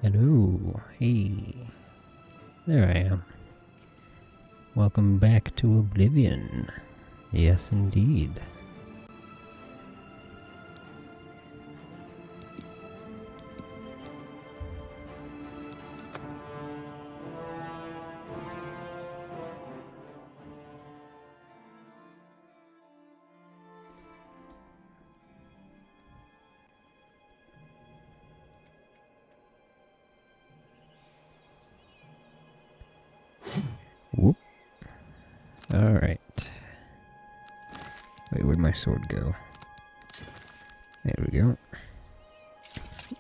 Hello. Hey. There I am. Welcome back to Oblivion. Yes, indeed. Whoop. Alright. Wait, where'd my sword go? There we go.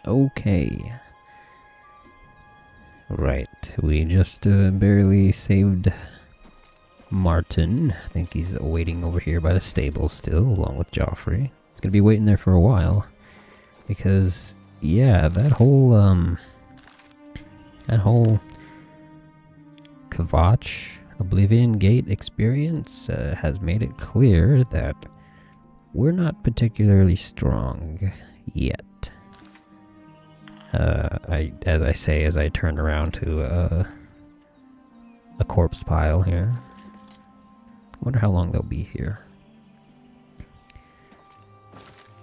Okay. Right, we just barely saved Martin. I think he's waiting over here by the stable still, along with Joffrey. He's gonna be waiting there for a while. Because, yeah, that whole Kvatch Oblivion Gate experience has made it clear that we're not particularly strong yet. As I turn around to a corpse pile here. Wonder how long they'll be here.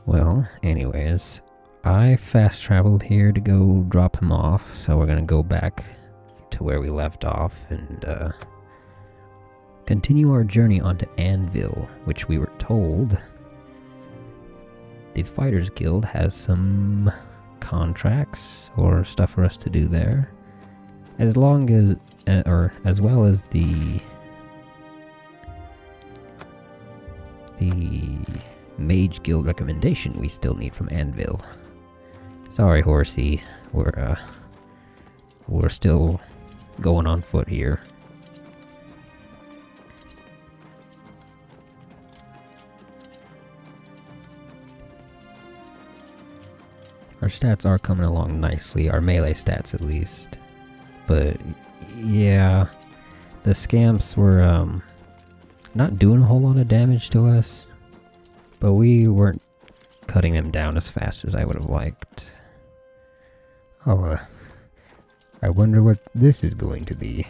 Well, anyways, I fast traveled here to go drop him off, so we're gonna go back to where we left off and continue our journey onto Anvil, which we were told the Fighters Guild has some contracts or stuff for us to do there, as long as or as well as the Mage Guild recommendation we still need from Anvil. Sorry, Horsey, we're still going on foot here. Our stats are coming along nicely, our melee stats at least. But yeah, the scamps were not doing a whole lot of damage to us, but we weren't cutting them down as fast as I would have liked. Oh, I wonder what this is going to be.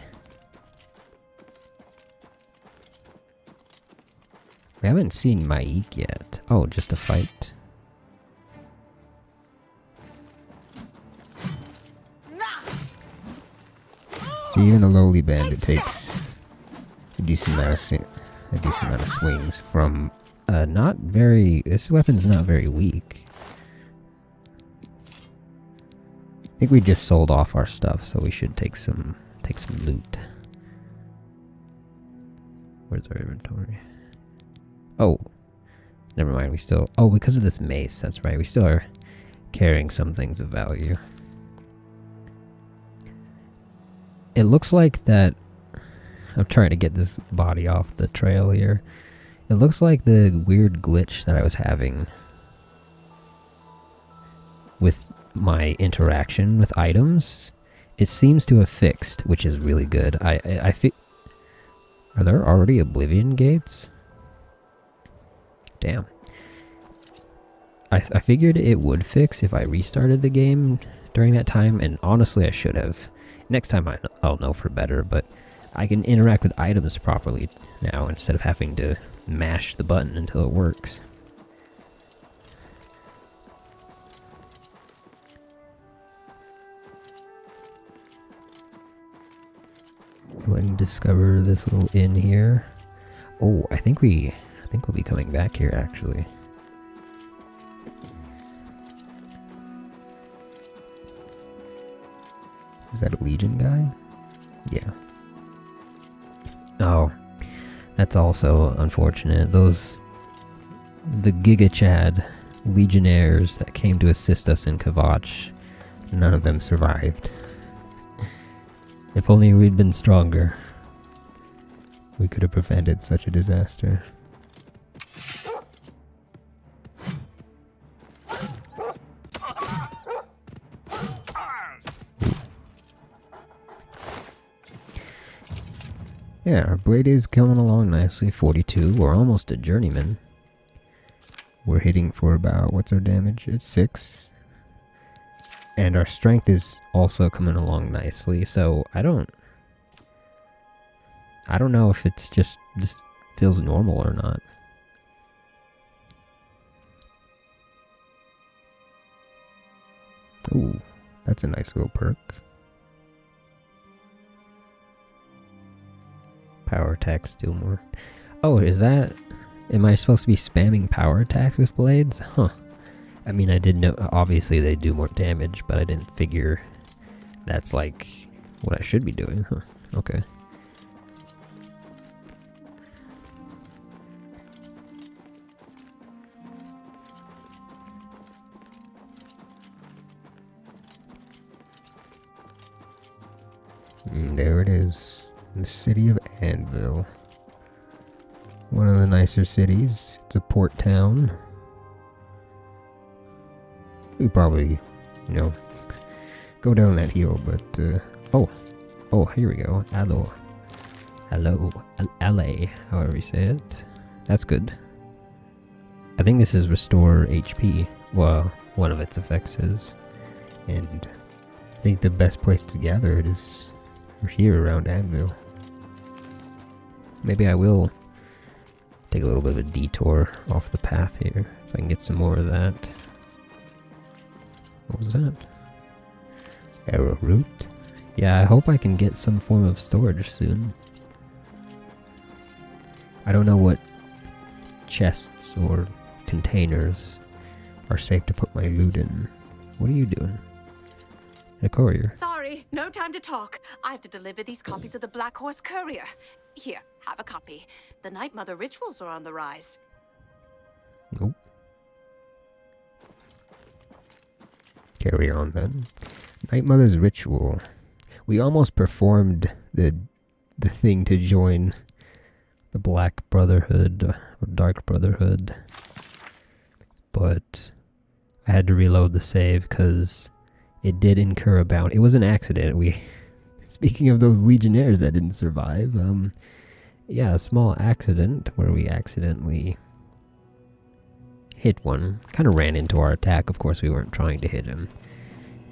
We haven't seen Maik yet. Oh, just a fight. See, even a lowly bandit takes a decent amount of swings from not very. This weapon's not very weak. I think we just sold off our stuff, so we should take some loot. Where's our inventory? Oh, never mind. We still. Oh, because of this mace. That's right. We still are carrying some things of value. It looks like that. I'm trying to get this body off the trail here. It looks like the weird glitch that I was having with my interaction with items, it seems to have fixed, which is really good. Are there already Oblivion gates? Damn. I figured it would fix if I restarted the game during that time, and honestly I should have. Next time I'll know for better, but I can interact with items properly now instead of having to mash the button until it works. Go ahead and discover this little inn here. Oh, I think we'll be coming back here actually. Is that a Legion guy? Yeah. Oh, that's also unfortunate. The Giga Chad Legionnaires that came to assist us in Kvatch, none of them survived. If only we'd been stronger, we could have prevented such a disaster. Yeah, our blade is coming along nicely. 42. We're almost a journeyman. We're hitting for about, what's our damage? It's 6. And our strength is also coming along nicely, so I don't know if it's just feels normal or not. Ooh, that's a nice little perk. Power attacks deal more. Oh, is that... Am I supposed to be spamming power attacks with blades? Huh. I mean, I did know... Obviously, they do more damage, but I didn't figure that's, like, what I should be doing. Huh. Okay. There it is. The city of Anvil. One of the nicer cities. It's a port town. We probably, you know, go down that hill, but, oh, here we go. Hello, LA, however you say it. That's good. I think this is restore HP. Well, one of its effects is. And I think the best place to gather it is here around Anvil. Maybe I will take a little bit of a detour off the path here, if I can get some more of that. What was that? Arrowroot? Yeah, I hope I can get some form of storage soon. I don't know what chests or containers are safe to put my loot in. What are you doing? A courier. Sorry, no time to talk. I have to deliver these copies of the Black Horse Courier. Here, have a copy. The Night Mother rituals are on the rise. Nope. Carry on then. Night Mother's ritual. We almost performed the thing to join the Black Brotherhood or Dark Brotherhood, but I had to reload the save because it did incur a bounty. It was an accident. Speaking of those legionnaires that didn't survive, yeah, a small accident where we accidentally hit one. Kind of ran into our attack. Of course, we weren't trying to hit him,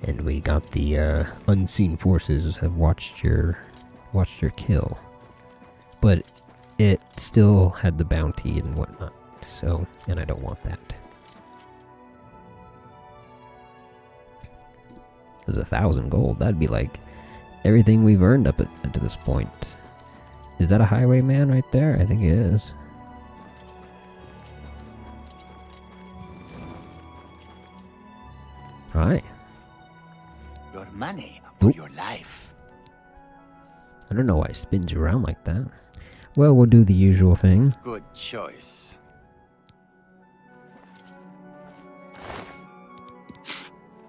and we got the unseen forces have watched your kill, but it still had the bounty and whatnot. So, and I don't want that. There's 1,000 gold. That'd be like everything we've earned up to this point. Is that a highwayman right there? I think it is. Hi. Your money or your life? I don't know why it spins you around like that. Well, we'll do the usual thing. Good choice.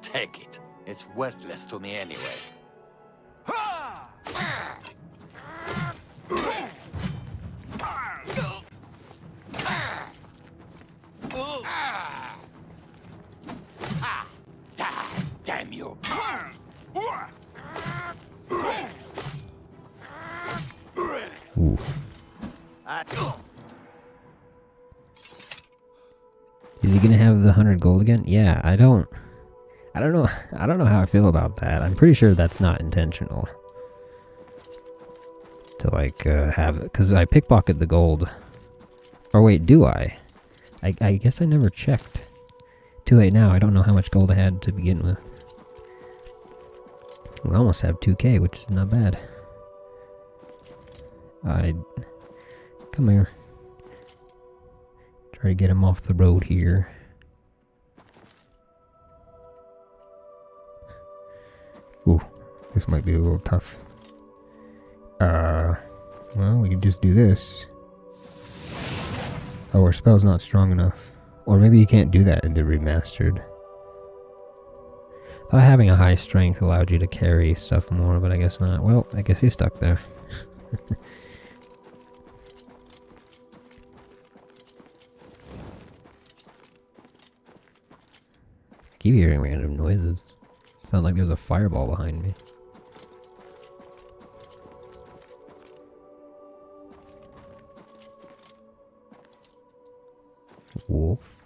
Take it. It's worthless to me anyway. Damn you. Ooh. Is he gonna have the 100 gold again? Yeah, I don't know how I feel about that. I'm pretty sure that's not intentional. To like have it, because I pickpocket the gold. Or wait, do I? I guess I never checked. Too late now. I don't know how much gold I had to begin with. We almost have 2k, which is not bad. Come here. Try to get him off the road here. Ooh, this might be a little tough. Well, we can just do this. Oh, our spell's not strong enough. Or maybe you can't do that in the Remastered. Thought having a high strength allowed you to carry stuff more, but I guess not. Well, I guess he's stuck there. I keep hearing random noises. Sounds like there's a fireball behind me. Wolf.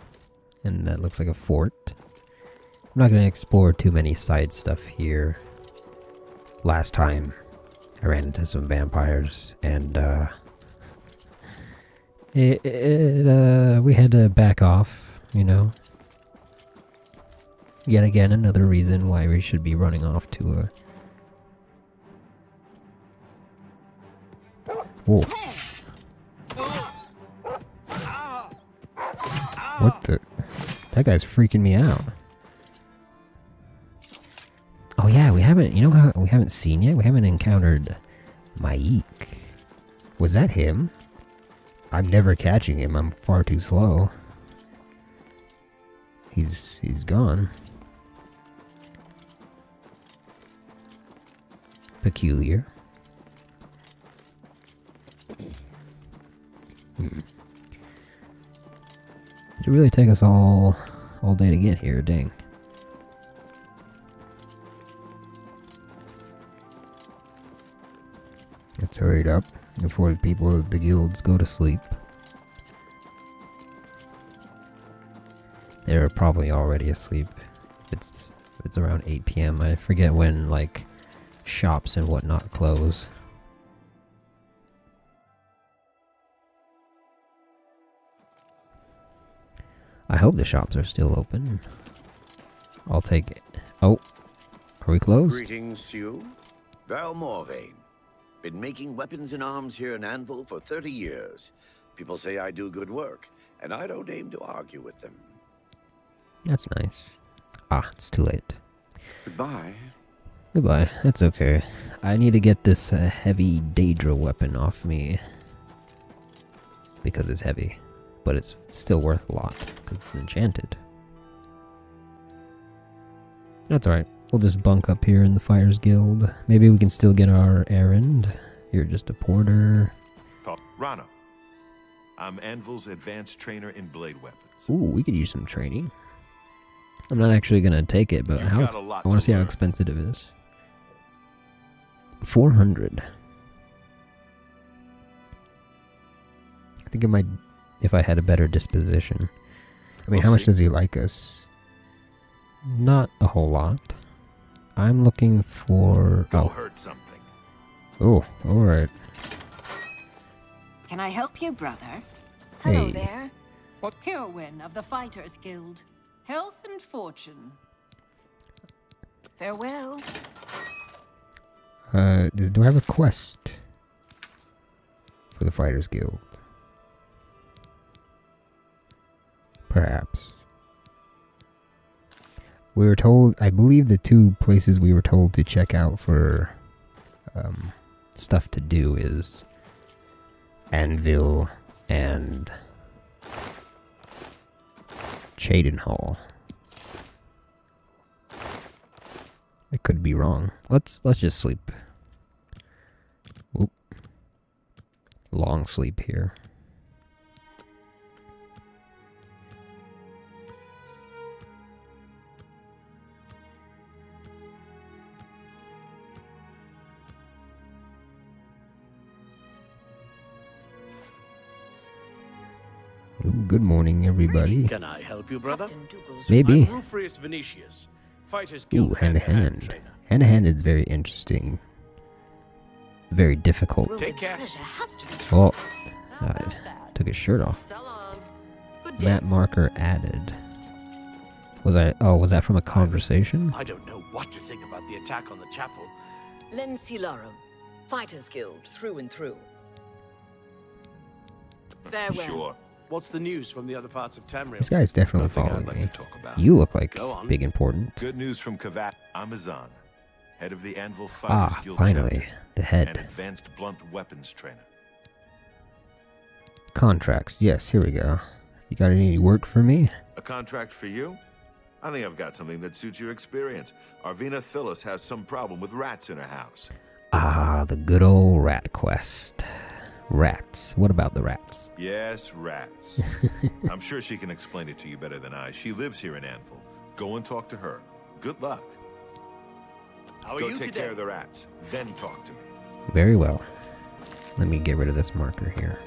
And that looks like a fort. I'm not going to explore too many side stuff here. Last time, I ran into some vampires, and we had to back off, you know. Yet again, another reason why we should be running off to a... Whoa. What the... That guy's freaking me out. Oh yeah, we haven't... You know how we haven't seen yet? We haven't encountered Maik. Was that him? I'm never catching him. I'm far too slow. He's gone. Peculiar. Did it really take us all day to get here? Dang. Let's hurry it up before the people of the guilds go to sleep. They're probably already asleep. It's around 8 p.m. I forget when, like, shops and whatnot close. I hope the shops are still open. I'll take it. Oh, are we closed? Greetings to you. Val Morvain. Been making weapons and arms here in Anvil for 30 years. People say I do good work, and I don't aim to argue with them. That's nice. Ah, it's too late. Goodbye. Goodbye. That's okay. I need to get this heavy Daedra weapon off me. Because it's heavy. But it's still worth a lot. Because it's enchanted. That's alright. We'll just bunk up here in the Fighters Guild. Maybe we can still get our errand. You're just a porter. Rana. I'm Anvil's advanced trainer in blade weapons. Ooh, we could use some training. I'm not actually gonna take it, but I want to see how expensive it is. 400. I think it might, if I had a better disposition. I mean, how much does he like us? Not a whole lot. I'm looking for... Go hurt something. Oh, alright. Can I help you, brother? Hey. Hello there. Heroine of the Fighters Guild. Health and fortune. Farewell. Do I have a quest for the Fighters Guild? Perhaps. We were told, I believe the two places we were told to check out for stuff to do is Anvil and Cheydinhal. I could be wrong. Let's just sleep. Oop. Long sleep here. Ooh, good morning, everybody. Can I help you, brother? Maybe. I'm Rufrius Venetius, Fighters Ooh, Guild hand to hand. trainer. Hand to hand is very interesting. Very difficult. Take care. Oh, took his shirt off. So long. Good day. Map marker added. Was that from a conversation? I don't know what to think about the attack on the chapel. Lensilarum, Fighters Guild through and through. Farewell. Sure. What's the news from the other parts of Tamriel? This guy's definitely Nothing I'd following like me. to talk about. You look like Go on. big important. Good news from Kavat. I'm Azan, head of the Anvil Fighters Ah, Guild finally. chapter, The and head. advanced blunt weapons trainer. Contracts. Yes, here we go. You got any work for me? A contract for you? I think I've got something that suits your experience. Arvina Phyllis has some problem with rats in her house. Ah, the good old rat quest. Rats. What about the rats? Yes, rats. I'm sure she can explain it to you better than I. She lives here in Anvil. Go and talk to her. Good luck. How are Go you take today? care of the rats, then talk to me. Very well. Let me get rid of this marker here.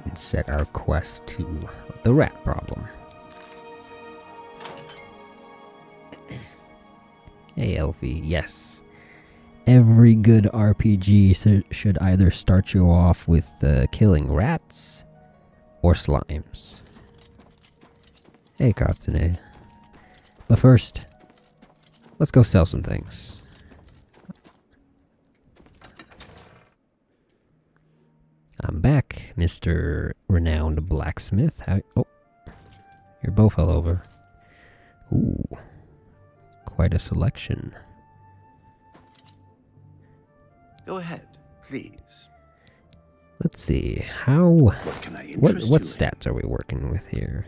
And set our quest to the rat problem. Hey, Elfie. Yes. Every good RPG should either start you off with killing rats or slimes. Hey, Katsune. But first, let's go sell some things. I'm back, Mr. Renowned Blacksmith. Oh, your bow fell over. Ooh, quite a selection. Go ahead, please. Let's see, how... What can I interest What you stats are we working with here?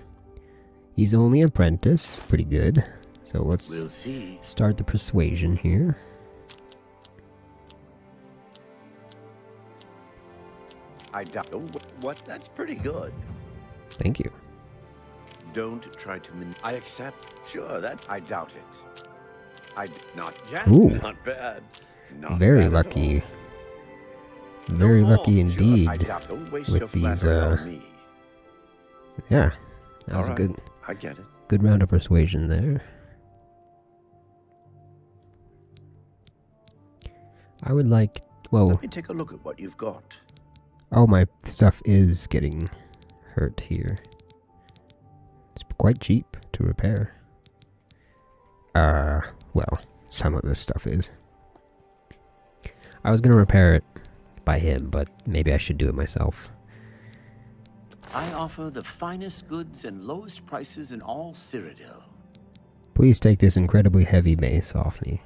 He's only an apprentice, pretty good. So let's We'll see. start the persuasion here. I doubt. Oh, what? That's pretty good. Thank you. Don't try to. I accept. Sure, that. I doubt it. Not yet. Ooh. Not bad. Not Very bad at lucky. all. Very No more. lucky Sure, indeed. I doubt. Don't waste with your these, flattery on me. Yeah, that was All a right, good, I get it. good round of persuasion there. I would like, well, Let me take a look at what you've got. oh, my stuff is getting hurt here. It's quite cheap to repair. Well, some of this stuff is. I was gonna repair it by him, but maybe I should do it myself. I offer the finest goods and lowest prices in all Cyrodiil. Please take this incredibly heavy mace off me.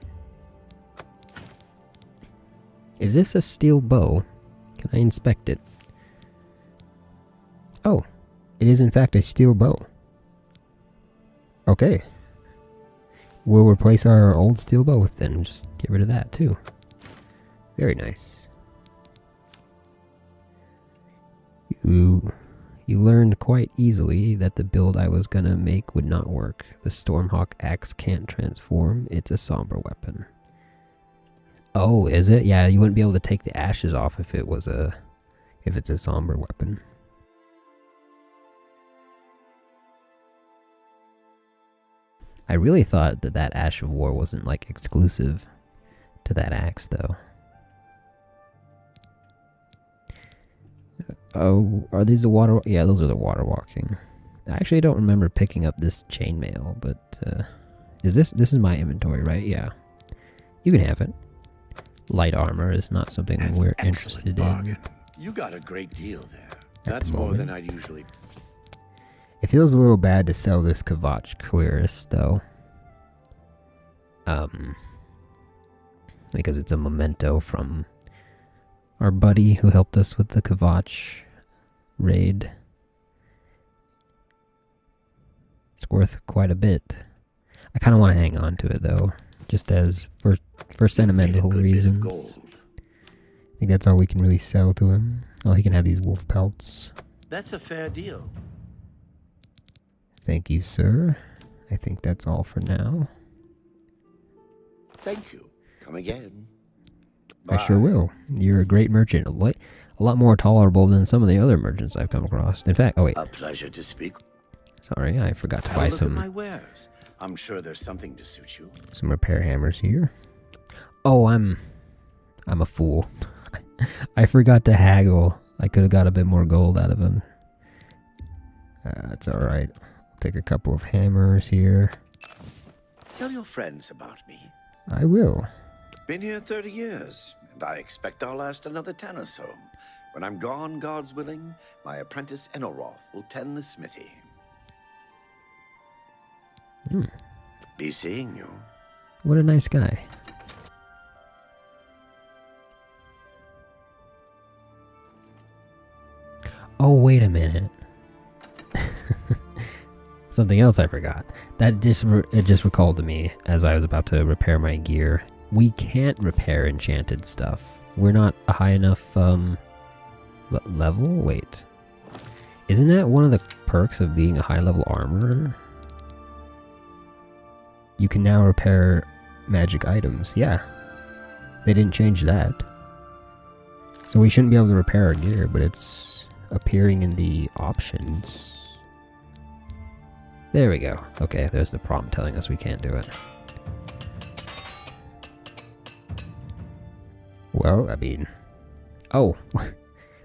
Is this a steel bow? Can I inspect it? Oh, it is in fact a steel bow. Okay. We'll replace our old steel bow with then. Just get rid of that too. Very nice. You learned quite easily that the build I was gonna make would not work. The Stormhawk axe can't transform. It's a somber weapon. Oh, is it? Yeah, you wouldn't be able to take the ashes off if it was if it's a somber weapon. I really thought that Ash of War wasn't like exclusive to that axe though. Oh, are these the water? Yeah, those are the water walking. I actually don't remember picking up this chainmail, but this is my inventory, right? Yeah, you can have it. Light armor is not something An we're excellent interested bargain. in. You got a great deal there. the That's more than moment. I'd usually. It feels a little bad to sell this Kvatch Cuirass though. Because it's a memento from our buddy who helped us with the Kvatch raid. It's worth quite a bit. I kind of want to hang on to it though, just as for sentimental reasons. I think that's all we can really sell to him. Oh, he can have these wolf pelts. That's a fair deal. Thank you, sir. I think that's all for now. Thank you. Come again. I sure Bye. will. You're a great merchant. A lot more tolerable than some of the other merchants I've come across. In fact, oh wait. A pleasure to speak. Sorry, I forgot to Have a buy look at my some wares. I'm sure there's something to suit you. repair hammers here. Oh, I'm a fool. I forgot to haggle. I could have got a bit more gold out of him. That's alright. Take a couple of hammers here. Tell your friends about me. I will. Been here 30 years, and I expect I'll last another 10 or so. When I'm gone, God's willing, my apprentice Enelroth will tend the smithy. Be seeing you. What a nice guy. Oh, wait a minute. Something else I forgot. That it just recalled to me as I was about to repair my gear. We can't repair enchanted stuff. We're not a high enough level? Wait. Isn't that one of the perks of being a high level armorer? You can now repair magic items. Yeah. They didn't change that. So we shouldn't be able to repair our gear, but it's appearing in the options. There we go. Okay, there's the prompt telling us we can't do it. Well, I mean... Oh!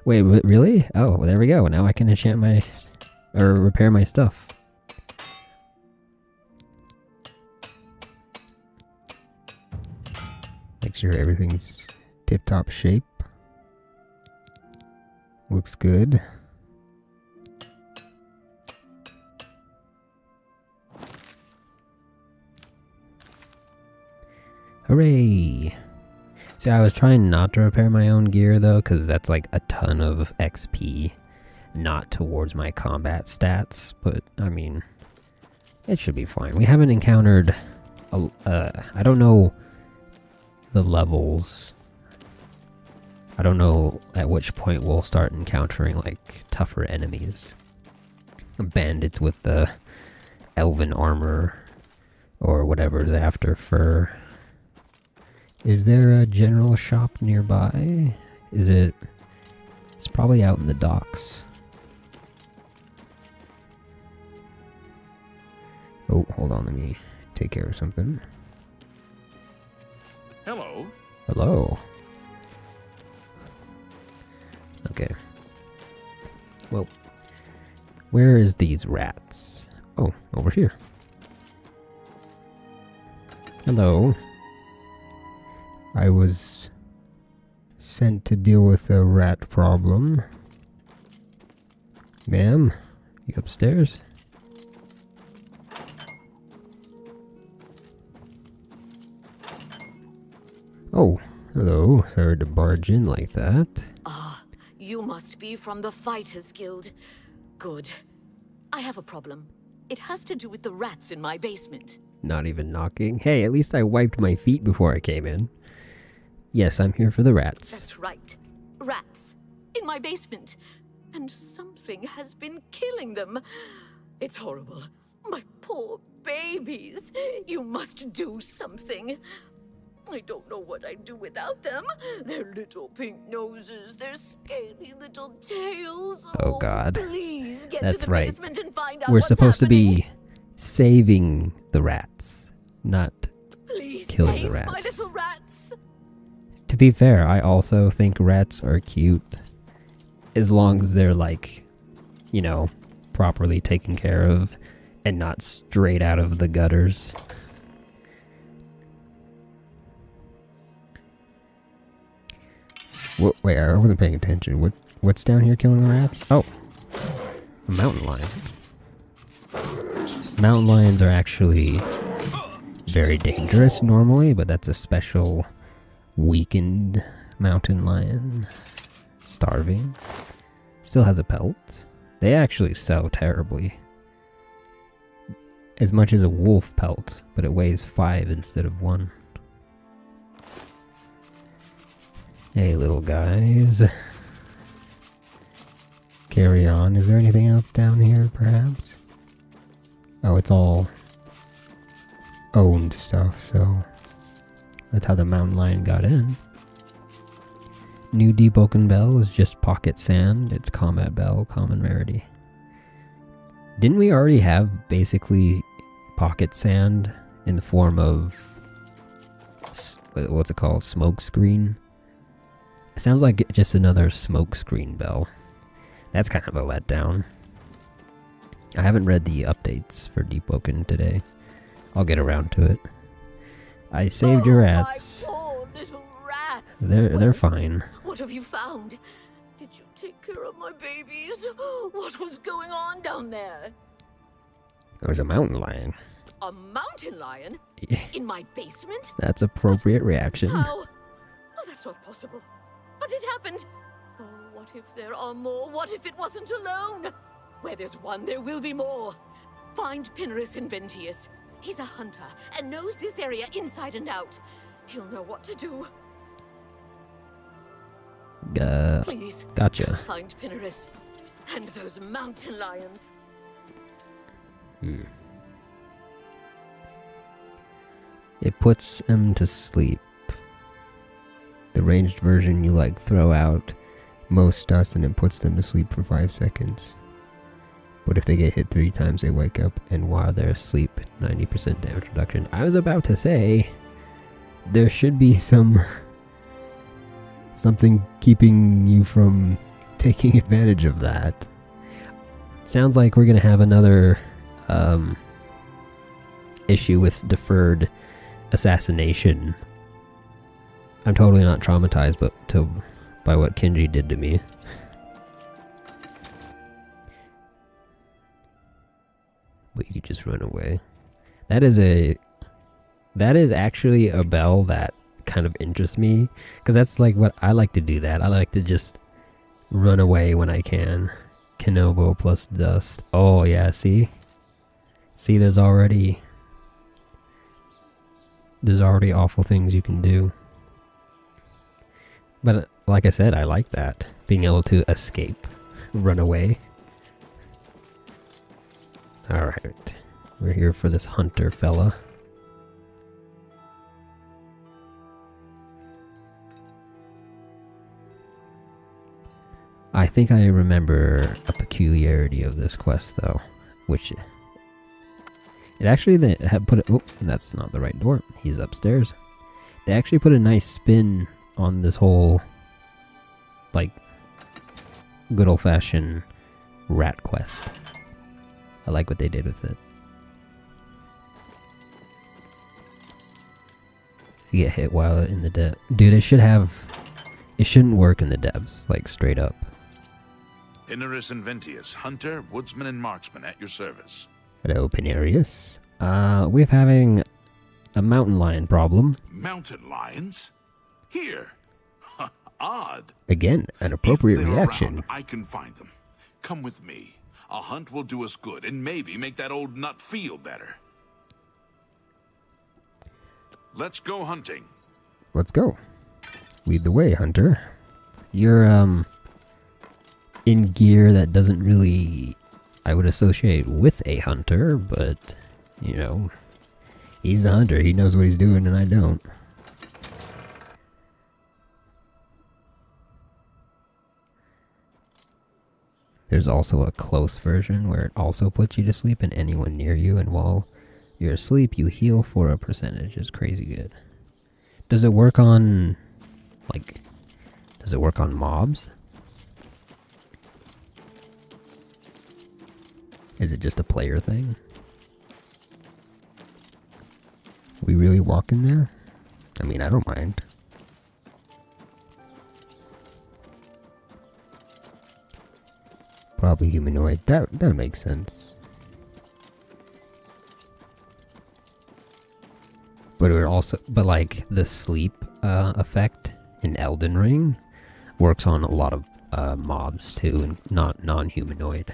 Wait, really? Oh, well, there we go. Now I can enchant my... or repair my stuff. Make sure everything's tip-top shape. Looks good. Hooray! See, I was trying not to repair my own gear though, because that's like a ton of XP, not towards my combat stats, but I mean, it should be fine. We haven't encountered, I don't know the levels. I don't know at which point we'll start encountering like tougher enemies. Bandits with the elven armor, or whatever's after fur. Is there a general shop nearby? Is it... It's probably out in the docks. Oh, hold on, let me take care of something. Hello. Hello. Okay. Well, where is these rats? Oh, over here. Hello. I was sent to deal with a rat problem. Ma'am, you upstairs? Oh, hello. Sorry to barge in like that. Ah, you must be from the Fighters Guild. Good. I have a problem. It has to do with the rats in my basement. Not even knocking. Hey, at least I wiped my feet before I came in. Yes, I'm here for the rats. That's right. Rats. In my basement. And something has been killing them. It's horrible. My poor babies. You must do something. I don't know what I'd do without them. Their little pink noses, their scaly little tails. Oh God. Please get That's to the right. basement and find out We're what's supposed happening. to be saving the rats, not Please killing save the rats. my little rats. To be fair, I also think rats are cute as long as they're like, you know, properly taken care of and not straight out of the gutters. Wait, I wasn't paying attention. What's down here killing the rats? Oh, a mountain lion. Mountain lions are actually very dangerous normally, but that's a special weakened mountain lion. Starving. Still has a pelt. They actually sell terribly. As much as a wolf pelt, but it weighs 5 instead of 1. Hey, little guys. Carry on. Is there anything else down here, perhaps? Oh, it's all owned stuff, so that's how the mountain lion got in. New Deep Oaken Bell is just pocket sand. It's combat bell, common rarity. Didn't we already have basically pocket sand in the form of what's it called? Smoke screen? It sounds like just another smoke screen bell. That's kind of a letdown. I haven't read the updates for Deep Oaken today. I'll get around to it. I saved your rats. My poor little rats. They're fine. What have you found? Did you take care of my babies? What was going on down there? There's a mountain lion. A mountain lion? In my basement? That's appropriate reaction. How? Oh, that's not possible. But it happened. Oh, what if there are more? What if it wasn't alone? Where there's one, there will be more. Find Pinarus Inventius. He's a hunter and knows this area inside and out. He'll know what to do. Please. Gotcha. Find Pinarus and those mountain lions. It puts them to sleep. The ranged version you like throw out most dust and it puts them to sleep for 5 seconds. But if they get hit 3 times, they wake up, and while they're asleep, 90% damage reduction. I was about to say, there should be some something keeping you from taking advantage of that. Sounds like we're gonna have another issue with deferred assassination. I'm totally not traumatized by what Kenji did to me. But you could just run away. That is actually a bell that kind of interests me, because that's like what I like to do. That I like to just run away when I can. Kenobo plus dust. Oh yeah, see there's already awful things you can do. But like I said, I like that, being able to escape, run away. Alright, we're here for this hunter fella. I think I remember a peculiarity of this quest though, which it actually they had put oh, that's not the right door. He's upstairs. They actually put a nice spin on this whole like good old-fashioned rat quest. I like what they did with it. If you get hit while in the dev, dude, it shouldn't work in the devs, like straight up. Pinarus and Ventius, hunter, woodsman, and marksman at your service. Hello, Pinarius. We're having a mountain lion problem. Mountain lions? Here. Odd. Again, an appropriate If they're reaction. around, I can find them. Come with me. A hunt will do us good and maybe make that old nut feel better. Let's go hunting. Let's go. Lead the way, hunter. You're in gear that doesn't really, I would associate with a hunter, but you know, he's the hunter. He knows what he's doing and I don't. There's also a close version where it also puts you to sleep and anyone near you, and while you're asleep you heal for a percentage. It's crazy good. Does it work on mobs? Is it just a player thing? We really walk in there? I mean, I don't mind. Probably humanoid. That makes sense. But it also, like the sleep effect in Elden Ring works on a lot of mobs too, and not non-humanoid.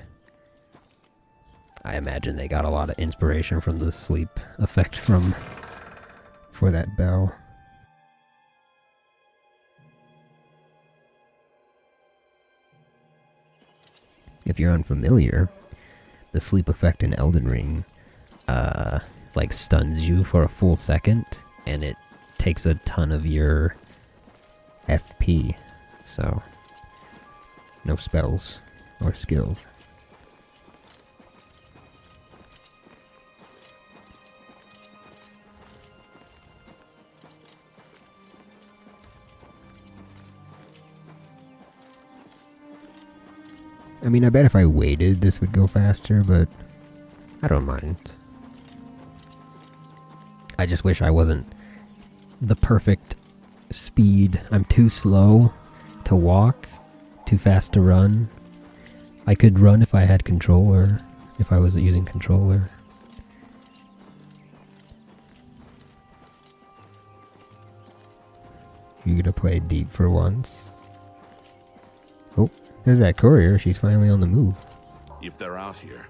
I imagine they got a lot of inspiration from the sleep effect for that bell. If you're unfamiliar, the sleep effect in Elden Ring like stuns you for a full second, and it takes a ton of your FP, so no spells or skills. I mean, I bet if I waited, this would go faster, but I don't mind. I just wish I wasn't the perfect speed. I'm too slow to walk, too fast to run. I could run if I had controller, if I wasn't using controller. You gonna play deep for once? Oh. There's that courier. She's finally on the move. If they're out here,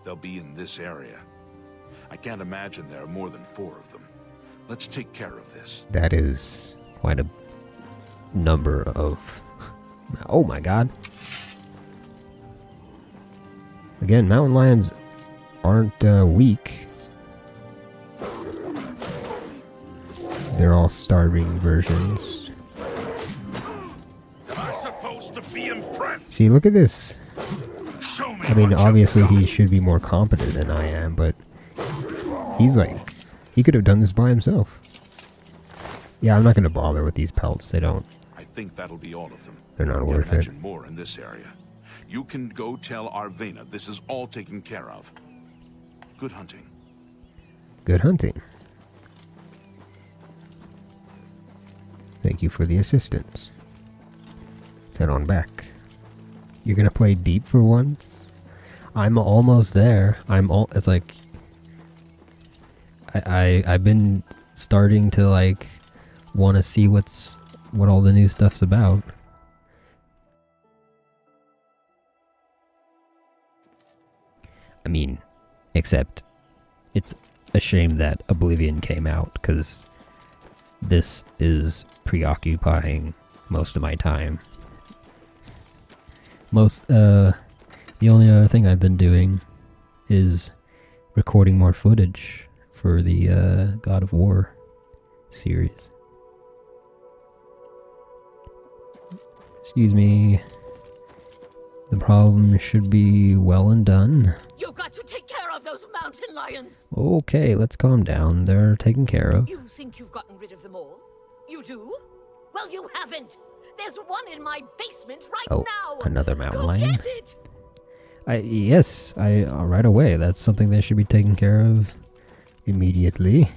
they'll be in this area. I can't imagine there are more than 4 of them. Let's take care of this. That is quite a number of... Oh my god. Again, mountain lions aren't weak. They're all starving versions. To be impressed. See, look at this. Show me. I mean, obviously he should be more competent than I am, but he's like, he could have done this by himself. Yeah, I'm not gonna bother with these pelts. They don't think that'll be all of them. They're not Can't worth it. imagine more in this area. You can go tell Arvena this is all taken care of. Good hunting. Good hunting. Thank you for the assistance. Let's head on back. You're gonna play deep for once? I'm almost there. It's like I've been starting to like want to see what all the new stuff's about. I mean, except it's a shame that Oblivion came out, because this is preoccupying most of my time. The only other thing I've been doing is recording more footage for the God of War series. Excuse me. The problem should be well and done. You've got to take care of those mountain lions! Okay, let's calm down. They're taken care of. You think you've gotten rid of them all? You do? Well, you haven't! There's one in my basement right now! Another mountain Go lion? get it! Yes, right away. That's something they should be taken care of immediately.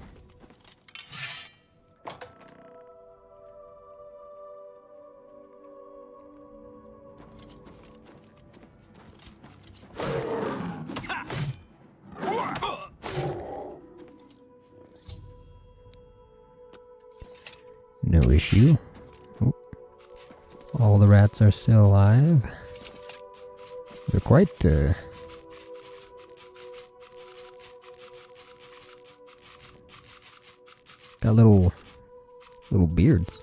No issue. Oh. All the rats are still alive. They're quite, got little beards.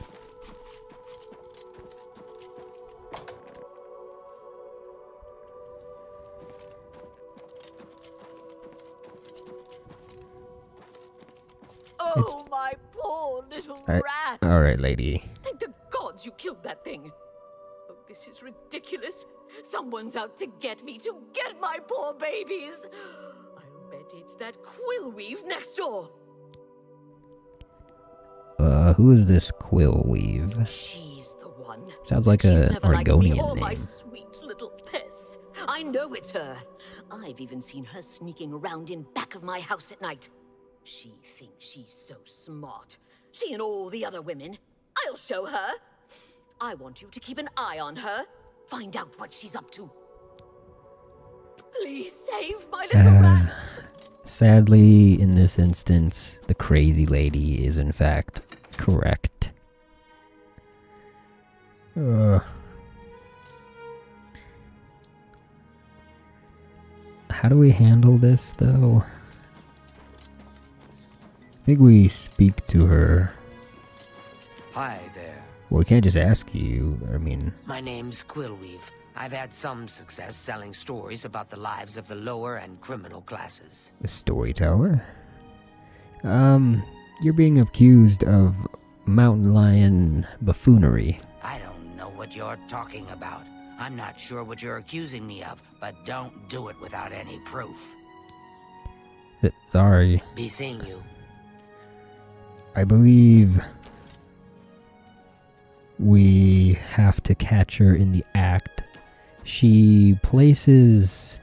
Oh, my poor little rat! Alright, lady. Thank the gods you killed that thing! Oh, this is ridiculous. Someone's out to get me, to get my poor babies! I'll bet it's that quill weave next door! Who is this Quill Weave? She's the one. Sounds like She's a never liked me Argonian or my name. sweet little pets. I know it's her. I've even seen her sneaking around in back of my house at night. She thinks she's so smart. She and all the other women. I'll show her. I want you to keep an eye on her. Find out what she's up to. Please save my little rats. Sadly, in this instance, the crazy lady is in fact correct. How do we handle this, though? I think we speak to her. Hi there. Well, we can't just ask you. I mean... My name's Quillweave. I've had some success selling stories about the lives of the lower and criminal classes. A storyteller? You're being accused of mountain lion buffoonery. I don't know what you're talking about. I'm not sure what you're accusing me of, but don't do it without any proof. Sorry. Be seeing you. I believe we have to catch her in the act. She places...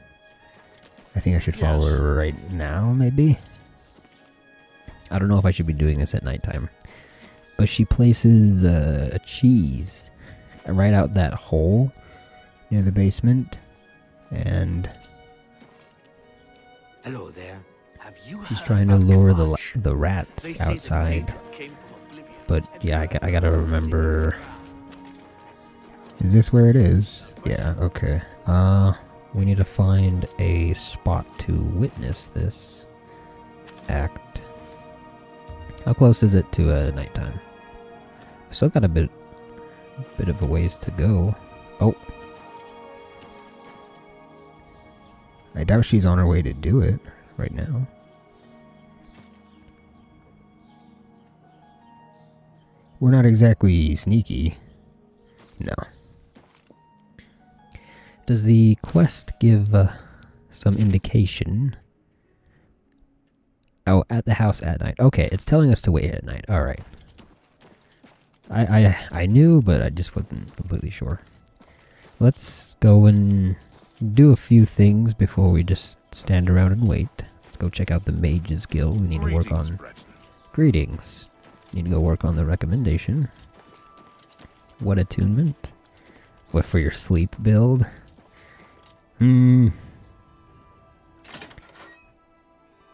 I think I should follow her right now, maybe? I don't know if I should be doing this at nighttime. But she places a cheese right out that hole near the basement. And... Hello there. Have you she's heard trying to about lure Errands? the rats They say the outside. data came from Oblivion. But yeah, I gotta remember... Is this where it is? Yeah, okay. We need to find a spot to witness this act. How close is it to nighttime? Still got a bit of a ways to go. Oh. I doubt she's on her way to do it right now. We're not exactly sneaky. No. Does the quest give some indication? Oh, at the house at night. Okay, it's telling us to wait at night. Alright. I knew, but I just wasn't completely sure. Let's go and do a few things before we just stand around and wait. Let's go check out the Mages Guild. We need to work on... Greetings. Need to go work on the recommendation. What attunement? What for your sleep build?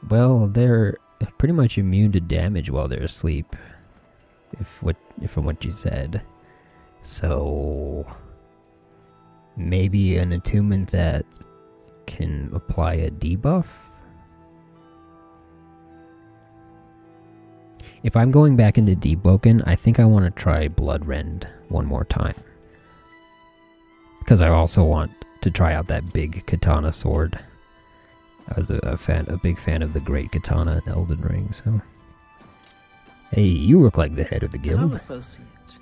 Well, they're pretty much immune to damage while they're asleep. From what you said. So maybe an attunement that can apply a debuff? If I'm going back into Deepwoken, I think I want to try Bloodrend one more time. Because I also want to try out that big katana sword. I was a big fan of the Great Katana in Elden Ring, so... Hey, you look like the head of the guild. Hello, associate.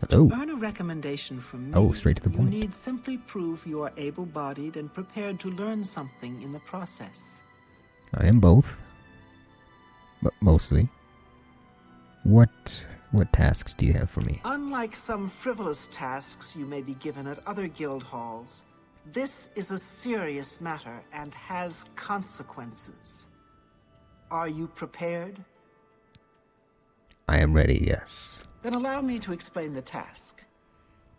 Hello. To earn a recommendation from me, Oh, straight to the point. You need simply prove you are able-bodied and prepared to learn something in the process. I am both. But mostly. What tasks do you have for me? Unlike some frivolous tasks you may be given at other guild halls, this is a serious matter and has consequences. Are you prepared? I am ready, yes. Then allow me to explain the task.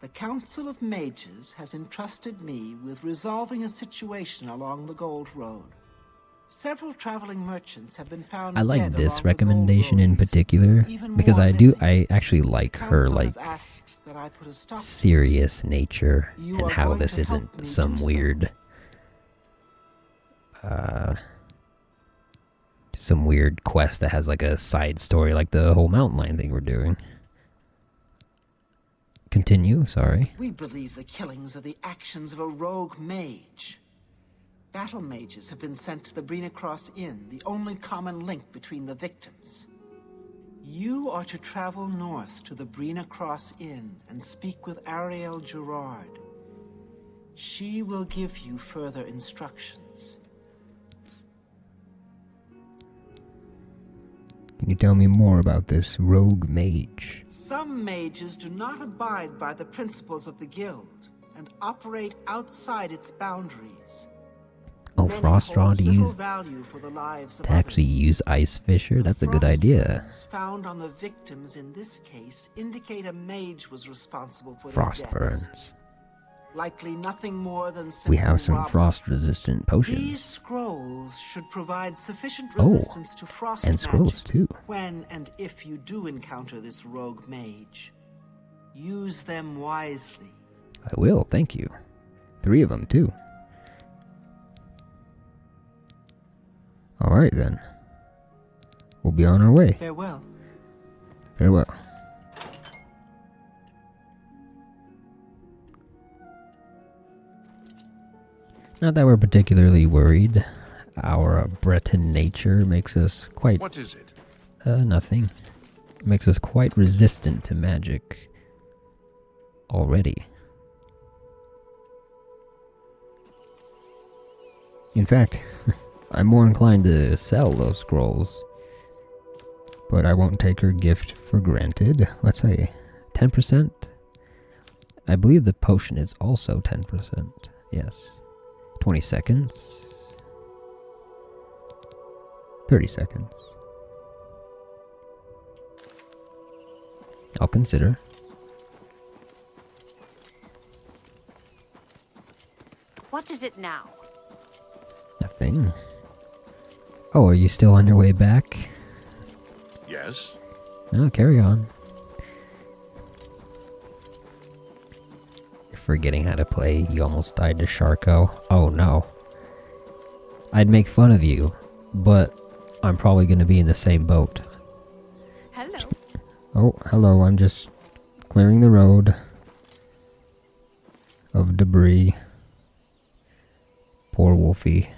The Council of Mages has entrusted me with resolving a situation along the Gold Road. Several traveling merchants have been found I like dead this along the recommendation Gold in Roads, particular even because more I missing. actually like her Council like has asked that I put a stop to it. serious nature You and are how going this to help isn't me some do so. weird some weird quest that has like a side story like the whole mountain lion thing we're doing. Continue, sorry. We believe the killings are the actions of a rogue mage. Battle mages have been sent to the Brina Cross Inn, the only common link between the victims. You are to travel north to the Brina Cross Inn and speak with Ariel Gerard. She will give you further instructions. Can you tell me more about this rogue mage? Some mages do not abide by the principles of the guild and operate outside its boundaries. Oh, Many Frostraw hold to little use value for the lives of to actually others. use Ice Fisher? That's a good Frost idea. burns found on the victims in this case indicate a mage was responsible for Frost their deaths. burns. Likely nothing more than simple We have some robbery. frost-resistant These potions. scrolls should provide sufficient Oh, resistance to frost and magic scrolls too. when and if you do encounter this rogue mage. Use them wisely. I will, thank you. 3 of them too. Alright then. We'll be on our way. Farewell. Farewell. Not that we're particularly worried. Our Breton nature makes us quite... What is it? Nothing. Makes us quite resistant to magic. Already. In fact, I'm more inclined to sell those scrolls. But I won't take her gift for granted. Let's say 10%? I believe the potion is also 10%. Yes. 20 seconds. 30 seconds. I'll consider. What is it now? Nothing. Oh, are you still on your way back? Yes? No, carry on. You're forgetting how to play. You almost died to Sharko. Oh no. I'd make fun of you, but I'm probably going to be in the same boat. Hello. Oh, hello. I'm just clearing the road of debris. Poor Wolfie.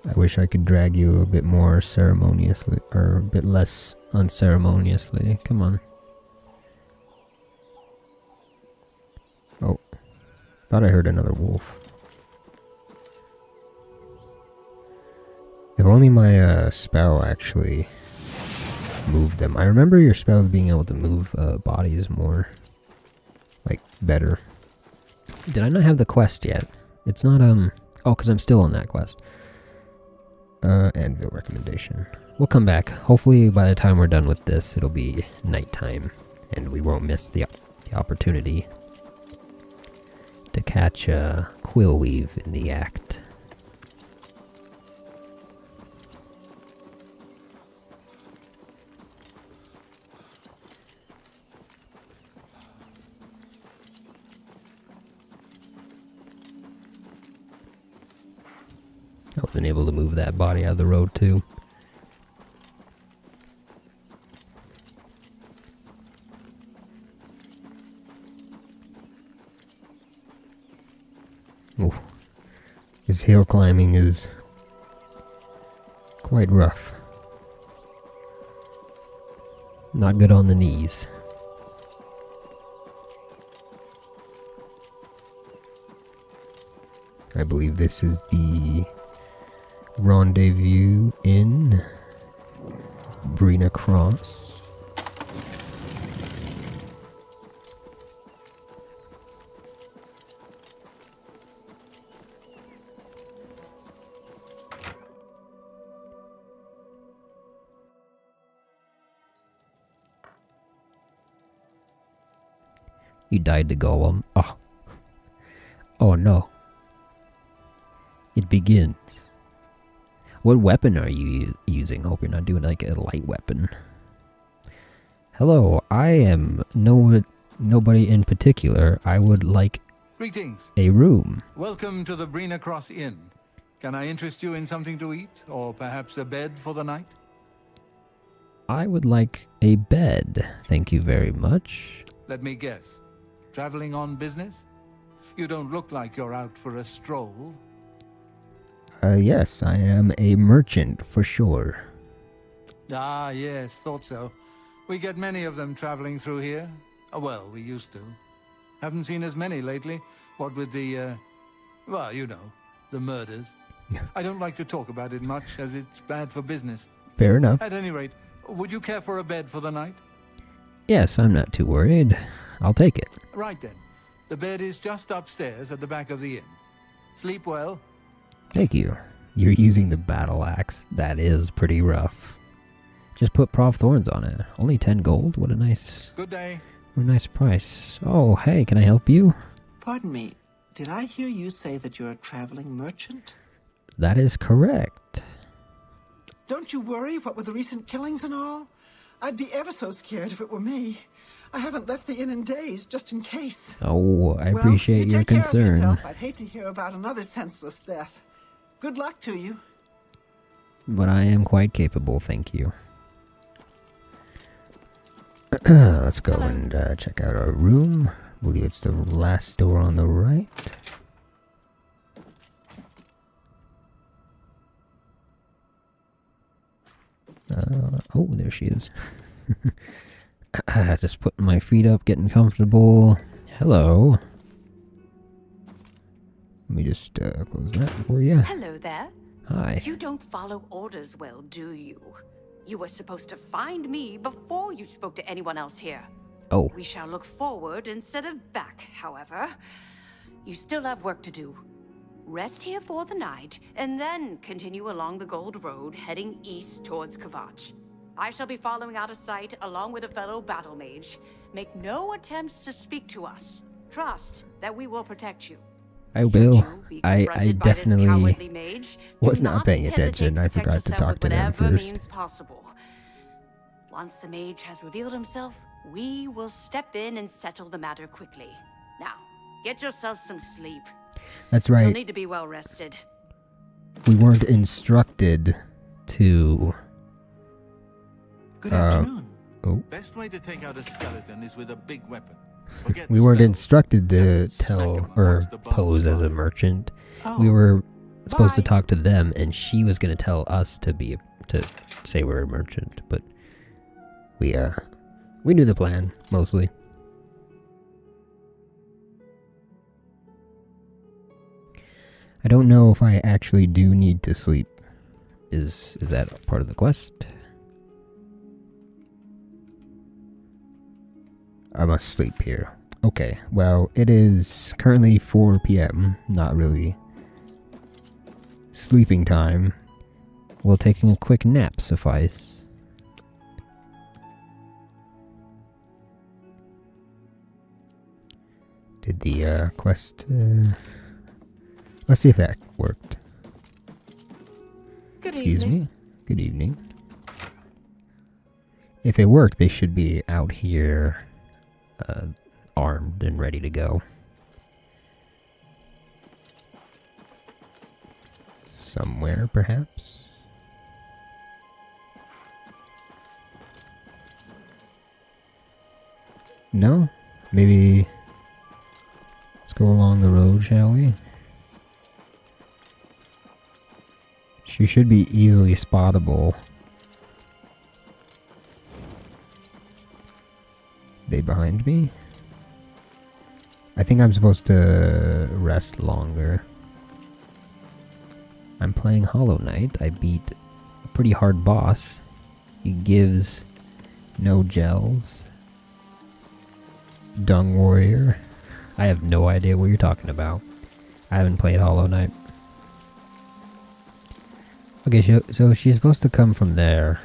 I wish I could drag you a bit more ceremoniously, or a bit less unceremoniously. Come on. Oh, thought I heard another wolf. If only my spell actually move them. I remember your spells being able to move bodies more, like, better. Did I not have the quest yet? It's not, oh, because I'm still on that quest. Anvil recommendation. We'll come back. Hopefully by the time we're done with this, it'll be nighttime, and we won't miss the opportunity to catch Quillweave in the act. I wasn't able to move that body out of the road too. Ooh. This hill climbing is quite rough. Not good on the knees. I believe this is the rendezvous in Brina Cross. You died to Golem. Oh. Oh no. It begins. What weapon are you using? Hope you're not doing like a light weapon. Hello, I am nobody in particular. I would like Greetings. a room. Welcome to the Brina Cross Inn. Can I interest you in something to eat, or perhaps a bed for the night? I would like a bed. Thank you very much. Let me guess. Traveling on business? You don't look like you're out for a stroll. Yes, I am a merchant for sure. Ah, yes, thought so. We get many of them traveling through here. Well, we used to. Haven't seen as many lately. What with the, well, you know, the murders. I don't like to talk about it much, as it's bad for business. Fair enough. At any rate, would you care for a bed for the night? Yes, I'm not too worried. I'll take it. Right then. The bed is just upstairs at the back of the inn. Sleep well. Thank you. You're using the battle axe. That is pretty rough. Just put Prof Thorns on it. Only 10 gold? What a nice... Good day. What a nice price. Oh, hey, can I help you? Pardon me, did I hear you say that you're a traveling merchant? That is correct. Don't you worry, what with the recent killings and all? I'd be ever so scared if it were me. I haven't left the inn in days, just in case. Oh, I appreciate your take care of concern. yourself. I'd hate to hear about another senseless death. Good luck to you. But I am quite capable, thank you. Let's go and check out our room. I believe it's the last door on the right. Oh, there she is. Just putting my feet up, getting comfortable. Hello. Let me just close that for you. Hello there. Hi. You don't follow orders well, do you? You were supposed to find me before you spoke to anyone else here. Oh. We shall look forward instead of back, however. You still have work to do. Rest here for the night, and then continue along the Gold Road, heading east towards Kvatch. I shall be following out of sight along with a fellow battle mage. Make no attempts to speak to us. Trust that we will protect you. I will. I definitely was not paying attention. I forgot to talk to them first. Means possible. Once the mage has revealed himself, we will step in and settle the matter quickly. Now, get yourself some sleep. That's right. You'll need to be well rested. We weren't instructed to... Good afternoon. Oh. Best way to take out a skeleton is with a big weapon. We weren't instructed to tell or pose as a merchant. We were supposed to talk to them, and she was going to tell us to say we're a merchant. But we knew the plan mostly. I don't know if I actually do need to sleep. Is that part of the quest? I must sleep here. Okay, well, it is currently 4 p.m. Not really sleeping time. Will taking a quick nap suffice? Did the quest... let's see if that worked. Excuse me. Good evening. If it worked, they should be out here armed and ready to go. Somewhere, perhaps? No? Maybe... Let's go along the road, shall we? She should be easily spottable. They behind me? I think I'm supposed to rest longer. I'm playing Hollow Knight. I beat a pretty hard boss. He gives no gels. Dung Warrior. I have no idea what you're talking about. I haven't played Hollow Knight. Okay, so she's supposed to come from there.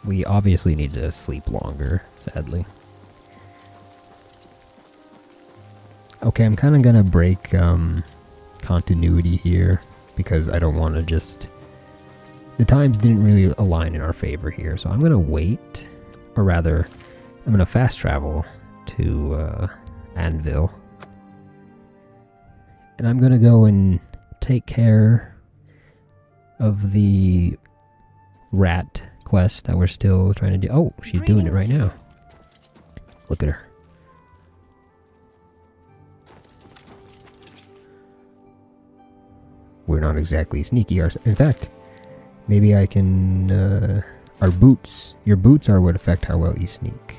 We obviously need to sleep longer, sadly. Okay, I'm kind of gonna break continuity here because I don't want to just... The times didn't really align in our favor here, so I'm gonna wait, or rather, I'm gonna fast travel to Anvil. And I'm gonna go and take care of the rat quest that we're still trying to do. Oh, she's doing it right now. Look at her. We're not exactly sneaky. In fact, maybe I can... our boots. Your boots are what affect how well you sneak.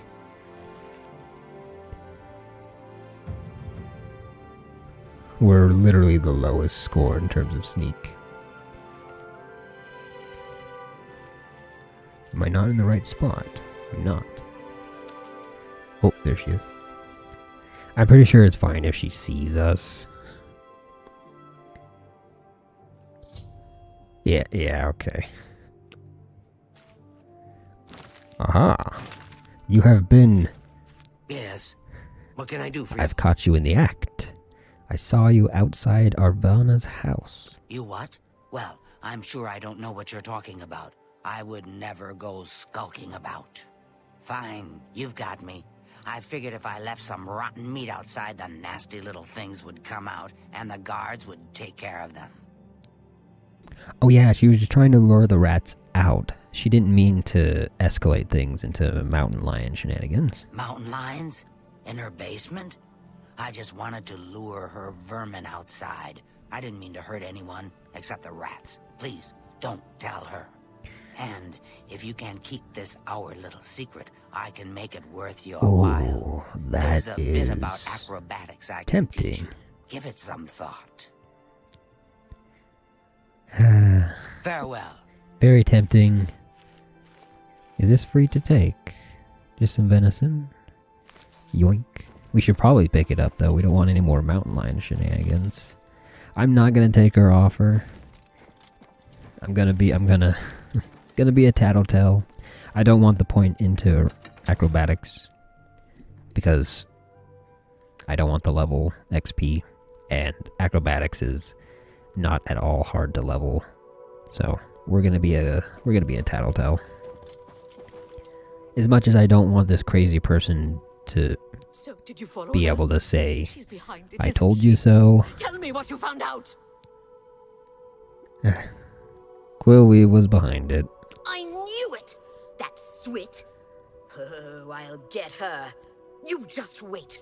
We're literally the lowest score in terms of sneak. Am I not in the right spot? I'm not. Oh, there she is. I'm pretty sure it's fine if she sees us. Yeah, okay. Aha. You have been... Yes? What can I do for you? I've caught you in the act. I saw you outside Arvana's house. You what? Well, I'm sure I don't know what you're talking about. I would never go skulking about. Fine, you've got me. I figured if I left some rotten meat outside, the nasty little things would come out, and the guards would take care of them. Oh yeah, she was just trying to lure the rats out. She didn't mean to escalate things into mountain lion shenanigans. Mountain lions? In her basement? I just wanted to lure her vermin outside. I didn't mean to hurt anyone, except the rats. Please, don't tell her. And if you can keep this our little secret, I can make it worth your while. That There's a bit about acrobatics I can teach you. Give it some thought. Farewell. Very tempting. Is this free to take? Just some venison? Yoink. We should probably pick it up though. We don't want any more mountain lion shenanigans. I'm not gonna take her offer. I'm gonna be a tattletale. I don't want the point into acrobatics because I don't want the level XP, and acrobatics is not at all hard to level. So we're gonna be a tattletale. As much as I don't want this crazy person to be able to say, "I told you so." Tell me what you found out. Quillweave was behind it. I knew it! That swit! Oh, I'll get her. You just wait.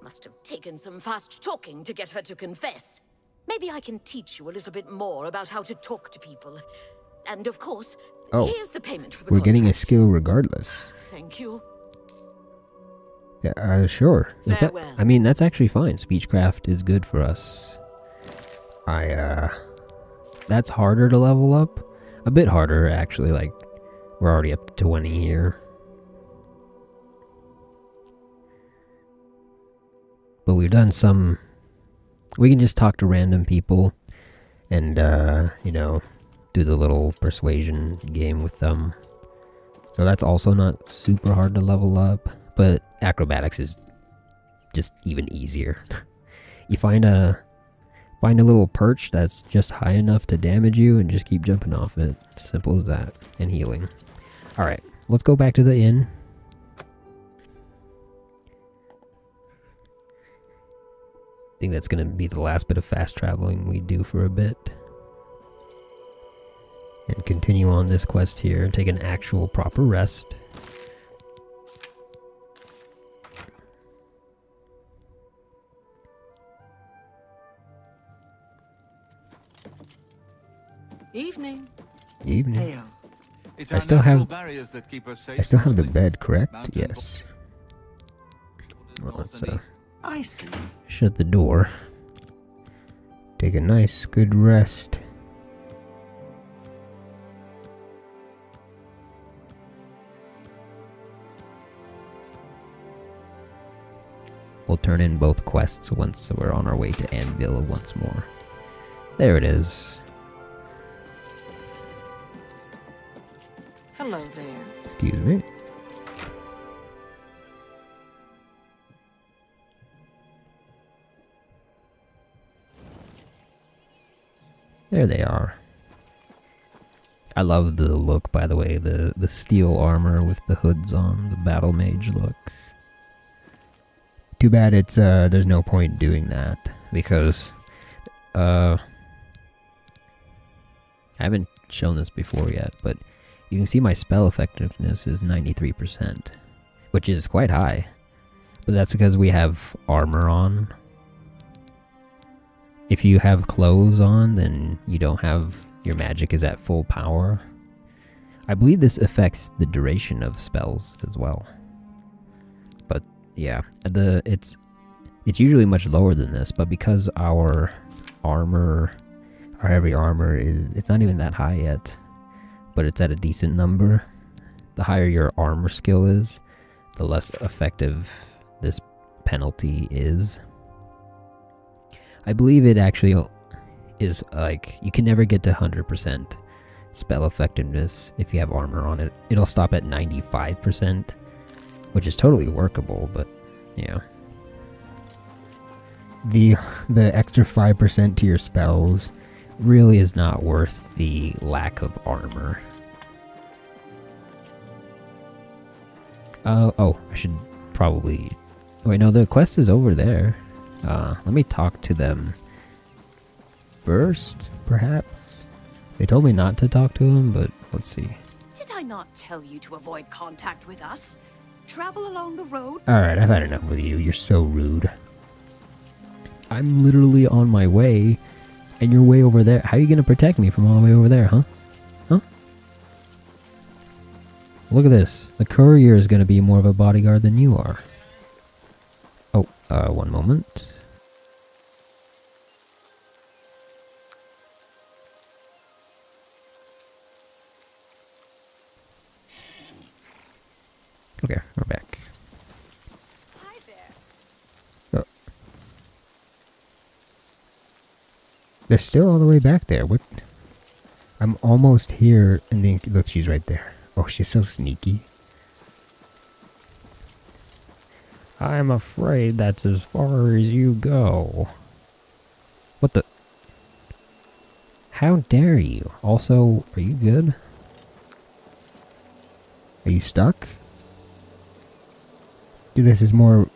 Must have taken some fast talking to get her to confess. Maybe I can teach you a little bit more about how to talk to people. And of course, here's the payment for the we're contract. getting a skill regardless. Thank you. Yeah, sure. Farewell. I mean, that's actually fine. Speechcraft is good for us. That's harder to level up. A bit harder, actually. Like, we're already up to 20 here. But we've done some... We can just talk to random people and, you know, do the little persuasion game with them. So that's also not super hard to level up, but acrobatics is just even easier. You find a little perch that's just high enough to damage you and just keep jumping off it. Simple as that. And healing. Alright, let's go back to the inn. I think that's going to be the last bit of fast traveling we do for a bit. And continue on this quest here and take an actual proper rest. Evening. Evening. Hail. It's I our still natural have barriers that keep us safe, I still have the mostly. bed, correct? Mountain Yes. Well, let's I see. shut the door. Take a nice good rest. We'll turn in both quests once we're on our way to Anvil once more. There it is. Hello there. Excuse me. There they are. I love the look, by the way, the steel armor with the hoods on, the battle mage look. Too bad it's there's no point doing that because I haven't shown this before yet, but you can see my spell effectiveness is 93%, which is quite high. But that's because we have armor on. If you have clothes on, then you don't have... Your magic is at full power. I believe this affects the duration of spells as well. But yeah, it's usually much lower than this, but because our armor, our heavy armor it's not even that high yet, but it's at a decent number. The higher your armor skill is, the less effective this penalty is. I believe it actually is like, you can never get to 100% spell effectiveness if you have armor on it. It'll stop at 95%, which is totally workable, but yeah. The extra 5% to your spells really is not worth the lack of armor. Oh, I should probably... Wait, no, the quest is over there. Let me talk to them first, perhaps? They told me not to talk to him, but let's see. Did I not tell you to avoid contact with us? Travel along the road? Alright, I've had enough with you. You're so rude. I'm literally on my way, and you're way over there. How are you going to protect me from all the way over there, huh? Huh? Look at this. The courier is going to be more of a bodyguard than you are. Oh, one moment. Okay, we're back. Hi there. Oh. They're still all the way back there. What? I'm almost here, and then look, she's right there. Oh, she's so sneaky. I'm afraid that's as far as you go. What the? How dare you? Also, are you good? Are you stuck? Dude, this is more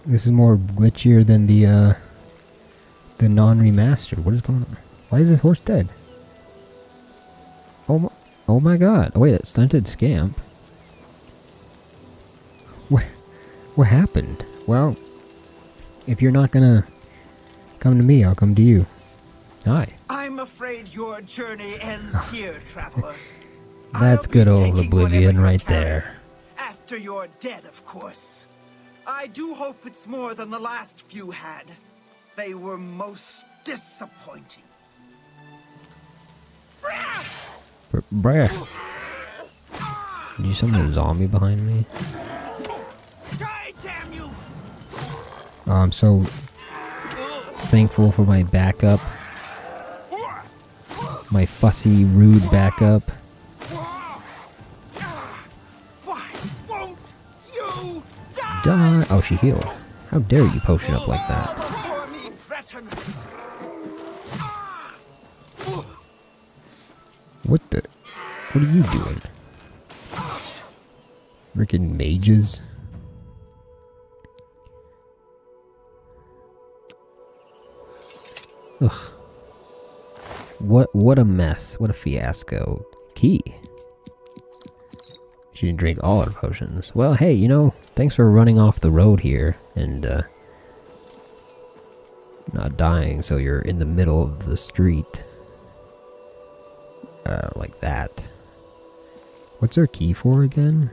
glitchier than the non-remastered. What is going on? Why is this horse dead? Oh my god. Oh wait, that stunted scamp. What happened? Well, if you're not gonna come to me, I'll come to you. Hi. I'm afraid your journey ends here, traveler. That's good old Oblivion right there. After you're dead, of course. I do hope it's more than the last few had. They were most disappointing. Bruh. Did you summon a zombie behind me? Die, damn you! I'm so thankful for my backup. My fussy, rude backup. Why won't you Die! Oh, she healed. How dare you potion up like that? before me, Breton? What the? What are you doing? Freaking mages. Ugh. What a mess. What a fiasco. Key. She didn't drink all her potions. Well, hey, you know, thanks for running off the road here and not dying so you're in the middle of the street. Like that. What's her key for again?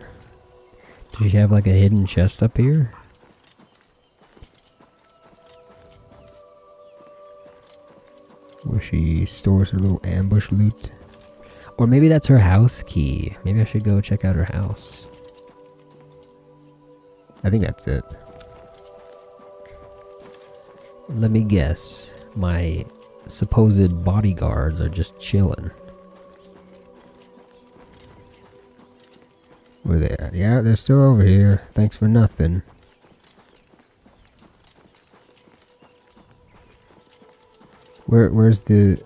Does she have like a hidden chest up here? Where she stores her little ambush loot? Or maybe that's her house key. Maybe I should go check out her house. I think that's it. Let me guess. My supposed bodyguards are just chilling. Where they at? Yeah, they're still over here. Thanks for nothing. Where's the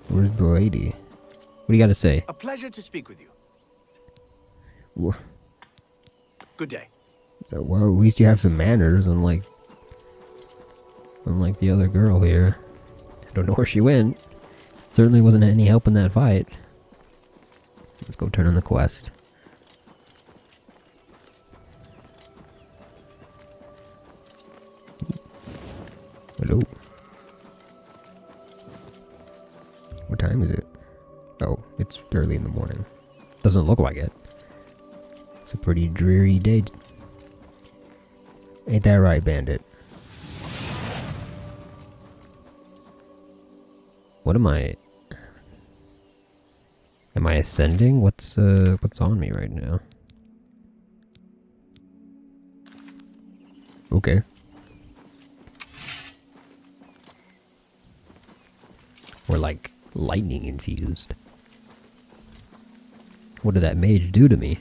lady? What do you got to say? A pleasure to speak with you. Wha Good day. Well, at least you have some manners, unlike the other girl here. I don't know where she went. Certainly wasn't any help in that fight. Let's go turn on the quest. Hello. What time is it? Oh, it's early in the morning. Doesn't look like it. It's a pretty dreary day. Ain't that right, Bandit? What am I? Am I ascending? What's on me right now? Okay. We're like lightning infused. What did that mage do to me?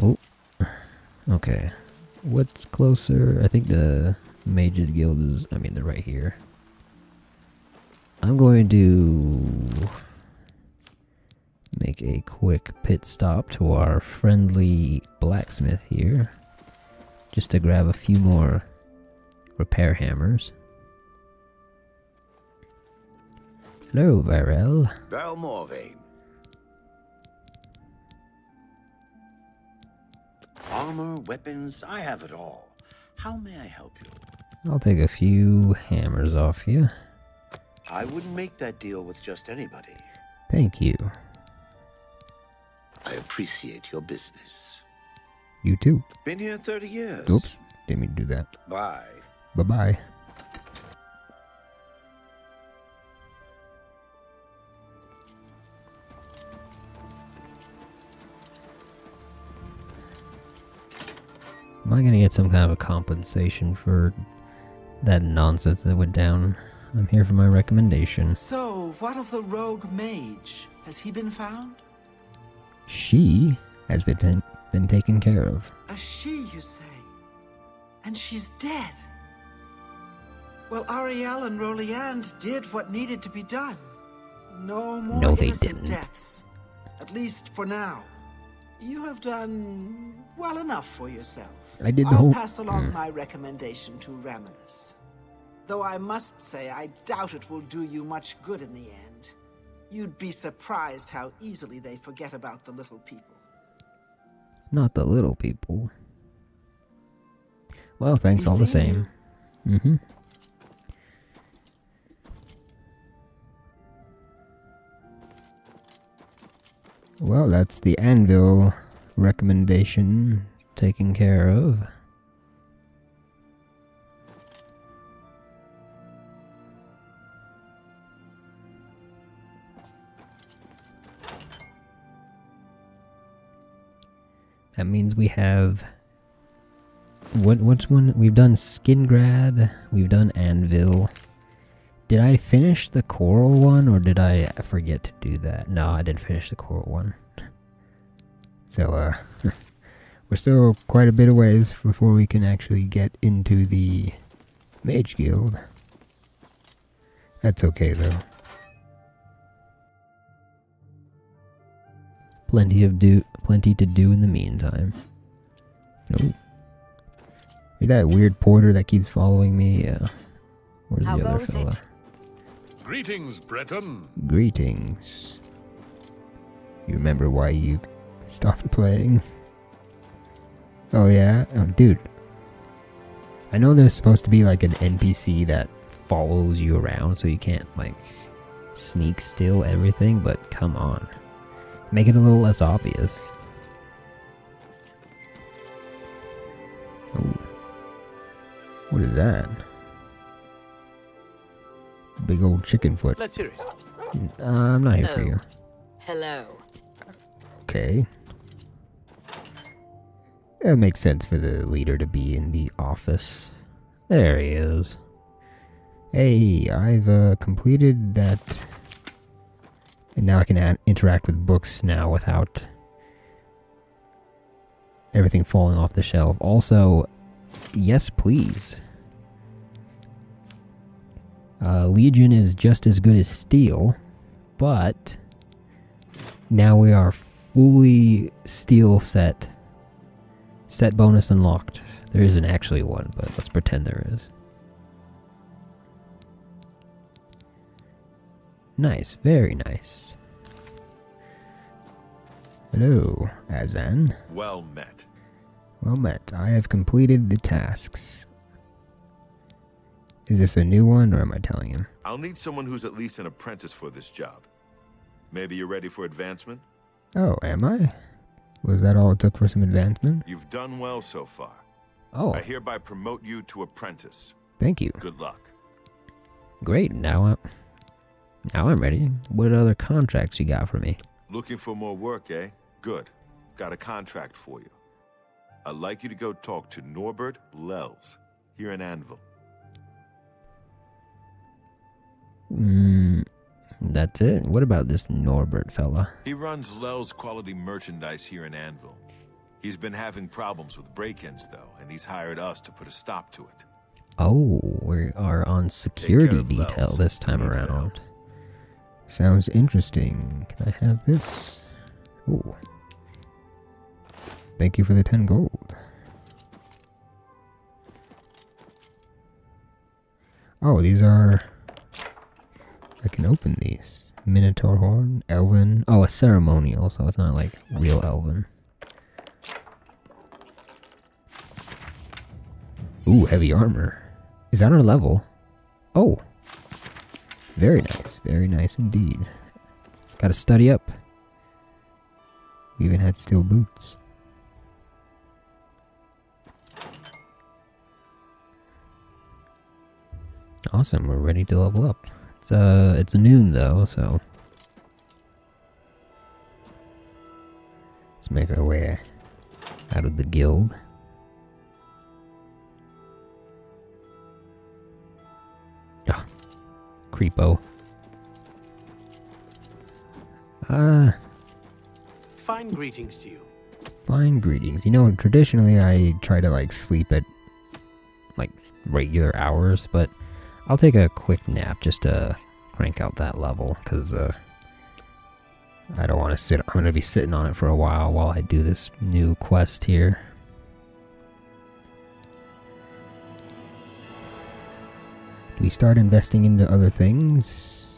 Oh, okay. What's closer? I think the Mages Guild is, I mean, they're right here. I'm going to make a quick pit stop to our friendly blacksmith here, just to grab a few more repair hammers. Hello, Varel. Val Morvain. Armor, weapons, I have it all. How may I help you? I'll take a few hammers off you. I wouldn't make that deal with just anybody. Thank you. I appreciate your business. You too. Been here 30 years. Oops, didn't mean to do that. Bye. Bye-bye. Am I gonna get some kind of a compensation for that nonsense that went down? I'm here for my recommendation. So, what of the rogue mage? Has he been found? She has been taken care of. A she, you say? And she's dead? Well, Ariel and Roliand did what needed to be done. No more No, they innocent didn't. deaths. At least for now. You have done well enough for yourself. I did the I'll whole... pass along my recommendation to Raminus. Though I must say, I doubt it will do you much good in the end. You'd be surprised how easily they forget about the little people. Not the little people. Well, thanks all the same. Mm-hmm. Well, that's the anvil recommendation taken care of. That means we have... What's one? We've done Skingrad, we've done Anvil. Did I finish the Coral one, or did I forget to do that? No, I didn't finish the Coral one. So, we're still quite a bit of ways before we can actually get into the Mage Guild. That's okay, though. Plenty to do in the meantime. Oh. You're that weird porter that keeps following me. Where's How the other goes fella? it? Greetings, Breton. Greetings. You remember why you stopped playing? Oh yeah? Oh dude. I know there's supposed to be like an NPC that follows you around so you can't like sneak steal everything, but come on. Make it a little less obvious. Oh. What is that? Big old chicken foot. Let's hear it. I'm not here for you. Hello. Okay. It makes sense for the leader to be in the office. There he is. Hey, I've completed that. And now I can interact with books now without everything falling off the shelf. Also, yes please. Legion is just as good as Steel, but now we are fully Steel set. Set bonus unlocked. There isn't actually one, but let's pretend there is. Nice, very nice. Hello, Azan. Well met. Well met. I have completed the tasks. Is this a new one, or am I telling him? I'll need someone who's at least an apprentice for this job. Maybe you're ready for advancement? Oh, am I? Was that all it took for some advancement? You've done well so far. Oh. I hereby promote you to apprentice. Thank you. Good luck. Great, now I'm ready. What other contracts you got for me? Looking for more work, eh? Good. Got a contract for you. I'd like you to go talk to Norbert Lels, here in Anvil. That's it? What about this Norbert fella? He runs Lels Quality Merchandise here in Anvil. He's been having problems with break-ins, though, and he's hired us to put a stop to it. Oh, we are on security detail this time around. Sounds interesting. Can I have this? Ooh. Thank you for the 10 gold. Oh, these are... I can open these. Minotaur horn, elven. Oh, a ceremonial, so it's not like real elven. Ooh, heavy armor. Is that our level? Oh. Very nice indeed. Gotta study up. We even had steel boots. Awesome, we're ready to level up. It's noon though, so let's make our way out of the guild. Ah, creepo. Fine greetings to you. Fine greetings. You know, traditionally I try to like sleep at like regular hours, but I'll take a quick nap just to crank out that level, because I don't want to sit. I'm going to be sitting on it for a while I do this new quest here. Do we start investing into other things?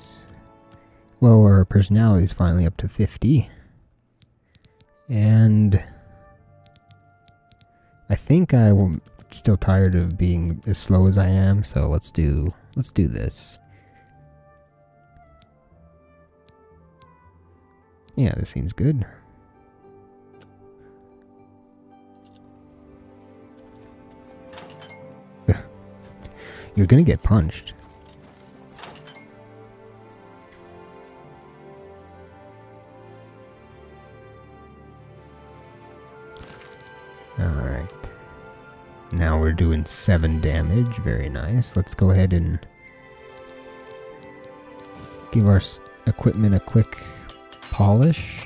Well, our personality is finally up to 50. And I think I'm still tired of being as slow as I am, so let's do this. Yeah, this seems good. You're gonna get punched. Alright. Now we're doing 7 damage. Very nice. Let's go ahead and give our equipment a quick polish.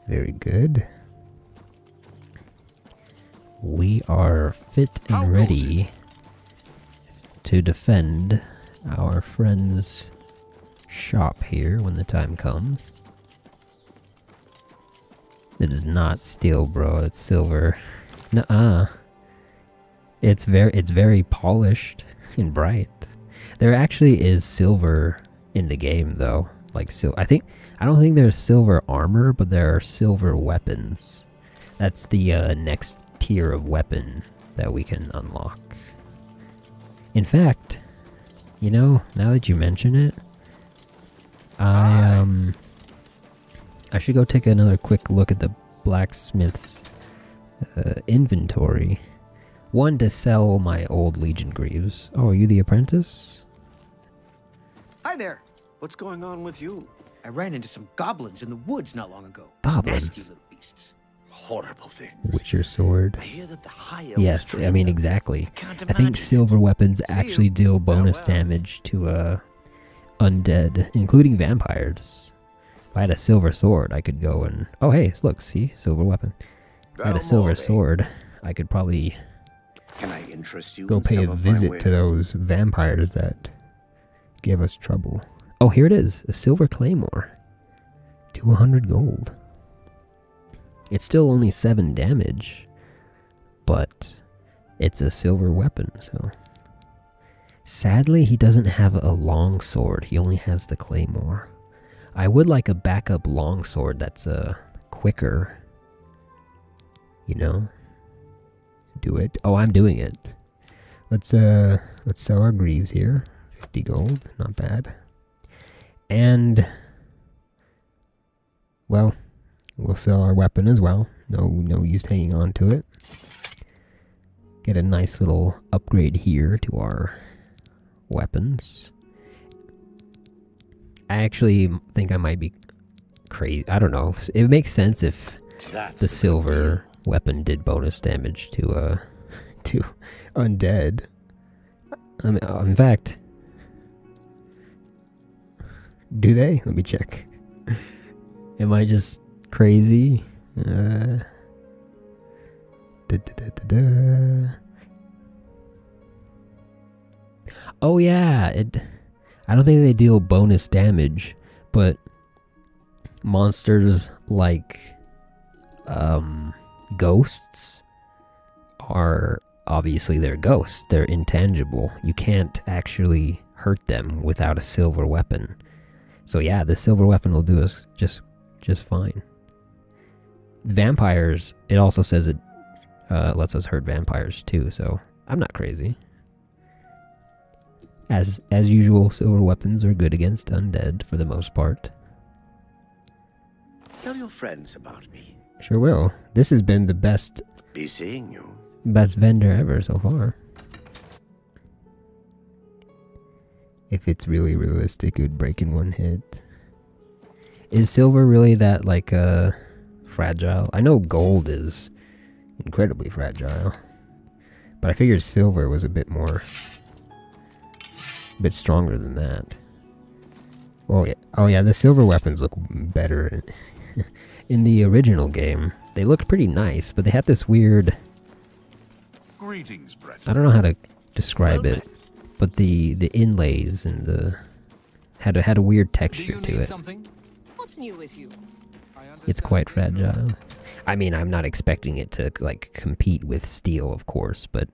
Very good. We are fit and ready to defend our friend's shop here when the time comes. It is not steel, bro. It's silver. Nuh-uh. It's very polished and bright. There actually is silver in the game, though. Like I don't think there's silver armor, but there are silver weapons. That's the next tier of weapon that we can unlock. In fact, you know, now that you mention it, I should go take another quick look at the blacksmith's inventory. One, to sell my old Legion Greaves. Oh, are you the apprentice? Hi there. What's going on with you? I ran into some goblins in the woods not long ago. Goblins? Nasty little beasts. Horrible things. With your sword? I hear that the high elves Yes, I mean, exactly. I think silver weapons actually deal bonus damage to undead, including vampires. If I had a silver sword, I could go and... Oh, hey, look, see? Silver weapon. If I had a silver sword, I could probably... Can I interest you go pay a visit to those vampires that give us trouble. Oh, here it is. A silver claymore. 200 gold. It's still only 7 damage, but it's a silver weapon, so... Sadly, he doesn't have a long sword. He only has the claymore. I would like a backup long sword that's quicker. You know? Do it. Oh, I'm doing it. Let's sell our greaves here. 50 gold, not bad. And well, we'll sell our weapon as well. No use hanging on to it. Get a nice little upgrade here to our weapons. I actually think I might be crazy. I don't know. It makes sense if the silver weapon did bonus damage to undead. I mean, in fact, do they? Let me check. Am I just crazy? Oh yeah, I don't think they deal bonus damage, but monsters like ghosts are obviously they're ghosts. They're intangible. You can't actually hurt them without a silver weapon. So yeah, the silver weapon will do us just fine. Vampires, it also says it lets us hurt vampires too, so I'm not crazy. As usual, silver weapons are good against undead for the most part. Tell your friends about me. Sure will. This has been the best... Be seeing you. Best vendor ever so far. If it's really realistic, it would break in one hit. Is silver really that, like, fragile? I know gold is incredibly fragile. But I figured silver was a bit stronger than that. Oh yeah, the silver weapons look better. In the original game, they looked pretty nice, but they had this weird... Greetings, Brett. I don't know how to describe it. but the inlays and the had a weird texture to it. What's new with you? It's quite fragile. I mean, I'm not expecting it to like compete with steel, of course, but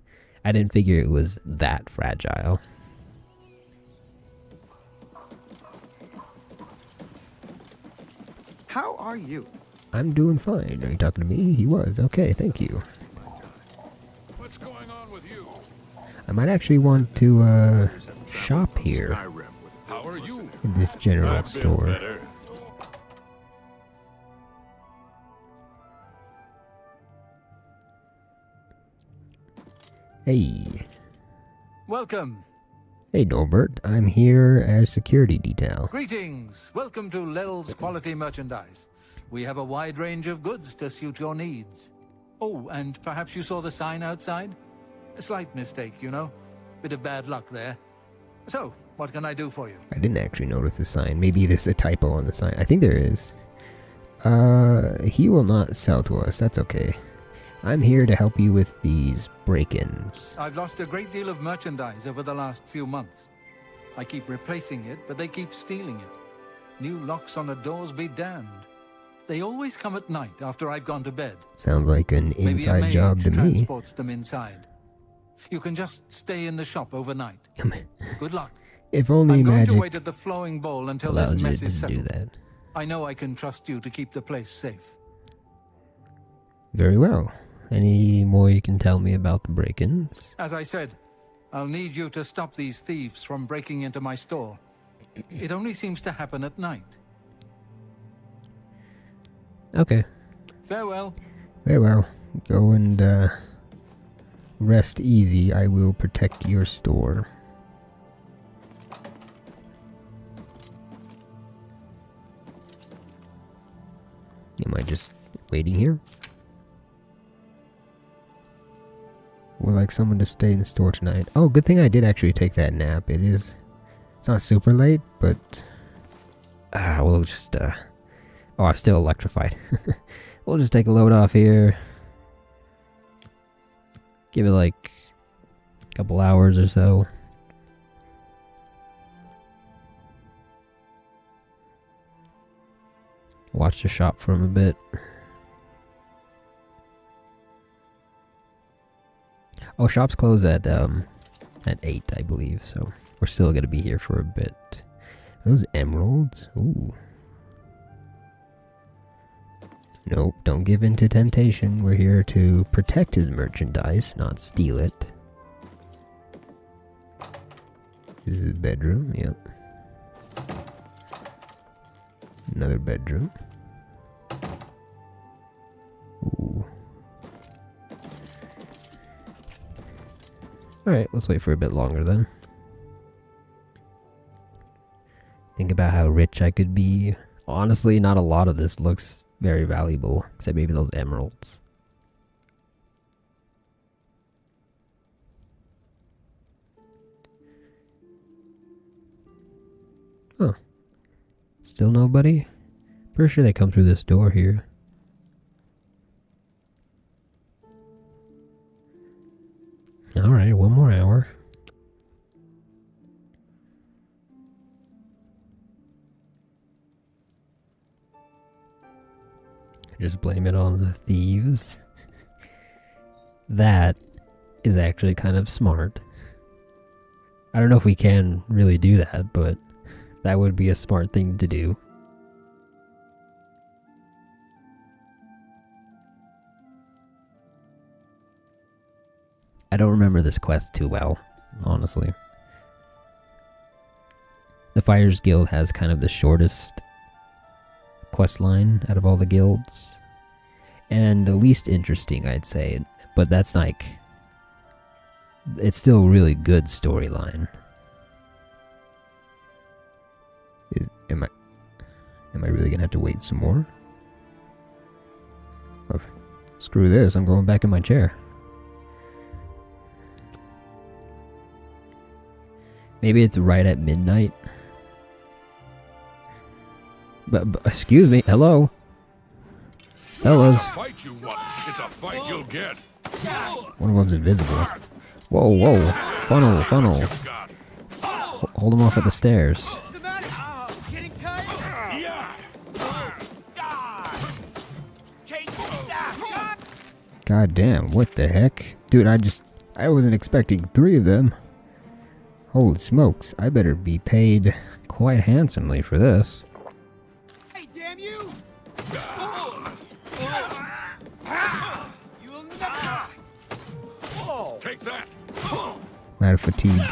I didn't figure it was that fragile. How are you? I'm doing fine. Are you talking to me? He was. Okay, thank you. What's going on with you? I might actually want to shop here How are you? in this general store. Hey. Welcome. Hey Norbert, I'm here as security detail. Greetings. Welcome to Lel's Quality Merchandise. We have a wide range of goods to suit your needs. Oh, and perhaps you saw the sign outside? A slight mistake, you know. Bit of bad luck there. So, what can I do for you? I didn't actually notice the sign. Maybe there's a typo on the sign. I think there is. He will not sell to us. That's okay. I'm here to help you with these break-ins. I've lost a great deal of merchandise over the last few months. I keep replacing it, but they keep stealing it. New locks on the doors be damned. They always come at night after I've gone to bed. Sounds like an inside job to me. Transports them inside. You can just stay in the shop overnight. Good luck. If only I'm going magic to wait at the flowing bowl until this allows you mess is to settled. do that. I know I can trust you to keep the place safe. Very well. Any more you can tell me about the break-ins? As I said, I'll need you to stop these thieves from breaking into my store. It only seems to happen at night. Okay. Farewell. Very well. Go and rest easy. I will protect your store. Am I just waiting here? Would like someone to stay in the store tonight. Oh, good thing I did actually take that nap. It's not super late, but we'll just oh, I'm still electrified. We'll just take a load off here. Give it like a couple hours or so. Watch the shop for him a bit. Oh, shops close at 8, I believe, so we're still gonna be here for a bit. Those emeralds? Ooh. Nope, don't give in to temptation. We're here to protect his merchandise, not steal it. This is his bedroom, yep. Another bedroom. Ooh. Alright, let's wait for a bit longer then. Think about how rich I could be. Honestly, not a lot of this looks very valuable, except maybe those emeralds. Huh. Still nobody? Pretty sure they come through this door here. Alright, one more hour. Just blame it on the thieves. That is actually kind of smart. I don't know if we can really do that, but that would be a smart thing to do. I don't remember this quest too well, honestly. The Fighters Guild has kind of the shortest quest line out of all the guilds. And the least interesting, I'd say. But that's like... it's still a really good storyline. Am I really gonna have to wait some more? Oh, screw this, I'm going back in my chair. Maybe it's right at midnight. But excuse me, hello? Fellas. It's a fight you want. It's a fight you'll get. One of them's invisible. Whoa, whoa. Funnel. hold him off at the stairs. God damn, what the heck? Dude, I wasn't expecting 3 of them. Holy smokes, I better be paid quite handsomely for this. Hey, damn you! You'll never... Take that! I'm out of fatigue.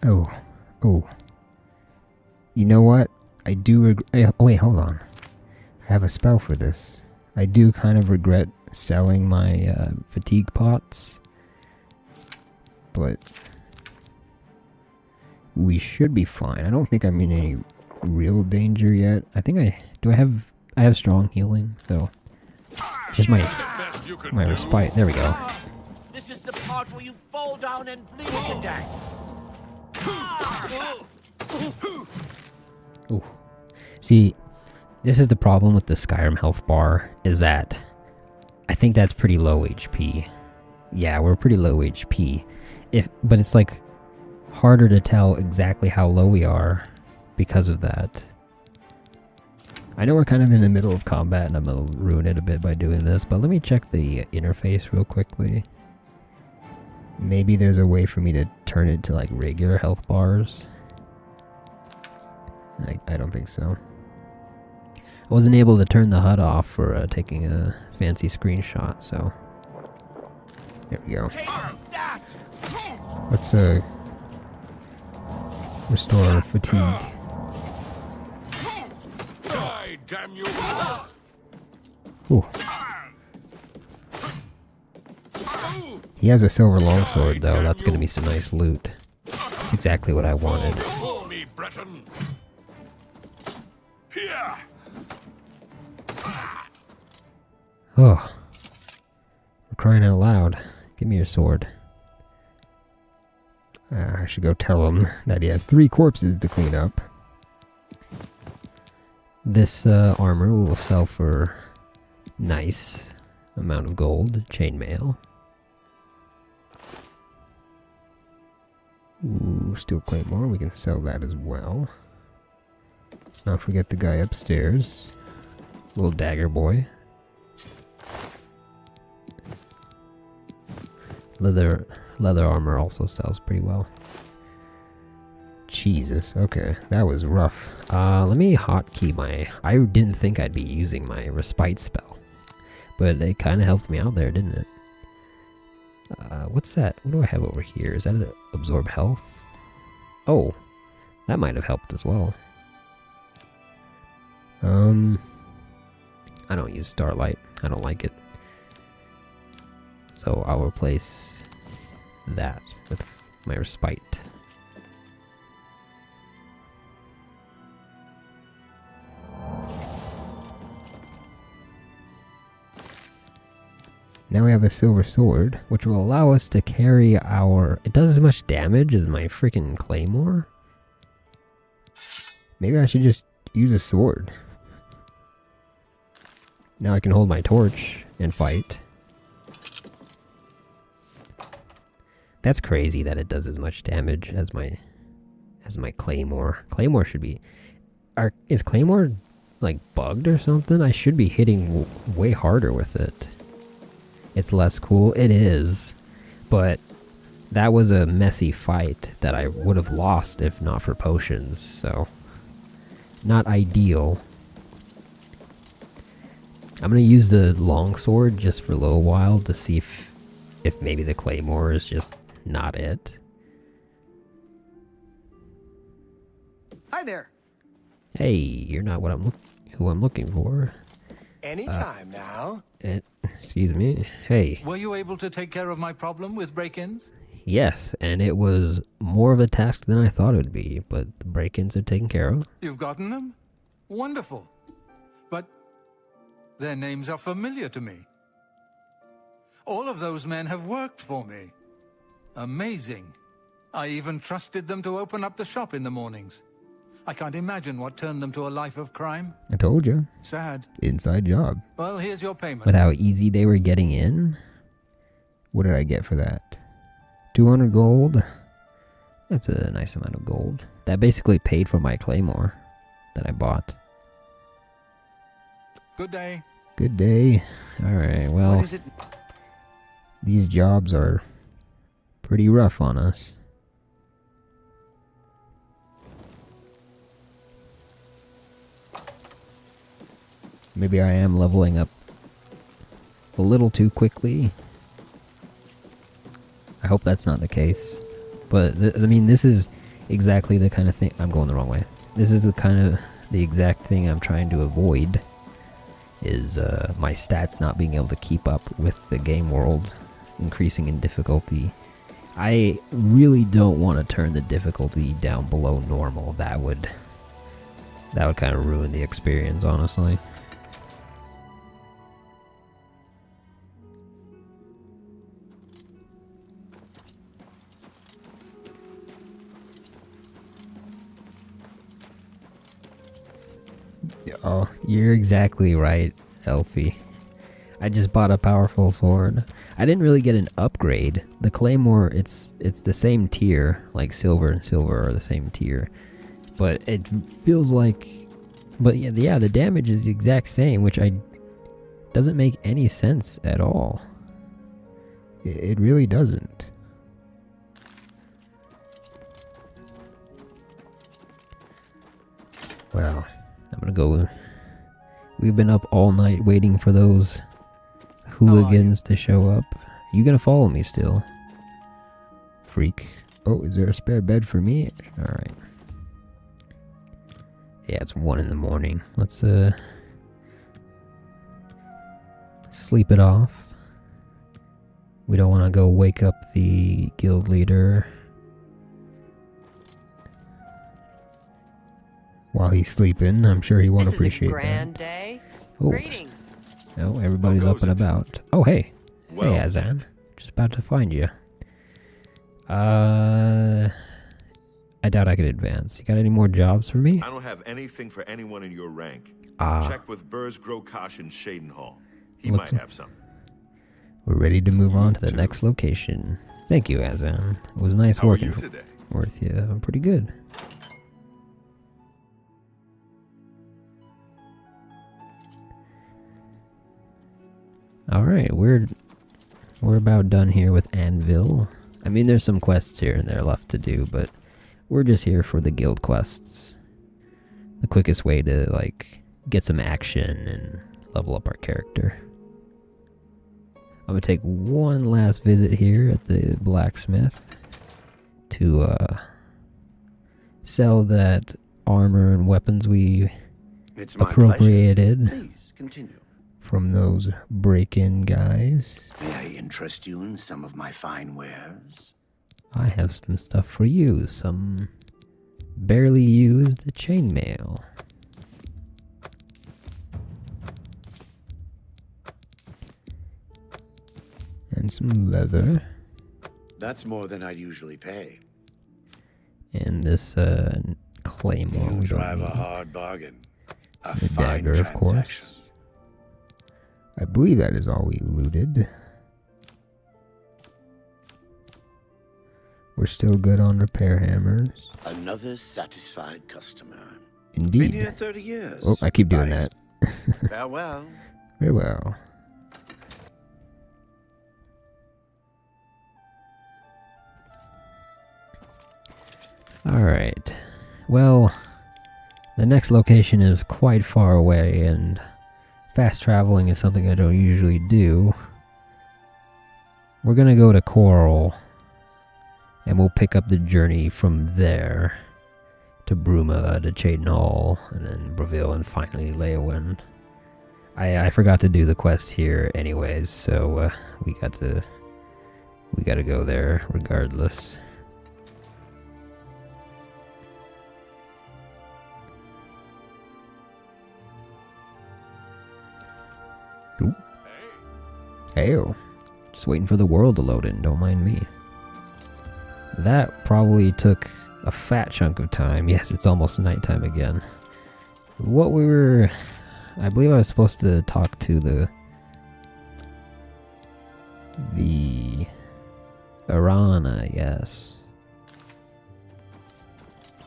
Oh. You know what? I do regret... Oh, wait, hold on. I have a spell for this. I do kind of regret selling my fatigue pots. But... we should be fine. I don't think I'm in any real danger yet. I think I have strong healing, so... just my respite. There we go. This is the part where you fall down and bleed to death. Ooh. See, this is the problem with the Skyrim health bar, is that I think that's pretty low HP. Yeah, we're pretty low HP. But it's like harder to tell exactly how low we are because of that. I know we're kind of in the middle of combat and I'm gonna ruin it a bit by doing this, but let me check the interface real quickly. Maybe there's a way for me to turn it to like regular health bars. I don't think so. I wasn't able to turn the HUD off for taking a fancy screenshot, so... there we go. Let's restore fatigue. Die, damn you! Ooh. He has a silver longsword, though. That's gonna be some nice loot. That's exactly what I wanted. Before me, Breton. Here. Oh. We're crying out loud. Give me your sword. I should go tell him that he has 3 corpses to clean up. This armor will sell for nice amount of gold. Chainmail. Ooh, steel claymore. We can sell that as well. Let's not forget the guy upstairs. Little dagger boy. Leather armor also sells pretty well. Jesus, okay, that was rough. Let me hotkey my... I didn't think I'd be using my respite spell, but it kind of helped me out there, didn't it? What's that? What do I have over here? Is that an absorb health? Oh, that might have helped as well. I don't use Starlight. I don't like it. So I'll replace that with my respite. Now we have a silver sword, which will allow us to carry our... It does as much damage as my freaking claymore. Maybe I should just use a sword. Now I can hold my torch and fight. That's crazy that it does as much damage as my claymore. Claymore should be... Is claymore like bugged or something? I should be hitting way harder with it. It's less cool. It is. But that was a messy fight that I would have lost if not for potions, so... not ideal. I'm gonna use the longsword just for a little while to see if maybe the claymore is just not it. Hi there. Hey, you're not who I'm looking for. Anytime now. Excuse me. Hey. Were you able to take care of my problem with break-ins? Yes, and it was more of a task than I thought it would be, but the break-ins are taken care of. You've gotten them? Wonderful. But their names are familiar to me. All of those men have worked for me. Amazing. I even trusted them to open up the shop in the mornings. I can't imagine what turned them to a life of crime. I told you. Sad. Inside job. Well, here's your payment. With how easy they were getting in? What did I get for that? 200 gold? That's a nice amount of gold. That basically paid for my claymore that I bought. Good day. Good day. Alright, well, What is it? these jobs are pretty rough on us. Maybe I am leveling up a little too quickly. I hope that's not the case. But, I mean, this is exactly the kind of thing... I'm going the wrong way. This is the exact thing I'm trying to avoid. Is my stats not being able to keep up with the game world increasing in difficulty. I really don't want to turn the difficulty down below normal. That would kind of ruin the experience, honestly. Oh, you're exactly right, Elfie. I just bought a powerful sword. I didn't really get an upgrade. The claymore, it's the same tier, like silver and silver are the same tier. But it feels like... But yeah, the damage is the exact same, which doesn't make any sense at all. It really doesn't. Well, I'm gonna go... We've been up all night waiting for those hooligans to show up. You gonna follow me still? Freak. Oh, is there a spare bed for me? Alright. Yeah, it's 1 in the morning. Let's sleep it off. We don't want to go wake up the guild leader while he's sleeping. I'm sure he won't appreciate that. This is a grand day. Oh. Greetings. Oh, everybody's up and about. Oh, hey. Well, hey, Azan. Just about to find you. I doubt I could advance. You got any more jobs for me? I don't have anything for anyone in your rank. Ah. Check with Burrs Grokash in Shadenhall. He Let's- might have some. We're ready to move on to the next location. Thank you, Azan. It was nice How are working you today? with you. I'm pretty good. Alright, we're about done here with Anvil. I mean, there's some quests here and there left to do, but we're just here for the guild quests. The quickest way to, like, get some action and level up our character. I'm gonna take one last visit here at the blacksmith to sell that armor and weapons we It's my appropriated pleasure. Please continue. from those break-in guys. May I interest you in some of my fine wares? I have some stuff for you, some barely used chainmail. And some leather. That's more than I'd usually pay. And this claymore. You we don't drive a need. hard bargain. A The fine dagger, of course. transaction. I believe that is all we looted. We're still good on repair hammers. Another satisfied customer. Indeed. Been here 30 years. Oh, I keep doing Nice. that. Farewell. Very well. Alright. Well, the next location is quite far away, and fast traveling is something I don't usually do. We're gonna go to Coral, and we'll pick up the journey from there to Bruma, to Cheydinhall, and then Breville, and finally Leyawind. I forgot to do the quest here anyways, so we gotta go there regardless. Ooh. Hey-o. Just waiting for the world to load in, don't mind me. That probably took a fat chunk of time. Yes, it's almost nighttime again. I believe I was supposed to talk to The Arana, yes.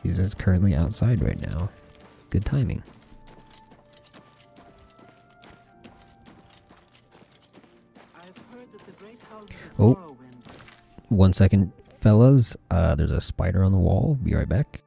She's just currently outside right now. Good timing. Oh, 1 second, fellas. There's a spider on the wall. Be right back.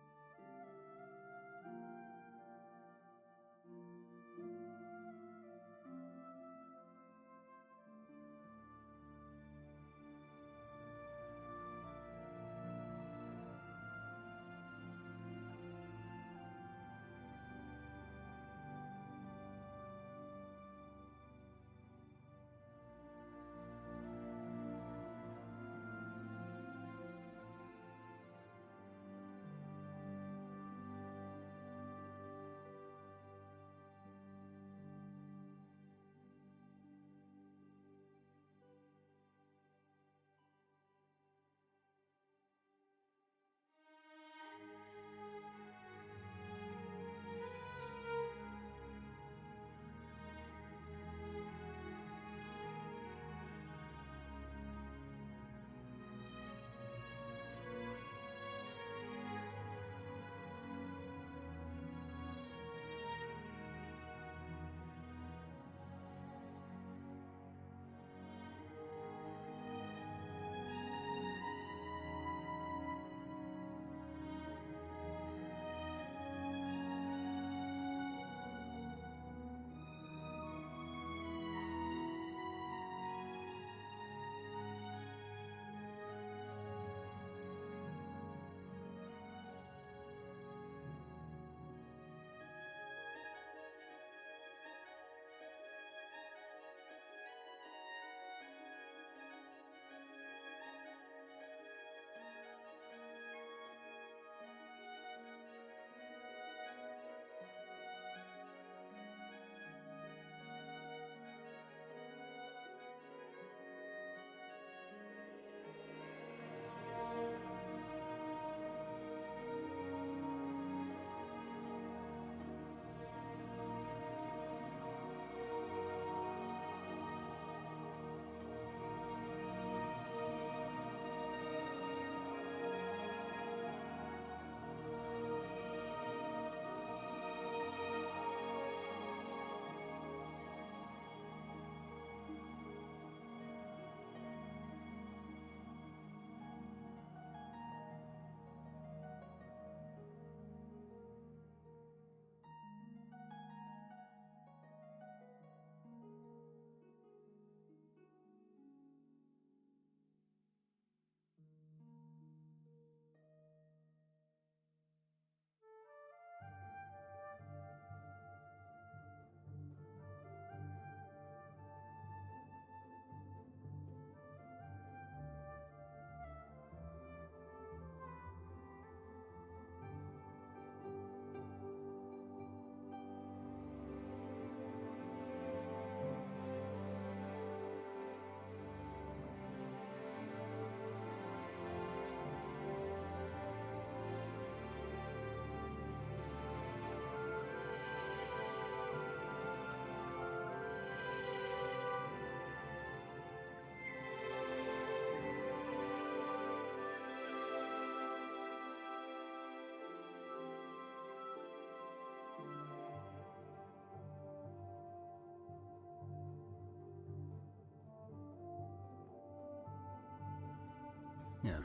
Yeah.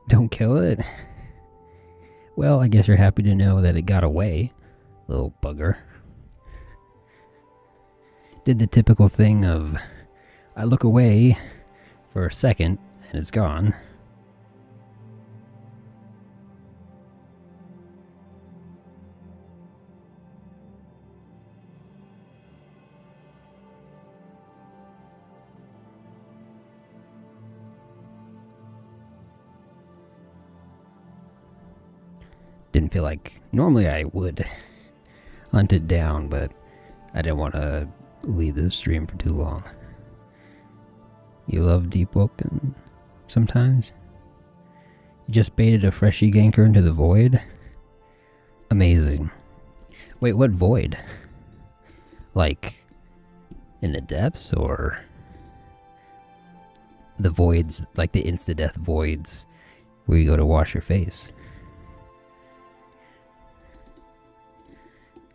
Don't kill it? Well, I guess you're happy to know that it got away, little bugger. Did the typical thing of, I look away for a second and it's gone. Didn't feel like normally I would hunt it down, but I didn't want to leave the stream for too long. You love deep woken sometimes? You just baited a freshie ganker into the void? Amazing. Wait, what void? Like, in the depths, or the voids, like the insta-death voids, where you go to wash your face.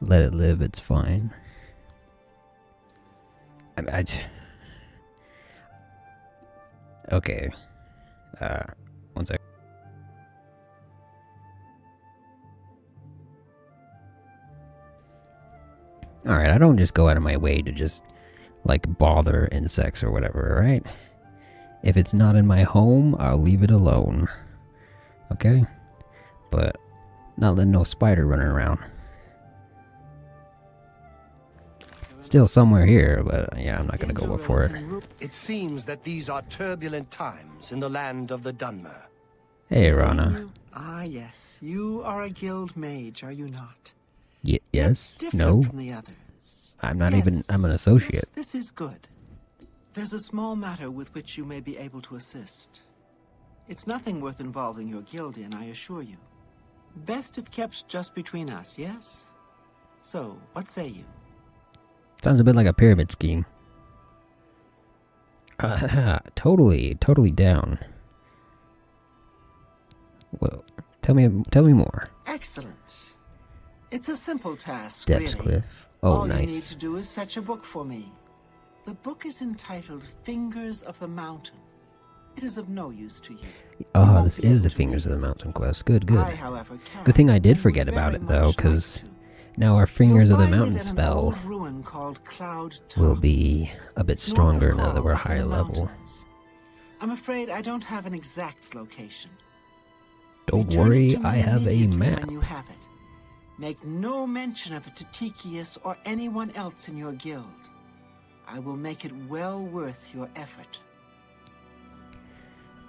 Let it live, it's fine. Okay. One sec. Alright, I don't just go out of my way to just, like, bother insects or whatever, right? If it's not in my home, I'll leave it alone. Okay? But, not letting no spider running around. Still somewhere here, but yeah, I'm not gonna go look for it. It seems that these are turbulent times in the land of the Dunmer. Hey, Rana. Ah, yes. You are a guild mage, are you not? Yes? Different No? from the others. I'm not even... I'm an associate. This is good. There's a small matter with which you may be able to assist. It's nothing worth involving your guild in, I assure you. Best if kept just between us, yes? So, what say you? Sounds a bit like a pyramid scheme. Totally down. Well, tell me more. Excellent. It's a simple task, Depths really. Cliff. Oh, All nice. you need to do is fetch a book for me. The book is entitled Fingers of the Mountain. It is of no use to you. Oh, this is the Fingers of the Mountain quest. Good. I, however, can Good thing I did forget about it, though, because now our Fingers of the Mountain spell will be a bit stronger now that we're higher level. I'm afraid I don't have an exact location. Don't worry, I have a map. When you have it. Make no mention of it to Tikius or anyone else in your guild. I will make it well worth your effort.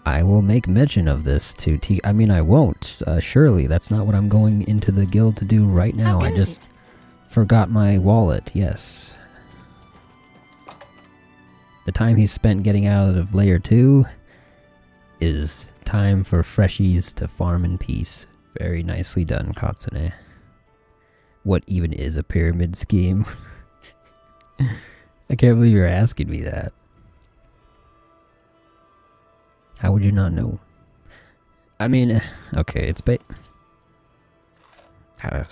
I will make mention of this to I mean, I won't. Surely, that's not what I'm going into the guild to do right now. I just forgot my wallet, yes. The time he's spent getting out of Layer 2 is time for freshies to farm in peace. Very nicely done, Katsune. What even is a pyramid scheme? I can't believe you're asking me that. How would you not know? I mean, okay, it's how to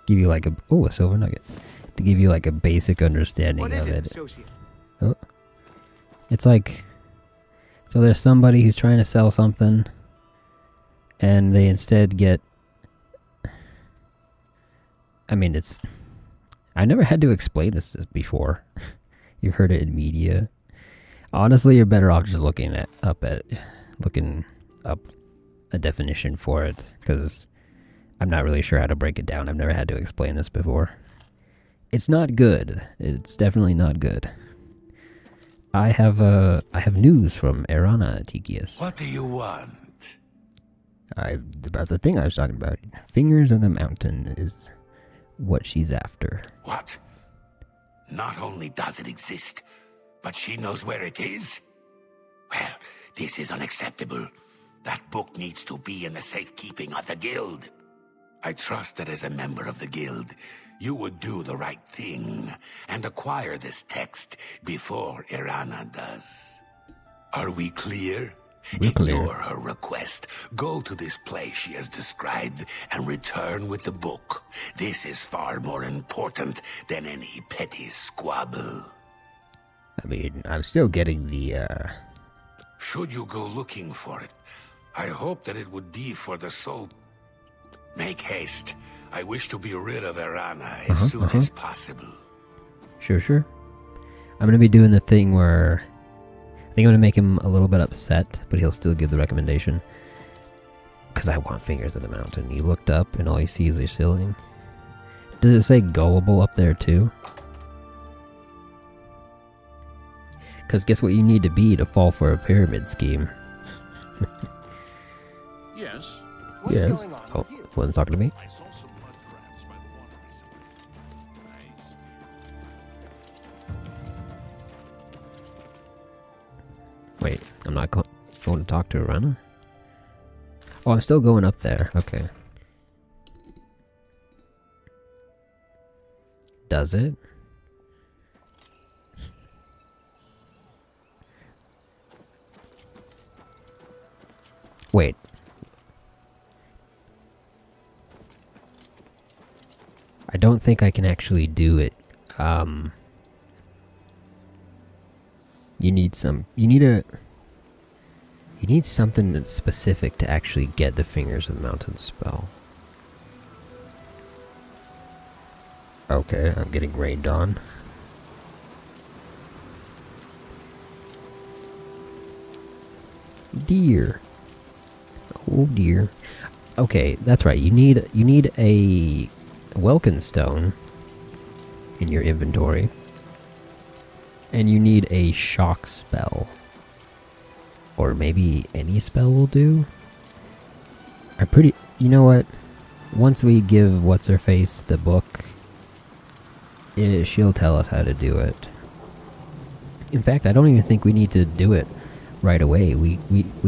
give you like a silver nugget to give you like a basic understanding of it. Associate? Oh. It's like, so there's somebody who's trying to sell something, and they instead get. I mean, I never had to explain this before. You've heard it in media. Honestly, you're better off just looking up a definition for it, because I'm not really sure how to break it down. I've never had to explain this before. It's not good. It's definitely not good. I have news from Erana, Tikius. What do you want? About the thing I was talking about. Fingers of the Mountain is what she's after. What? Not only does it exist, but she knows where it is? Well, this is unacceptable. That book needs to be in the safekeeping of the guild. I trust that as a member of the guild, you would do the right thing and acquire this text before Erana does. Are we clear? Ignore her request. Go to this place she has described and return with the book. This is far more important than any petty squabble. I mean, I'm still getting the, Should you go looking for it, I hope that it would be for the soul. Make haste. I wish to be rid of Erana as soon as possible. Sure. I'm gonna be doing the thing where I think I'm gonna make him a little bit upset, but he'll still give the recommendation. Because I want Fingers of the Mountain. You looked up and all you see is your ceiling. Does it say gullible up there too? Because guess what you need to be to fall for a pyramid scheme? Yes. What's going on with you? Wasn't talking to me. I saw some mud crabs by the water recently. Nice. Wait, I'm not going to talk to Arana? Oh, I'm still going up there. Okay. Does it? Wait. I don't think I can actually do it. You need something that's specific to actually get the Fingers of the Mountain spell. Okay, I'm getting rained on. Deer. Oh dear. Okay, that's right. You need a Welkin stone in your inventory. And you need a shock spell. Or maybe any spell will do. You know what? Once we give What's-Her-Face the book, she'll tell us how to do it. In fact, I don't even think we need to do it right away. We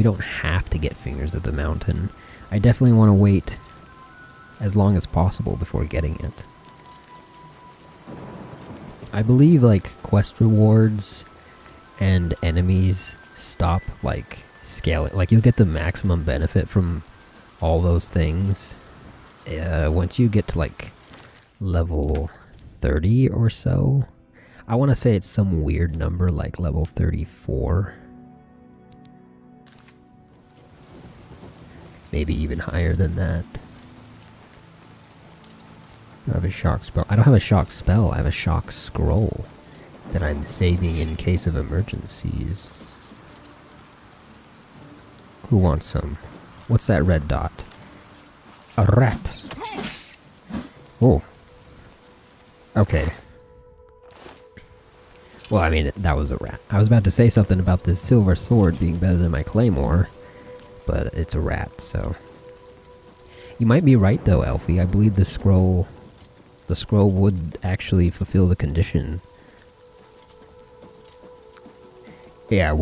don't have to get Fingers of the Mountain. I definitely want to wait as long as possible before getting it. I believe like quest rewards and enemies stop like scaling. Like you'll get the maximum benefit from all those things once you get to like level 30 or so. I want to say it's some weird number like level 34. Maybe even higher than that. I have a shock spell. I don't have a shock spell. I have a shock scroll that I'm saving in case of emergencies. Who wants some? What's that red dot? A rat. Oh. Okay. Well, I mean, that was a rat. I was about to say something about this silver sword being better than my claymore, but it's a rat, so. You might be right, though, Elfie. I believe the scroll would actually fulfill the condition. Yeah,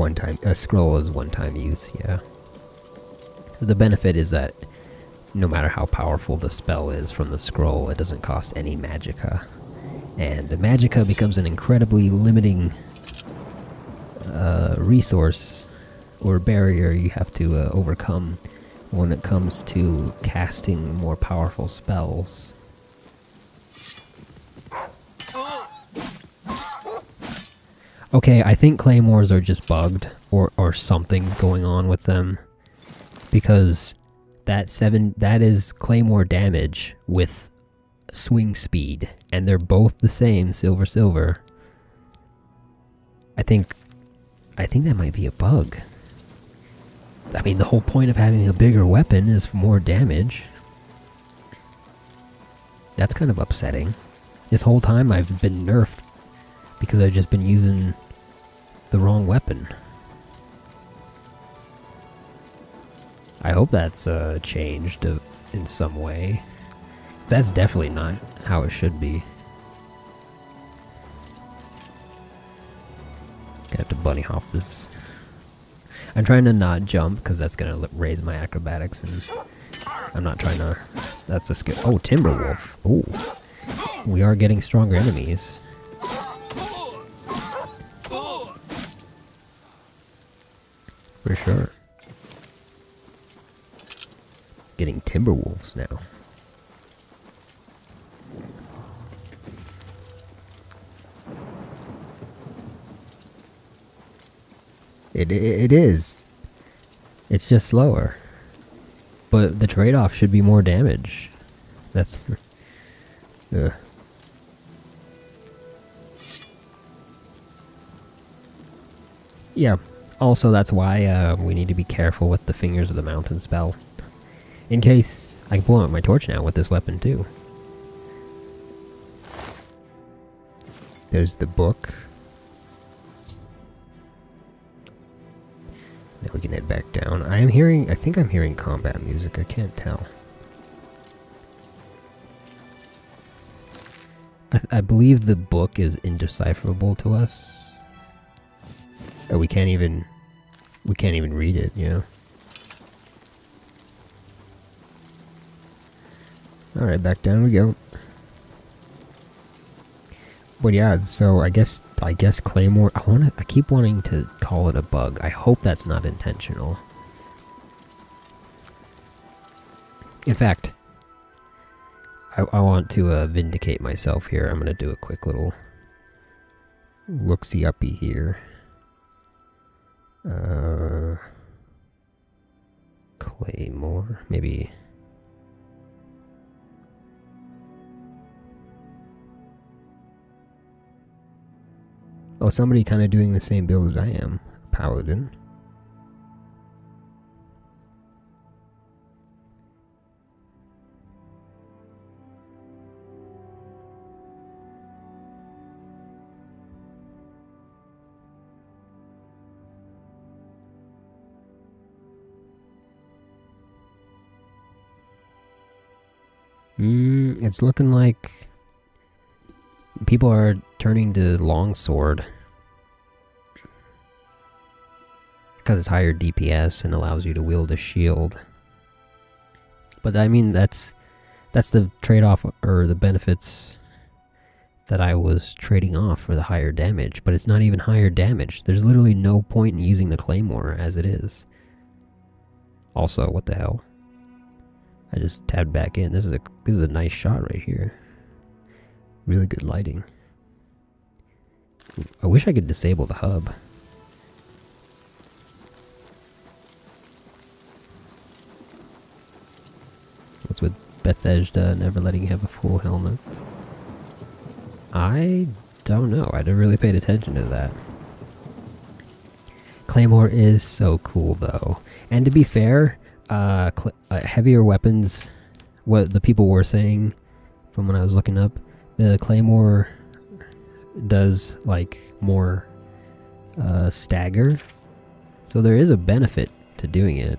a scroll is one-time use, yeah. The benefit is that no matter how powerful the spell is from the scroll, it doesn't cost any magicka. And the magicka becomes an incredibly limiting resource or barrier you have to overcome when it comes to casting more powerful spells. Okay, I think claymores are just bugged, or something's going on with them, because that is claymore damage with swing speed, and they're both the same, silver. I think that might be a bug. I mean, the whole point of having a bigger weapon is for more damage. That's kind of upsetting. This whole time I've been nerfed because I've just been using the wrong weapon. I hope that's changed in some way. That's definitely not how it should be. Gonna have to bunny hop this. I'm trying to not jump because that's gonna raise my acrobatics, and I'm not trying to. That's a skill. Oh, Timberwolf. Oh, we are getting stronger enemies. For sure. Getting Timberwolves now. It is. It's just slower. But the trade-off should be more damage. That's... Yeah. Also, that's why we need to be careful with the Fingers of the Mountain spell. In case... I can pull out my torch now with this weapon, too. There's the book. Now we can head back down. I think I'm hearing combat music. I can't tell. I believe the book is indecipherable to us. Oh, we can't even read it, you know? Alright, back down we go. But yeah, so I guess Claymore, I keep wanting to call it a bug. I hope that's not intentional. In fact, I want to vindicate myself here. I'm gonna do a quick little look-see-uppy here. Claymore, maybe. Oh, somebody kind of doing the same build as I am. Paladin. It's looking like people are turning to longsword because it's higher DPS and allows you to wield a shield. But I mean, that's the trade-off or the benefits that I was trading off for the higher damage. But it's not even higher damage. There's literally no point in using the claymore as it is. Also, what the hell? I just tabbed back in. This is a nice shot right here. Really good lighting. I wish I could disable the hub. What's with Bethesda never letting you have a full helmet? I don't know. I never really paid attention to that. Claymore is so cool though. And to be fair, heavier weapons, what the people were saying from when I was looking up, the Claymore does like more stagger, so there is a benefit to doing it.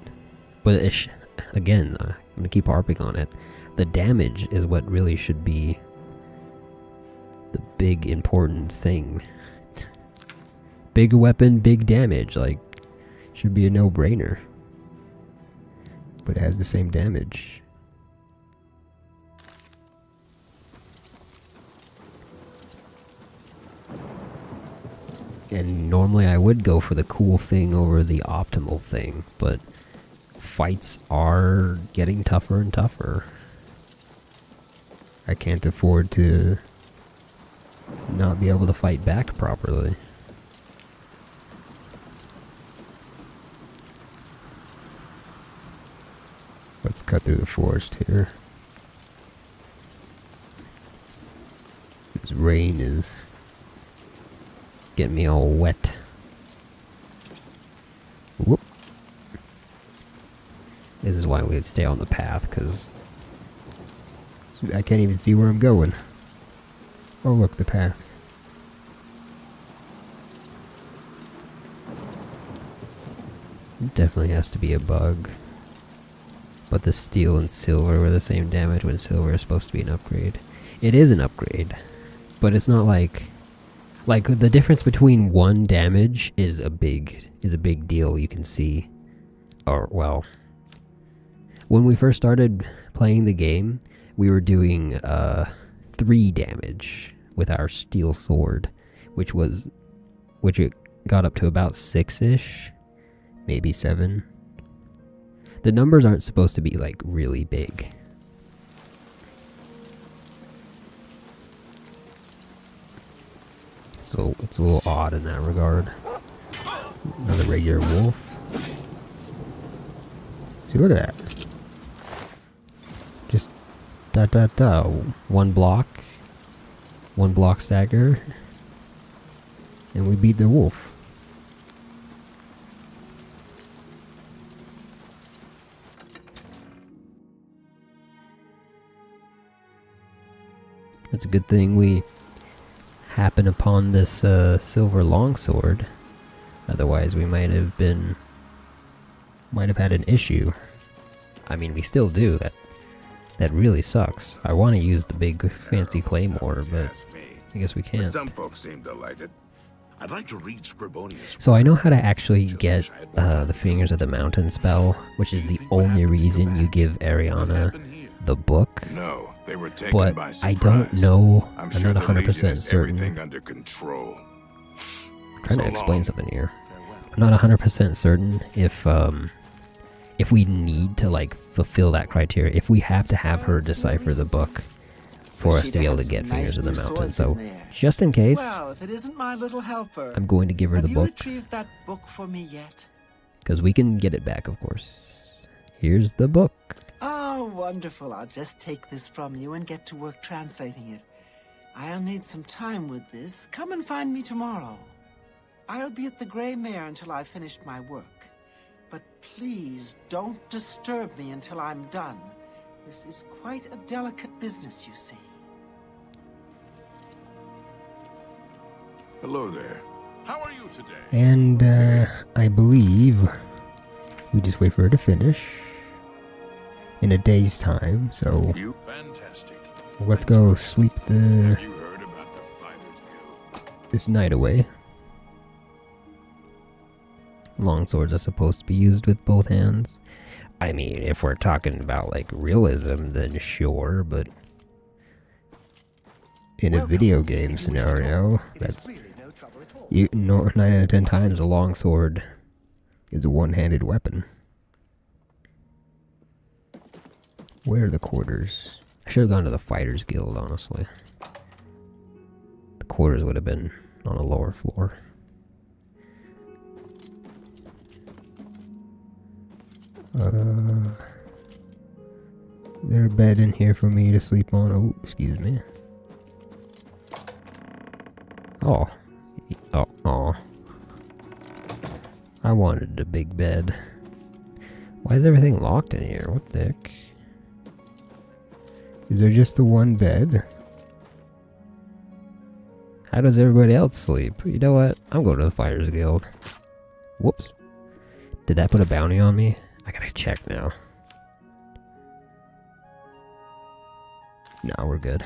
But again, I'm gonna keep harping on it. The damage is what really should be the big important thing. Big weapon, big damage, like should be a no-brainer. But it has the same damage. And normally I would go for the cool thing over the optimal thing, but fights are getting tougher and tougher. I can't afford to not be able to fight back properly. Let's cut through the forest here. This rain is getting me all wet. Whoop. This is why we'd stay on the path, because I can't even see where I'm going. Oh look, the path. It definitely has to be a bug. But the steel and silver were the same damage when silver is supposed to be an upgrade. It is an upgrade, but it's not like the difference between 1 damage is a big deal. You can see, or well, when we first started playing the game, we were doing 3 damage with our steel sword, which it got up to about 6-ish, maybe 7. The numbers aren't supposed to be like really big. So it's a little odd in that regard. Another regular wolf. See, look at that. Just one block stagger, and we beat the wolf. It's a good thing we happen upon this silver longsword. Otherwise, we might have had an issue. I mean, we still do. That really sucks. I want to use the big fancy claymore, but I guess we can't. Some folks seem to like it. I'd like to read Scribonius. So I know how to actually get the Fingers of the Mountain spell, which is the only reason you give Ariana the book. No, they were taken but by surprise. I don't know. I'm I'm sure not the 100% Legion has certain. everything under control. I'm trying to explain something here. I'm not 100% certain if if we need to like fulfill that criteria, if we have to have her decipher the book for us to be able to get Fingers of the Mountain. So just in case, Well, if it isn't my little helper, I'm going to give her the book. Have you retrieved that book for me yet? Because we can get it back, of course. Here's the book. Oh, wonderful. I'll just take this from you and get to work translating it. I'll need some time with this. Come and find me tomorrow. I'll be at the Grey Mare until I've finished my work. But please don't disturb me until I'm done. This is quite a delicate business, you see. Hello there. How are you today? And I believe we just wait for her to finish in a day's time. So Fantastic. let's go sleep Have you heard about the Fighters Guild? this night away. Longswords are supposed to be used with both hands. I mean, if we're talking about like realism, then sure, but in a video game scenario, that's you 9 out of 10 times a longsword is a one-handed weapon. Where are the quarters? I should have gone to the Fighters Guild, honestly. The quarters would have been on a lower floor. There's a bed in here for me to sleep on. Oh, excuse me. Oh. Oh. I wanted a big bed. Why is everything locked in here? What the heck? Is there just the one bed? How does everybody else sleep? You know what? I'm going to the Fighters Guild. Whoops. Did that put a bounty on me? I gotta check now. No, we're good.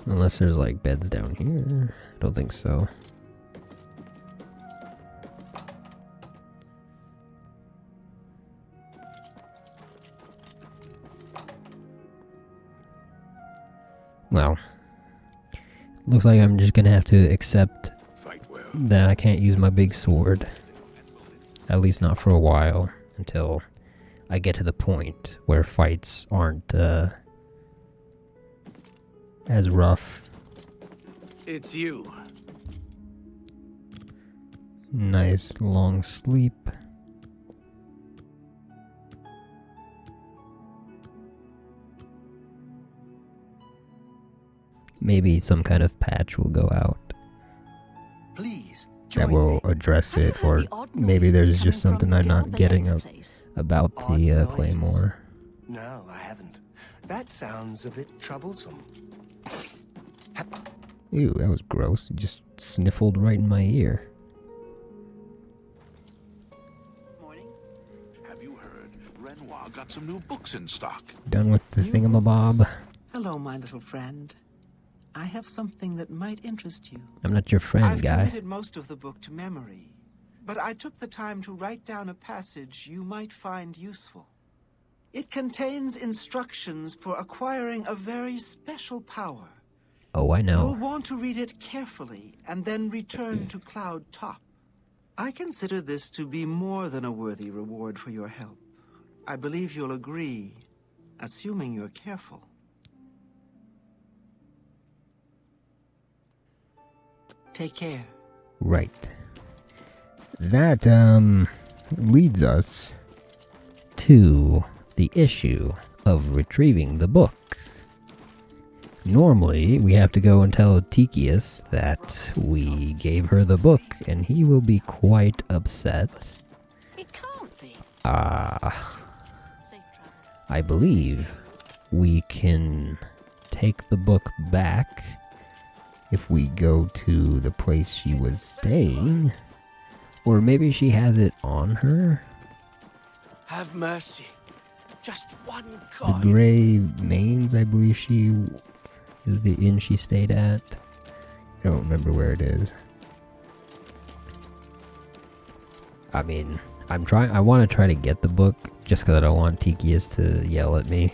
Unless there's like beds down here. I don't think so. Well, looks like I'm just gonna have to accept that I can't use my big sword. At least not for a while, until I get to the point where fights aren't as rough. It's you. Nice long sleep. Maybe some kind of patch will go out Please, that will address it, or maybe there's just something I'm not getting about the Claymore. No, I haven't. That sounds a bit troublesome. Ew, that was gross. You just sniffled right in my ear. Have you heard? Renoir got some new books in stock. Done with the thingamabob. Hello, my little friend. I have something that might interest you. I'm not your friend, I've guy. committed most of the book to memory, but I took the time to write down a passage you might find useful. It contains instructions for acquiring a very special power. Oh, I know. You'll want to read it carefully and then return to Cloud Top. I consider this to be more than a worthy reward for your help. I believe you'll agree, assuming you're careful. Take care. Right. That, leads us to the issue of retrieving the book. Normally, we have to go and tell Tychius that we gave her the book, and he will be quite upset. It can't be. I believe we can take the book back if we go to the place she was staying. Or maybe she has it on her? Have mercy. Just one The coin. Grey Mains, I believe she is the inn she stayed at. I don't remember where it is. I mean, I want to try to get the book just because I don't want Tychius to yell at me.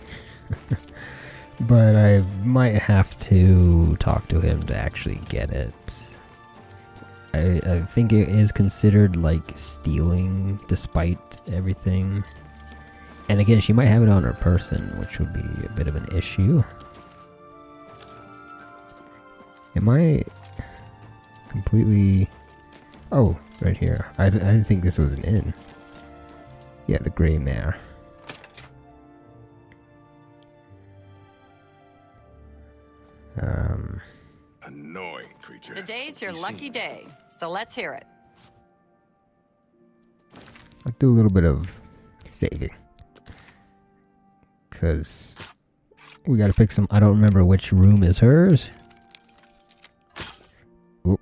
But I might have to talk to him to actually get it. I think it is considered like stealing despite everything. And again, she might have it on her person, which would be a bit of an issue. Am I completely... Oh, right here. I didn't think this was an inn. Yeah, the Grey Mare. Annoying creature. Today's your lucky day, so let's hear it. I'll do a little bit of saving. Because we gotta pick some... I don't remember which room is hers. Oop.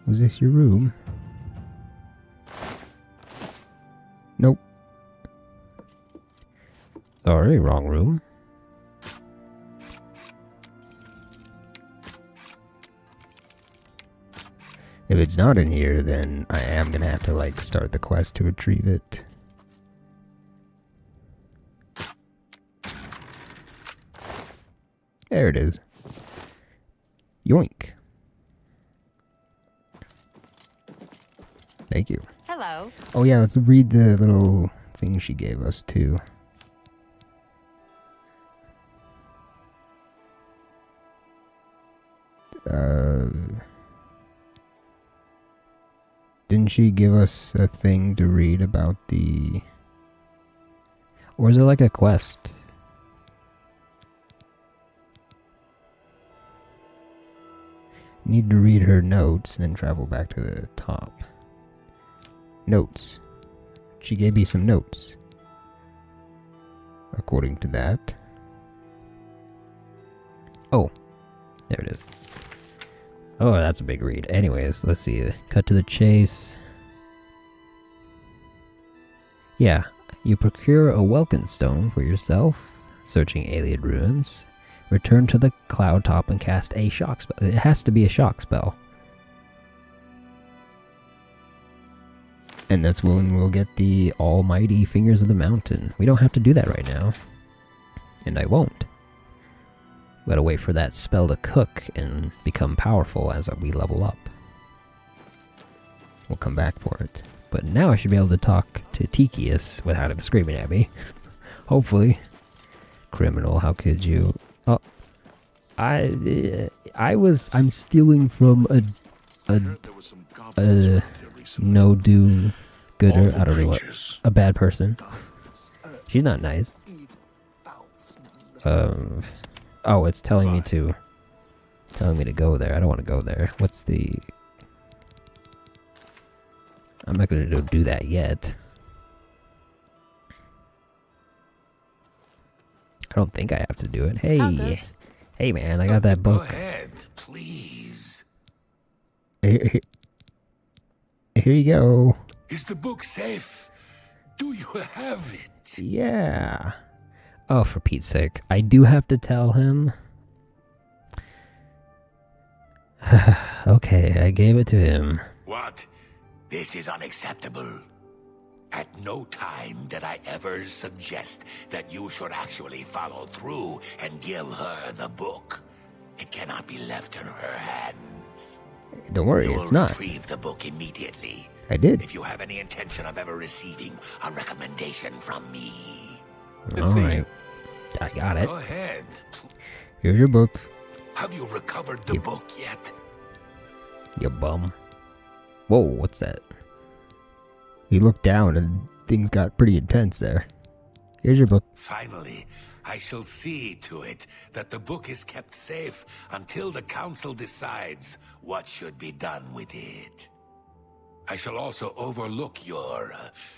Was this your room? Nope. Sorry, wrong room. If it's not in here, then I am gonna have to like start the quest to retrieve it. There it is. Yoink. Thank you. Hello. Oh yeah, let's read the little thing she gave us too. Didn't she give us a thing to read about the... Or is it like a quest? Need to read her notes and then travel back to the top. Notes. She gave me some notes. According to that. Oh. There it is. Oh, that's a big read. Anyways, let's see. Cut to the chase. Yeah. You procure a welkin stone for yourself. Searching alien ruins. Return to the cloud top and cast a shock spell. It has to be a shock spell. And that's when we'll get the almighty Fingers of the Mountain. We don't have to do that right now. And I won't. We gotta wait for that spell to cook and become powerful as we level up. We'll come back for it. But now I should be able to talk to Tikius without him screaming at me. Hopefully. Criminal, how could you... Oh. I'm stealing from a no-do gooder. I don't know what. A bad person. She's not nice. Oh, it's telling me to go there. I don't want to go there. What's the... I'm not going to do that yet. I don't think I have to do it. Hey. Hey man, I got that book. Go ahead, please. Here you go. Is the book safe? Do you have it? Yeah. Oh, for Pete's sake. I do have to tell him. Okay, I gave it to him. What? This is unacceptable. At no time did I ever suggest that you should actually follow through and give her the book. It cannot be left in her hands. Don't worry, You it's will not. retrieve the book immediately. I did. If you have any intention of ever receiving a recommendation from me. Alright. I got it. Go ahead. Here's your book. Have you recovered the book yet? You bum. Whoa, what's that? You looked down and things got pretty intense there. Here's your book. Finally, I shall see to it that the book is kept safe until the council decides what should be done with it. I shall also overlook your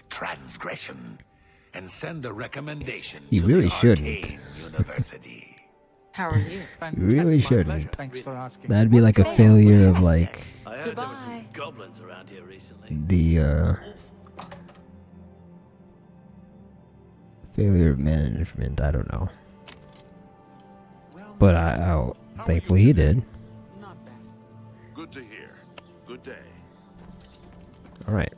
transgression and send a recommendation You to really the shouldn't. Arcane University. How are you? You really shouldn't. Thanks for asking. That'd be like a failure of like I heard there were some goblins around here recently. the failure of management. I don't know. But thankfully he did. Good to hear. Good day. Alright.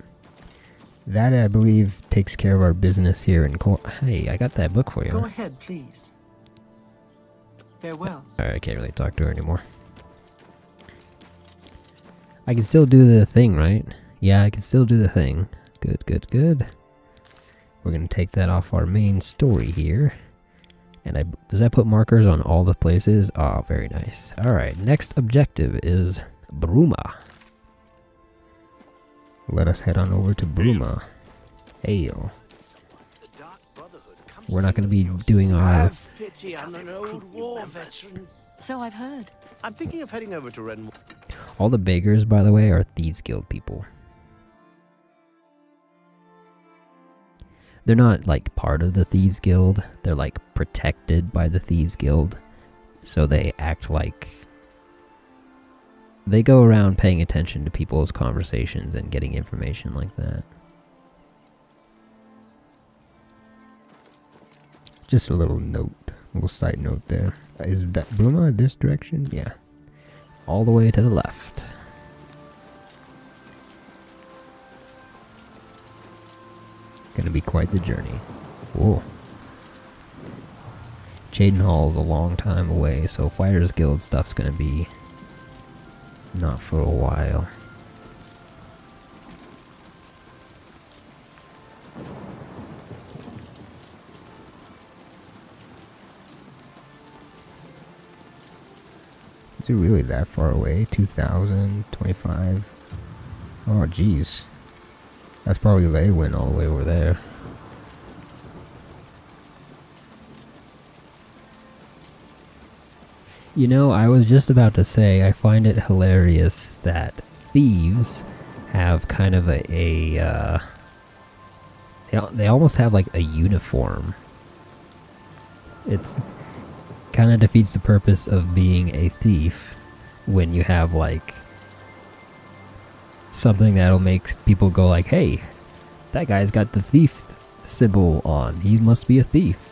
That, I believe, takes care of our business here in Hey, I got that book for you. Go ahead, please. Farewell. Alright, I can't really talk to her anymore. I can still do the thing, right? Yeah, I can still do the thing. Good, good, good. We're gonna take that off our main story here. And does that put markers on all the places? Oh, very nice. Alright, next objective is Bruma. Let us head on over to Bruma. Hail. We're not gonna be doing our... Pity I'm an old war veteran. So I've heard. I'm thinking of heading over to Ren. All the beggars, by the way, are Thieves Guild people. They're not, like, part of the Thieves Guild. They're, like, protected by the Thieves Guild. So they act like... They go around paying attention to people's conversations and getting information like that. Just a little note. A little side note there. Is that Bruma this direction? Yeah. All the way to the left. Gonna be quite the journey. Whoa. Cheydinhal is a long time away, so Fighters Guild stuff's gonna be not for a while. Is it really that far away? 2025? Oh, geez. That's probably Leywin all the way over there. You know, I was just about to say, I find it hilarious that thieves have kind of they almost have like a uniform. It's kind of defeats the purpose of being a thief when you have like something that'll make people go like, hey, that guy's got the thief symbol on. He must be a thief.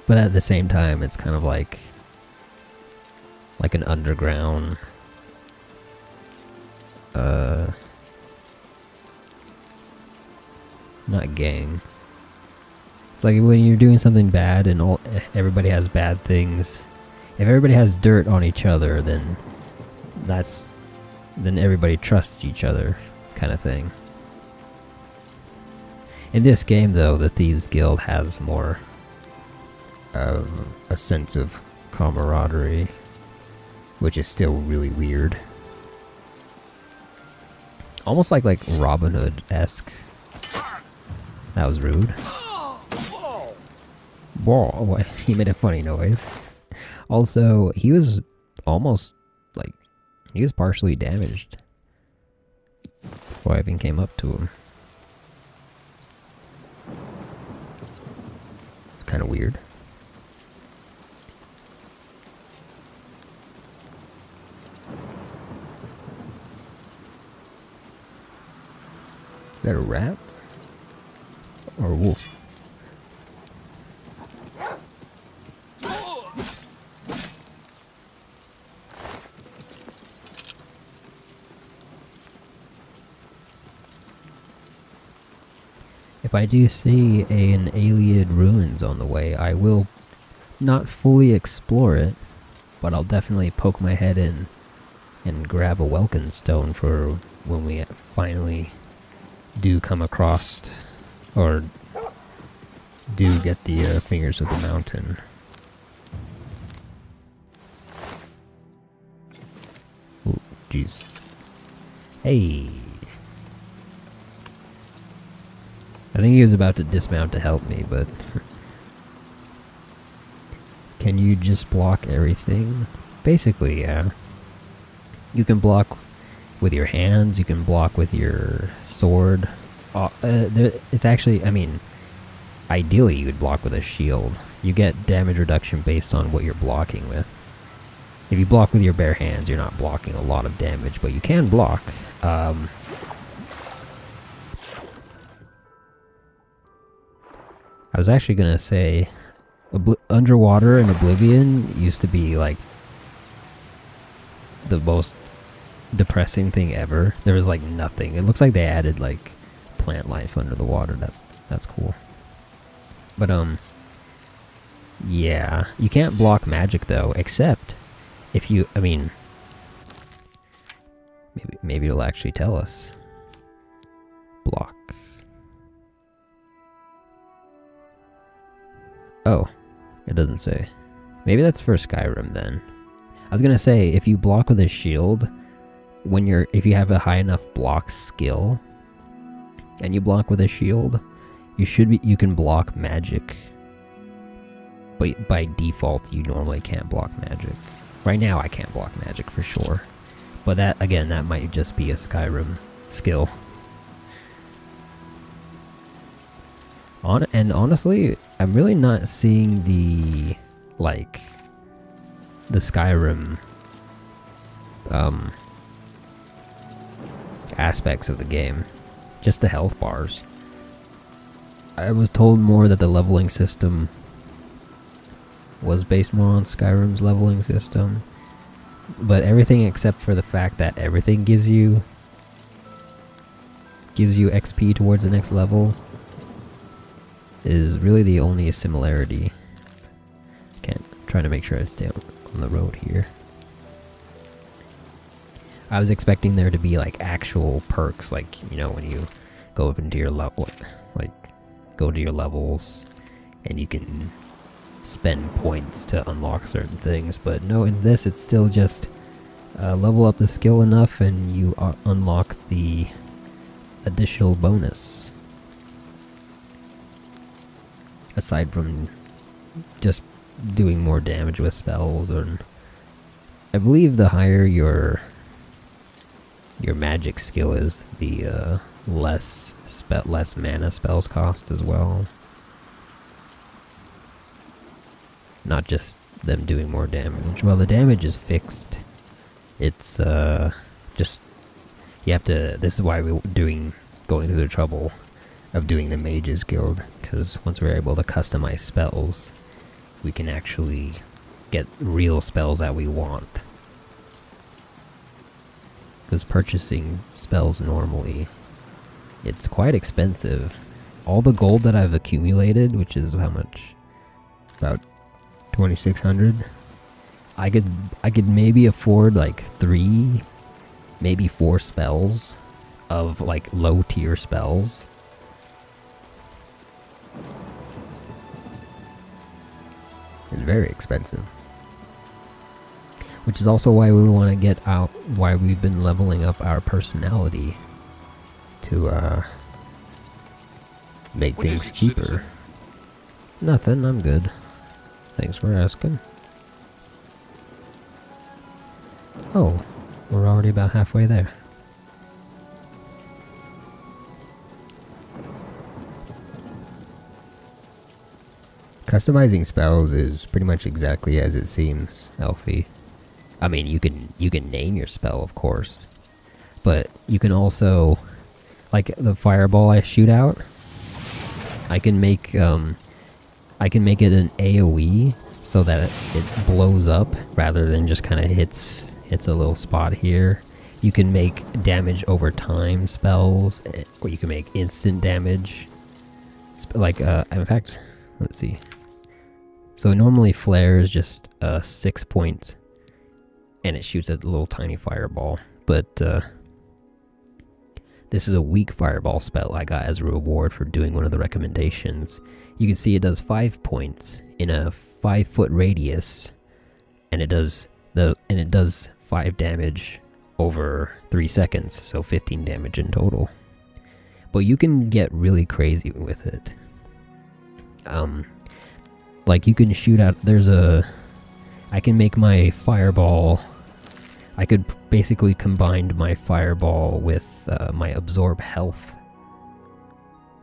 But at the same time, it's kind of like an underground not gang. It's like when you're doing something bad and everybody has bad things. If everybody has dirt on each other, then everybody trusts each other, kind of thing. In this game, though, the Thieves Guild has more of a sense of camaraderie, which is still really weird. Almost like Robin Hood-esque. That was rude. Whoa, he made a funny noise. Also, he was almost, he was partially damaged before I even came up to him. Kind of weird. Is that a rat? Or a wolf? If I do see an Ayleid ruins on the way, I will not fully explore it, but I'll definitely poke my head in and grab a Welkin stone for when we finally do come across, or do get the Fingers of the Mountain. Ooh, jeez. Hey! I think he was about to dismount to help me, but... Can you just block everything? Basically, yeah. You can block with your hands, you can block with your sword. It's actually, I mean, ideally you would block with a shield. You get damage reduction based on what you're blocking with. If you block with your bare hands, you're not blocking a lot of damage, but you can block. I was actually gonna say, Underwater in Oblivion used to be like the most depressing thing ever. There was like nothing. It looks like they added like plant life under the water. That's cool. But yeah, you can't block magic though, except if you, I mean, maybe it'll actually tell us. Block. Oh, it doesn't say. Maybe that's for Skyrim then. I was gonna say, if you block with a shield, if you have a high enough block skill, and you block with a shield, you can block magic. But by default, you normally can't block magic. Right now, I can't block magic for sure. But that, again, that might just be a Skyrim skill. And honestly, I'm really not seeing the Skyrim aspects of the game. Just the health bars. I was told more that the leveling system was based more on Skyrim's leveling system. But everything except for the fact that everything gives you XP towards the next level is really the only similarity. Trying to make sure I stay on the road here. I was expecting there to be like actual perks, like, you know, when you go into your level, like go to your levels and you can spend points to unlock certain things. But no, in this it's still just level up the skill enough and you unlock the additional bonus. Aside from just doing more damage with spells, or I believe the higher your magic skill is, the less mana spells cost as well. Not just them doing more damage. Well, the damage is fixed. It's just you have to. This is why we're going through the trouble of doing the Mages Guild, because once we're able to customize spells, we can actually get real spells that we want. Because purchasing spells normally, it's quite expensive. All the gold that I've accumulated, which is how much? About 2,600. I could maybe afford like 3, maybe 4 spells of like low tier spells. It's very expensive. Which is also why we want to get out, why we've been leveling up our personality to make things cheaper. Citizen? Nothing, I'm good. Thanks for asking. Oh, we're already about halfway there. Customizing spells is pretty much exactly as it seems, Elfie. I mean, you can name your spell, of course, but you can also, like the fireball I shoot out, I can make it an AoE so that it blows up rather than just kind of hits a little spot here. You can make damage over time spells, or you can make instant damage. Like in fact, let's see. So normally flare is just 6 points, and it shoots a little tiny fireball. But this is a weak fireball spell I got as a reward for doing one of the recommendations. You can see it does 5 points in a 5-foot radius, and it does 5 damage over 3 seconds, so 15 damage in total. But you can get really crazy with it. Like you can shoot out, I can make my fireball, I could basically combine my fireball with my absorb health.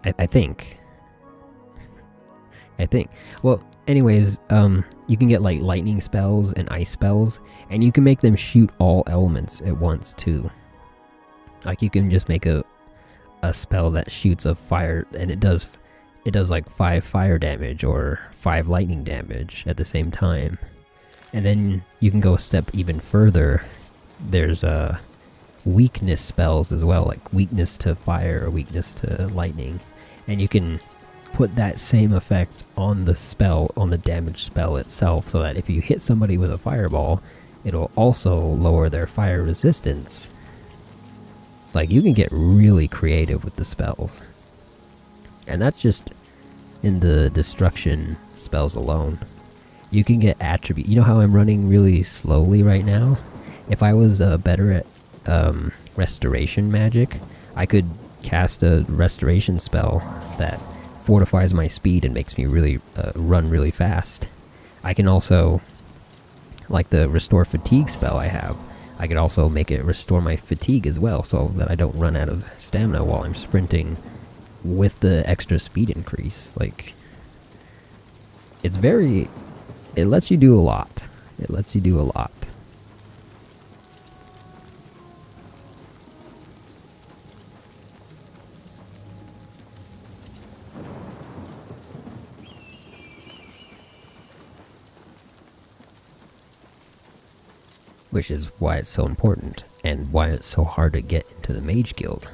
I think. Well, anyways, you can get like lightning spells and ice spells, and you can make them shoot all elements at once too. Like you can just make a spell that shoots a fire, and it does it does like 5 fire damage or 5 lightning damage at the same time. And then you can go a step even further. There's weakness spells as well, like weakness to fire or weakness to lightning. And you can put that same effect on the spell, on the damage spell itself, so that if you hit somebody with a fireball, it'll also lower their fire resistance. Like, you can get really creative with the spells. And that's just in the destruction spells alone. You can get attribute. You know how I'm running really slowly right now? If I was better at restoration magic, I could cast a restoration spell that fortifies my speed and makes me really run really fast. I can also, like the restore fatigue spell I have, I could also make it restore my fatigue as well, so that I don't run out of stamina while I'm sprinting with the extra speed increase. Like, it's very... it lets you do a lot. It lets you do a lot. Which is why it's so important, and why it's so hard to get into the Mage Guild.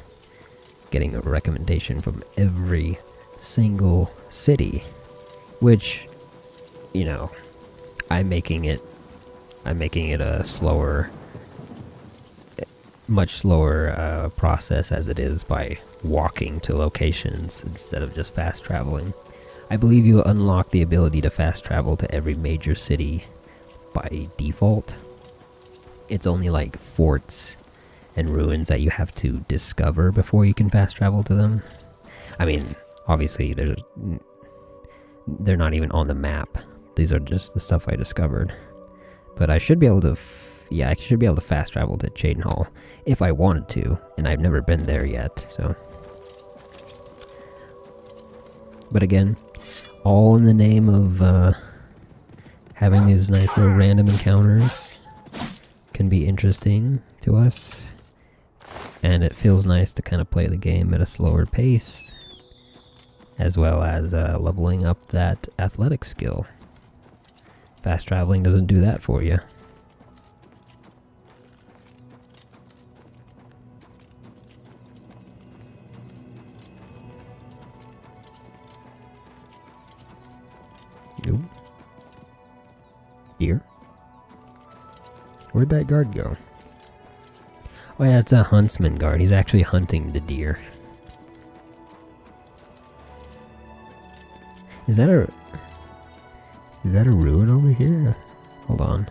Getting a recommendation from every single city. Which, you know, I'm making it a slower, much slower process as it is by walking to locations instead of just fast traveling. I believe you unlock the ability to fast travel to every major city by default. It's only like forts and ruins that you have to discover before you can fast travel to them. I mean, obviously they're not even on the map. These are just the stuff I discovered. But I should be able to, I should be able to fast travel to Cheydinhal if I wanted to, and I've never been there yet, so. But again, all in the name of having these nice little random encounters. Can be interesting to us, and it feels nice to kind of play the game at a slower pace, as well as leveling up that athletic skill. Fast traveling doesn't do that for you. Nope. Deer? Where'd that guard go? Oh yeah, it's a huntsman guard. He's actually hunting the deer. Is that a ruin over here? Hold on.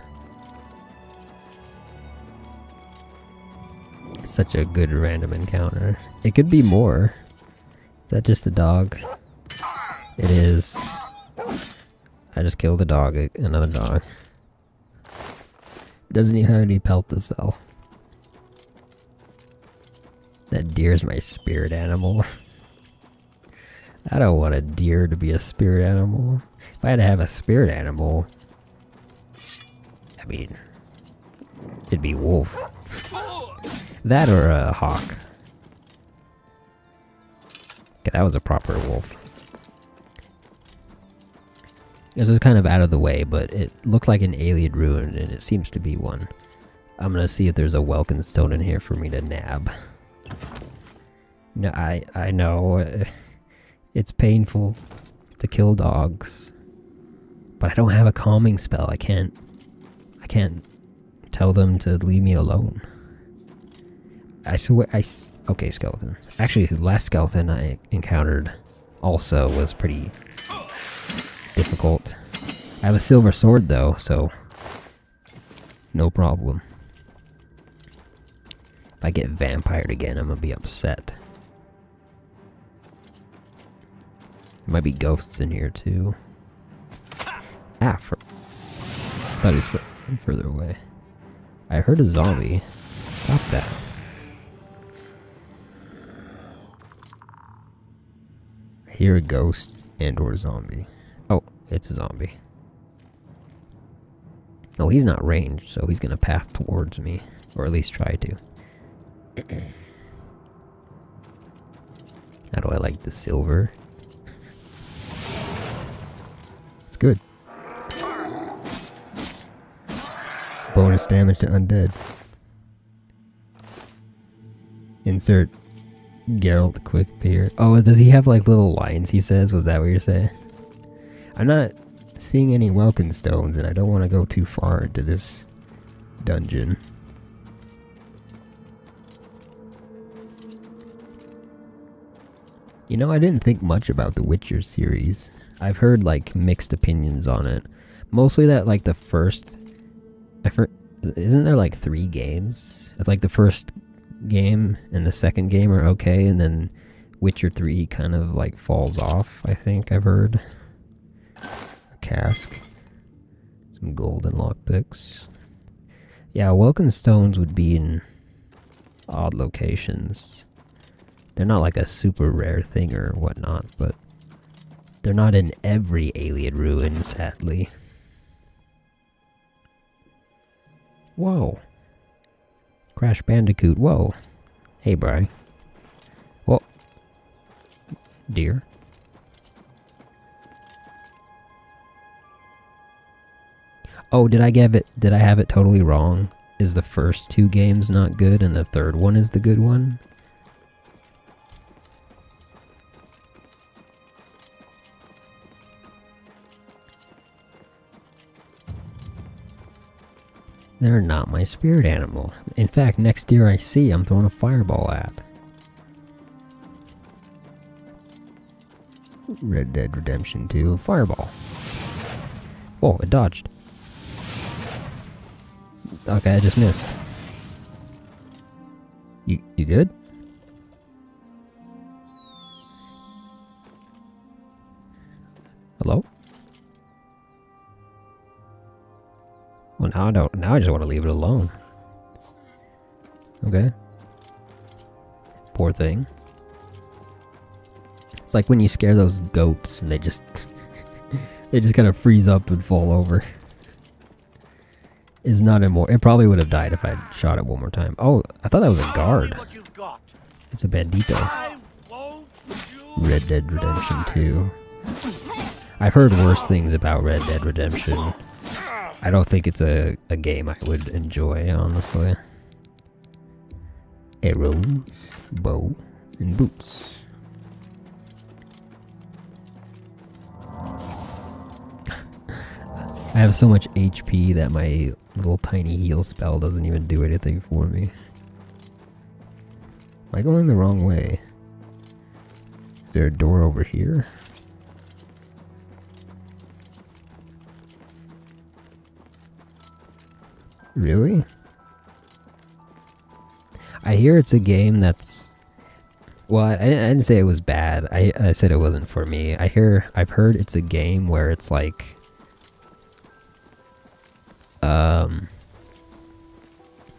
It's such a good random encounter. It could be more. Is that just a dog? It is. I just killed a dog, another dog. Doesn't even have any pelt to sell. That deer's my spirit animal. I don't want a deer to be a spirit animal. If I had to have a spirit animal, I mean, it'd be wolf. That or a hawk. Okay, that was a proper wolf. This is kind of out of the way, but it looked like an alien ruin, and it seems to be one. I'm gonna see if there's a Welkin stone in here for me to nab. No, I know it's painful to kill dogs, but I don't have a calming spell. I can't tell them to leave me alone. I swear, okay, skeleton. Actually, the last skeleton I encountered also was pretty difficult. I have a silver sword though, so no problem. If I get vampired again, I'm gonna be upset. There might be ghosts in here too. Ah, thought he was further away. I heard a zombie. Stop that. I hear a ghost and or zombie. Oh, it's a zombie. Oh, he's not ranged, so he's gonna path towards me. Or at least try to. How do I like the silver? Good. Bonus damage to undead. Insert Geralt quick appear. Oh, does he have like little lines he says? Was that what you're saying? I'm not seeing any Welkin stones, and I don't want to go too far into this dungeon. You know, I didn't think much about the Witcher series. I've heard like mixed opinions on it. Mostly that like the first... isn't there like 3 games? Like the first game and the second game are okay, and then Witcher 3 kind of like falls off, I think I've heard. A cask. Some golden lockpicks. Yeah, Welkin stones would be in odd locations. They're not like a super rare thing or whatnot, but they're not in every alien ruin, sadly. Whoa. Crash Bandicoot, whoa. Hey, Bri. Whoa. Dear. Oh, did I have it totally wrong? Is the first 2 games not good and the third one is the good one? They're not my spirit animal. In fact, next deer I see, I'm throwing a fireball at. Red Dead Redemption 2, fireball. Whoa, it dodged. Okay, I just missed. You good? Hello? Well, now I just want to leave it alone. Okay. Poor thing. It's like when you scare those goats and they just kind of freeze up and fall over. It's not anymore. It probably would have died if I shot it one more time. Oh, I thought that was a guard. It's a bandito. Red Dead Redemption 2. I've heard worse things about Red Dead Redemption. I don't think it's a game I would enjoy, honestly. Arrows, bow, and boots. I have so much HP that my little tiny heal spell doesn't even do anything for me. Am I going the wrong way? Is there a door over here? Really? I hear it's a game that's... Well, I didn't say it was bad. I said it wasn't for me. I've heard it's a game where it's like...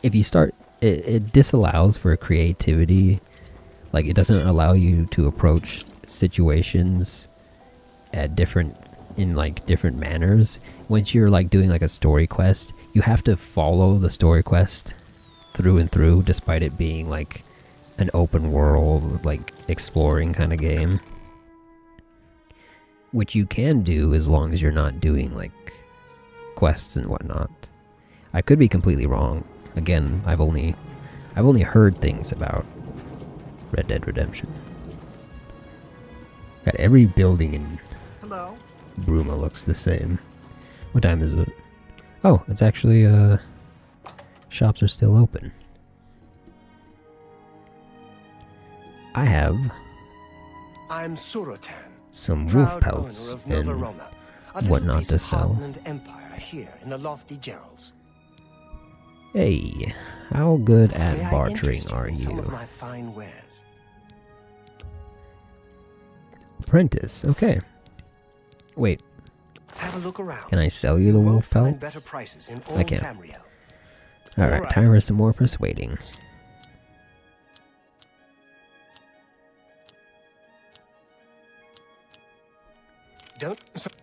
if you start... It disallows for creativity. Like, it doesn't allow you to approach situations at different manners. Once you're like doing like a story quest, you have to follow the story quest through and through, despite it being like an open world, like exploring kind of game. Which you can do as long as you're not doing like quests and whatnot. I could be completely wrong. Again, I've only heard things about Red Dead Redemption. Got every building in Hello? Bruma looks the same. What time is it? Oh, it's actually, shops are still open. I have... I'm Surotan, some wolf pelts and whatnot to sell. Empire here in the lofty Geralds. Hey, how good at bartering are you? Some of my fine wares. Apprentice, okay. Wait. Have a look around. Can I sell you the wolf pelts? Better prices in all I can. Tamriel. Alright, time for some more persuading.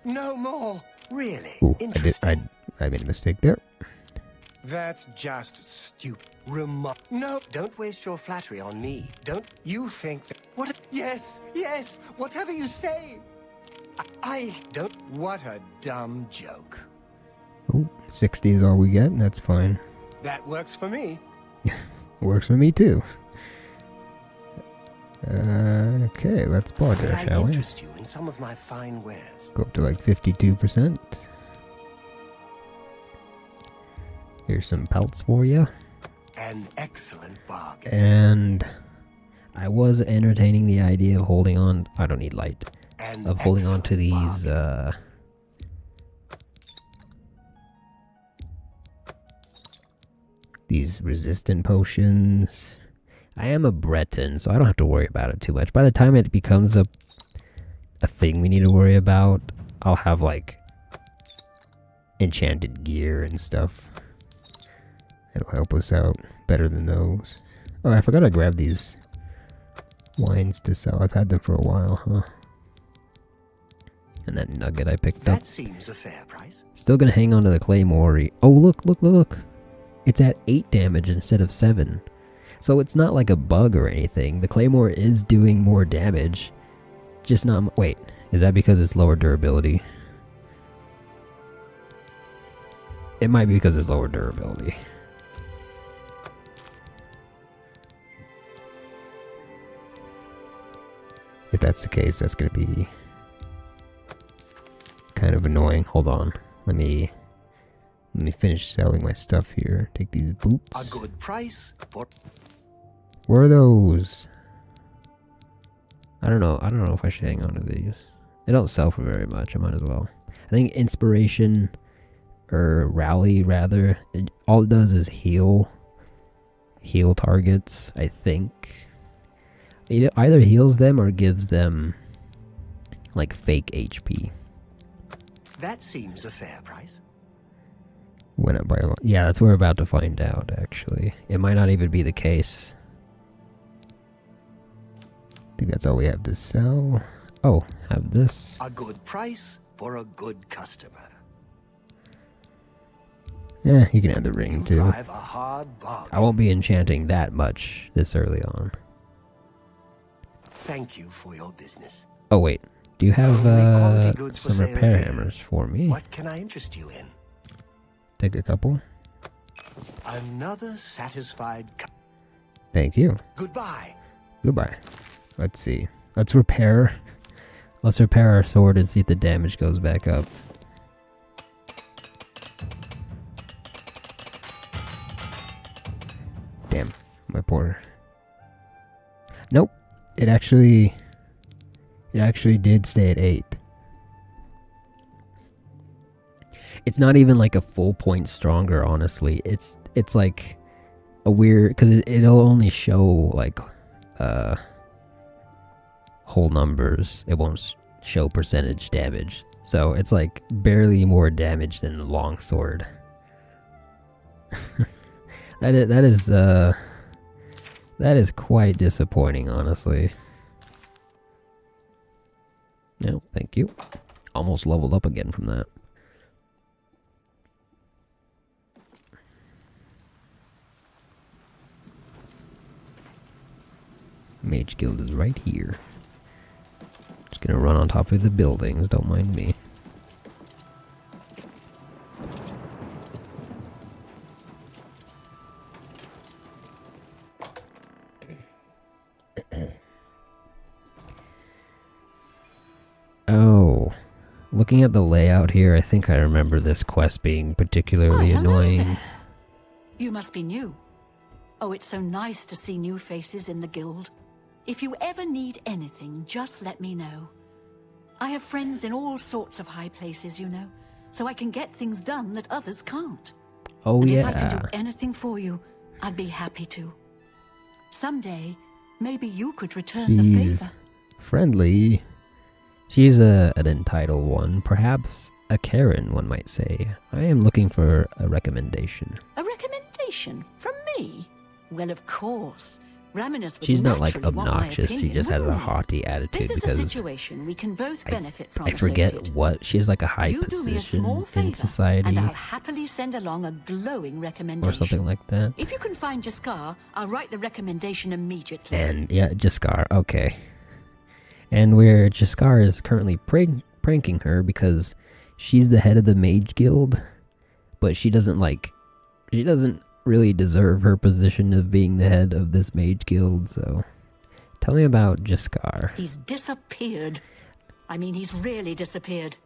No more. Really? Ooh, Interesting. I made a mistake there. That's just stupid. No, don't waste your flattery on me. Don't you think that... What? Yes, whatever you say. I don't... What a dumb joke. Oh, 60 is all we get. That's fine. That works for me. Works for me too. Okay, let's pause there, May I shall we? interest you in some of my fine wares? Go up to like 52%. Here's some pelts for you. An excellent bargain. And I was entertaining the idea of holding on. I don't need light. Of holding on to these. These resistant potions. I am a Breton, so I don't have to worry about it too much. By the time it becomes a thing we need to worry about, I'll have like enchanted gear and stuff. It'll help us out better than those. Oh, I forgot to grab these wines to sell. I've had them for a while, huh? And that nugget I picked up. That seems a fair price. Still gonna hang on to the claymore. Oh, look, look, look. It's at 8 damage instead of 7. So it's not like a bug or anything. The claymore is doing more damage. Just not... Wait, is that because it's lower durability? It might be because it's lower durability. If that's the case, that's going to be kind of annoying. Hold on. Let me finish selling my stuff here. Take these boots. A good price for... Where are those? I don't know. I don't know if I should hang on to these. They don't sell for very much. I might as well. I think inspiration or rally rather. All it does is heal targets. I think it either heals them or gives them like fake HP. That seems a fair price. Went up by a lot. Yeah, that's what we're about to find out. Actually, it might not even be the case. I think that's all we have to sell. Oh, have this. A good price for a good customer. Yeah, you can have the ring too. Drive a hard bargain. I won't be enchanting that much this early on. Thank you for your business. Oh wait, do you have some repair here. hammers for me? What can I interest you in? Take a couple. Another satisfied. Thank you. Goodbye. Goodbye. Let's see. Let's repair our sword and see if the damage goes back up. Damn, my poor. Nope. It actually did stay at 8. It's not even like a full point stronger, honestly. It's like a weird, because it'll only show like whole numbers. It won't show percentage damage. So it's like barely more damage than the longsword. That is quite disappointing, honestly. No, thank you. Almost leveled up again from that. Mage Guild is right here. Just gonna run on top of the buildings, don't mind me. Oh, looking at the layout here, I think I remember this quest being particularly annoying. There. You must be new. Oh, it's so nice to see new faces in the guild. If you ever need anything, just let me know. I have friends in all sorts of high places, you know, so I can get things done that others can't. Oh, and yeah. if I can do anything for you, I'd be happy to. Someday, maybe you could return the favor. Friendly. She's an entitled one, perhaps a Karen, one might say. I am looking for a recommendation. A recommendation? From me? Well, of course. Raminus would She's not like naturally want my obnoxious, she opinion, just has a wouldn't he? haughty attitude This is because a situation we can both benefit from. I forget associate. what she has, like a high You do me a small position favor, in society and I'll happily send along a glowing recommendation. or something like that. If you can find Jaskar, I'll write the recommendation immediately. And yeah, Jaskar, okay. And Jaskar is currently pranking her because she's the head of the Mage Guild, but she doesn't really deserve her position of being the head of this Mage Guild, so tell me about Jiskar. He's disappeared. I mean, he's really disappeared.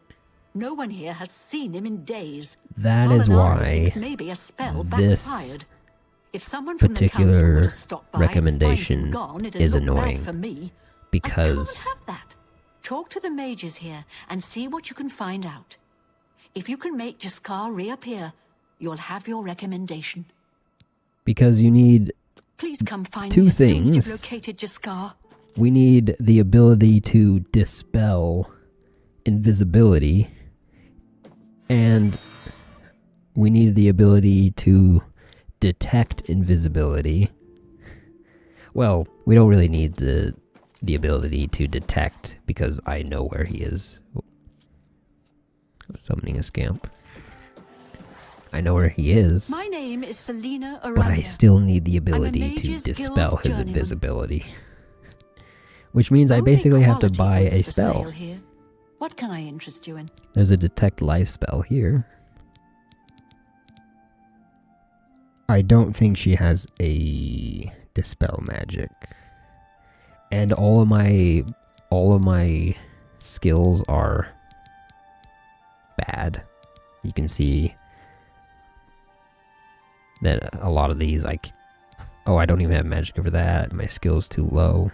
No one here has seen him in days. That is why thinks maybe a spell this backfired. If someone from the council were particular to stop by and find him recommendation gone, it'd is look bad annoying for me. because I can't have that. Talk to the mages here and see what you can find out. If you can make Jiskar reappear, you'll have your recommendation. because you need Please come find two me as soon as things. you've located Jiskar. We need the ability to dispel invisibility, and we need the ability to detect invisibility. Well, we don't really need the ability to detect because I know where he is. Summoning a scamp. I know where he is, My name is Selena Aranya. but I still need the I'm a ability to Mages Guild dispel his journeyman. invisibility. Which means I Only basically have to quality buy goods a for spell. sale here. What can I interest you in? There's a detect life spell here. I don't think she has a dispel magic. And all of my skills are bad. You can see that a lot of these I don't even have magic for that. My skill's too low.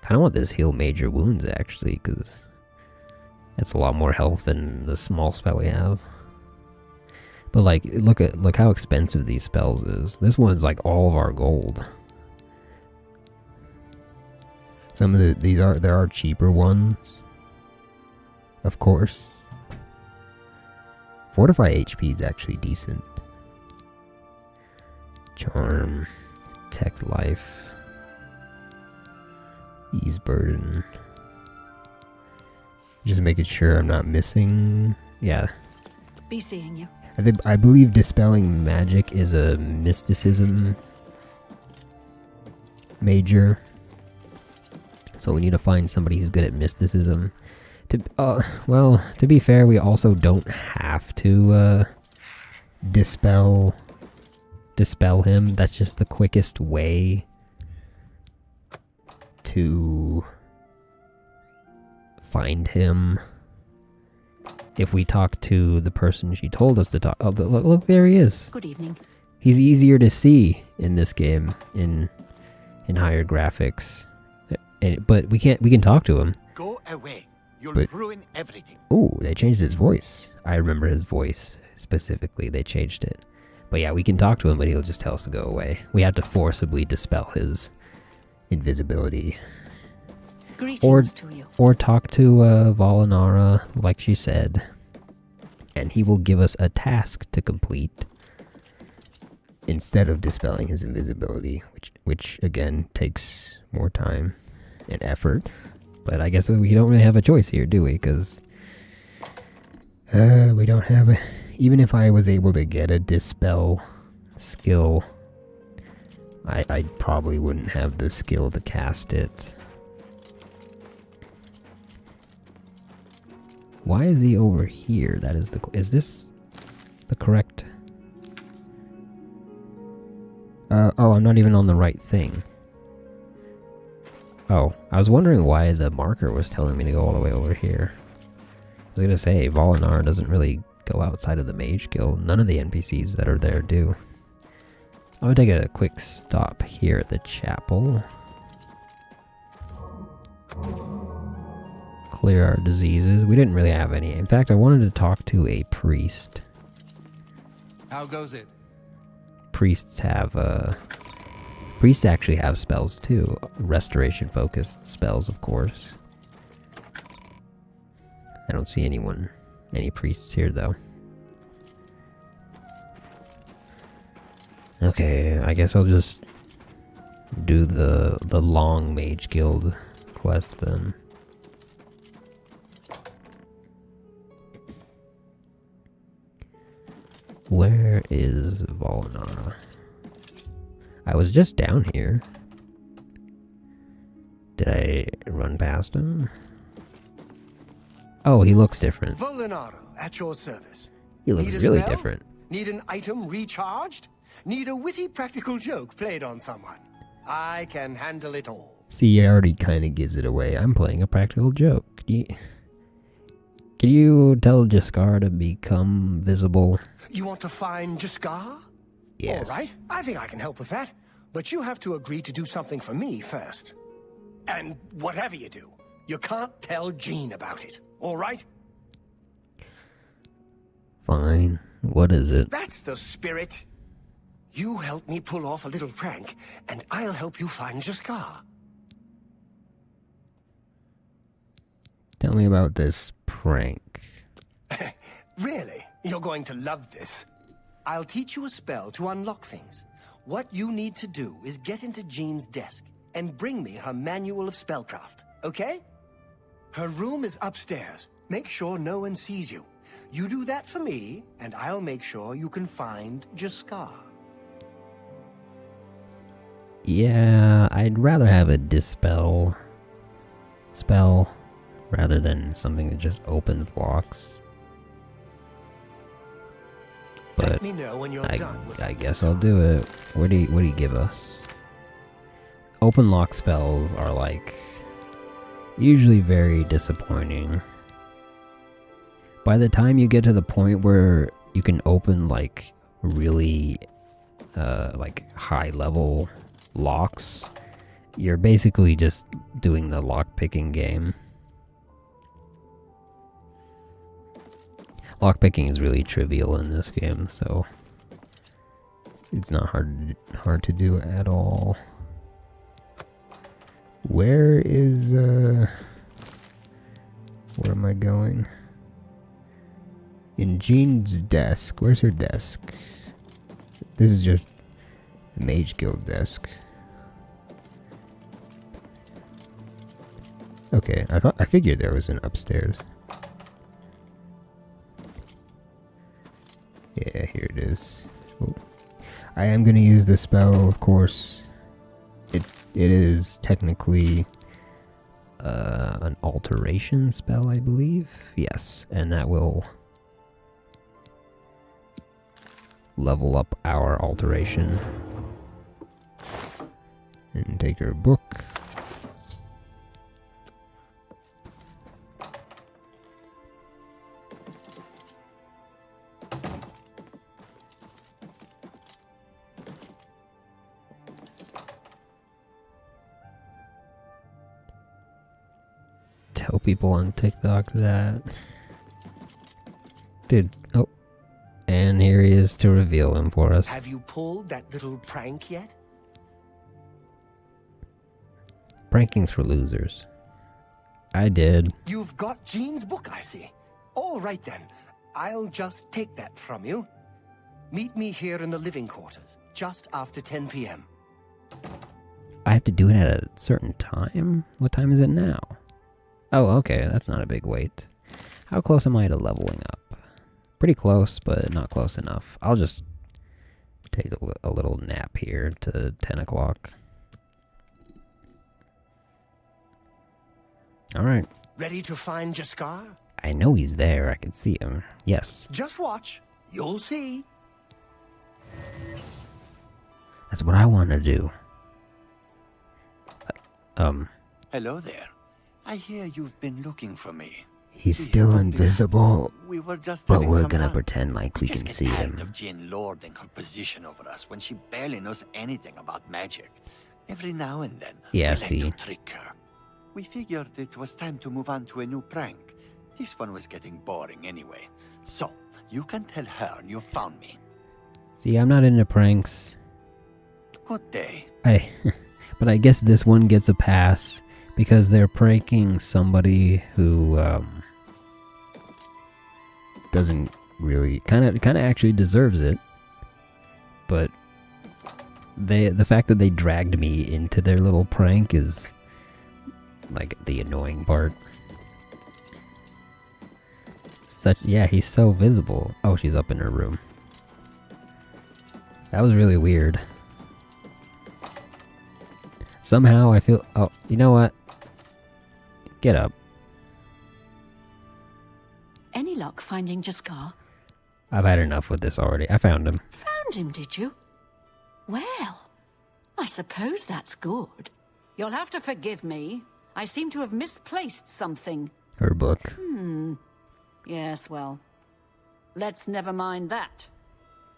Kind of want this heal major wounds actually, because that's a lot more health than the small spell we have. But like, look how expensive these spells is. This one's like all of our gold. Some of there are cheaper ones, of course. Fortify HP is actually decent. Charm, Protect Life, Ease Burden. Just making sure I'm not missing. Yeah. Be seeing you. I believe Dispelling Magic is a mysticism major. So we need to find somebody who's good at mysticism. Well, to be fair, we also don't have to dispel him. That's just the quickest way to find him. If we talk to the person she told us to talk. Oh, look, there he is. Good evening. He's easier to see in this game in higher graphics. But we can talk to him. Go away. You'll ruin everything. Ooh, they changed his voice. I remember his voice specifically. They changed it. But yeah, we can talk to him, but he'll just tell us to go away. We have to forcibly dispel his invisibility. Greetings to you. Or talk to Valinara, like she said. And he will give us a task to complete instead of dispelling his invisibility, which again takes more time and effort. But I guess we don't really have a choice here, do we? Because we don't have a... Even if I was able to get a dispel skill, I probably wouldn't have the skill to cast it. Why is he over here? That is is this the correct... oh, I'm not even on the right thing. Oh, I was wondering why the marker was telling me to go all the way over here. I was gonna say, Volinar doesn't really go outside of the Mage Guild. None of the NPCs that are there do. I'm gonna take a quick stop here at the chapel. Clear our diseases. We didn't really have any. In fact, I wanted to talk to a priest. How goes it? Priests have, priests actually have spells too. Restoration focused spells, of course. I don't see any priests here though. Okay, I guess I'll just do the long Mage Guild quest then. Where is Valinara? I was just down here. Did I run past him? Oh, he looks different. Volinaro, at your service. He looks Need a really spell? different. Need an item recharged? Need a witty practical joke played on someone? I can handle it all. See, he already kind of gives it away. I'm playing a practical joke. Can you tell Jaskar to become visible? You want to find Jaskar? Yes. All right, I think I can help with that. But you have to agree to do something for me first. And whatever you do, you can't tell Jean about it. All right? Fine. What is it? That's the spirit. You help me pull off a little prank, and I'll help you find Jaskar. Tell me about this prank. Really? You're going to love this. I'll teach you a spell to unlock things. What you need to do is get into Jean's desk and bring me her manual of spellcraft, okay? Her room is upstairs. Make sure no one sees you. You do that for me, and I'll make sure you can find Jaskar. Yeah, I'd rather have a dispel spell rather than something that just opens locks. But Let me know when you're done with I guess I'll do it. What do you give us? Open lock spells are like usually very disappointing. By the time you get to the point where you can open like really like high level locks, you're basically just doing the lock picking game. Lockpicking is really trivial in this game, so it's not hard to do at all. Where am I going? In Jean's desk. Where's her desk? This is just the Mage Guild desk. Okay, I figured there was an upstairs. Yeah, here it is. Oh. I am going to use this spell, of course. It is technically an alteration spell, I believe. Yes, and that will level up our alteration. And take her book. Tell people on TikTok that. Dude, oh. And here he is to reveal him for us. Have you pulled that little prank yet? Pranking's for losers. I did. You've got Jean's book, I see. All right then. I'll just take that from you. Meet me here in the living quarters, just after 10 p.m. I have to do it at a certain time? What time is it now? Oh, okay, that's not a big wait. How close am I to leveling up? Pretty close, but not close enough. I'll just take a little nap here to 10 o'clock. Alright. Ready to find Jaskar? I know he's there. I can see him. Yes. Just watch. You'll see. That's what I want to do. Hello there. I hear you've been looking for me. He's still invisible, We were just but having we're some gonna fun. pretend like we just can get see tired him. of Jane lording her position over us when she barely knows anything about magic. Every now and then, Yeah, we like see. to trick her. We figured it was time to move on to a new prank. This one was getting boring anyway. So, you can tell her you found me. See, I'm not into pranks. Good day. But I guess this one gets a pass because they're pranking somebody who doesn't really kind of actually deserves it. But the fact that they dragged me into their little prank is like the annoying part. Yeah, he's so visible. Oh, she's up in her room. That was really weird. Somehow I feel... Oh, you know what? Get up. Any luck finding Jaskar? I've had enough with this already. I found him. Found him, did you? Well, I suppose that's good. You'll have to forgive me. I seem to have misplaced something. Her book. Yes, well, let's never mind that.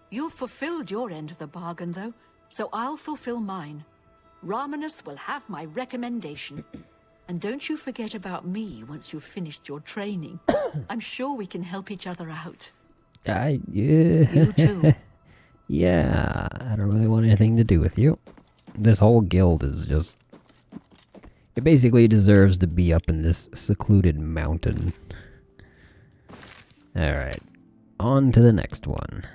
You've fulfilled your end of the bargain, though, so I'll fulfill mine. Ramanus will have my recommendation. And don't you forget about me once you've finished your training. I'm sure we can help each other out. Yeah. You too. Yeah, I don't really want anything to do with you. This whole guild is just... It basically deserves to be up in this secluded mountain. Alright, on to the next one.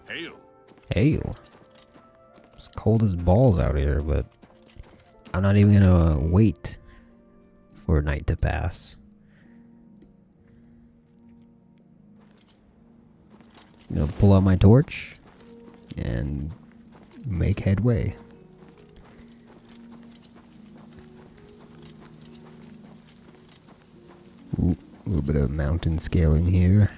Hail. Hail. It's cold as balls out here, but I'm not even gonna wait for night to pass. I'm gonna pull out my torch and make headway. Ooh, a little bit of mountain scaling here.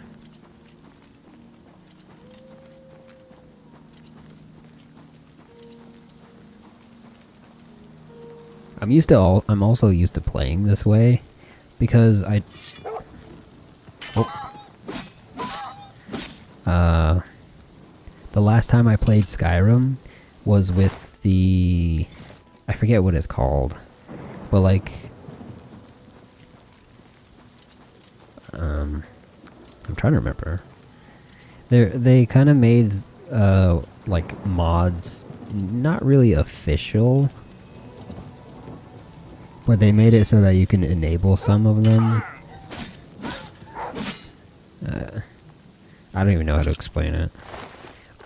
I'm also used to playing this way because the last time I played Skyrim was with the, I forget what it's called, but like I'm trying to remember. They kind of made like mods, not really official, but they made it so that you can enable some of them. I don't even know how to explain it.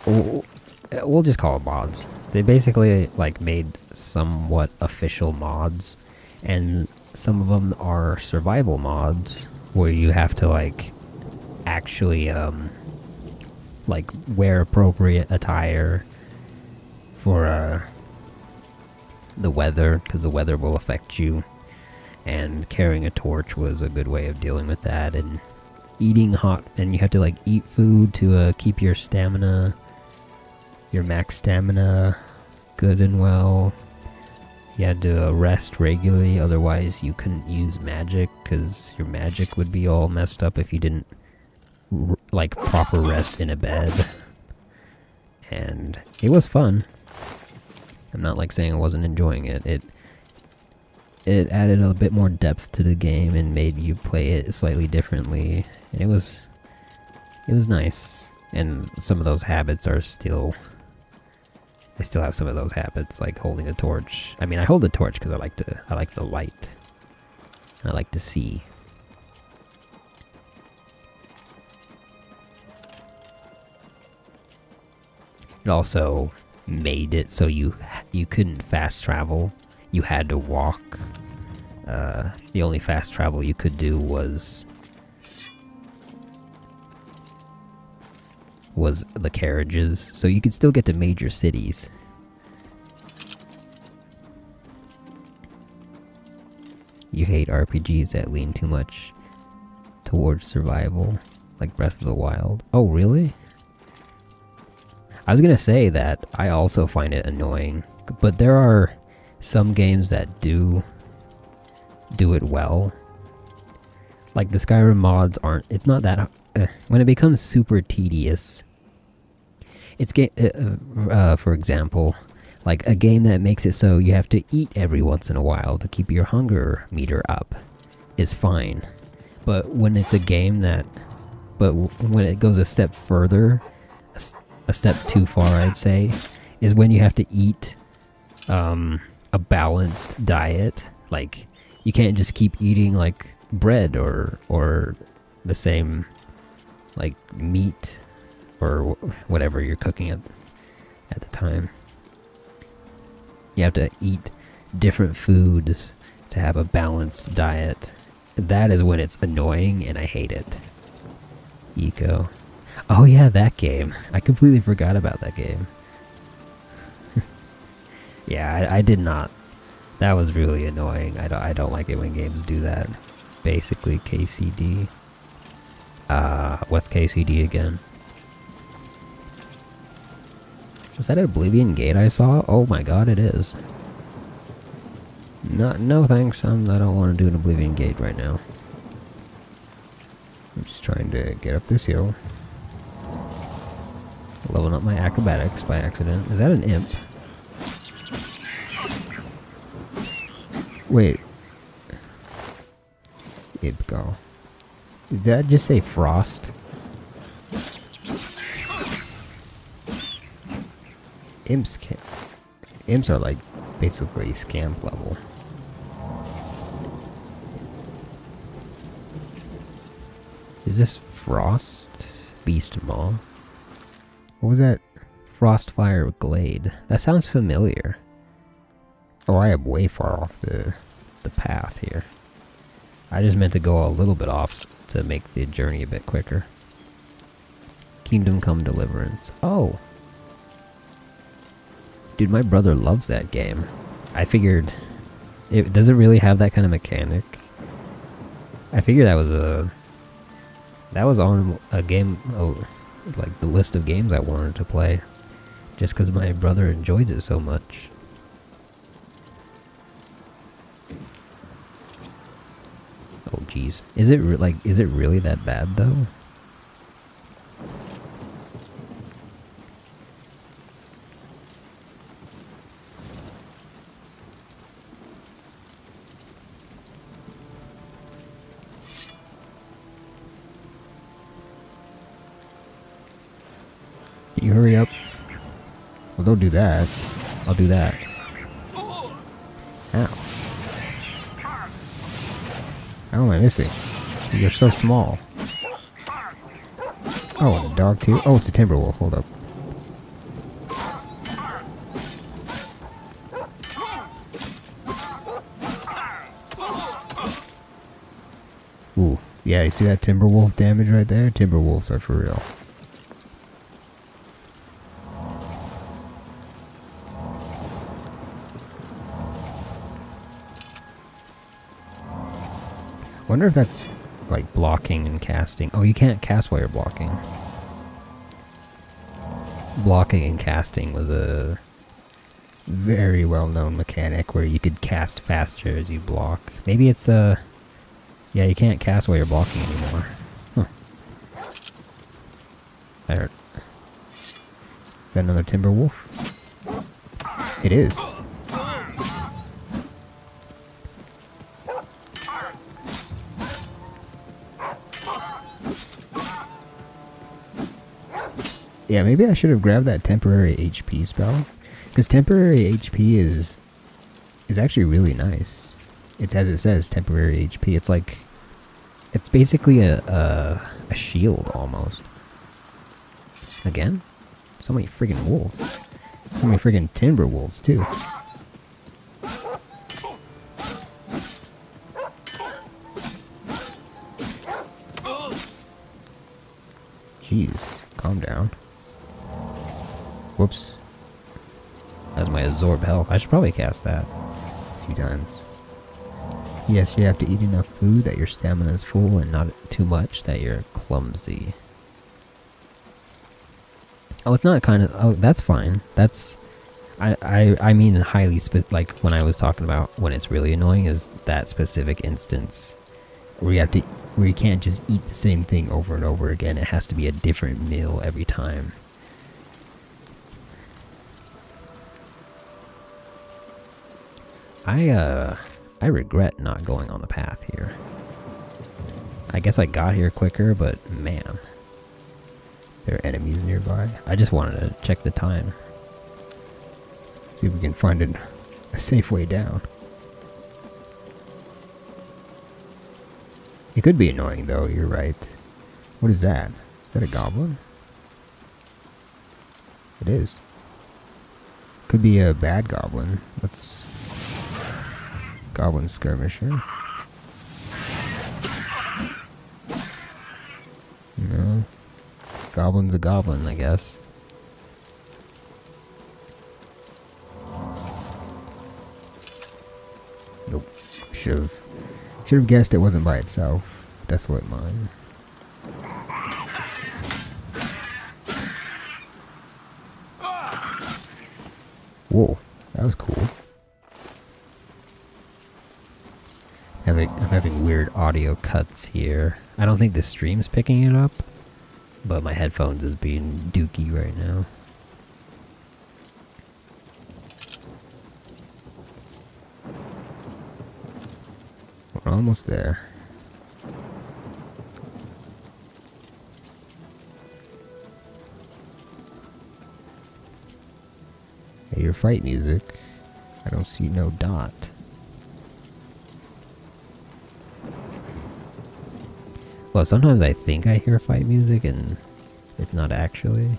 We'll just call it mods. They basically like made somewhat official mods, and some of them are survival mods where you have to like actually like wear appropriate attire for the weather, because the weather will affect you, and carrying a torch was a good way of dealing with that, and eating hot, and you have to like eat food to keep your stamina, your max stamina, good and well. You had to rest regularly, otherwise you couldn't use magic, because your magic would be all messed up if you didn't like proper rest in a bed. And it was fun. I'm not like saying I wasn't enjoying it. It added a bit more depth to the game and made you play it slightly differently. And it was nice. And some of those habits are still... I still have some of those habits, like holding a torch. I mean, I hold the torch because I like the light. I like to see. It also made it so you couldn't fast travel. You had to walk. The only fast travel you could do was the carriages, so you could still get to major cities. You hate RPGs that lean too much towards survival, like Breath of the Wild. Oh, really? I was gonna say that I also find it annoying, but there are some games that do it well. Like the Skyrim mods aren't. It's not that. When it becomes super tedious, it's for example, like a game that makes it so you have to eat every once in a while to keep your hunger meter up is fine. But when it's a game that, when it goes a step further, a step too far, I'd say, is when you have to eat a balanced diet. Like you can't just keep eating like bread or the same like meat or whatever you're cooking at the time. You have to eat different foods to have a balanced diet, that is when it's annoying and I hate it. Eco. Oh yeah, that game. I completely forgot about that game. Yeah, I did not. That was really annoying. I don't like it when games do that. Basically, KCD. What's KCD again? Was that an Oblivion gate I saw? Oh my god, it is. No thanks. I don't want to do an Oblivion gate right now. I'm just trying to get up this hill. Leveling up my acrobatics by accident. Is that an imp? Wait. Imp go. Did that just say frost? Imps are like basically scamp level. Is this Frost? Beast Maw? What was that? Frostfire Glade. That sounds familiar. Oh, I am way far off the path here. I just meant to go a little bit off to make the journey a bit quicker. Kingdom Come Deliverance. Oh! Dude, my brother loves that game. I figured... Does it really have that kind of mechanic? I figured that was on a game... Oh, like the list of games I wanted to play. Just because my brother enjoys it so much. Oh jeez. Is it really that bad though? Can you hurry up? Well, don't do that. I'll do that. Ow. How am I missing? You're so small. Oh, and a dog too? Oh, it's a timber wolf. Hold up. Ooh. Yeah, you see that timber wolf damage right there? Timber wolves are for real. Wonder if that's like blocking and casting. Oh, you can't cast while you're blocking. Blocking and casting was a very well-known mechanic where you could cast faster as you block. Maybe it's yeah, you can't cast while you're blocking anymore. Huh. There. Is that another timber wolf? It is. Yeah, maybe I should have grabbed that temporary HP spell. Because temporary HP is actually really nice. It's as it says, temporary HP. It's like... It's basically a shield, almost. Again? So many friggin' wolves. So many friggin' timber wolves, too. Jeez, calm down. Whoops. That's my absorb health. I should probably cast that a few times. Yes, you have to eat enough food that your stamina is full and not too much that you're clumsy. Oh, it's not kind of... Oh, that's fine. That's... I mean highly... Like, when I was talking about when it's really annoying is that specific instance. Where you can't just eat the same thing over and over again. It has to be a different meal every time. I regret not going on the path here. I guess I got here quicker, but man. There are enemies nearby. I just wanted to check the time. See if we can find a safe way down. It could be annoying though, you're right. What is that? Is that a goblin? It is. Could be a bad goblin. Let's... Goblin skirmisher. Goblin's a goblin, I guess. Nope. Should have guessed it wasn't by itself. Desolate mine. Whoa, that was cool. I'm having weird audio cuts here. I don't think the stream's picking it up, but my headphones is being dookie right now. We're almost there. Hey, your fight music. I don't see no dot. Well, sometimes I think I hear fight music and it's not actually.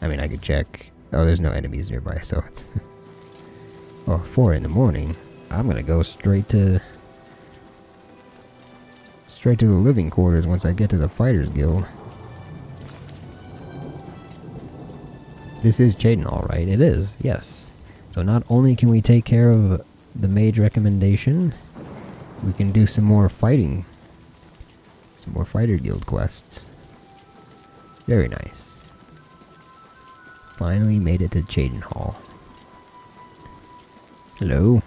I mean, I could check. Oh, there's no enemies nearby, so it's... Oh, 4 in the morning. I'm gonna go straight to the living quarters once I get to the Fighters Guild. This is Cheydinhal, right? It is, yes. So not only can we take care of the mage recommendation, we can do some more fighting. Some more Fighter Guild quests. Very nice. Finally made it to Cheydinhal. Hello.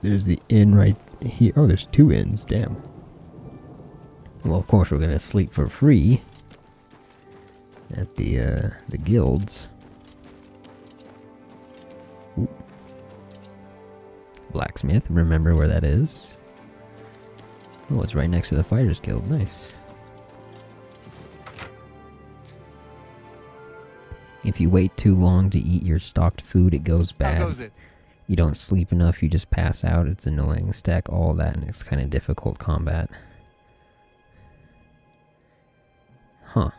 There's the inn right here. Oh, there's 2 inns. Damn. Well, of course, we're gonna sleep for free at the guilds. Ooh. Blacksmith. Remember where that is? Oh, it's right next to the Fighters Guild. Nice. If you wait too long to eat your stocked food, it goes bad. How goes it? You don't sleep enough, you just pass out. It's annoying. Stack all that, and it's kind of difficult combat. Huh.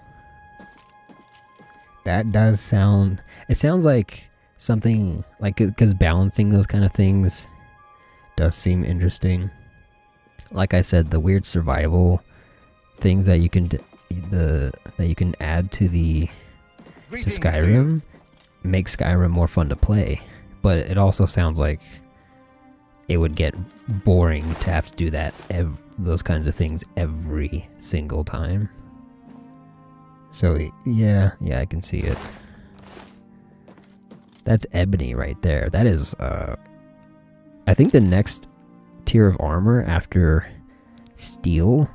That does sound... It sounds like something... Like, because balancing those kind of things does seem interesting. Like I said, the weird survival things that you can... that you can add to the... to Skyrim makes Skyrim more fun to play. But it also sounds like it would get boring to have to do that those kinds of things every single time. So yeah, I can see it. That's ebony right there. That is I think the next tier of armor after steel,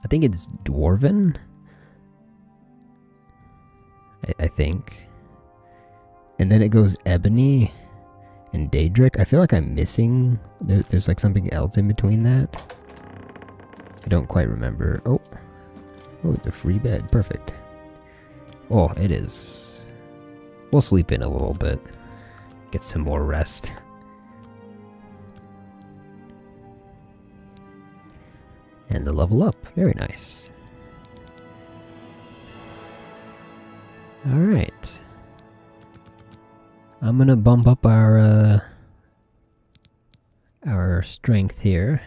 I think it's dwarven. I think. And then it goes ebony and daedric. I feel like I'm missing... There's like something else in between that. I don't quite remember. Oh, it's a free bed. Perfect. Oh, it is. We'll sleep in a little bit. Get some more rest. And the level up. Very nice. Alright. I'm gonna bump up our strength here.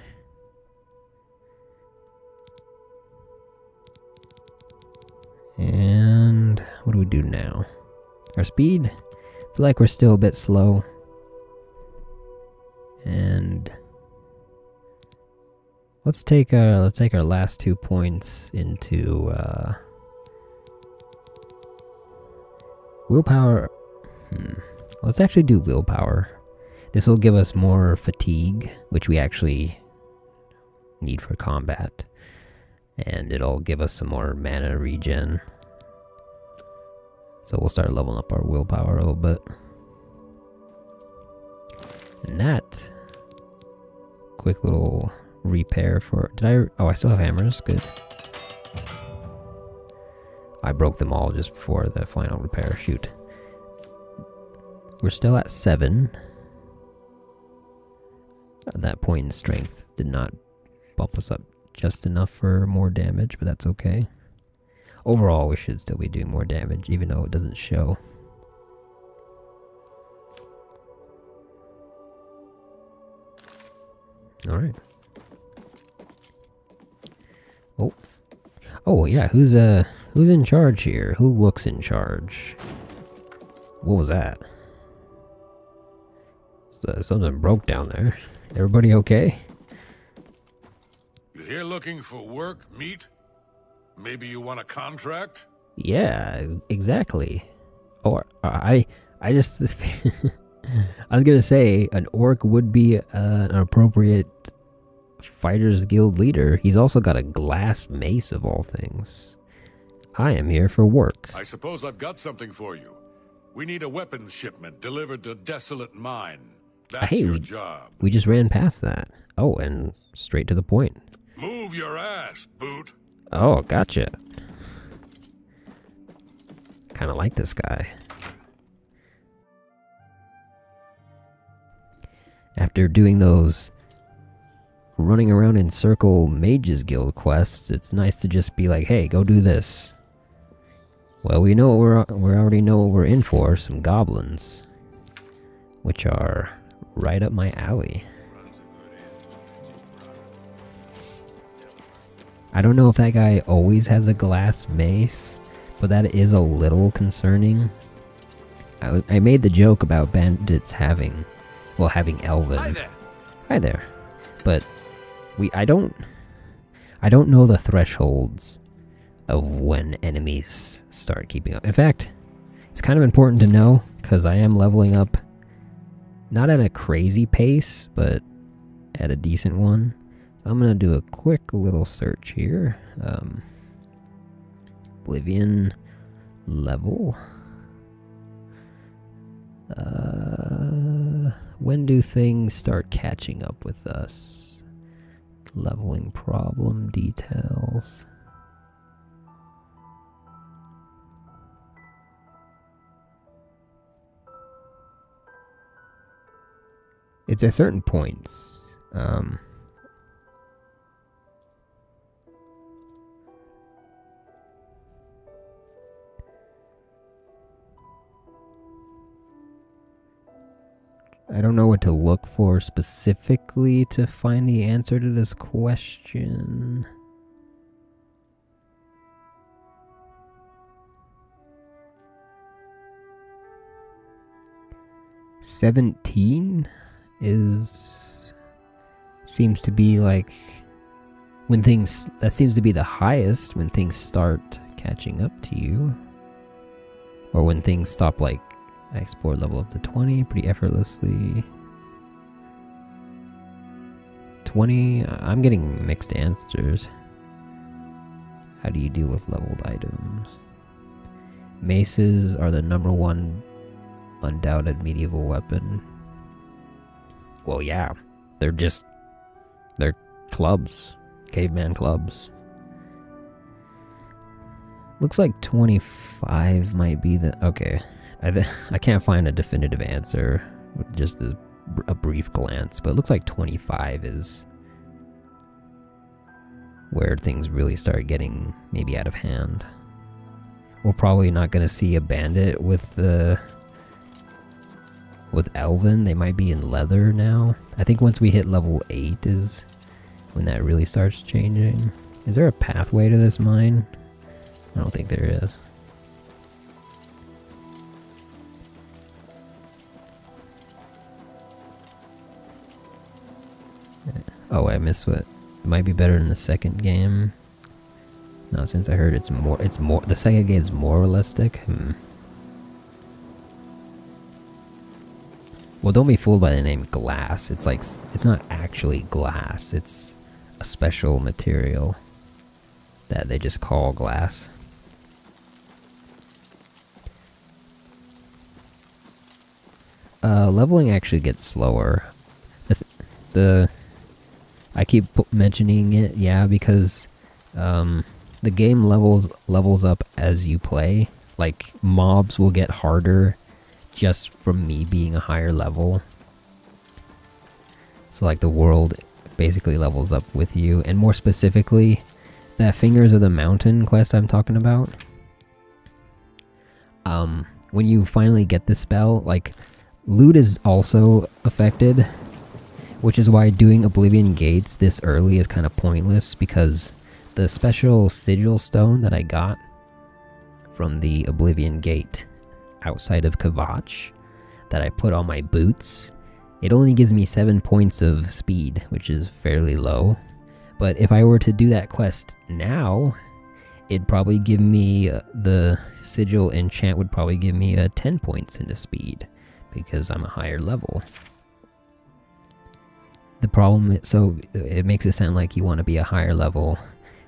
And what do we do now? Our speed? I feel like we're still a bit slow. And let's take our last 2 points into willpower. Let's actually do willpower. This will give us more fatigue, which we actually need for combat. And it'll give us some more mana regen. So we'll start leveling up our willpower a little bit. And that quick little repair for... Oh, I still have hammers. Good. I broke them all just before the final repair. Shoot. We're still at 7. That point in strength did not bump us up just enough for more damage, but that's okay. Overall, we should still be doing more damage, even though it doesn't show. Alright. Oh yeah, who's in charge here? Who looks in charge? What was that? Something broke down there. Everybody okay? You here looking for work, meat? Maybe you want a contract? Yeah, exactly. Or I just I was gonna say an orc would be an appropriate Fighters Guild leader. He's also got a glass mace of all things. I am here for work. I suppose I've got something for you. We need a weapons shipment delivered to Desolate Mine. That's your job. We just ran past that. Oh, and straight to the point. Move your ass, boot. Oh, gotcha. Kind of like this guy. After doing those running around in circle Mages Guild quests, it's nice to just be like, hey, go do this. Well, we already know what we're in for, some goblins. Which are right up my alley. I don't know if that guy always has a glass mace, but that is a little concerning. I made the joke about bandits having Elven. Hi there. Hi there. But I don't know the thresholds of when enemies start keeping up. In fact, it's kind of important to know because I am leveling up not at a crazy pace, but at a decent one. So I'm gonna do a quick little search here. Oblivion level. When do things start catching up with us? Leveling problem details. It's at certain points. I don't know what to look for specifically to find the answer to this question. $17 seems to be like that seems to be the highest when things start catching up to you, or when things stop. Like I explored level up to 20 pretty effortlessly. 20, I'm getting mixed answers. How do you deal with leveled items? Maces are the #1 undoubted medieval weapon. Well, yeah, they're clubs, caveman clubs. Looks like 25 might be the okay. I can't find a definitive answer with just a brief glance, but it looks like 25 is where things really start getting maybe out of hand. We're probably not going to see a bandit with Elven. They might be in leather now. I think once we hit level 8 is when that really starts changing. Is there a pathway to this mine? I don't think there is. Oh, I missed what. It might be better in the second game. No, since I heard it's more, the second game is more realistic. Well, don't be fooled by the name glass. It's like, it's not actually glass. It's a special material that they just call glass. Leveling actually gets slower. I keep mentioning it, yeah, because the game levels up as you play. Like, mobs will get harder just from me being a higher level. So like the world basically levels up with you. And more specifically, that Fingers of the Mountain quest I'm talking about. When you finally get the spell, like, loot is also affected. Which is why doing Oblivion gates this early is kind of pointless, because the special sigil stone that I got from the Oblivion gate outside of Kvatch that I put on my boots, it only gives me 7 points of speed, which is fairly low. But if I were to do that quest now, it'd probably give me the sigil enchant would probably give me 10 points into speed because I'm a higher level. The problem is, so it makes it sound like you want to be a higher level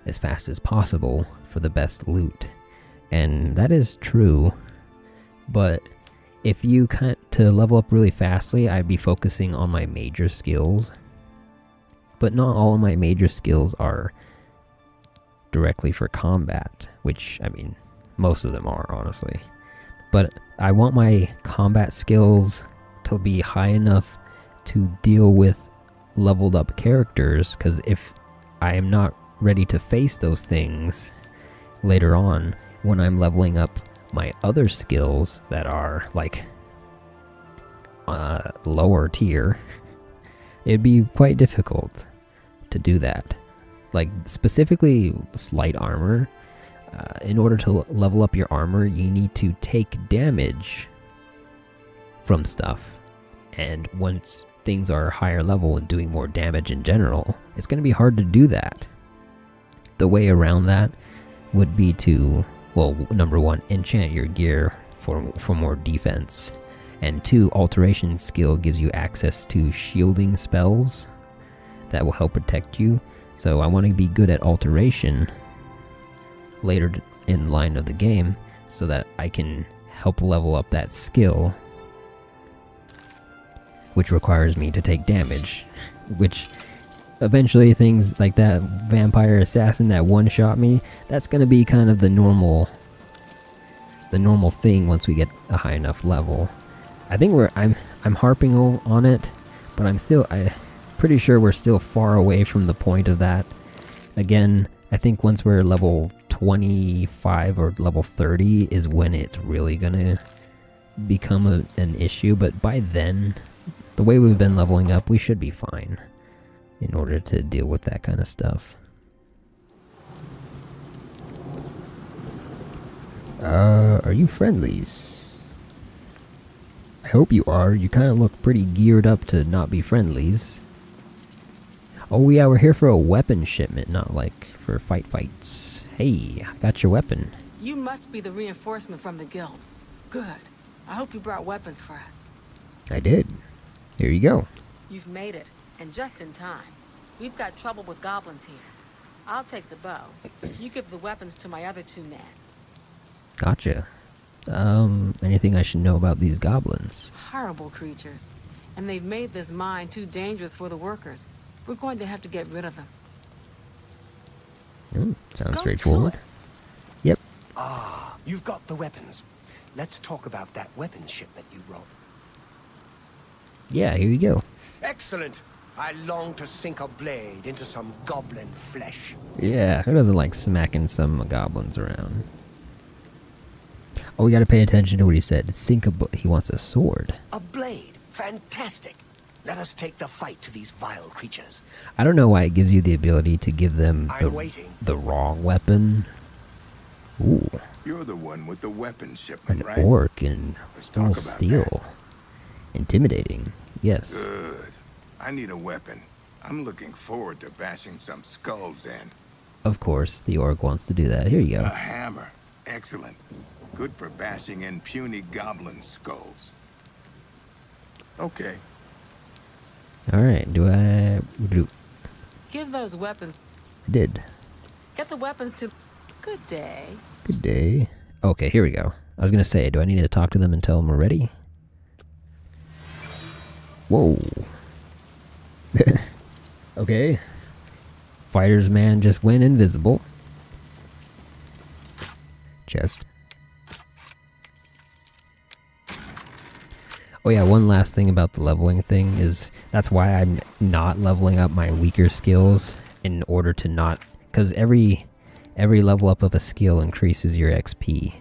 as fast as possible for the best loot. And that is true, but if you to level up really fastly, I'd be focusing on my major skills. But not all of my major skills are directly for combat, which, I mean, most of them are, honestly. But I want my combat skills to be high enough to deal with leveled up characters, because if I am not ready to face those things later on, when I'm leveling up my other skills that are like lower tier, it'd be quite difficult to do that. Like specifically light armor, in order to level up your armor, you need to take damage from stuff, and once things are higher level and doing more damage in general, it's going to be hard to do that. The way around that would be to, well, number one, enchant your gear for more defense, and two, alteration skill gives you access to shielding spells that will help protect you. So I want to be good at alteration later in line of the game so that I can help level up that skill, which requires me to take damage, which eventually things like that vampire assassin that one-shot me, that's going to be kind of the normal thing once we get a high enough level. I think I'm harping on it, but I'm pretty sure we're still far away from the point of that. Again, I think once we're level 25 or level 30 is when it's really gonna become an issue, but by then, the way we've been leveling up, we should be fine in order to deal with that kind of stuff. Are you friendlies? I hope you are. You kind of look pretty geared up to not be friendlies. Oh yeah, we're here for a weapon shipment, not like for fights. Hey, I got your weapon. You must be the reinforcement from the guild. Good. I hope you brought weapons for us. I did. Here you go. You've made it, and just in time. We've got trouble with goblins here. I'll take the bow. You give the weapons to my other two men. Gotcha. Anything I should know about these goblins? Horrible creatures. And they've made this mine too dangerous for the workers. We're going to have to get rid of them. Sounds straightforward. Yep. Ah, you've got the weapons. Let's talk about that weapons shipment you brought. Yeah, here you go. Excellent. I long to sink a blade into some goblin flesh. Yeah, who doesn't like smacking some goblins around? Oh, we gotta pay attention to what he said. He wants a sword. A blade. Fantastic. Let us take the fight to these vile creatures. I don't know why it gives you the ability to give them the wrong weapon. Ooh. You're the one with the weapons shipment, An right? orc in Let's full talk about steel. Intimidating. Yes. Good. I need a weapon. I'm looking forward to bashing some skulls in. Of course, the orc wants to do that. Here you A go. hammer. Excellent. Good for bashing in puny goblin skulls. Okay. Alright, I Give those weapons. did. Get the weapons to... Good day. Good day. Okay, here we go. I was gonna say, do I need to talk to them and tell them we're ready? Whoa. Okay. Fighter's man just went invisible. Chest. Oh yeah, one last thing about the leveling thing is that's why I'm not leveling up my weaker skills in order to not, because every level up of a skill increases your XP.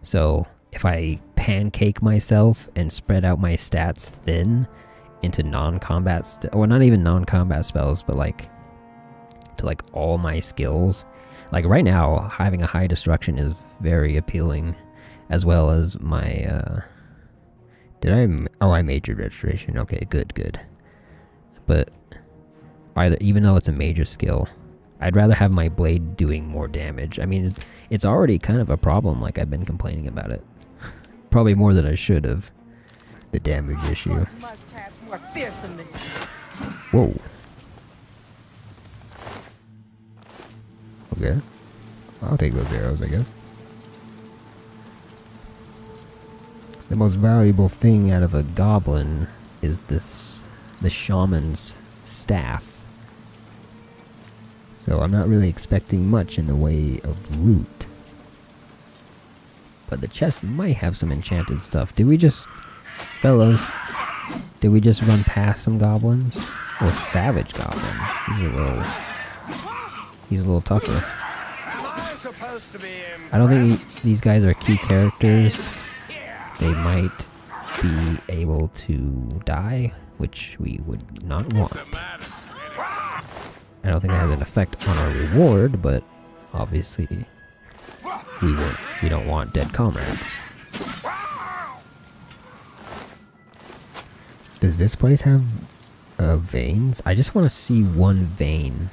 So if I pancake myself and spread out my stats thin, into non-combat, well, not even non-combat spells, but like to like all my skills. Like right now, having a high destruction is very appealing, as well as my. I majored restoration. Okay, good. But even though it's a major skill, I'd rather have my blade doing more damage. I mean, it's already kind of a problem. Like I've been complaining about it, probably more than I should have. The damage issue. Whoa. Okay. I'll take those arrows, I guess. The most valuable thing out of a goblin is the shaman's staff. So I'm not really expecting much in the way of loot. But the chest might have some enchanted stuff. Fellas, did we just run past some goblins? Or savage goblin? He's a little tougher. I don't think these guys are key characters. They might be able to die, which we would not want. I don't think it has an effect on our reward, but obviously we don't want dead comrades. Does this place have veins? I just want to see one vein,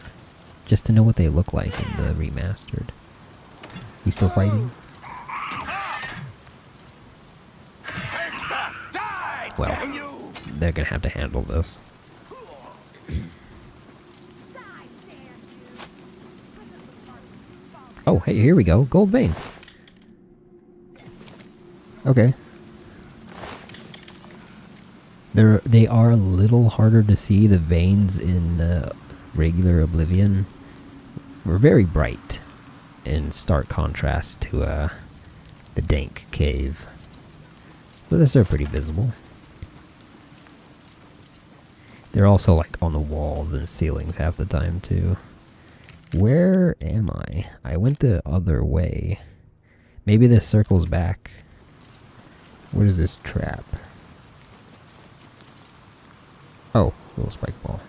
just to know what they look like in the remastered. You still fighting? Well, they're gonna have to handle this. Oh, hey, here we go. Gold vein. Okay. They are a little harder to see. The veins in regular Oblivion were very bright, in stark contrast to the dank cave. But these are pretty visible. They're also like on the walls and ceilings half the time too. Where am I? I went the other way. Maybe this circles back. What is this trap? Oh, little spike ball.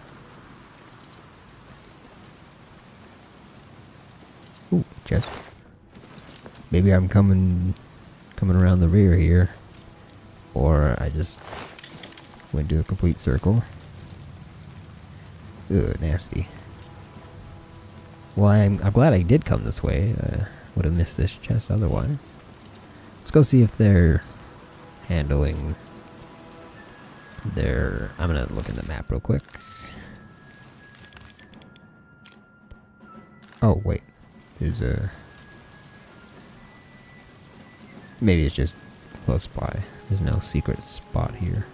Ooh, chest. Maybe I'm coming around the rear here. Or I just went to a complete circle. Ugh, nasty. Well, I'm glad I did come this way. Would have missed this chest otherwise. Let's go see if they're handling their... I'm gonna look in the map real quick. Oh, wait. There's a... Maybe it's just close by. There's no secret spot here.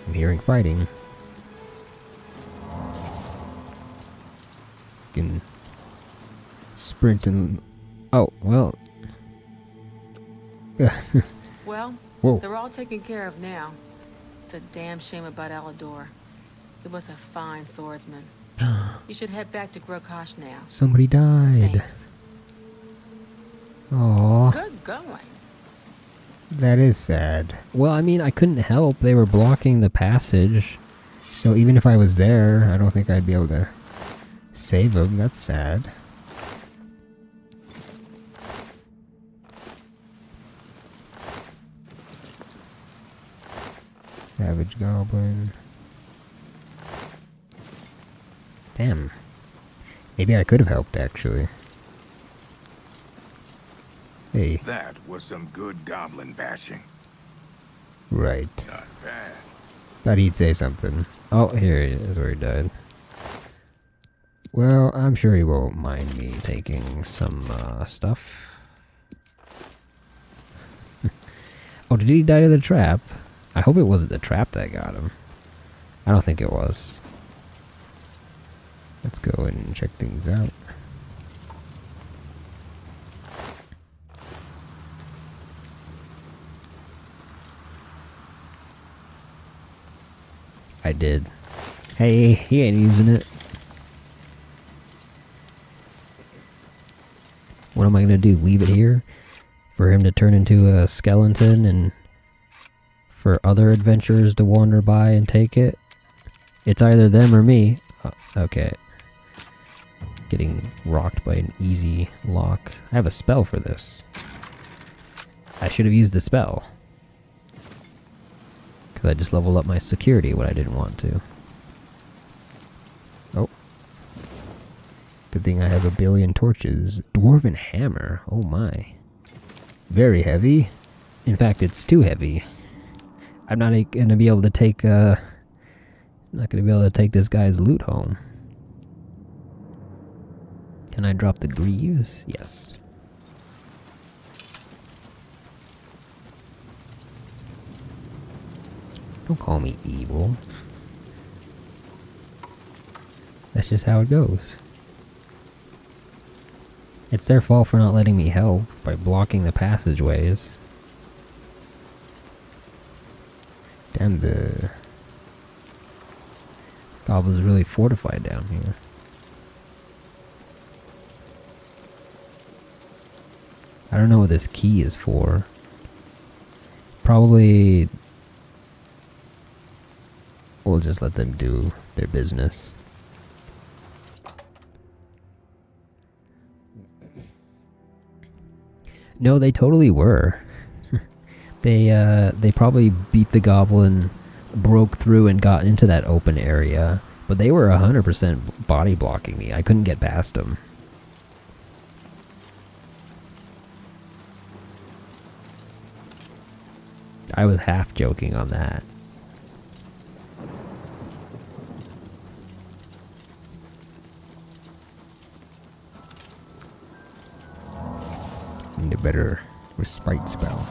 I'm hearing fighting. Can sprint and... Oh, well... Well, whoa. They're all taken care of now. It's a damn shame about Alador. He was a fine swordsman. You should head back to Grokash now. Somebody died. Thanks. Aww. Good going. That is sad. Well, I mean, I couldn't help. They were blocking the passage. So even if I was there, I don't think I'd be able to save them. That's sad. Savage Goblin. Damn. Maybe I could have helped, actually. Hey. That was some good goblin bashing. Right. Not bad. Thought he'd say something. Oh, here he is, where he died. Well, I'm sure he won't mind me taking some stuff. Oh, did he die to the trap? I hope it wasn't the trap that got him. I don't think it was. Let's go and check things out. I did. Hey, he ain't using it. What am I gonna do? Leave it here? For him to turn into a skeleton and for other adventurers to wander by and take it. It's either them or me. Oh, okay. Getting rocked by an easy lock. I have a spell for this. I should have used the spell. Because I just leveled up my security when I didn't want to. Oh. Good thing I have a billion torches. Dwarven hammer. Oh my. Very heavy. In fact, it's too heavy. I'm not gonna be able to take not gonna be able to take this guy's loot home. Can I drop the greaves? Yes. Don't call me evil. That's just how it goes. It's their fault for not letting me help by blocking the passageways. Damn, the goblin's really fortified down here. I don't know what this key is for. Probably we'll just let them do their business. No, they totally were. They probably beat the goblin, broke through and got into that open area, but they were 100% body blocking me. I couldn't get past them. I was half joking on that. Need a better respite spell.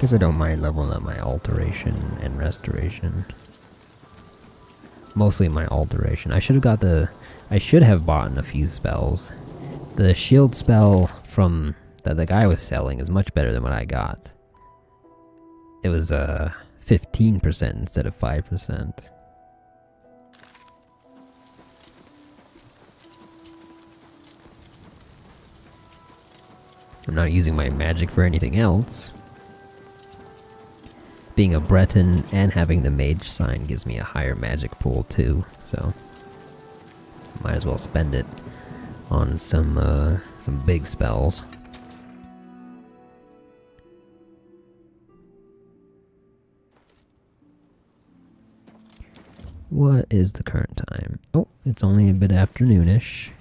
Guess I don't mind leveling up my alteration and restoration. Mostly my alteration. I should have bought a few spells. The shield spell from that the guy was selling is much better than what I got. It was 15% instead of 5%. I'm not using my magic for anything else. Being a Breton and having the mage sign gives me a higher magic pool too, so might as well spend it on some big spells. What is the current time? Oh, it's only a bit afternoonish.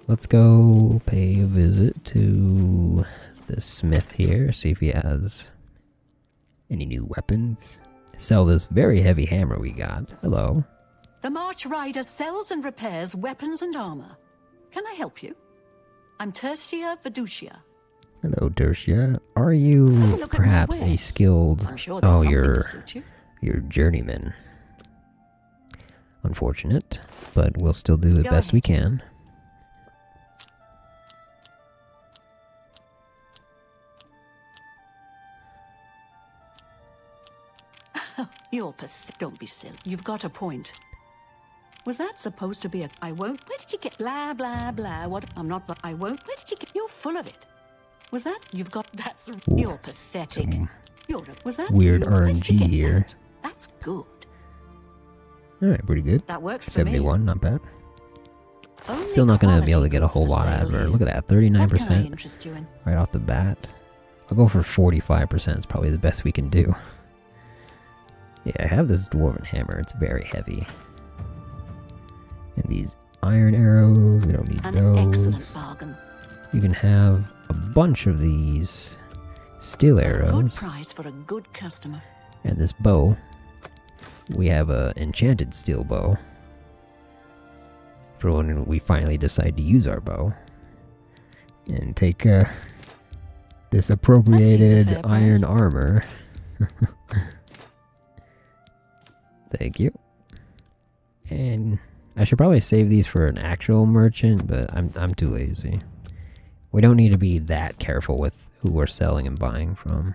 Let's go pay a visit to the smith here, see if he has any new weapons. Sell this very heavy hammer we got. Hello. The March Rider sells and repairs weapons and armor. Can I help you? I'm Tertia Veducia. Hello, Tertia. Are you perhaps a skilled... I'm sure there's something to suit you. You're journeyman. Unfortunate, but we'll still do the best we can. You're pathetic. Don't be silly. You've got a point. Was that supposed to be a... I won't... Where did you get... Blah, blah, blah. What... I'm not... But I won't... Where did you get... You're full of it. Was that... You've got... That's... You're pathetic. You're... Was that... Weird RNG here. That's good. Alright, pretty good. That works for 71, me. not bad. Still not going to be able to get a whole lot out of her. Look at that, 39%. What can I interest you in? Right off the bat. I'll go for 45%. It's probably the best we can do. Yeah, I have this dwarven hammer. It's very heavy. And these iron arrows, we don't need those. An excellent bargain. You can have a bunch of these steel arrows. Good price for a good customer. And this bow. We have a enchanted steel bow. For when we finally decide to use our bow. And take this appropriated iron armor. Thank you. And I should probably save these for an actual merchant, but I'm too lazy. We don't need to be that careful with who we're selling and buying from.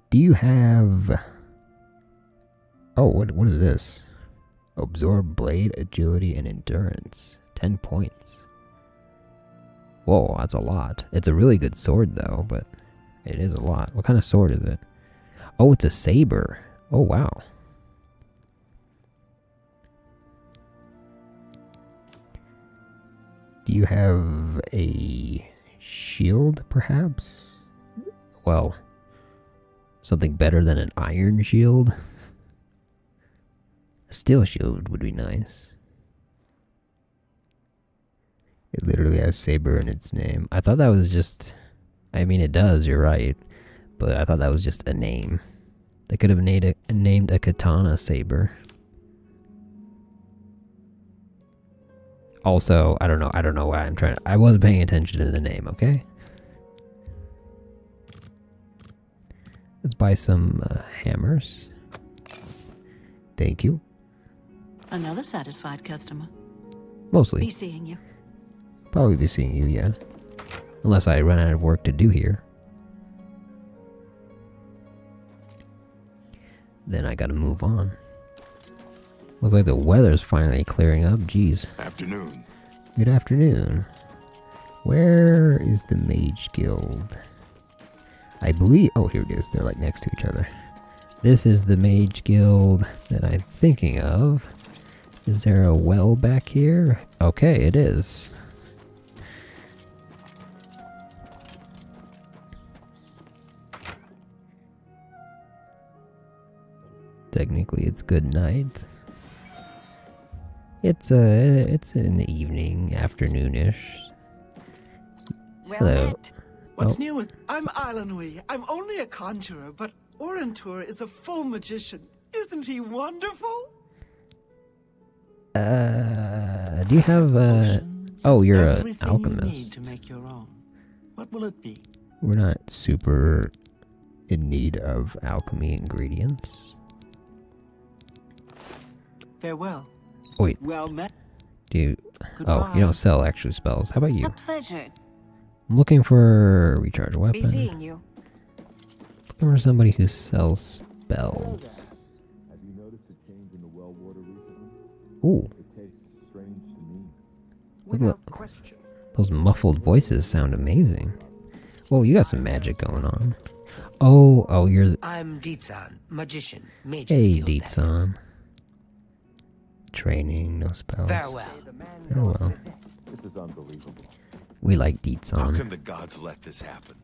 Do you have... Oh, what is this? Absorb blade, agility, and endurance. 10 points. Whoa, that's a lot. It's a really good sword, though, but it is a lot. What kind of sword is it? Oh, it's a saber. Oh, wow. Do you have a shield, perhaps? Well, something better than an iron shield? A steel shield would be nice. It literally has saber in its name. I thought that was just... I mean, it does, you're right. But I thought that was just a name. They could have named a katana saber. Also, I don't know why I'm trying to... I wasn't paying attention to the name, okay? Let's buy some hammers. Thank you. Another satisfied customer. Mostly. Be seeing you. Probably be seeing you, yeah. Unless I run out of work to do here. Then I gotta move on. Looks like the weather's finally clearing up. Jeez. Afternoon. Good afternoon. Where is the Mage Guild? I believe... Oh, here it is. They're like next to each other. This is the Mage Guild that I'm thinking of. Is there a well back here? Okay, it is. Technically, it's good night. It's in the evening, afternoonish. Well Hello. met. What's Oh. new with... I'm Ilanui. I'm only a conjurer, but Orantur is a full magician. Isn't he wonderful? Do you have oh, you're an Everything alchemist. you need to make your own. What will it be? We're not super in need of alchemy ingredients. Farewell. Oh, wait. Well met. Do you... Oh, Goodbye. you don't sell actual spells. How about you? A pleasure. I'm looking for a recharge weapon. Be seeing you. Looking for somebody who sells spells. Have you noticed a change in the well water recently? Ooh. It tastes strange to me. Look at those muffled voices sound amazing. Whoa, you got some magic going on. Oh, you're... I'm Deetsan, magician, mages Hey, guild, that is. Deetsan. Training, no spells. Farewell. Farewell. This is unbelievable. We like How Deetsan. can the gods let this happen?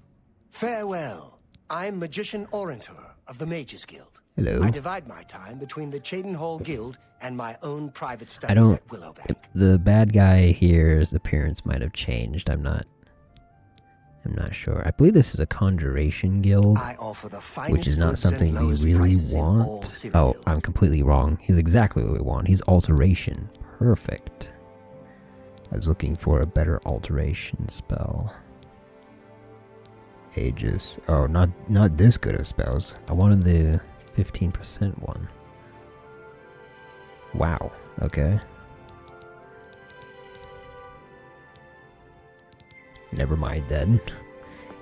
Farewell. I'm Magician Orantur of the Mages Guild. Hello. I divide my time between the Cheydinhall Guild and my own private I studies don't... at Willowbank. The bad guy here's appearance might have changed. I'm not sure. I believe this is a conjuration guild, I offer the finest which is not goods and something we lowest really prices in all want. Cyrodiil. Oh, I'm completely wrong. He's exactly what we want. He's alteration. Perfect. I was looking for a better alteration spell. Aegis. Oh, not this good of spells. I wanted the 15% one. Wow. Okay. Never mind then.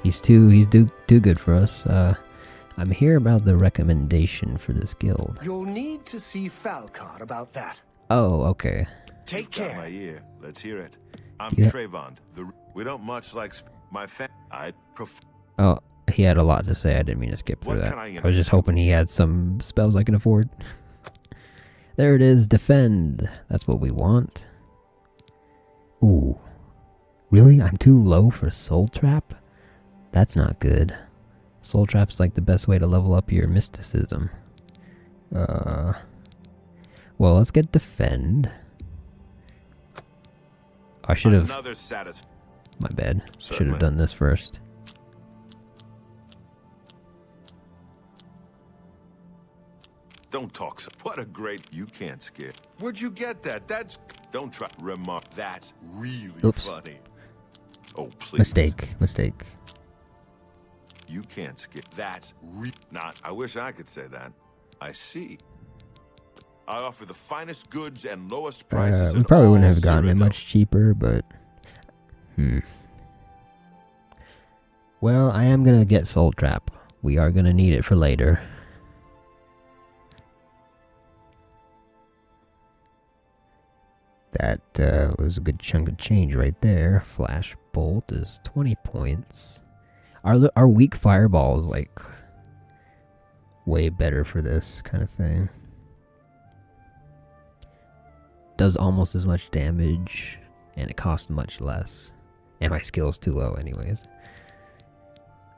He's too good for us. I'm here about the recommendation for this guild. You'll need to see Falcar about that. Oh, okay. Take You've got care. my ear. Let's hear it. I'm Yeah. Trayvon. We don't much like my I prefer. Oh, he had a lot to say. I didn't mean to skip through What that. can I I was just hoping he had some spells I can afford. There it is. Defend. That's what we want. Ooh. Really? I'm too low for Soul Trap? That's not good. Soul Trap's like the best way to level up your mysticism. Well, let's get Defend. I should have... Another satis. My bad. Should Certainly. have done this first. Don't talk so. What a great. You can't skip. Where'd you get that? That's. Don't try. Remark. That's really Oops. funny. Oh, please. Mistake. You can't skip. That's not. I wish I could say that. I see. I offer the finest goods and lowest prices. We in probably all wouldn't have gotten it Cyrodiil. much cheaper, but... Well, I am gonna get Soul Trap. We are gonna need it for later. That was a good chunk of change right there. Flash Bolt is 20 points. Our weak fireball is like way better for this kind of thing. Does almost as much damage, and it costs much less. And my skill's too low anyways.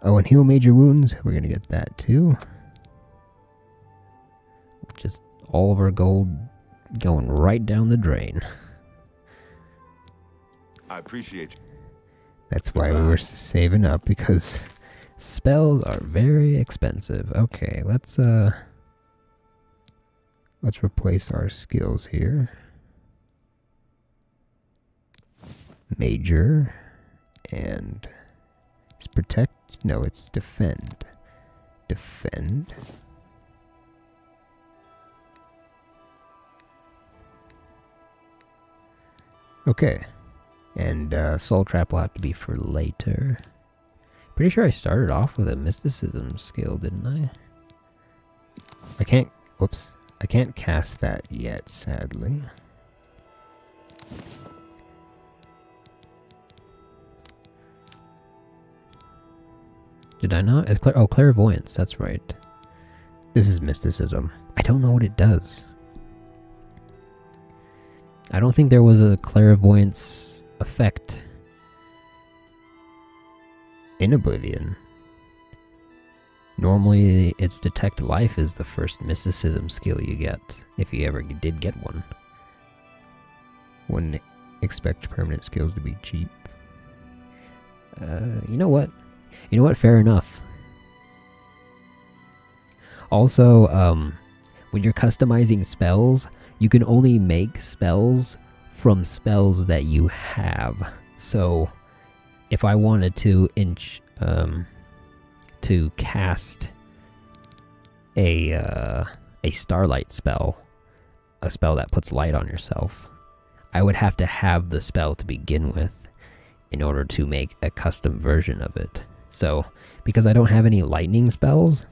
Oh, and heal major wounds. We're gonna get that too. Just all of our gold going right down the drain. I appreciate you. That's why we were saving up, because spells are very expensive. Okay, let's replace our skills here. Major, and it's protect. No, it's defend. Defend. Okay, and Soul Trap will have to be for later. Pretty sure I started off with a mysticism skill, didn't I? I can't. Whoops. I can't cast that yet, sadly. Did I not? It's clairvoyance. That's right. This is mysticism. I don't know what it does. I don't think there was a clairvoyance effect in Oblivion. Normally, it's Detect Life is the first mysticism skill you get, if you ever did get one. Wouldn't expect permanent skills to be cheap. You know what? You know what? Fair enough. Also, when you're customizing spells, you can only make spells from spells that you have. So, if I wanted to cast a starlight spell, a spell that puts light on yourself, I would have to have the spell to begin with in order to make a custom version of it. So, because I don't have any lightning spells,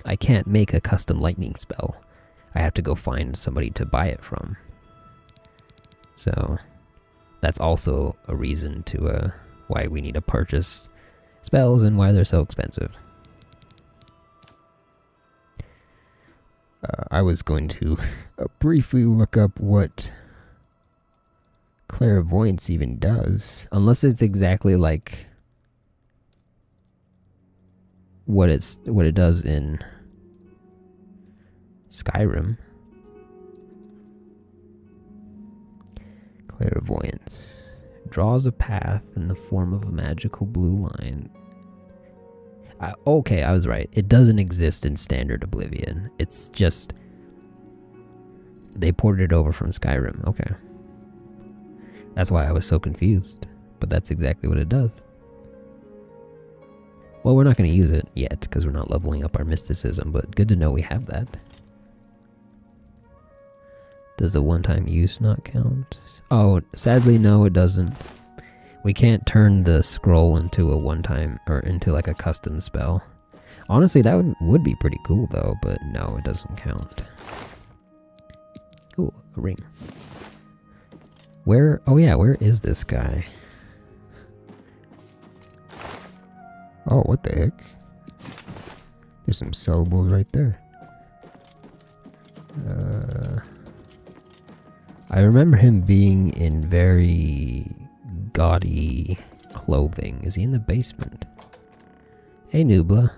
I can't make a custom lightning spell. I have to go find somebody to buy it from. So, that's also a reason to why we need to purchase spells and why they're so expensive. I was going to briefly look up what clairvoyance even does, unless it's exactly like what it does in Skyrim. Clairvoyance draws a path in the form of a magical blue line. Okay, I was right. It doesn't exist in standard Oblivion. It's just they ported it over from Skyrim. Okay. That's why I was so confused. But that's exactly what it does. Well, we're not going to use it yet because we're not leveling up our mysticism, but good to know we have that. Does the one-time use not count? Oh, sadly, no, it doesn't. We can't turn the scroll into a one-time, or into like a custom spell. Honestly, that would be pretty cool though, but no, it doesn't count. Ooh, a ring. Where, oh yeah, where is this guy? Oh, what the heck? There's some syllables right there. I remember him being in very gaudy clothing. Is he in the basement? Hey, Nubla.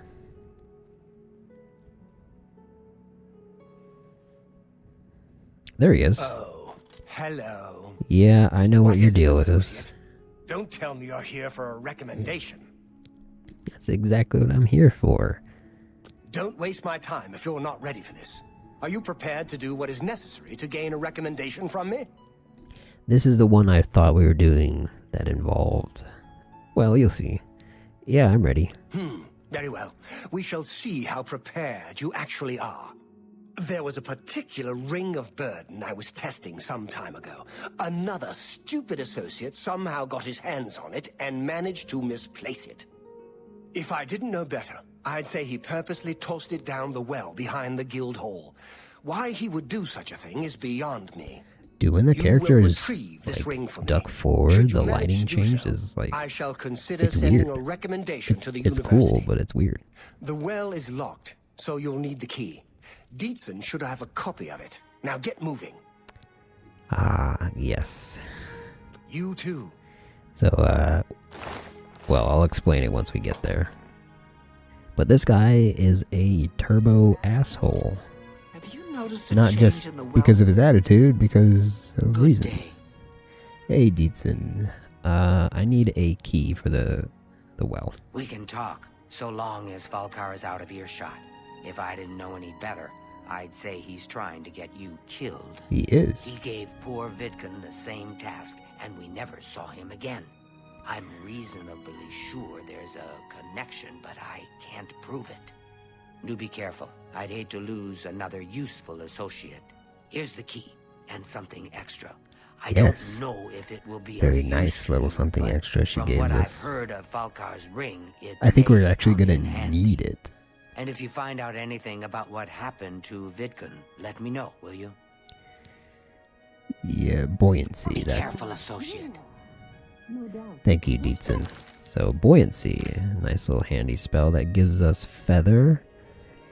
There he is. Oh, hello. Yeah, I know what your deal is. Don't tell me you're here for a recommendation. That's exactly what I'm here for. Don't waste my time if you're not ready for this. Are you prepared to do what is necessary to gain a recommendation from me? This is the one I thought we were doing that involved. Well, you'll see. Yeah, I'm ready. Very well. We shall see how prepared you actually are. There was a particular ring of burden I was testing some time ago. Another stupid associate somehow got his hands on it and managed to misplace it. If I didn't know better, I'd say he purposely tossed it down the well behind the guild hall. Why he would do such a thing is beyond me. Dude, when the You character will is retrieve this ring for like duck me. forward, Should you the manage lighting to do so, changes. Like I shall consider it's sending weird. a recommendation to the It's university. cool, but it's weird. The well is locked, so you'll need the key. Dietzen should have a copy of it. Now get moving. Ah, yes. You too. So, well, I'll explain it once we get there. But this guy is a turbo asshole. Have you noticed a Not change just in the well? because of his attitude, because of reason. Hey, Dietzen. I need a key for the well. We can talk, so long as Falkar is out of earshot. If I didn't know any better, I'd say he's trying to get you killed. He is. He gave poor Vidkun the same task, and we never saw him again. I'm reasonably sure there's a connection, but I can't prove it. Do be careful. I'd hate to lose another useful associate. Here's the key, and something extra. I Yes. don't know if it will be Very of use nice little something extra she from gave what I've us. heard of Falkar's ring, it I think may we're actually come gonna in handy. need it. And if you find out anything about what happened to Vidkun, let me know, will you? Yeah, buoyancy. Be That's careful, associate. Thank you, Dietzen. So, buoyancy, a nice little handy spell that gives us feather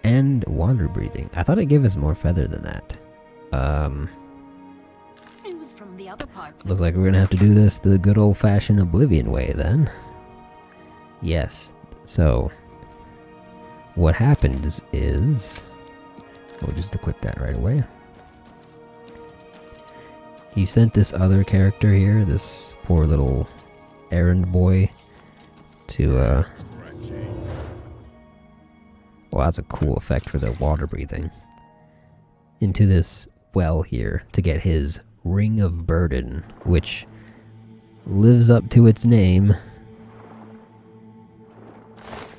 and water breathing. I thought it gave us more feather than that. News from the other parts. Looks like we're gonna have to do this the good old-fashioned Oblivion way then. Yes. So, what happens is, we'll just equip that right away. He sent this other character here, this poor little errand boy, to, well, that's a cool effect for the water breathing, into this well here to get his Ring of Burden, which lives up to its name,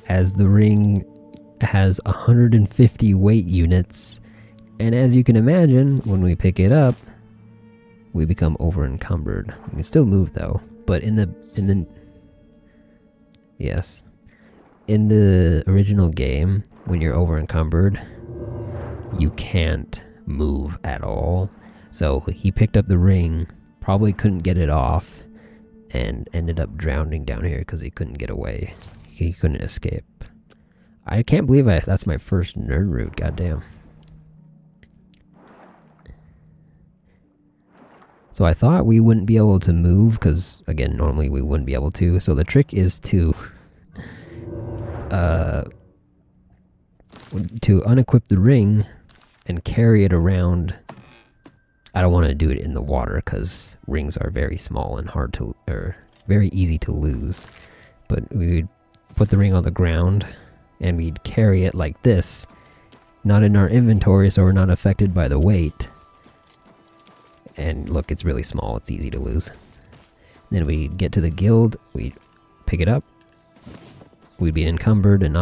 as the ring has 150 weight units, and as you can imagine, when we pick it up, we become over encumbered. We can still move though, but in the yes, in the original game, when you're over encumbered, you can't move at all. So he picked up the ring, probably couldn't get it off, and ended up drowning down here because he couldn't get away. He couldn't escape. I can't believe that's my first nerd route. Goddamn. So I thought we wouldn't be able to move, because, again, normally we wouldn't be able to. So the trick is to unequip the ring and carry it around. I don't want to do it in the water, because rings are very small and very easy to lose. But we would put the ring on the ground, and we'd carry it like this, not in our inventory, so we're not affected by the weight. And look, it's really small, it's easy to lose. Then we get to the guild, we pick it up, we'd be encumbered and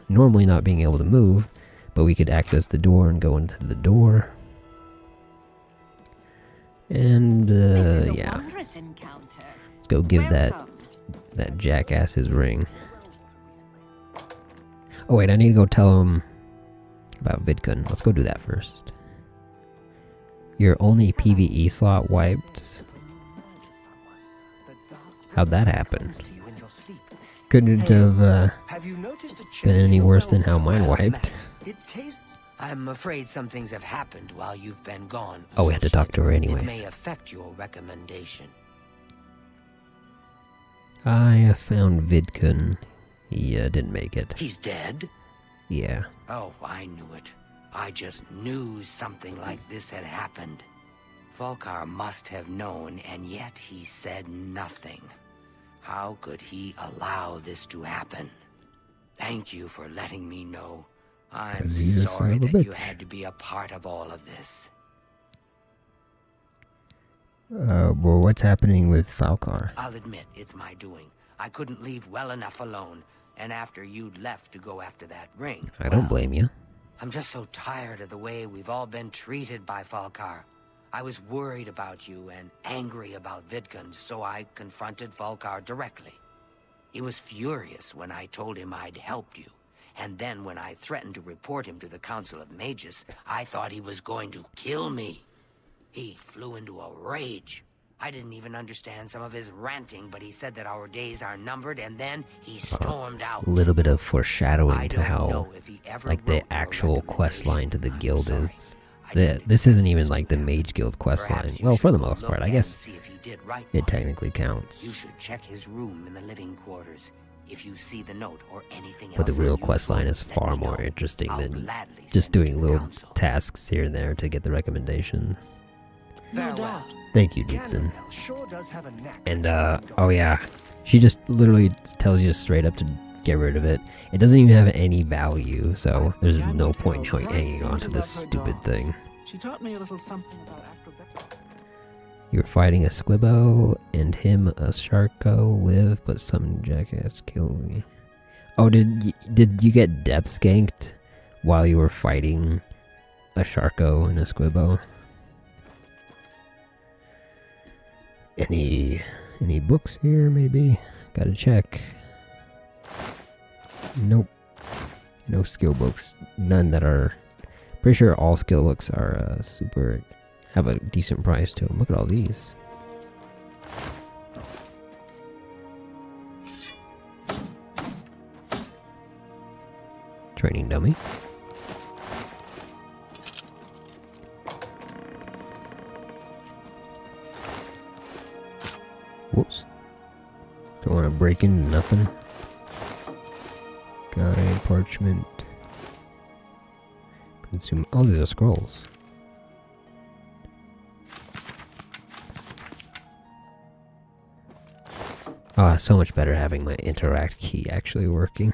normally not being able to move, but we could access the door and go into the door. And yeah, let's go give that jackass his ring. Oh wait, I need to go tell him about Vidkun. Let's go do that first. Your only PvE slot wiped? How'd that happen? Couldn't have been any worse than how mine wiped. I'm afraid some things have happened while you've been gone. Oh, we had to talk to her It anyways. may affect your recommendation. I found Vidkun. He didn't make it. He's dead? Yeah. Oh, I knew it. I just knew something like this had happened. Falkar must have known, and yet he said nothing. How could he allow this to happen? Thank you for letting me know. I'm 'Cause he's a son sorry of a that you bitch. had to be a part of all of this. Well, what's happening with Falkar? I'll admit, it's my doing. I couldn't leave well enough alone, and after you'd left to go after that ring. I don't blame you. I'm just so tired of the way we've all been treated by Falkar. I was worried about you and angry about Vidkun, so I confronted Falkar directly. He was furious when I told him I'd helped you, and then when I threatened to report him to the Council of Mages, I thought he was going to kill me. He flew into a rage. I didn't even understand some of his ranting, but he said that our days are numbered, and then he stormed out. A little bit of foreshadowing to how, like, the actual quest line to the guild is. This isn't even like the Mage Guild quest line. Well, for the most part, I guess it technically counts. You should check his room in the living quarters. If you see the note or anything else, But the real quest line is far more interesting than just doing little tasks here and there to get the recommendations. No doubt. Thank you, Dixon. Sure does have a knack. And, oh yeah, she just literally tells you straight up to get rid of it. It doesn't even have any value, so there's no point in hanging on to this stupid thing. She taught me a little something about acrobatics. You're fighting a Squibbo, and him a Sharko live, but some jackass killed me. Oh, did you get depth skanked while you were fighting a Sharko and a Squibbo? Any books here, maybe? Gotta check. Nope. No skill books. None that are... Pretty sure all skill books are have a decent price to them. Look at all these. Training dummy. Whoops. Don't want to break into nothing. Guide, parchment. Consume. Oh, these are scrolls. Oh, it's so much better having my interact key actually working.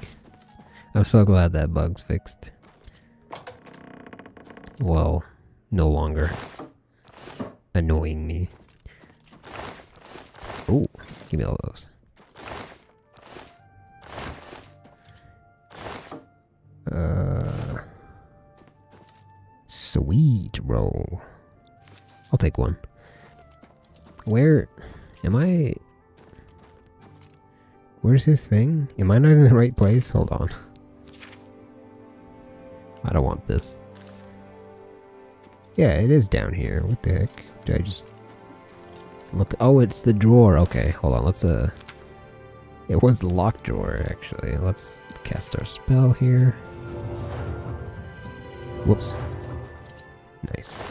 I'm so glad that bug's fixed. Well, no longer annoying me. Oh, give me all those. Sweet roll. I'll take one. Where am I? Where's this thing? Am I not in the right place? Hold on. I don't want this. Yeah, it is down here. What the heck? Did I just look? Oh, it's the drawer. Okay, hold on. Let's it was the locked drawer actually. Let's cast our spell here. Whoops. Nice.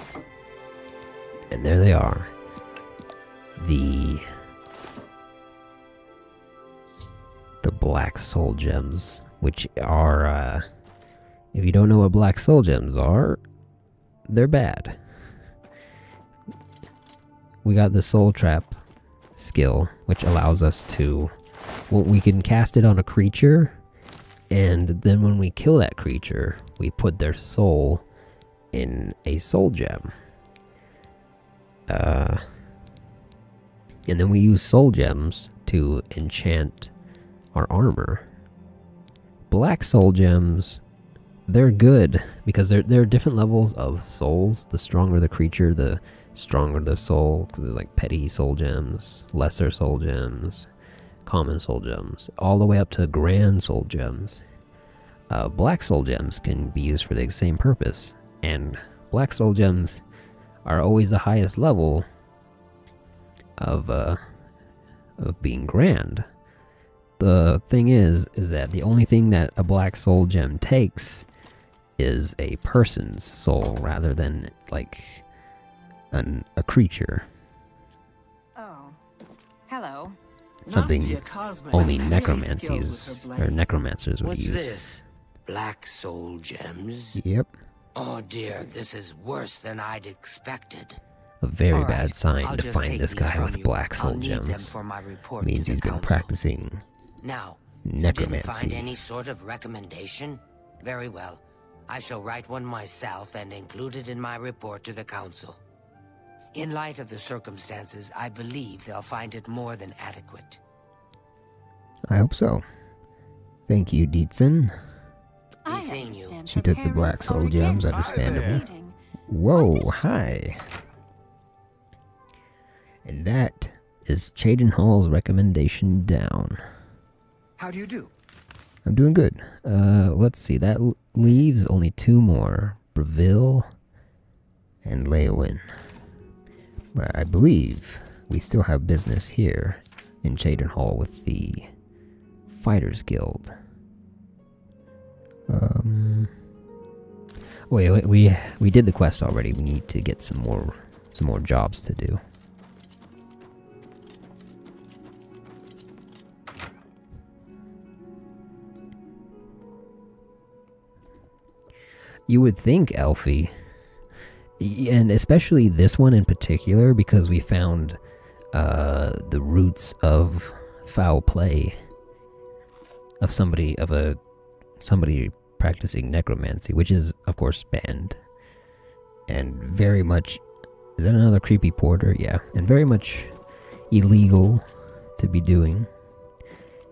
And there they are. The black soul gems, which are if you don't know what black soul gems are, they're bad. We got the soul trap skill, which allows us to, well, we can cast it on a creature, and then when we kill that creature, we put their soul in a soul gem. And then we use soul gems to enchant our armor. Black soul gems, they're good because there are different levels of souls. The stronger the creature, the stronger the soul. There's like petty soul gems, lesser soul gems, common soul gems, all the way up to grand soul gems. Black soul gems can be used for the same purpose, and black soul gems are always the highest level of being grand. The thing is that the only thing that a black soul gem takes is a person's soul rather than like a creature. Oh, hello. Something only necromancers would What's use. this? Black soul gems? Yep. Oh dear, this is worse than I'd expected. A very All bad right, sign I'll to just find take this these guy from with you. black soul I'll need them gems. for my report Means to he's the been council. practicing Now, you didn't find necromancy. any sort of recommendation? Very well. I shall write one myself and include it in my report to the council. In light of the circumstances, I believe they'll find it more than adequate. I hope so. Thank you, Dietzen. Be seeing you. She took the black soul gems, understandable. Whoa, hi. And that is Chaden Hall's recommendation down. How do you do? I'm doing good. Let's see. That leaves only two more. Breville and Leowin. But I believe we still have business here in Cheydinhal with the Fighters Guild. Wait, we did the quest already. We need to get some more jobs to do. You would think, Elfie, and especially this one in particular, because we found the roots of foul play of somebody practicing necromancy, which is of course banned and very much. Is that another creepy porter? Yeah, and very much illegal to be doing.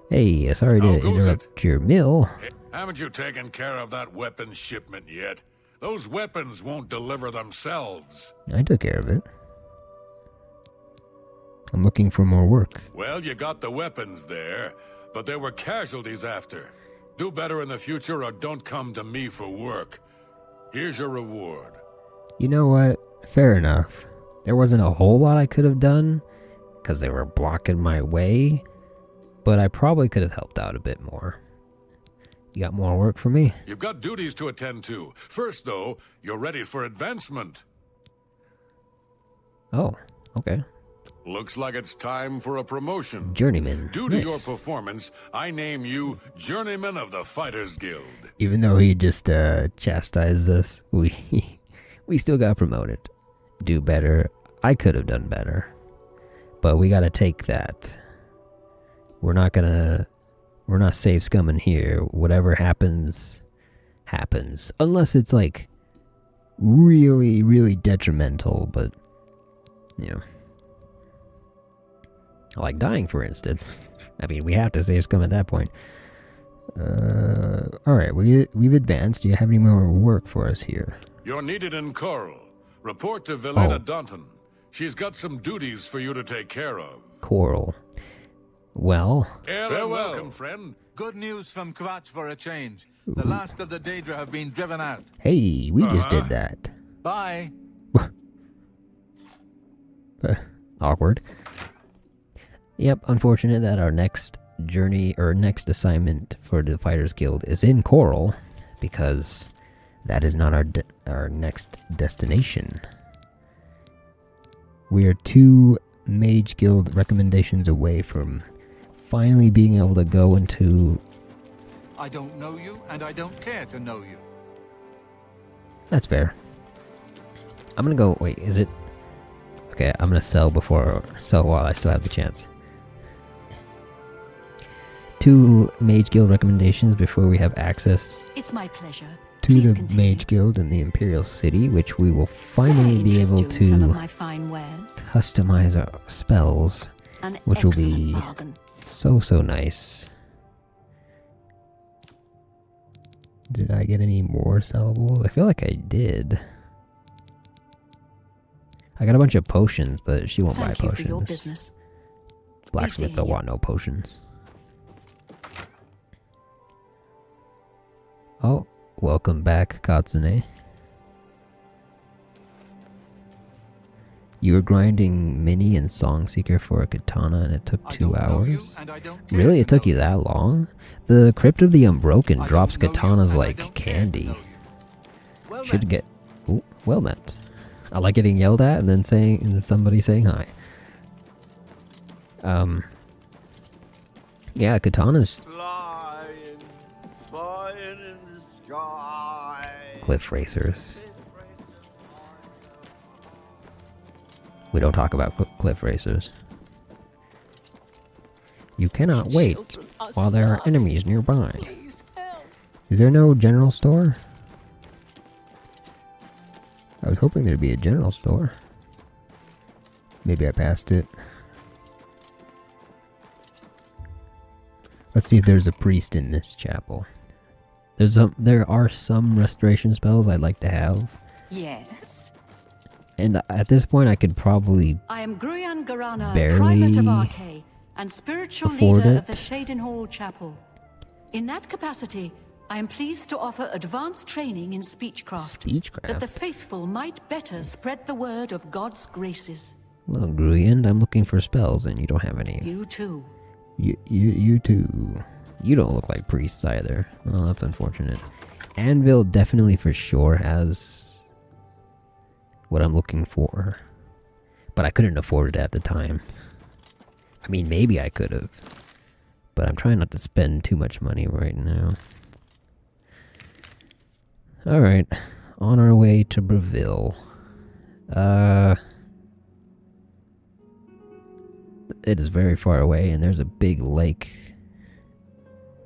Hey, sorry to interrupt your meal. Haven't you taken care of that weapons shipment yet? Those weapons won't deliver themselves. I took care of it. I'm looking for more work. Well, you got the weapons there, but there were casualties after. Do better in the future or don't come to me for work. Here's your reward. You know what? Fair enough. There wasn't a whole lot I could have done, because they were blocking my way, but I probably could have helped out a bit more. You got more work for me? You've got duties to attend to. First, though, you're ready for advancement. Oh, okay. Looks like it's time for a promotion. Journeyman. Due to your performance, I name you Journeyman of the Fighters Guild. Even though he just chastised us, we still got promoted. Do better. I could have done better. But we gotta take that. We're not safe scumming here. Whatever happens, happens. Unless it's like really, really detrimental, but you know. Like dying, for instance. I mean, we have to save scum at that point. Alright, we've advanced. Do you have any more work for us here? You're needed in Coral. Report to Velena Dunton. She's got some duties for you to take care of. Coral. Well. Farewell, welcome, friend. Good news from Kvatch for a change. The last of the Daedra have been driven out. Hey, we just did that. Bye. Awkward. Yep, unfortunate that our next journey or next assignment for the Fighters Guild is in Coral, because that is not our next destination. We are 2 Mage Guild recommendations away from finally being able to go into... I don't know you, and I don't care to know you. That's fair. I'm gonna go... Wait, is it... Okay, I'm gonna sell while I still have the chance. 2 Mage Guild recommendations before we have access. It's my pleasure. To Please the continue. Mage Guild in the Imperial City, which we will finally be able to Some of my fine wares. customize our spells, An which will be excellent bargain. so nice. Did I get any more sellables? I feel like I did. I got a bunch of potions, but she won't buy Thank you potions. for your business. Blacksmith don't want no potions. Oh, welcome back, Katsune. You were grinding Mini and Songseeker for a katana and it took 2 hours? Really? It took you that long? The Crypt of the Unbroken drops katanas like candy. Should get... Ooh, well met. I like getting yelled at and then somebody saying hi. Yeah, katanas... Flying in the sky. Cliff racers. We don't talk about cliff racers. You cannot wait while there are enemies nearby. Is there no general store? I was hoping there'd be a general store. Maybe I passed it. Let's see if there's a priest in this chapel. There are some restoration spells I'd like to have. Yes. And at this point, I could probably I am Gruyan Garana, barely Primate of Archay, and spiritual afford leader it. of the Cheydinhal Chapel. In that capacity, I am pleased to offer advanced training in speechcraft, that the faithful might better spread the word of God's graces. Well, Gruyan, I'm looking for spells and you don't have any. You too. You too. You don't look like priests either. Well, that's unfortunate. Anvil definitely for sure has what I'm looking for. But I couldn't afford it at the time. I mean, maybe I could have. But I'm trying not to spend too much money right now. Alright. On our way to Breville. It is very far away, and there's a big lake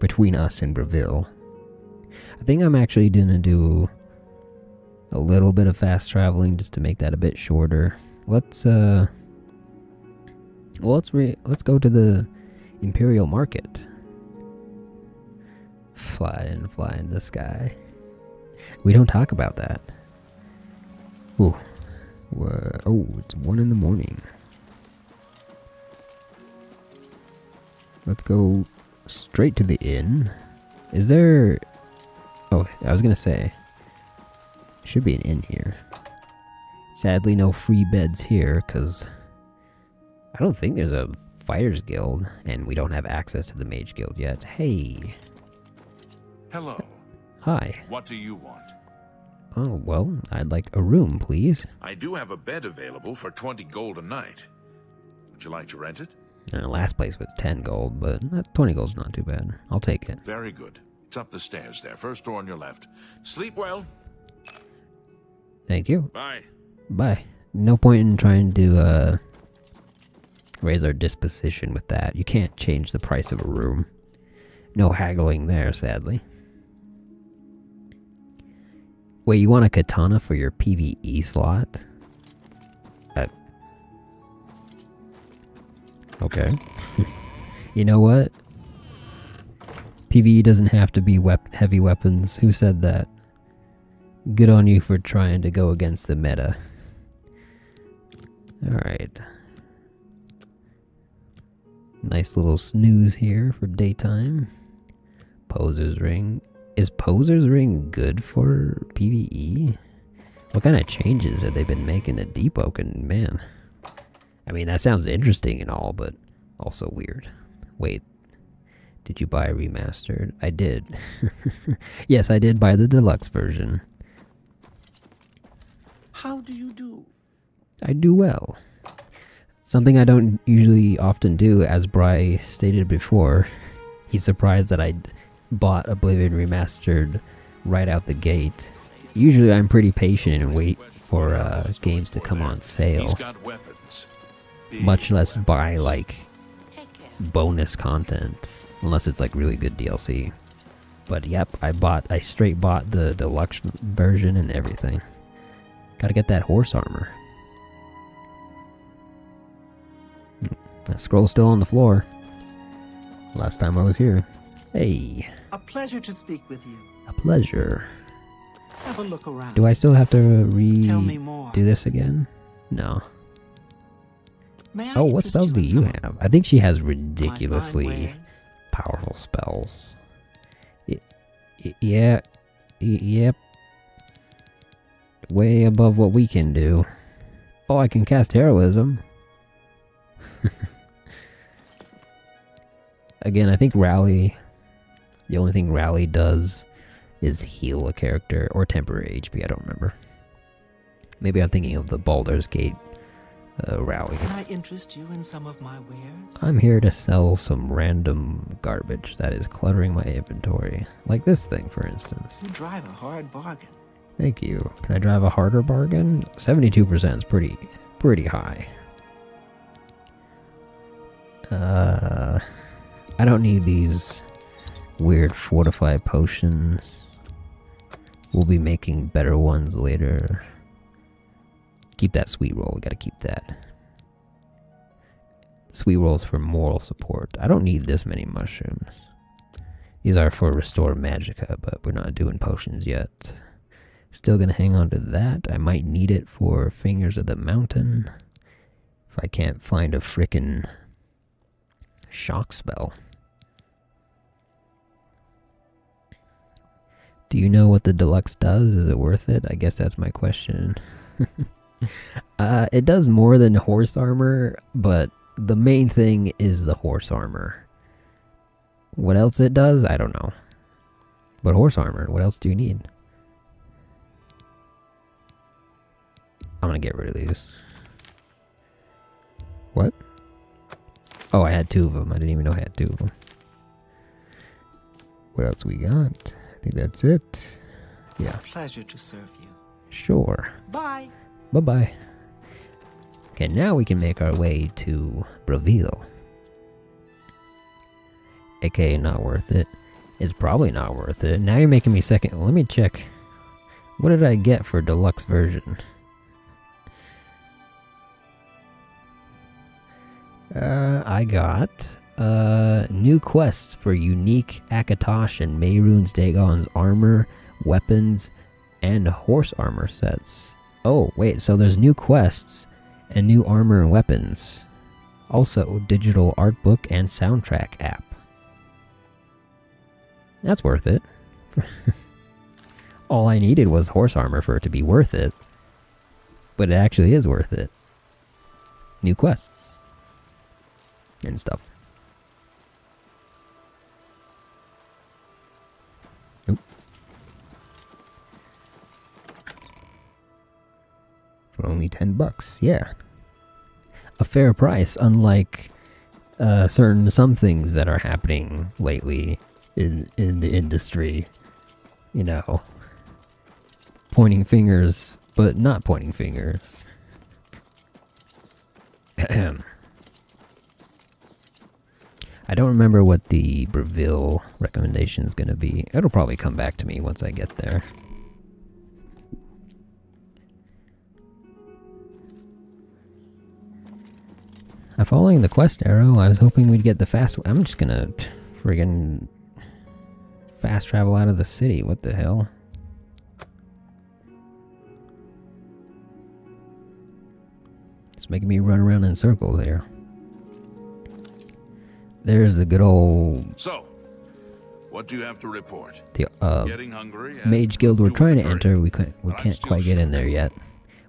between us and Breville. I think I'm actually gonna do a little bit of fast traveling just to make that a bit shorter. Let's go to the Imperial Market. Fly in the sky. We don't talk about that. Ooh. Oh, it's 1 in the morning. Let's go straight to the inn. Is there... Oh, I was gonna say. Should be an inn here. Sadly, no free beds here, because I don't think there's a Fighters Guild, and we don't have access to the Mage Guild yet. Hey. Hello. Hi. What do you want? Oh, well, I'd like a room, please. I do have a bed available for 20 gold a night. Would you like to rent it? Last place was 10 gold, but 20 gold's not too bad. I'll take it. Very good. It's up the stairs there. First door on your left. Sleep well. Thank you. Bye. Bye. No point in trying to raise our disposition with that. You can't change the price of a room. No haggling there, sadly. Wait, you want a katana for your PvE slot? Okay. You know what? PvE doesn't have to be heavy weapons. Who said that? Good on you for trying to go against the meta. Alright. Nice little snooze here for daytime. Poser's Ring. Is Poser's Ring good for PvE? What kind of changes have they been making to Deepoken? Man. I mean, that sounds interesting and all, but also weird. Wait. Did you buy a Remastered? I did. Yes, I did buy the deluxe version. How do you do? I do well. Something I don't usually often do, as Bry stated before. He's surprised that I bought Oblivion Remastered right out the gate. Usually I'm pretty patient and wait for games to come on sale. Much less buy like bonus content, unless it's like really good DLC. But yep, I straight bought the deluxe version and everything. Gotta get that horse armor. That scroll's still on the floor. Last time I was here. Hey. A pleasure to speak with you. A pleasure. Have a look around. Do I still have to Tell me more. do this again? No. May I Oh, what interest spells you do in you some have? I think she has my ridiculously fine wares? powerful spells. Yeah. Yep. Way above what we can do. Oh, I can cast Heroism. Again, I think Rally... The only thing Rally does is heal a character, or temporary HP, I don't remember. Maybe I'm thinking of the Baldur's Gate Rally. Can I interest you in some of my wares? I'm here to sell some random garbage that is cluttering my inventory. Like this thing, for instance. You drive a hard bargain. Thank you. Can I drive a harder bargain? 72% is pretty high. I don't need these weird fortified potions. We'll be making better ones later. Keep that sweet roll. We gotta keep that. Sweet rolls for moral support. I don't need this many mushrooms. These are for restore magicka, but we're not doing potions yet. Still gonna hang on to that. I might need it for Fingers of the Mountain. If I can't find a frickin' shock spell. Do you know what the deluxe does? Is it worth it? I guess that's my question. It does more than horse armor, but the main thing is the horse armor. What else it does, I don't know. But horse armor, what else do you need? I'm gonna get rid of these. What? Oh, I had 2 of them. I didn't even know I had 2 of them. What else we got? I think that's it. Yeah. Pleasure to serve you. Sure. Bye. Bye-bye. Okay, now we can make our way to Breville. AKA not worth it. It's probably not worth it. Now you're making me second. Let me check. What did I get for deluxe version? I got new quests for unique Akatosh and Mehrunes Dagon's armor, weapons, and horse armor sets. Oh, wait, so there's new quests and new armor and weapons. Also, digital art book and soundtrack app. That's worth it. All I needed was horse armor for it to be worth it. But it actually is worth it. New quests. And stuff. Nope. For only $10, yeah. A fair price, unlike some things that are happening lately in the industry. You know, pointing fingers, but not pointing fingers. I don't remember what the Breville recommendation is going to be. It'll probably come back to me once I get there. I'm following the quest arrow. I was hoping we'd get the fast... I'm just going to friggin' fast travel out of the city. What the hell? It's making me run around in circles here. There's the good old... So, what do you have to report? The Getting hungry Mage Guild we're trying to enter. We can't quite get in there yet.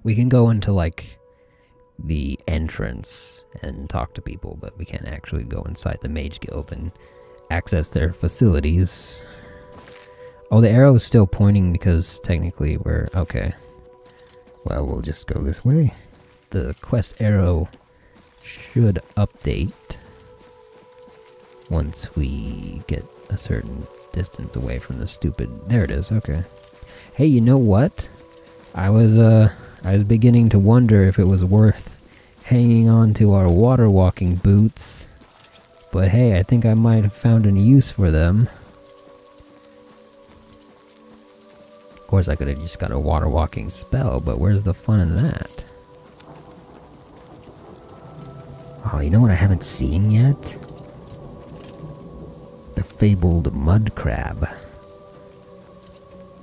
We can go into like the entrance and talk to people, but we can't actually go inside the Mage Guild and access their facilities. Oh, the arrow is still pointing because technically we're... Okay. Well, we'll just go this way. The quest arrow should update once we get a certain distance away from the stupid... There it is, okay. Hey, you know what? I was beginning to wonder if it was worth hanging on to our water walking boots. But hey, I think I might have found a use for them. Of course, I could have just got a water walking spell, but where's the fun in that? Oh, you know what I haven't seen yet? The fabled mud crab.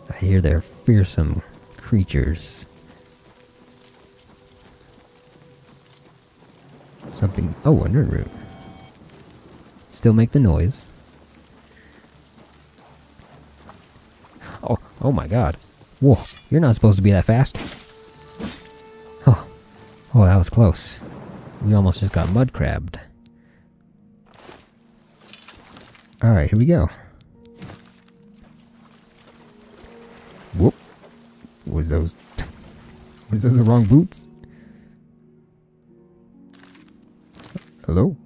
I hear they're fearsome creatures. Something... Oh, a nerd root. Still make the noise. Oh my god. Whoa, you're not supposed to be that fast. Oh, that was close. We almost just got mud crabbed. Alright, here we go. Whoop. Was those the wrong boots? Hello?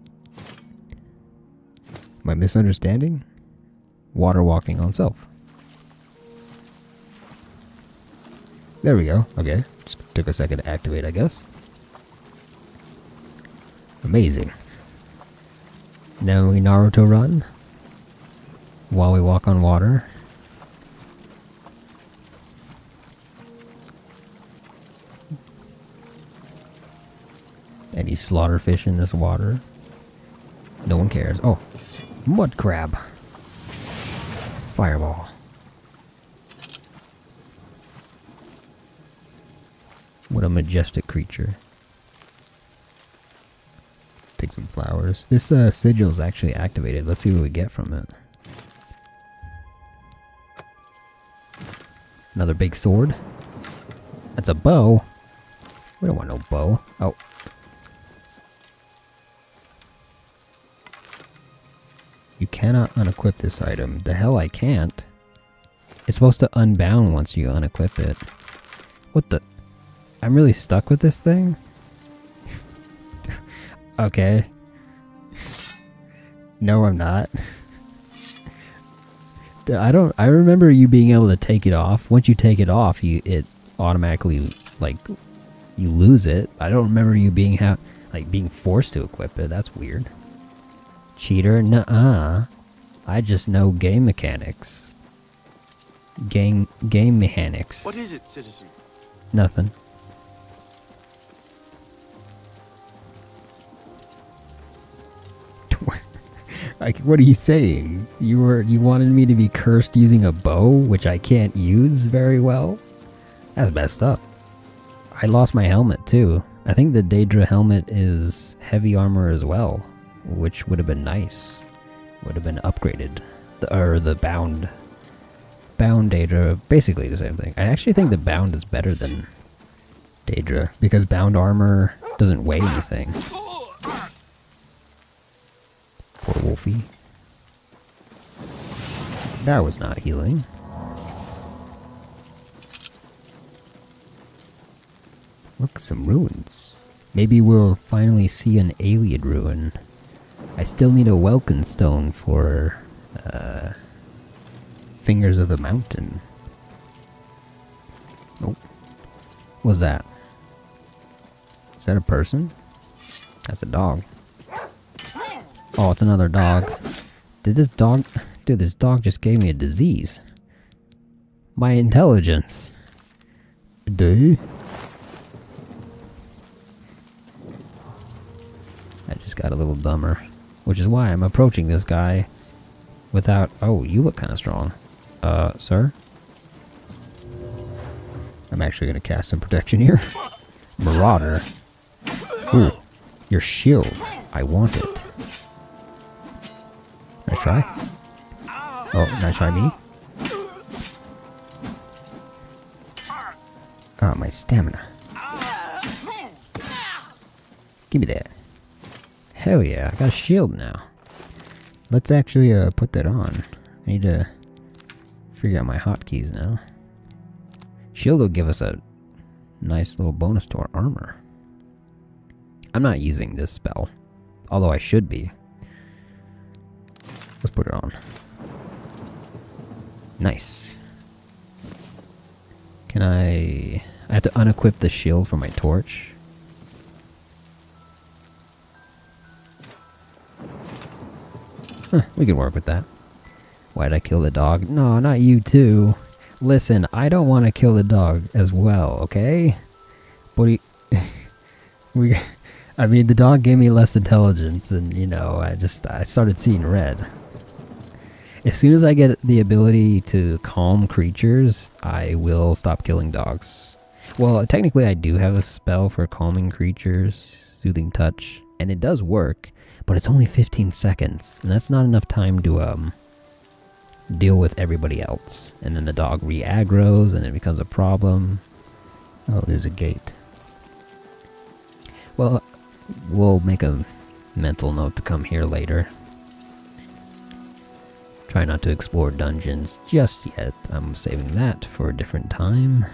Am I misunderstanding? Water walking on self. There we go. Okay. Just took a second to activate, I guess. Amazing. Now we Naruto run while we walk on water. Any slaughterfish in this water? No one cares. Oh, mud crab. Fireball. What a majestic creature. Take some flowers. This sigil is actually activated. Let's see what we get from it. Another big sword. That's a bow. We don't want no bow. Oh. You cannot unequip this item. The hell I can't. It's supposed to unbound once you unequip it. What the? I'm really stuck with this thing? Okay. No, I'm not. I remember you being able to take it off. Once you take it off, it automatically, like, you lose it. I don't remember you being being forced to equip it. That's weird. Cheater? Nuh-uh. I just know game mechanics. Game mechanics. What is it, citizen? Nothing. Like, what are you saying? You wanted me to be cursed using a bow, which I can't use very well? That's messed up. I lost my helmet too. I think the Daedra helmet is heavy armor as well, which would have been nice. Would have been upgraded. The bound Daedra, basically the same thing. I actually think the bound is better than Daedra because bound armor doesn't weigh anything. Poor Wolfie. That was not healing. Look, some ruins. Maybe we'll finally see an alien ruin. I still need a Welkin stone for Fingers of the Mountain. Oh. What's that? Is that a person? That's a dog. Oh, it's another dog. Did this dog... Dude, this dog just gave me a disease. My intelligence. Dude. I just got a little dumber. Which is why I'm approaching this guy without... Oh, you look kind of strong. Sir? I'm actually going to cast some protection here. Marauder. Ooh. Your shield. I want it. Can I try? Oh, can I try me? Oh, my stamina. Give me that. Hell yeah, I got a shield now. Let's actually put that on. I need to figure out my hotkeys now. Shield will give us a nice little bonus to our armor. I'm not using this spell, although I should be. Let's put it on. Nice. Can I have to unequip the shield from my torch. Huh, we can work with that. Why'd I kill the dog? No, not you too. Listen, I don't want to kill the dog as well, okay? But I mean, the dog gave me less intelligence and, you know, I started seeing red. As soon as I get the ability to calm creatures, I will stop killing dogs. Well, technically I do have a spell for calming creatures, Soothing Touch, and it does work, but it's only 15 seconds, and that's not enough time to deal with everybody else. And then the dog re-aggroes and it becomes a problem. Oh, there's a gate. Well, we'll make a mental note to come here later. Try not to explore dungeons just yet. I'm saving that for a different time.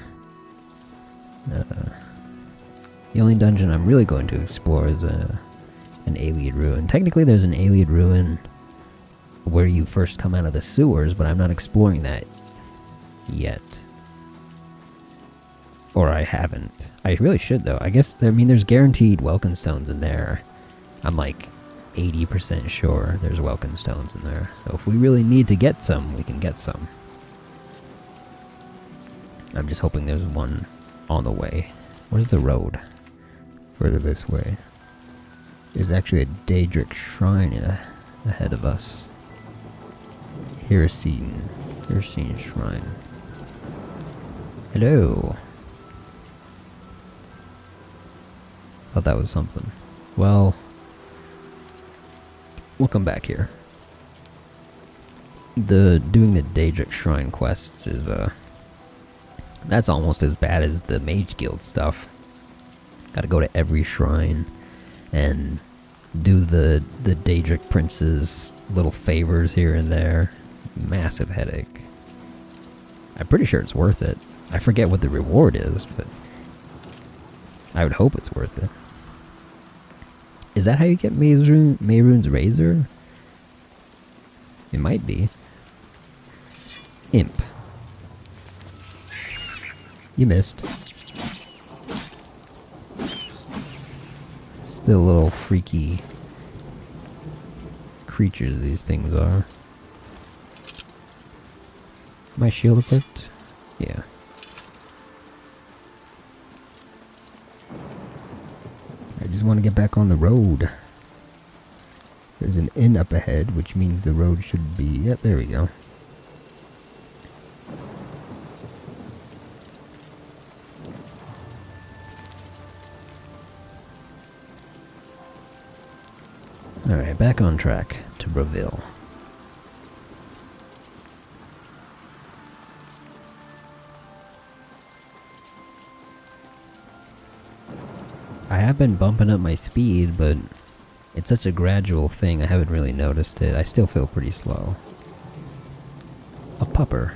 The only dungeon I'm really going to explore is an alien ruin. Technically there's an alien ruin where you first come out of the sewers, but I'm not exploring that yet. Or I haven't. I really should though. I guess, I mean, there's guaranteed Welkin stones in there. I'm like 80% sure there's Welkin stones in there. So if we really need to get some, we can get some. I'm just hoping there's one on the way. Where's the road? Further this way. There's actually a Daedric shrine ahead of us. Hircine shrine. Hello. Thought that was something. Well, we'll come back here. Doing the Daedric shrine quests is that's almost as bad as the Mage Guild stuff. Gotta go to every shrine and do the Daedric Prince's little favors here and there. Massive headache. I'm pretty sure it's worth it. I forget what the reward is, but I would hope it's worth it. Is that how you get Mehrunes Razor? It might be. Imp. You missed. Still little freaky creatures these things are. My shield equipped? Yeah. I just want to get back on the road. There's an inn up ahead, which means the road should be... Yep, there we go. Alright, back on track to Bravil. I have been bumping up my speed, but it's such a gradual thing, I haven't really noticed it. I still feel pretty slow. A pupper.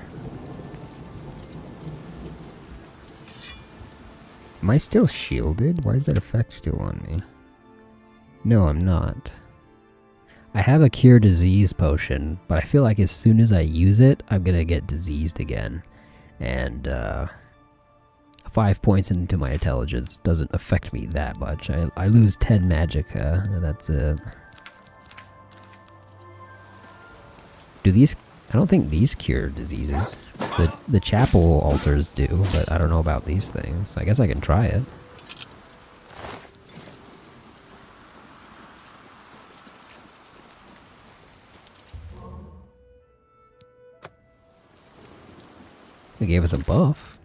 Am I still shielded? Why is that effect still on me? No, I'm not. I have a cure disease potion, but I feel like as soon as I use it, I'm gonna get diseased again. And 5 points into my intelligence doesn't affect me that much. I lose 10 magicka, that's it. Do these... I don't think these cure diseases. The chapel altars do, but I don't know about these things. I guess I can try it. They gave us a buff.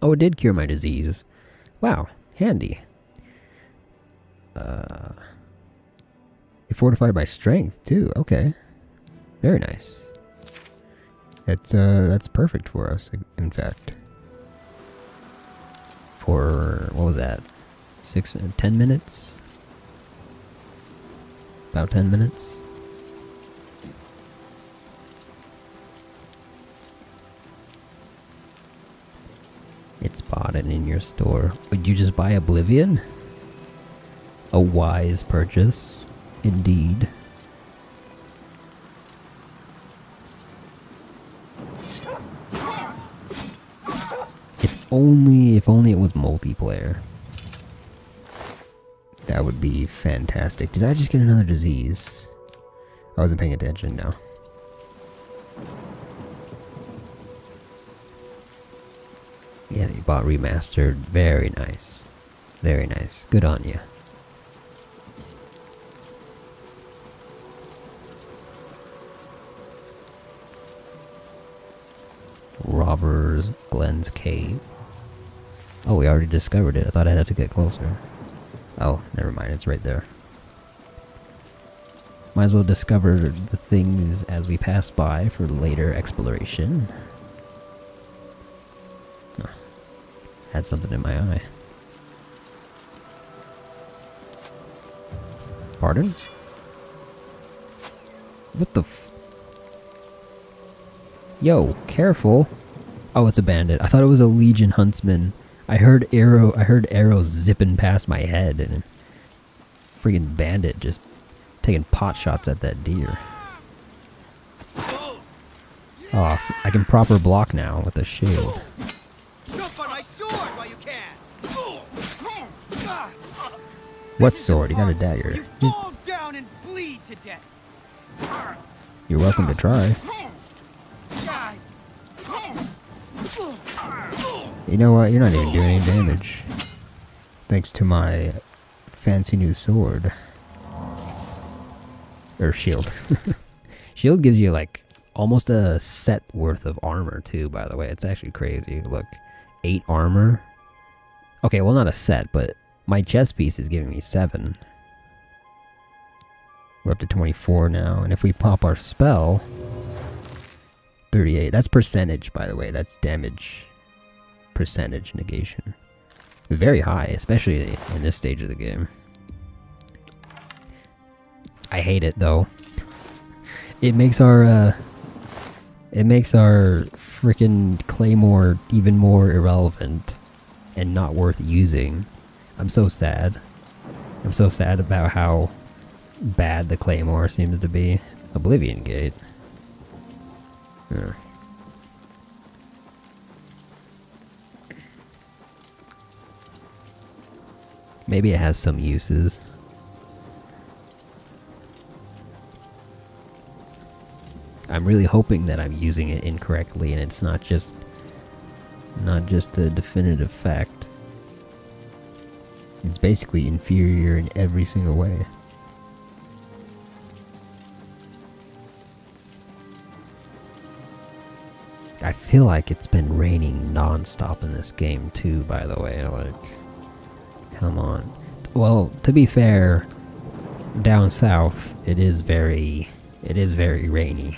Oh, it did cure my disease. Wow, handy. It fortified by strength too. Okay, very nice. That's perfect for us. In fact, for what was that? 10 minutes. About 10 minutes. It's bought and in your store. Would you just buy Oblivion? A wise purchase, indeed. If only it was multiplayer. That would be fantastic. Did I just get another disease? I wasn't paying attention now. Yeah, you bought Remastered. Very nice. Very nice. Good on you. Robbers Glenn's Cave. Oh, we already discovered it. I thought I had to get closer. Oh, never mind. It's right there. Might as well discover the things as we pass by for later exploration. Had something in my eye. Pardon? What the f... Yo, careful. Oh, it's a bandit. I thought it was a Legion huntsman. I heard arrows zipping past my head, and a friggin' bandit just taking pot shots at that deer. Oh, I can proper block now with the shield. Jump on my sword while you can. What sword? You got a dagger. You fall down and bleed to death. You're welcome to try. You know what? You're not even doing any damage. Thanks to my fancy new sword. Or shield. Shield gives you like almost a set worth of armor too, by the way. It's actually crazy. Look. 8 armor. Okay, well not a set, but my chest piece is giving me 7. We're up to 24 now, and if we pop our spell... 38. That's percentage, by the way. That's damage percentage negation. Very high, especially in this stage of the game. I hate it though. It makes our freaking claymore even more irrelevant and not worth using. I'm so sad. I'm so sad about how bad the claymore seems to be. Oblivion Gate. Yeah. Maybe it has some uses. I'm really hoping that I'm using it incorrectly and it's not just a definitive fact. It's basically inferior in every single way. I feel like it's been raining non-stop in this game too, by the way. Like, come on. Well, to be fair, down south it is very rainy.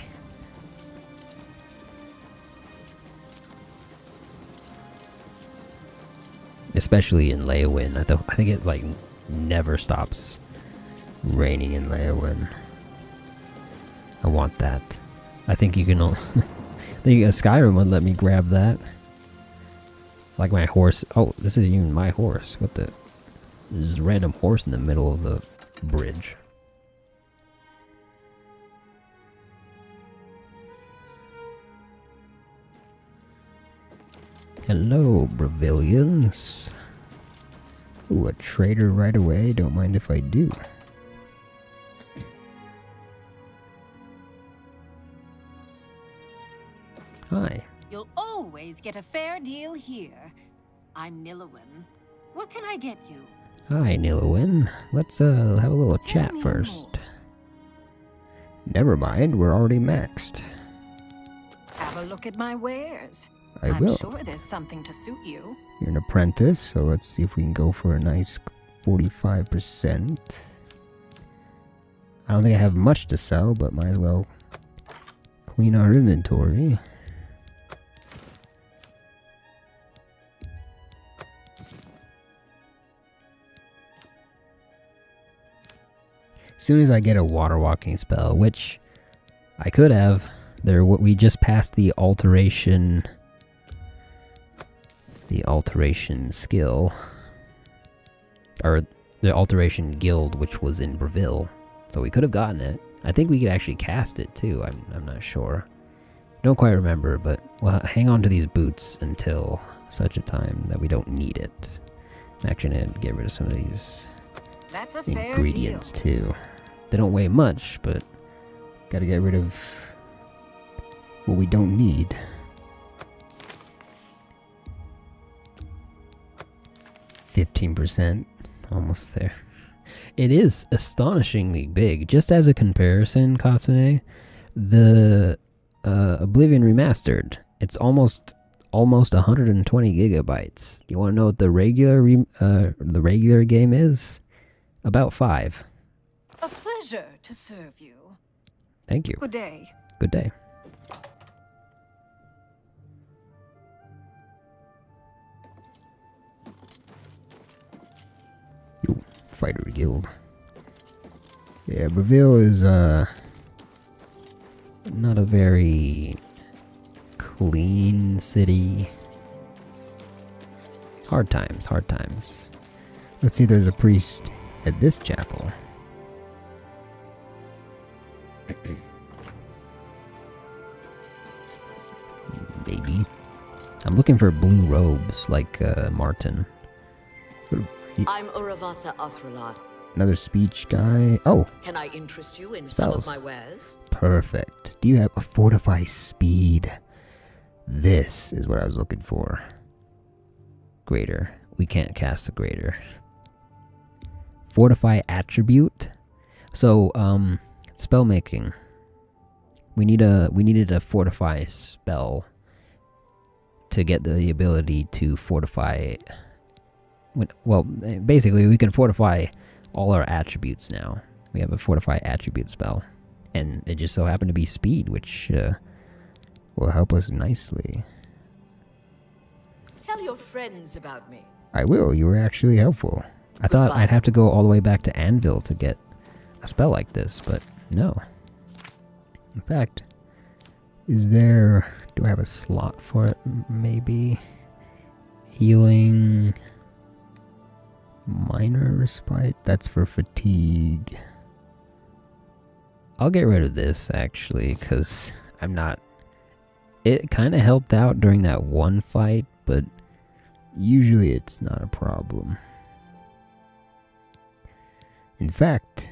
Especially in Leeuwin. I think it like never stops raining in Leeuwin. I want that. I think you can only I think Skyrim would let me grab that. Like my horse. Oh, this isn't even my horse. What the? There's a random horse in the middle of the bridge. Hello, Bravilians. Ooh, a trader right away. Don't mind if I do. Hi. You'll always get a fair deal here. I'm Nilowin. What can I get you? Hi, Nilowin. Let's have a little chat first. Never mind, we're already maxed. Have a look at my wares. I will. I'm sure there's something to suit you. You're an apprentice, so let's see if we can go for a nice 45%. I don't think I have much to sell, but might as well clean our inventory. As soon as I get a water walking spell, which I could have, we just passed the alteration skill, or the alteration guild, which was in Breville, so we could have gotten it. I think we could actually cast it too. I'm not sure. Don't quite remember, but we'll hang on to these boots until such a time that we don't need it. I'm actually gonna get rid of some of these That's a fair ingredients deal. too. They don't weigh much, but gotta get rid of what we don't need. %, almost there. It is astonishingly big. Just as a comparison, Katsune, the Oblivion Remastered, it's almost 120 gigabytes. You want to know what the regular game is? About 5. A pleasure to serve you. Thank you. Good day. Good day. Ooh, Fighter Guild. Yeah, Breville is not a very clean city. Hard times, hard times. Let's see, there's a priest at this chapel. Maybe. I'm looking for blue robes like Martin. I'm Uravasa Athralad. Another speech guy. Oh, Can I interest you in Spells. some of my wares? perfect. Do you have a fortify speed? This is what I was looking for. Greater. We can't cast a greater. Fortify attribute. So, spell making. We needed a fortify spell to get the ability to fortify. Well, basically, we can fortify all our attributes now. We have a fortify attribute spell, and it just so happened to be speed, which will help us nicely. Tell your friends about me. I will. You were actually helpful. I thought I'd have to go all the way back to Anvil to get a spell like this, but no. In fact, is there... Do I have a slot for it? Maybe? Healing... Minor respite? That's for fatigue. I'll get rid of this, actually, because I'm not... It kind of helped out during that one fight, but usually it's not a problem. In fact,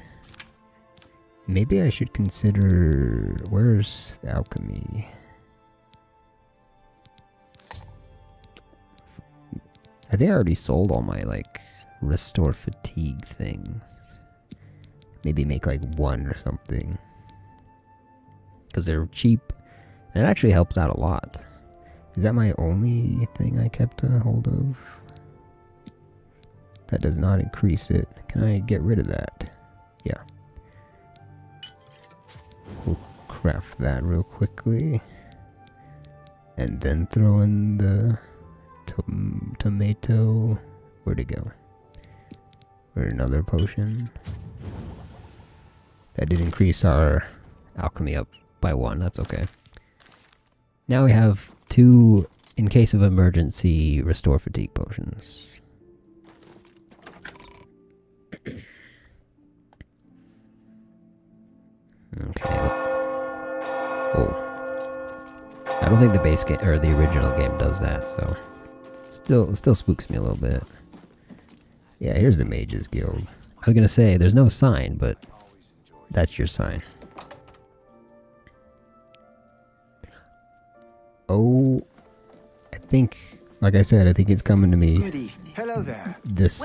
maybe I should consider... Where's alchemy? I think I already sold all my, like, restore fatigue things. Maybe make, like, one or something. Because they're cheap. And it actually helps out a lot. Is that my only thing I kept a hold of? That does not increase it. Can I get rid of that? Yeah. We'll craft that real quickly. And then throw in the tomato. Where'd it go? Or another potion. That did increase our alchemy up by 1. That's okay. Now we have 2, in case of emergency, restore fatigue potions. Okay. Oh. I don't think the base game or the original game does that, so it still spooks me a little bit. Yeah, here's the Mages Guild. I was gonna say there's no sign, but that's your sign. Oh, I think, like I said, I think it's coming to me. Good evening. Hello there. This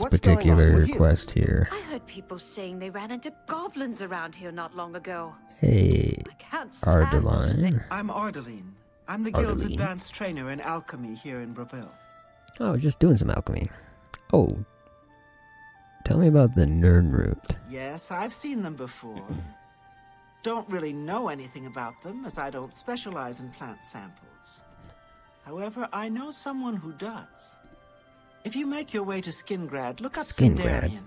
What's particular going on with you? quest here. I heard people saying they ran into goblins around here not long ago. Hey, Can't stand those things. Ardeline. I'm Ardeline. I'm the guild's Ardeline? advanced trainer in alchemy here in Breville. Oh, just doing some alchemy. Oh, tell me about the Nern root. Yes, I've seen them before. Don't really know anything about them, as I don't specialize in plant samples. However, I know someone who does. If you make your way to Skingrad, look up Skingrad? Sindarian.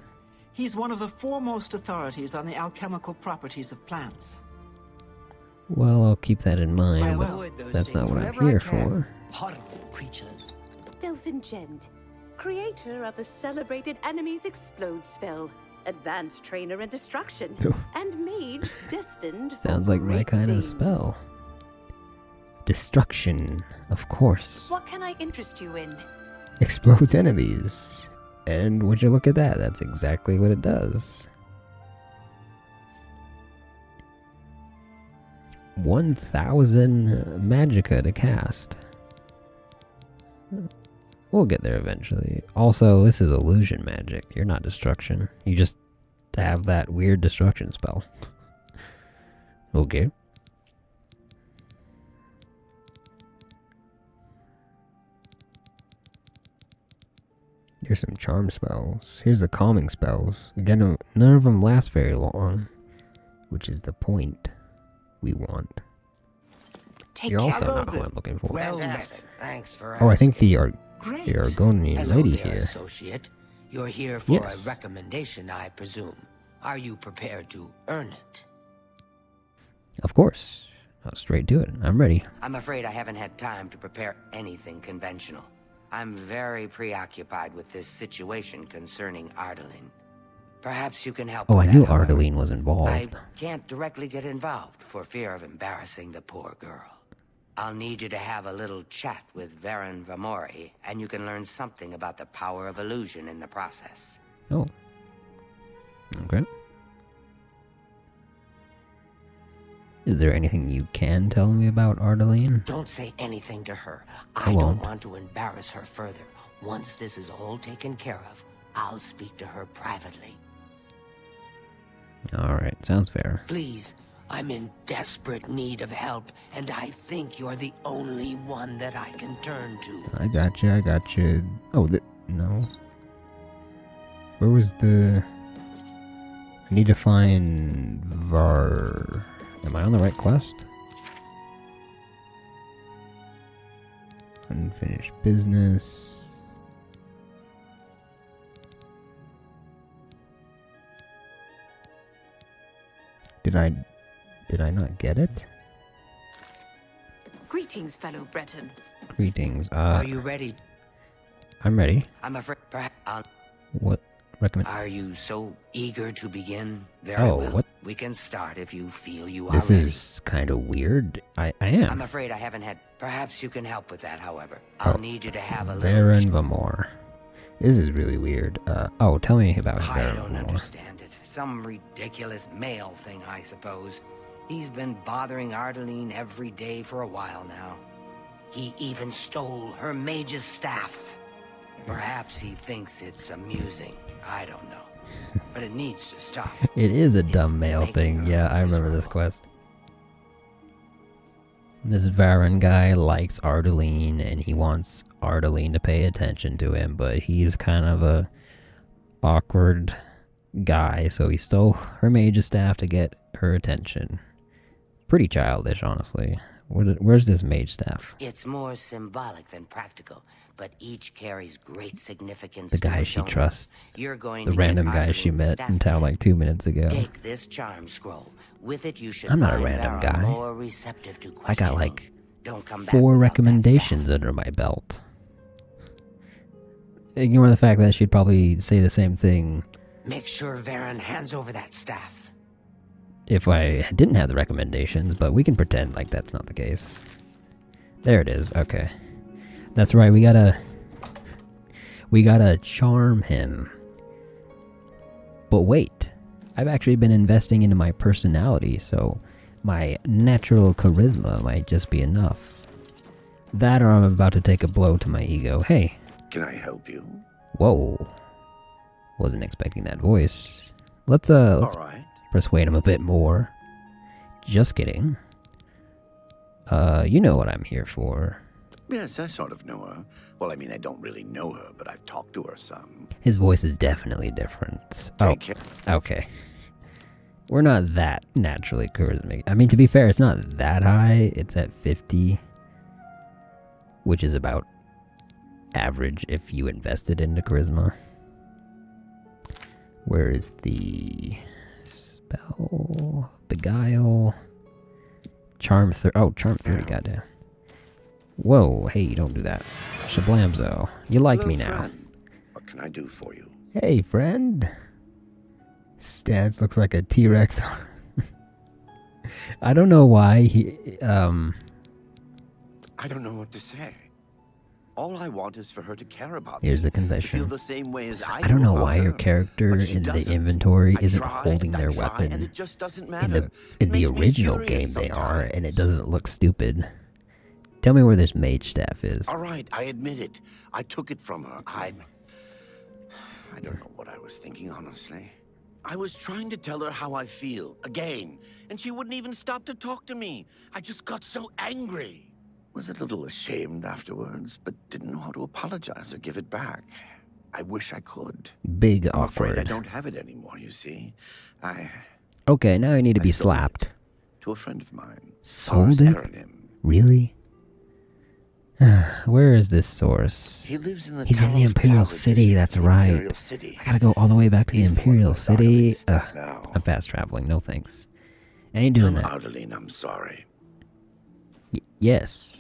He's one of the foremost authorities on the alchemical properties of plants. Well, I'll keep that in mind, I will but avoid those that's not things what I'm whenever I here can. for. Horrible creatures. Delphingent, creator of the celebrated Enemies Explode spell, advanced trainer in destruction, and mage destined for Sounds like my great kind of things. spell. Destruction, of course. What can I interest you in? Explodes enemies. And would you look at that? That's exactly what it does. 1,000 magicka to cast. We'll get there eventually. Also, this is illusion magic. You're not destruction. You just have that weird destruction spell. Okay. Here's some charm spells. Here's the calming spells. Again, none of them last very long, which is the point we want. You're also not who I'm looking for. Well met. Thanks for Oh, I think the Great. Argonian Hello lady there, here. associate. You're here for Yes. a recommendation, I presume. Are you prepared to earn it? Of course. I'll straight do it. I'm ready. I'm afraid I haven't had time to prepare anything conventional. I'm very preoccupied with this situation concerning Ardeline. Perhaps you can help Oh, with I that, knew however. Ardeline was I involved. can't directly get involved for fear of embarrassing the poor girl. I'll need you to have a little chat with Varen Vamori, and you can learn something about the power of illusion in the process. Oh. Okay. Is there anything you can tell me about Ardeline? Don't say anything to her. I I won't. don't want to embarrass her further. Once this is all taken care of, I'll speak to her privately. Alright, sounds fair. Please, I'm in desperate need of help, and I think you're the only one that I can turn to. I got you. Oh, no. Where was the... I need to find Var... Am I on the right quest? Unfinished business. Did I not get it? Greetings, fellow Breton. Greetings. Are you ready? I'm ready. I'm afraid perhaps What recommend? Are you so eager to begin? Very Oh, well. what? We can start if you feel you are This ready. is kind of weird. I am. I'm afraid I haven't had... Perhaps you can help with that, however. I'll need you to have a little... Baron Vamore. This is really weird. Oh, tell me about I Baron don't Vamore. understand it. Some ridiculous male thing, I suppose. He's been bothering Ardeline every day for a while now. He even stole her mage's staff. Perhaps he thinks it's amusing. I don't know. But it needs to stop. It is a dumb male thing. Yeah, I remember this quest. This Varan guy likes Ardeline, and he wants Ardeline to pay attention to him, but he's kind of a awkward guy, so he stole her mage's staff to get her attention. Pretty childish, honestly. Where's this mage staff? It's more symbolic than practical, but each carries great significance. The guy to she its owner. trusts. You're going The to random get guy she Ardeline's met staff in town like 2 minutes ago. Take this charm scroll. With it, you should I'm not a find random Vara guy. more receptive to I got like Don't come back 4 without recommendations under my belt. Ignore the fact that she'd probably say the same thing Make sure Varan hands over that staff. if I didn't have the recommendations, but we can pretend like that's not the case. There it is. Okay. That's right. We gotta charm him. But wait. I've actually been investing into my personality, so my natural charisma might just be enough. That or I'm about to take a blow to my ego. Hey. Can I help you? Whoa. Wasn't expecting that voice. Let's All right. persuade him a bit more. Just kidding. You know what I'm here for. Yes, I sort of know her. Well, I mean, I don't really know her, but I've talked to her some. His voice is definitely different. Take care. Okay. We're not that naturally charismatic. I mean, to be fair, it's not that high. It's at 50, which is about average if you invested into charisma. Where is the spell? Beguile. Charm 30. Oh, Charm 30, goddamn. Whoa, hey, don't do that. Shablamzo. You like me now. Friend. What can I do for you? Hey, friend. Stance looks like a T-Rex. I don't know why he, I don't know what to say. All I want is for her to care about Here's me, the confession. to feel the same way as I don't do know about why your her. character But she in the doesn't. inventory I isn't try, holding their I try, weapon. and it just doesn't In matter. the It makes me original curious game they are, sometimes. and it doesn't look stupid. Tell me where this mage staff is. All right, I admit it. I took it from her. I don't know what I was thinking, honestly. I was trying to tell her how I feel, again, and she wouldn't even stop to talk to me. I just got so angry. Was a little ashamed afterwards, but didn't know how to apologize or give it back. I wish I could. Big I'm afraid I awkward. don't have it anymore, you see. Okay, now I need to I be sold it slapped. to a friend of mine. Sold it? Really? Where is this source? He lives in the He's in the Talos Imperial Palace City, that's right. Imperial City. I gotta go all the way back to the He's the one Imperial with Ardeline City. stuff now. I'm fast traveling, no thanks. I ain't doing that. Ardeline, I'm sorry. Yes.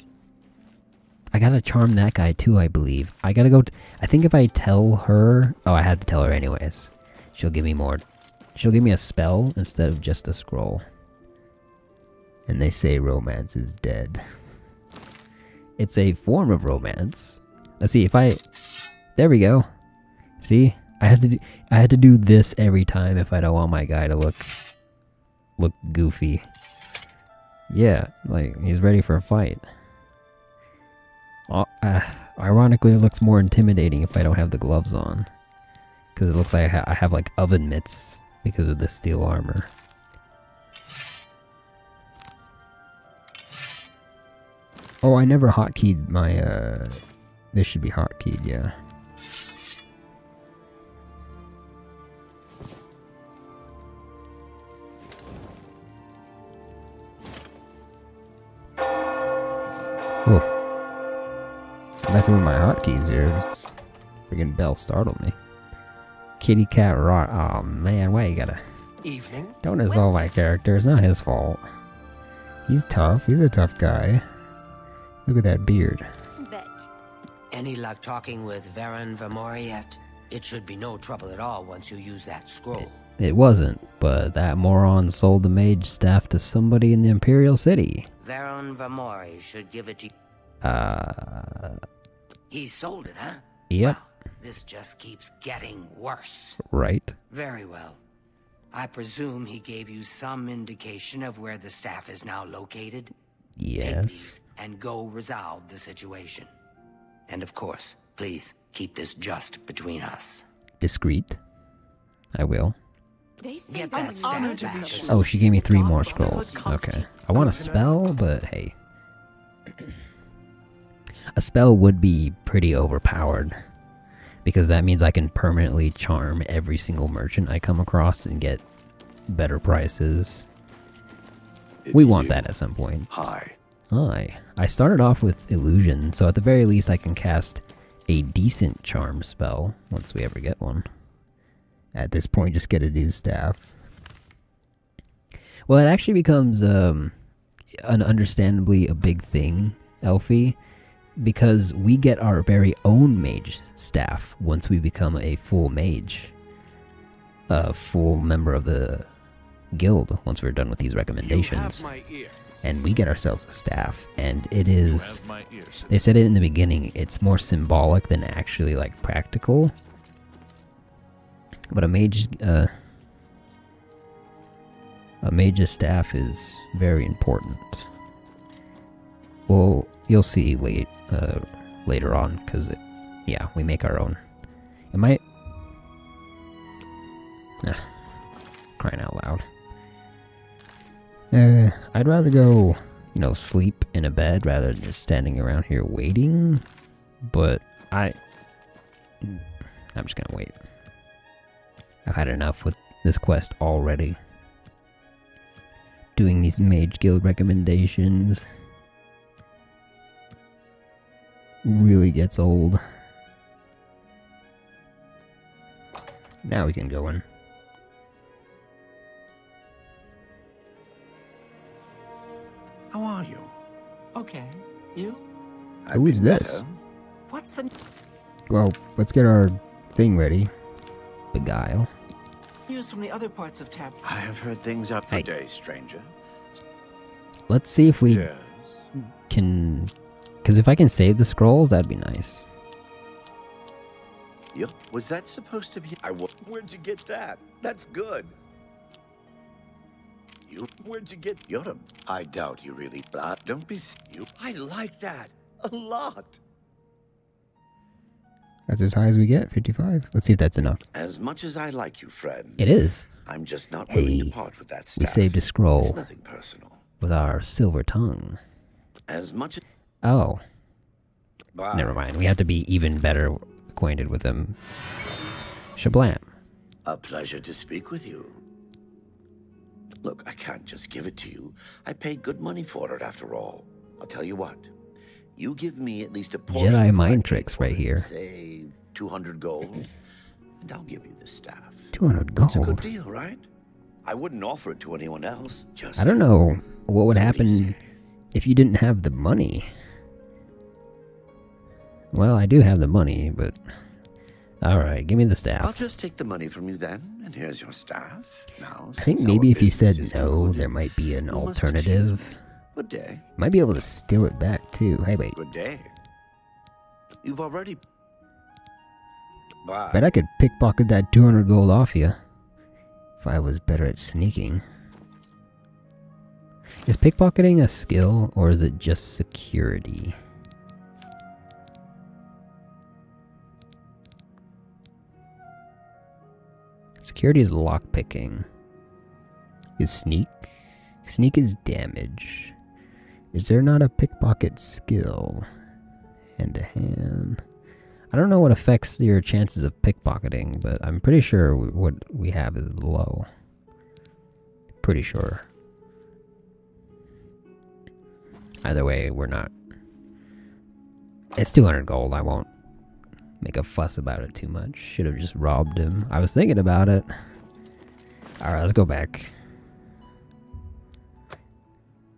I gotta charm that guy too, I believe. I gotta go... I think if I tell her... Oh, I had to tell her anyways. She'll give me more... She'll give me a spell instead of just a scroll. And they say romance is dead. It's a form of romance. Let's see if I... There we go. See? I had to do this every time if I don't want my guy to look goofy. Yeah, like he's ready for a fight. Ironically, it looks more intimidating if I don't have the gloves on. Because it looks like I have like oven mitts because of the steel armor. Oh, I never hotkeyed my, this should be hotkeyed, yeah. Oh. Messing with my hotkeys here. This friggin' bell startled me. Kitty cat rot. Oh man, why you gotta Evening. Don't insult my character. It's not his fault. He's tough. He's a tough guy. Look at that beard. Bet. Any luck talking with Varen Vermori yet? It should be no trouble at all once you use that scroll. It wasn't, but that moron sold the mage staff to somebody in the Imperial City. Varen Vermori should give it to you. He sold it, huh? Yep. Wow, this just keeps getting worse. Right. Very well. I presume he gave you some indication of where the staff is now located? Yes. Take these and go resolve the situation. And of course, please keep this just between us. Discreet. I will. They say Get that staff back. Oh, she gave me 3 more scrolls. Okay. I want a spell, but hey. A spell would be pretty overpowered. Because that means I can permanently charm every single merchant I come across and get better prices. We want that at some point. Hi. Hi. I started off with illusion, so at the very least I can cast a decent charm spell once we ever get one. At this point, just get a new staff. Well, it actually becomes an understandably a big thing, Elfie, because we get our very own mage staff once we become a full mage. A full member of the guild once we're done with these recommendations. And we get ourselves a staff, and it is... They said it in the beginning, it's more symbolic than actually, like, practical. But a mage's staff is very important. Well, you'll see later on, because yeah, we make our own. It might... crying out loud. I'd rather go, you know, sleep in a bed rather than just standing around here waiting. But I'm just gonna wait. I've had enough with this quest already. Doing these Mage Guild recommendations really gets old. Now we can go in. How are you? Okay. You? Who is this? What's the Well, let's get our thing ready. Beguile. news from the other parts of Tab? I have heard things up today, stranger. Let's see if we can... Because if I can save the scrolls, that'd be nice. Yup. Was that supposed to be... Where'd you get that? That's good. Where'd you get... I doubt you really... Don't be... I like that. A lot. That's as high as we get, 55. Let's see if that's enough. As much as I like you, friend. It is. I'm just not willing to part with that stuff. We saved a scroll. It's nothing personal. With our silver tongue. As much as... Oh. Bye. Never mind. We have to be even better acquainted with him. Shablam. A pleasure to speak with you. Look, I can't just give it to you. I paid good money for it, after all. I'll tell you what. You give me at least a portion... Jedi mind tricks right here. Say 200 gold, and I'll give you the staff. 200 gold? It's a good deal, right? I wouldn't offer it to anyone else. Just I don't know what would happen if you didn't have the money. Well, I do have the money, but... Alright, give me the staff. I'll just take the money from you then, and here's your staff. Now, I think maybe if you said no, there might be an alternative. Good day. Might be able to steal it back, too. Hey, wait. Good day. You've already... Bye. Bet I could pickpocket that 200 gold off you. If I was better at sneaking. Is pickpocketing a skill, or is it just security? Security is lockpicking. Is sneak? Sneak is damage. Is there not a pickpocket skill? Hand to hand. I don't know what affects your chances of pickpocketing, but I'm pretty sure what we have is low. Pretty sure. Either way, we're not. It's 200 gold. I won't make a fuss about it too much. Should have just robbed him. I was thinking about it. Alright, let's go back.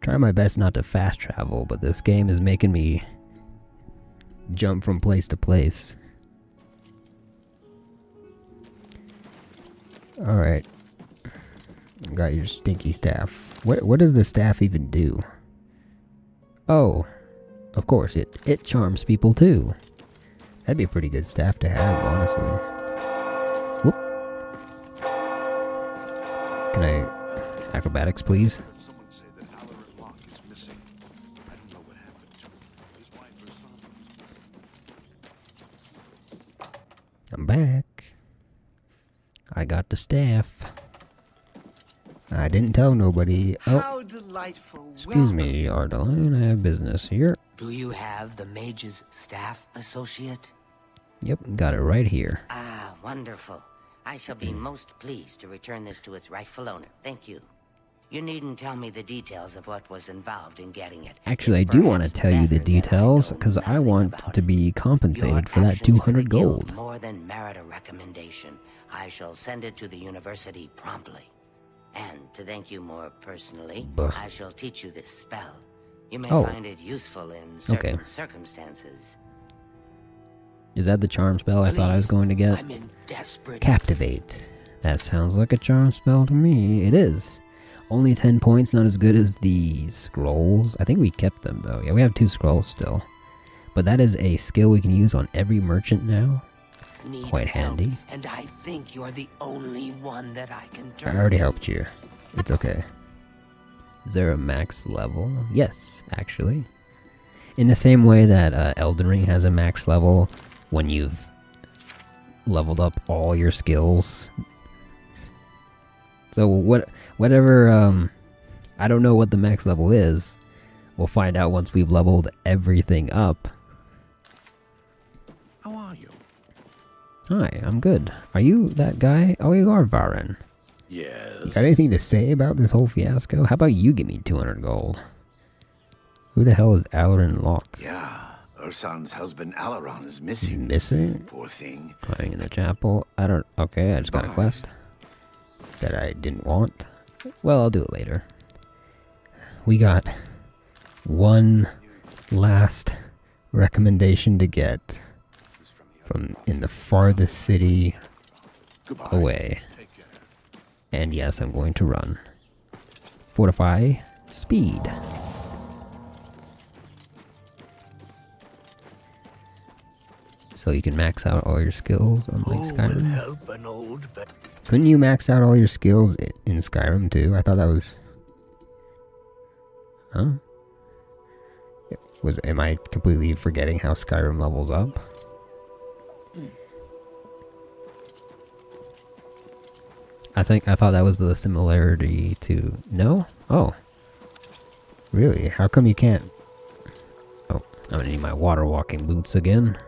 Try my best not to fast travel, but this game is making me jump from place to place. Alright. Got your stinky staff. What does the staff even do? Oh, of course, it charms people too. That'd be a pretty good staff to have, honestly. Whoop. Can I... acrobatics, please? I'm back. I got the staff. I didn't tell nobody. Oh, How delightful. excuse me, Ardaline. I have business here. Do you have the mage's staff, associate? Yep, got it right here. Ah, wonderful. I shall be most pleased to return this to its rightful owner. Thank you. You needn't tell me the details of what was involved in getting it. Actually, I do want to tell you the details, because I want to be compensated for that 200 gold. More than merit a recommendation. I shall send it to the university promptly. And to thank you more personally, I shall teach you this spell. You may find it useful in certain circumstances. Is that the charm spell I thought I was going to get? I'm in desperate... Captivate. That sounds like a charm spell to me. It is. Only 10 points, not as good as the scrolls. I think we kept them though. Yeah, we have 2 scrolls still. But that is a skill we can use on every merchant now. Quite handy. And I think you're the only one that I can turn I already helped you. It's okay. Is there a max level? Yes, actually. In the same way that Elden Ring has a max level when you've leveled up all your skills. So whatever, I don't know what the max level is. We'll find out once we've leveled everything up. How are you? Hi, I'm good. Are you that guy? Oh, you are Varen. Yes. You got anything to say about this whole fiasco? How about you give me 200 gold? Who the hell is Alarin Locke? Yeah, Ursan's husband Alaron is missing. Missing? Poor thing. Crying in the chapel. I don't... Okay, I just got a quest that I didn't want. Well, I'll do it later. We got one last recommendation to get from in the farthest city away. And yes, I'm going to run. Fortify speed. So you can max out all your skills unlike Skyrim. Couldn't you max out all your skills in Skyrim too? I thought that was... Huh? Am I completely forgetting how Skyrim levels up? I thought that was the similarity to... No? Oh. Really? How come you can't... Oh, I'm gonna need my water walking boots again.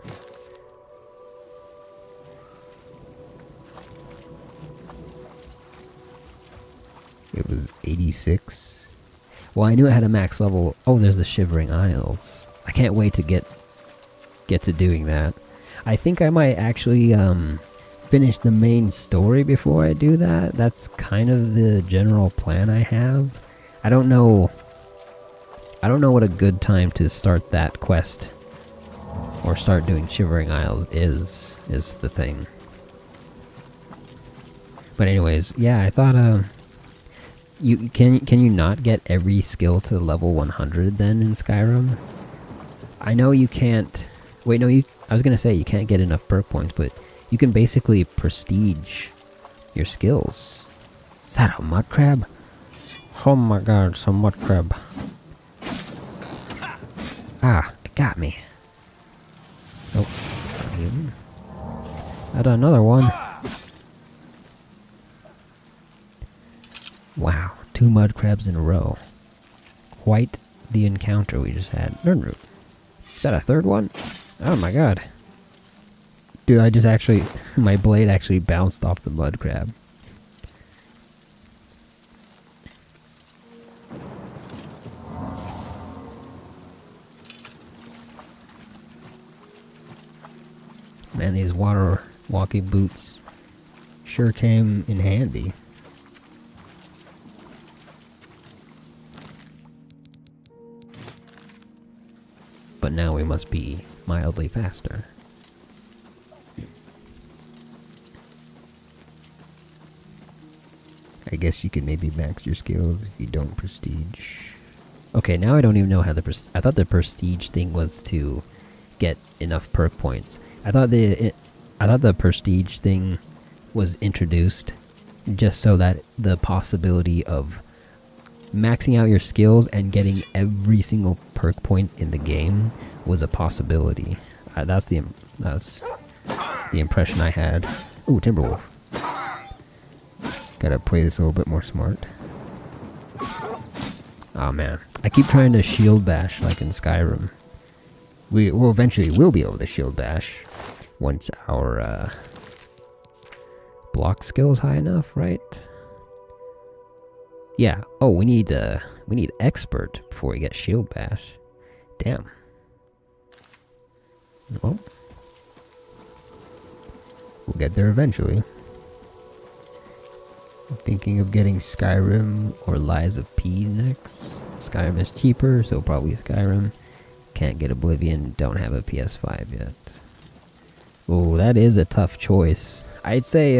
It was 86. Well, I knew it had a max level. Oh, there's the Shivering Isles. I can't wait to get to doing that. I think I might actually finish the main story before I do that. That's kind of the general plan I have. I don't know what a good time to start that quest or start doing Shivering Isles is the thing. But anyways, yeah, I thought you can you not get every skill to level 100 then in Skyrim? I know you can't. Wait, no, I was gonna say you can't get enough perk points, but you can basically prestige your skills. Is that a mud crab? Oh my god, it's a mud crab. Ah, it got me. Oh, it's not even. Got another one. Wow, 2 mud crabs in a row. Quite the encounter we just had. Nernroot. Is that a 3rd one? Oh my god. Dude, I just actually... My blade actually bounced off the mud crab. Man, these water walking boots sure came in handy. but now we must be mildly faster. I guess you could maybe max your skills if you don't prestige. Okay, now I don't even know how I thought the prestige thing was to get enough perk points. I thought the prestige thing was introduced just so that the possibility of maxing out your skills and getting every single perk point in the game was a possibility. That's the impression I had. Ooh, Timberwolf. Gotta play this a little bit more smart. Oh man, I keep trying to shield bash like in Skyrim. We will eventually will be able to shield bash once our block skill is high enough, right? Yeah. Oh, we need expert before we get shield bash. Damn. Well, we'll get there eventually. I'm thinking of getting Skyrim or Lies of P next. Skyrim is cheaper, so probably Skyrim. Can't get Oblivion, don't have a PS5 yet. Oh, that is a tough choice. I'd say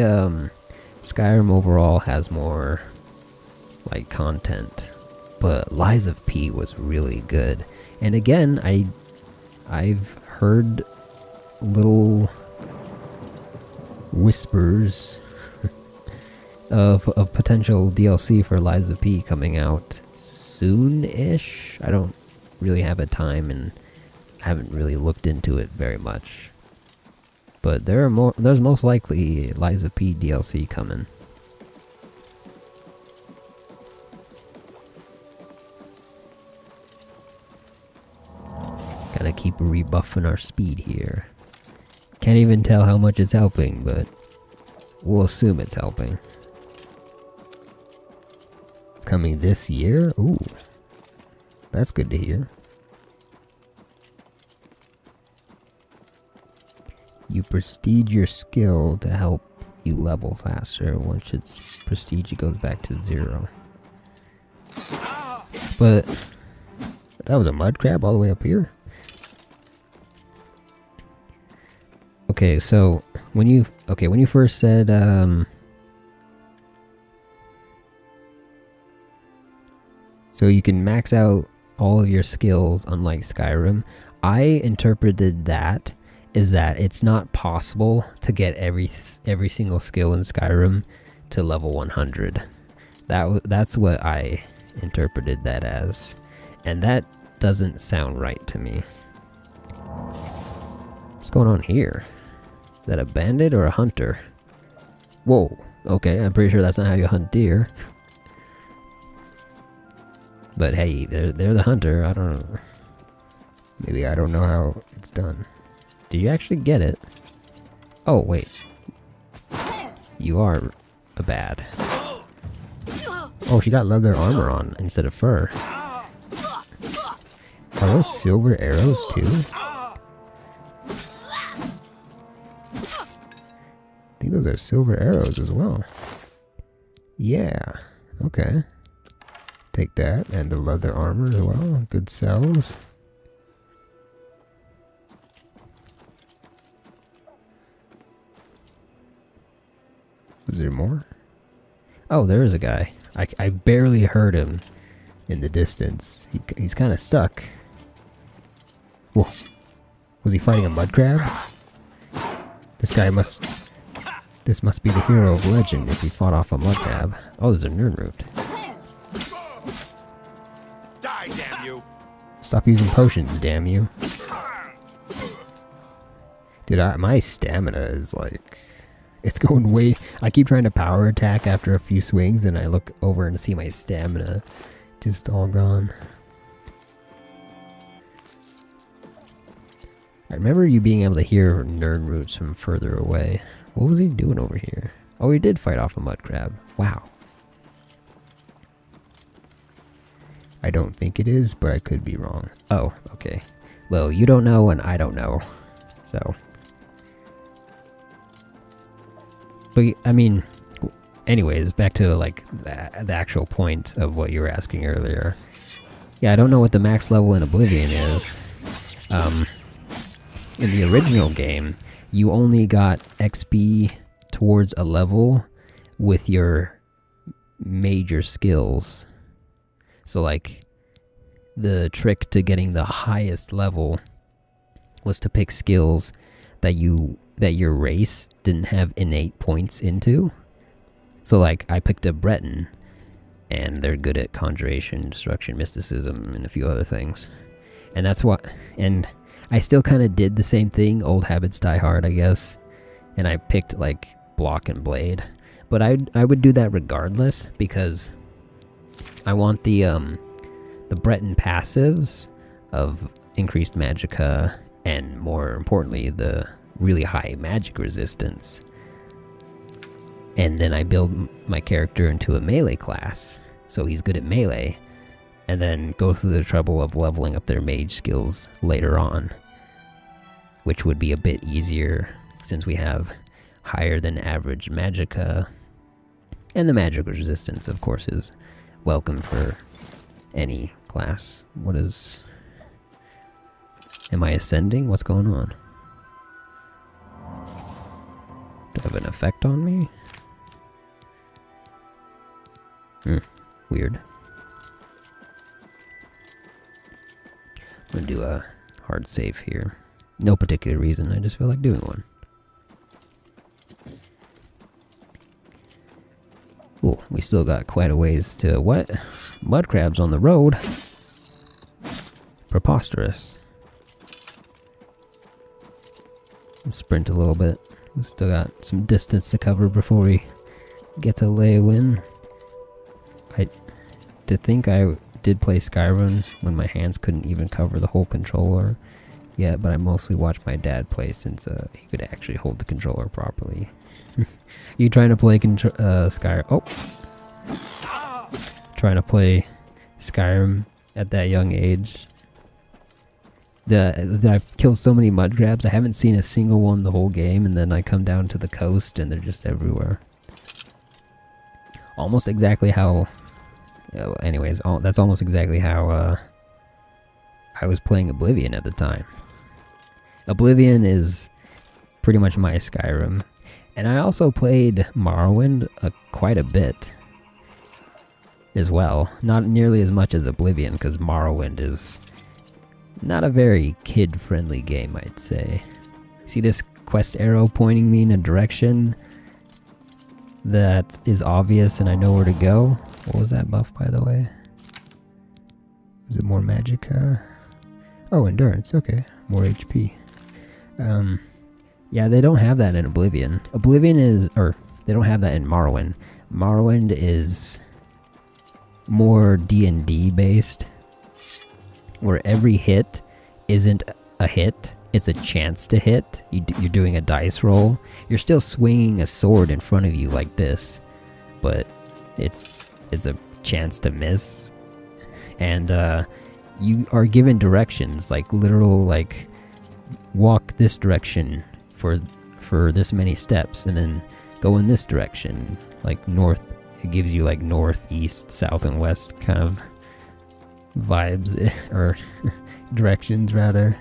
Skyrim overall has more like content, but Lies of P was really good. And again, I've heard little whispers of potential DLC for Lies of P coming out soon-ish. I don't really have a time and haven't really looked into it very much. But there's most likely Lies of P DLC coming. Gotta keep rebuffing our speed here. Can't even tell how much it's helping, but we'll assume it's helping. It's coming this year? Ooh. That's good to hear. You prestige your skill to help you level faster. Once it's prestige, it goes back to 0. But that was a mud crab all the way up here. Okay, so when you first said so you can max out all of your skills unlike Skyrim, I interpreted that is that it's not possible to get every single skill in Skyrim to level 100. That's what I interpreted that as, and that doesn't sound right to me. What's going on here? Is that a bandit or a hunter? Whoa, okay, I'm pretty sure that's not how you hunt deer. But hey, they're the hunter. I don't know. Maybe I don't know how it's done. Did you actually get it? Oh, wait. You are a bad. Oh, she got leather armor on instead of fur. Are those silver arrows too? I think those are silver arrows as well. Yeah, okay. Take that, and the leather armor as well. Good sells. Is there more? Oh, there is a guy. I barely heard him in the distance. He's kind of stuck. Whoa. Was he fighting a mud crab? This must be the hero of legend if he fought off a mud crab. Oh, there's a nerd root. Die, damn you! Stop using potions, damn you. Dude, my stamina is like... It's going way... I keep trying to power attack after a few swings, and I look over and see my stamina just all gone. I remember you being able to hear nerd roots from further away. What was he doing over here? Oh, he did fight off a mud crab. Wow. I don't think it is, but I could be wrong. Oh, okay. Well, you don't know and I don't know. So. But, I mean, anyways, back to like the actual point of what you were asking earlier. Yeah, I don't know what the max level in Oblivion is. In the original game, you only got XP towards a level with your major skills. So like the trick to getting the highest level was to pick skills that your race didn't have innate points into. So like I picked a Breton, and they're good at conjuration, destruction, mysticism, and a few other things. And that's what, and I still kind of did the same thing, old habits die hard, I guess. And I picked like block and blade. But I would do that regardless, because I want the Breton passives of increased magicka, and more importantly, the really high magic resistance. And then I build my character into a melee class, so he's good at melee, and then go through the trouble of leveling up their mage skills later on, which would be a bit easier since we have higher than average magicka, and the magic resistance, of course, is welcome for any class. What is... Am I ascending? What's going on? Do I have an effect on me? Weird. I'm gonna do a hard save here. No particular reason, I just feel like doing one. Cool, we still got quite a ways to... What? Mud crabs on the road? Preposterous. Let's sprint a little bit. We still got some distance to cover before we get to Leeuwin. To think I did play Skyrim when my hands couldn't even cover the whole controller yet, but I mostly watched my dad play since he could actually hold the controller properly. You trying to play Skyrim? Oh! Trying to play Skyrim at that young age. I've killed so many mud crabs, I haven't seen a single one the whole game, and then I come down to the coast and they're just everywhere. Almost exactly how... anyways, that's almost exactly how I was playing Oblivion at the time. Oblivion is pretty much my Skyrim. And I also played Morrowind quite a bit as well. Not nearly as much as Oblivion, because Morrowind is not a very kid-friendly game, I'd say. See this quest arrow pointing me in a direction that is obvious and I know where to go? What was that buff, by the way? Is it more magicka? Oh, endurance. Okay, more HP. Yeah, they don't have that in Oblivion. Oblivion is... or, they don't have that in Morrowind. Morrowind is more D&D based, where every hit isn't a hit, it's a chance to hit. You're doing a dice roll. You're still swinging a sword in front of you like this, but it's a chance to miss. And you are given directions, like literal, like walk this direction for this many steps, and then go in this direction, like north. It gives you like north, east, south, and west kind of vibes, or directions rather.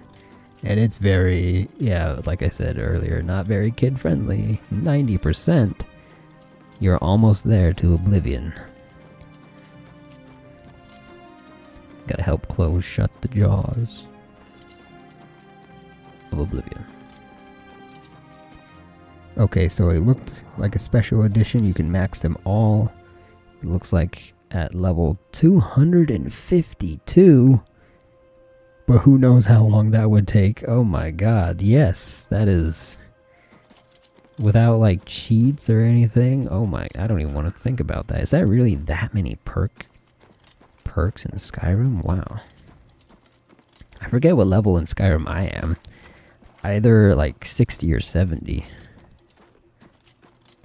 And it's very, yeah, like I said earlier, not very kid friendly. 90%. You're almost there to Oblivion. Gotta help close shut the jaws of Oblivion. Okay, so it looked like a special edition. You can max them all. It looks like at level 252. But who knows how long that would take. Oh my god, yes, that is... without like cheats or anything. Oh my, I don't even want to think about that. Is that really that many perks in Skyrim? Wow. I forget what level in Skyrim I am. Either like 60 or 70.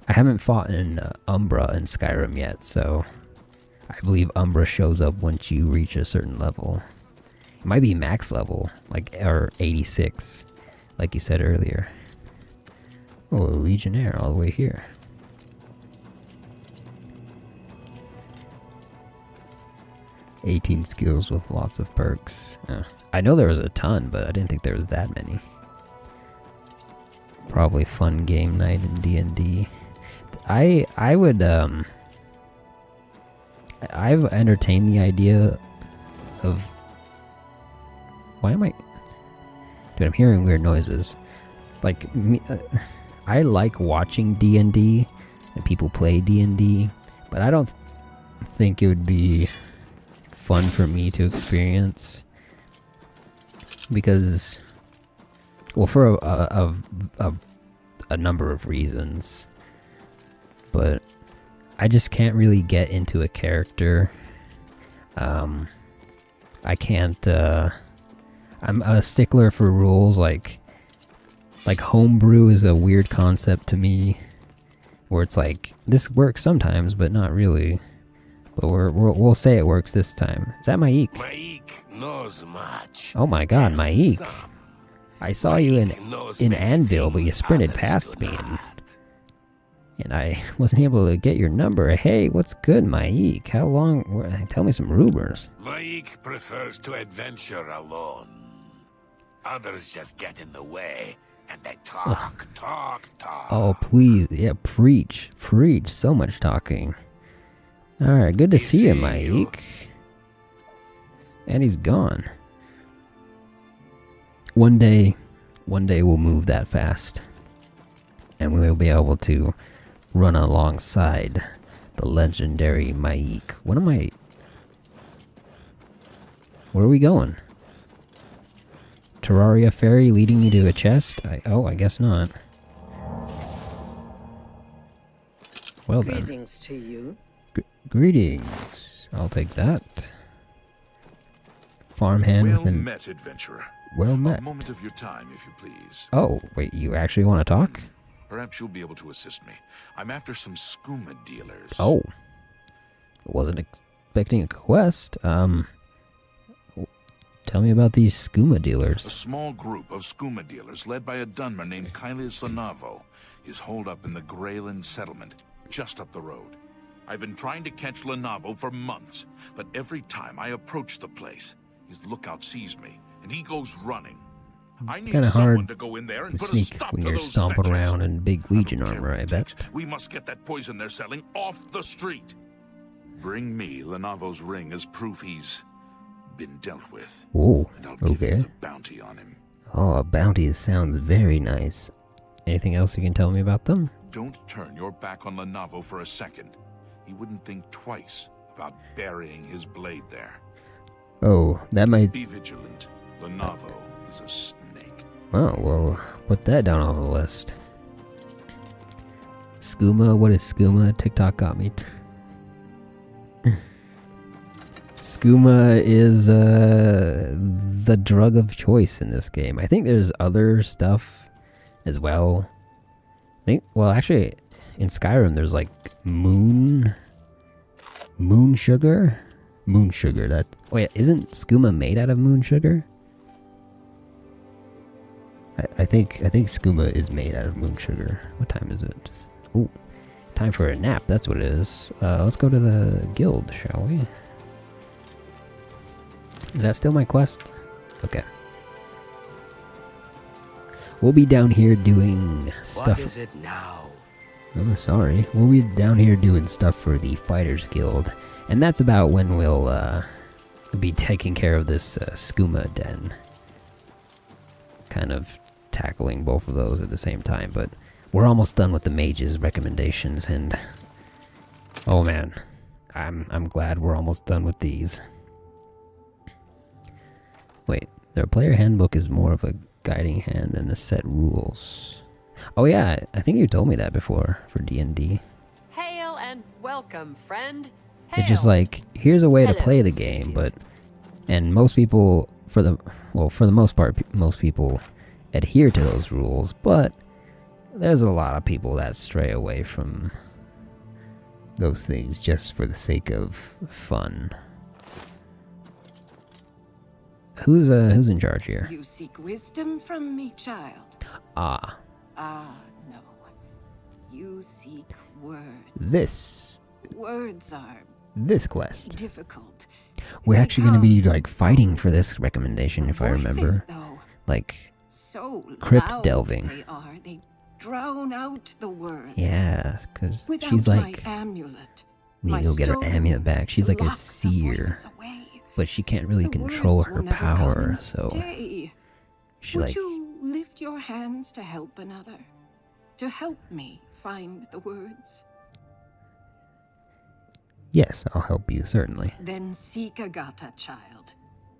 I haven't fought in Umbra in Skyrim yet, so I believe Umbra shows up once you reach a certain level. It might be max level, like, or 86, like you said earlier. Oh, a Legionnaire all the way here. 18 skills with lots of perks. I know there was a ton, but I didn't think there was that many. Probably fun game night in D&D. I would I've entertained the idea of why am I dude, I'm hearing weird noises. Like me, I like watching D&D and people play D&D, but I don't think it would be fun for me to experience because, well, for a number of reasons, but I just can't really get into a character. I can't. I'm a stickler for rules. Like homebrew is a weird concept to me, where it's like this works sometimes, but not really. But we'll say it works this time. Is that Maik? Maik knows much. Oh my God, Maik! I saw you in Anvil, but you sprinted past me, and I wasn't able to get your number. Hey, what's good, Maik? How long? Tell me some rumors. Maik prefers to adventure alone. Others just get in the way, and they talk. Oh, please. Yeah, preach. So much talking. Alright, good to see you, Maik. And he's gone. One day we'll move that fast. And we will be able to run alongside the legendary Maik. Where are we going? Terraria Ferry leading me to a chest? I guess not. Well then. Greetings to you. Greetings. I'll take that. Farmhand well within... met, adventurer. Well met. A moment of your time, if you please. Oh, wait, you actually want to talk? Perhaps you'll be able to assist me. I'm after some skooma dealers. Oh. Wasn't expecting a quest. Tell me about these skooma dealers. A small group of skooma dealers led by a Dunmer named Kailis Lanavo is holed up in the Greyland settlement, just up the road. I've been trying to catch Lanavo for months, but every time I approach the place, his lookout sees me, and he goes running. I need someone to go in there and put a stop when to you're those stomping fetchers. around in big Legion armor, I bet. We must get that poison they're selling off the street. Bring me Lanavo's ring as proof he's been dealt with. Oh, and I'll give you okay. the bounty on him. Oh, a bounty sounds very nice. Anything else you can tell me about them? Don't turn your back on Lanavo for a second. He wouldn't think twice about burying his blade there. Oh, that might... Be vigilant. Lanavo is a snake. Oh, well, put that down on the list. Skooma? What is skooma? TikTok got me. Skooma is the drug of choice in this game. I think there's other stuff as well. Well, actually, in Skyrim, there's like moon sugar. Wait, isn't skooma made out of moon sugar? I think skooma is made out of moon sugar. What time is it? Ooh, time for a nap. That's what it is. Let's go to the guild, shall we? Is that still my quest? Okay. We'll be down here doing stuff. What is it now? Oh, sorry. We'll be down here doing stuff for the Fighters Guild. And that's about when we'll be taking care of this skooma den. Kind of tackling both of those at the same time. But we're almost done with the mage's recommendations. And oh man, I'm glad we're almost done with these. Wait, their player handbook is more of a guiding hand than the set rules. Oh yeah, I think you told me that before for D&D. Hail and welcome, friend. It's just like, here's a way to play the game, and most people, for the most part, most people adhere to those rules, but there's a lot of people that stray away from those things just for the sake of fun. Who's in charge here? You seek wisdom from me, child. Ah. Ah, no. You seek words. This. Words are this quest. Difficult. We're actually going to be like fighting for this recommendation, if I Voices, remember. though, Like so crypt loud delving. They are. They drown out the words. Yeah, because Without she's like, my amulet, we my need to go get her stolen amulet back. She's like a locks the seer, voices away. but she can't really The control words her will never come power. and So stay. she Would like, you lift your hands to help another? To help me find the words? yes, I'll help you certainly. Then seek Agata, child.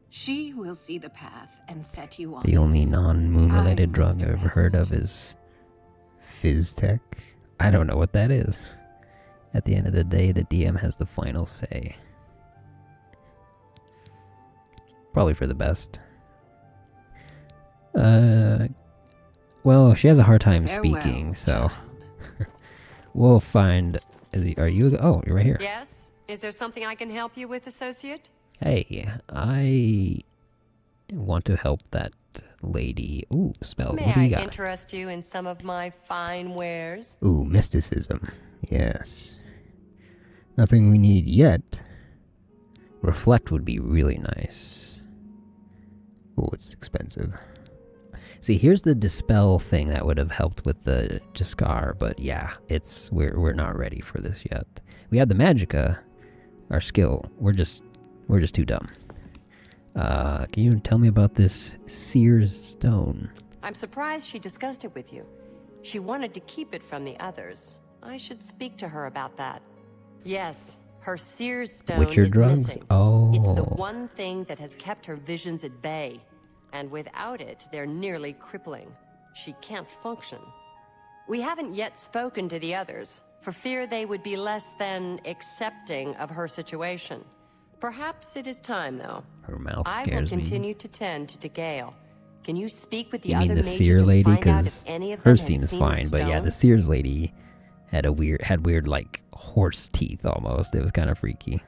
She will see the path and set you on The it. only non-moon related I drug must I've ever heard of is Fizztech. I don't know what that is. At the end of the day, the DM has the final say. Probably for the best. Well, she has a hard time speaking, so we'll find. Are you? Oh, you're right here. Yes? Is there something I can help you with, associate? Hey, I want to help that lady. Ooh, spell. May What do you I got? interest you in some of my fine wares? Ooh, mysticism. Yes. Nothing we need yet. Reflect would be really nice. Ooh, it's expensive. See, here's the dispel thing that would have helped with the Jaskar, but yeah, we're not ready for this yet. We have the Magicka, our skill. We're just too dumb. Can you tell me about this Seer's Stone? I'm surprised she discussed it with you. She wanted to keep it from the others. I should speak to her about that. Yes, her Seer's Stone Witcher is drugs? missing. Oh. It's the one thing that has kept her visions at bay. And without it, they're nearly crippling. She can't function. We haven't yet spoken to the others, for fear they would be less than accepting of her situation. Perhaps it is time, though. Her mouth I will scares me. continue to tend to Gale. Can you speak with the You other mean the mages Seer and lady? find out if Because any of her them had scene is seen the fine, but yeah, stone? the Seer's lady had weird like horse teeth almost. It was kind of freaky.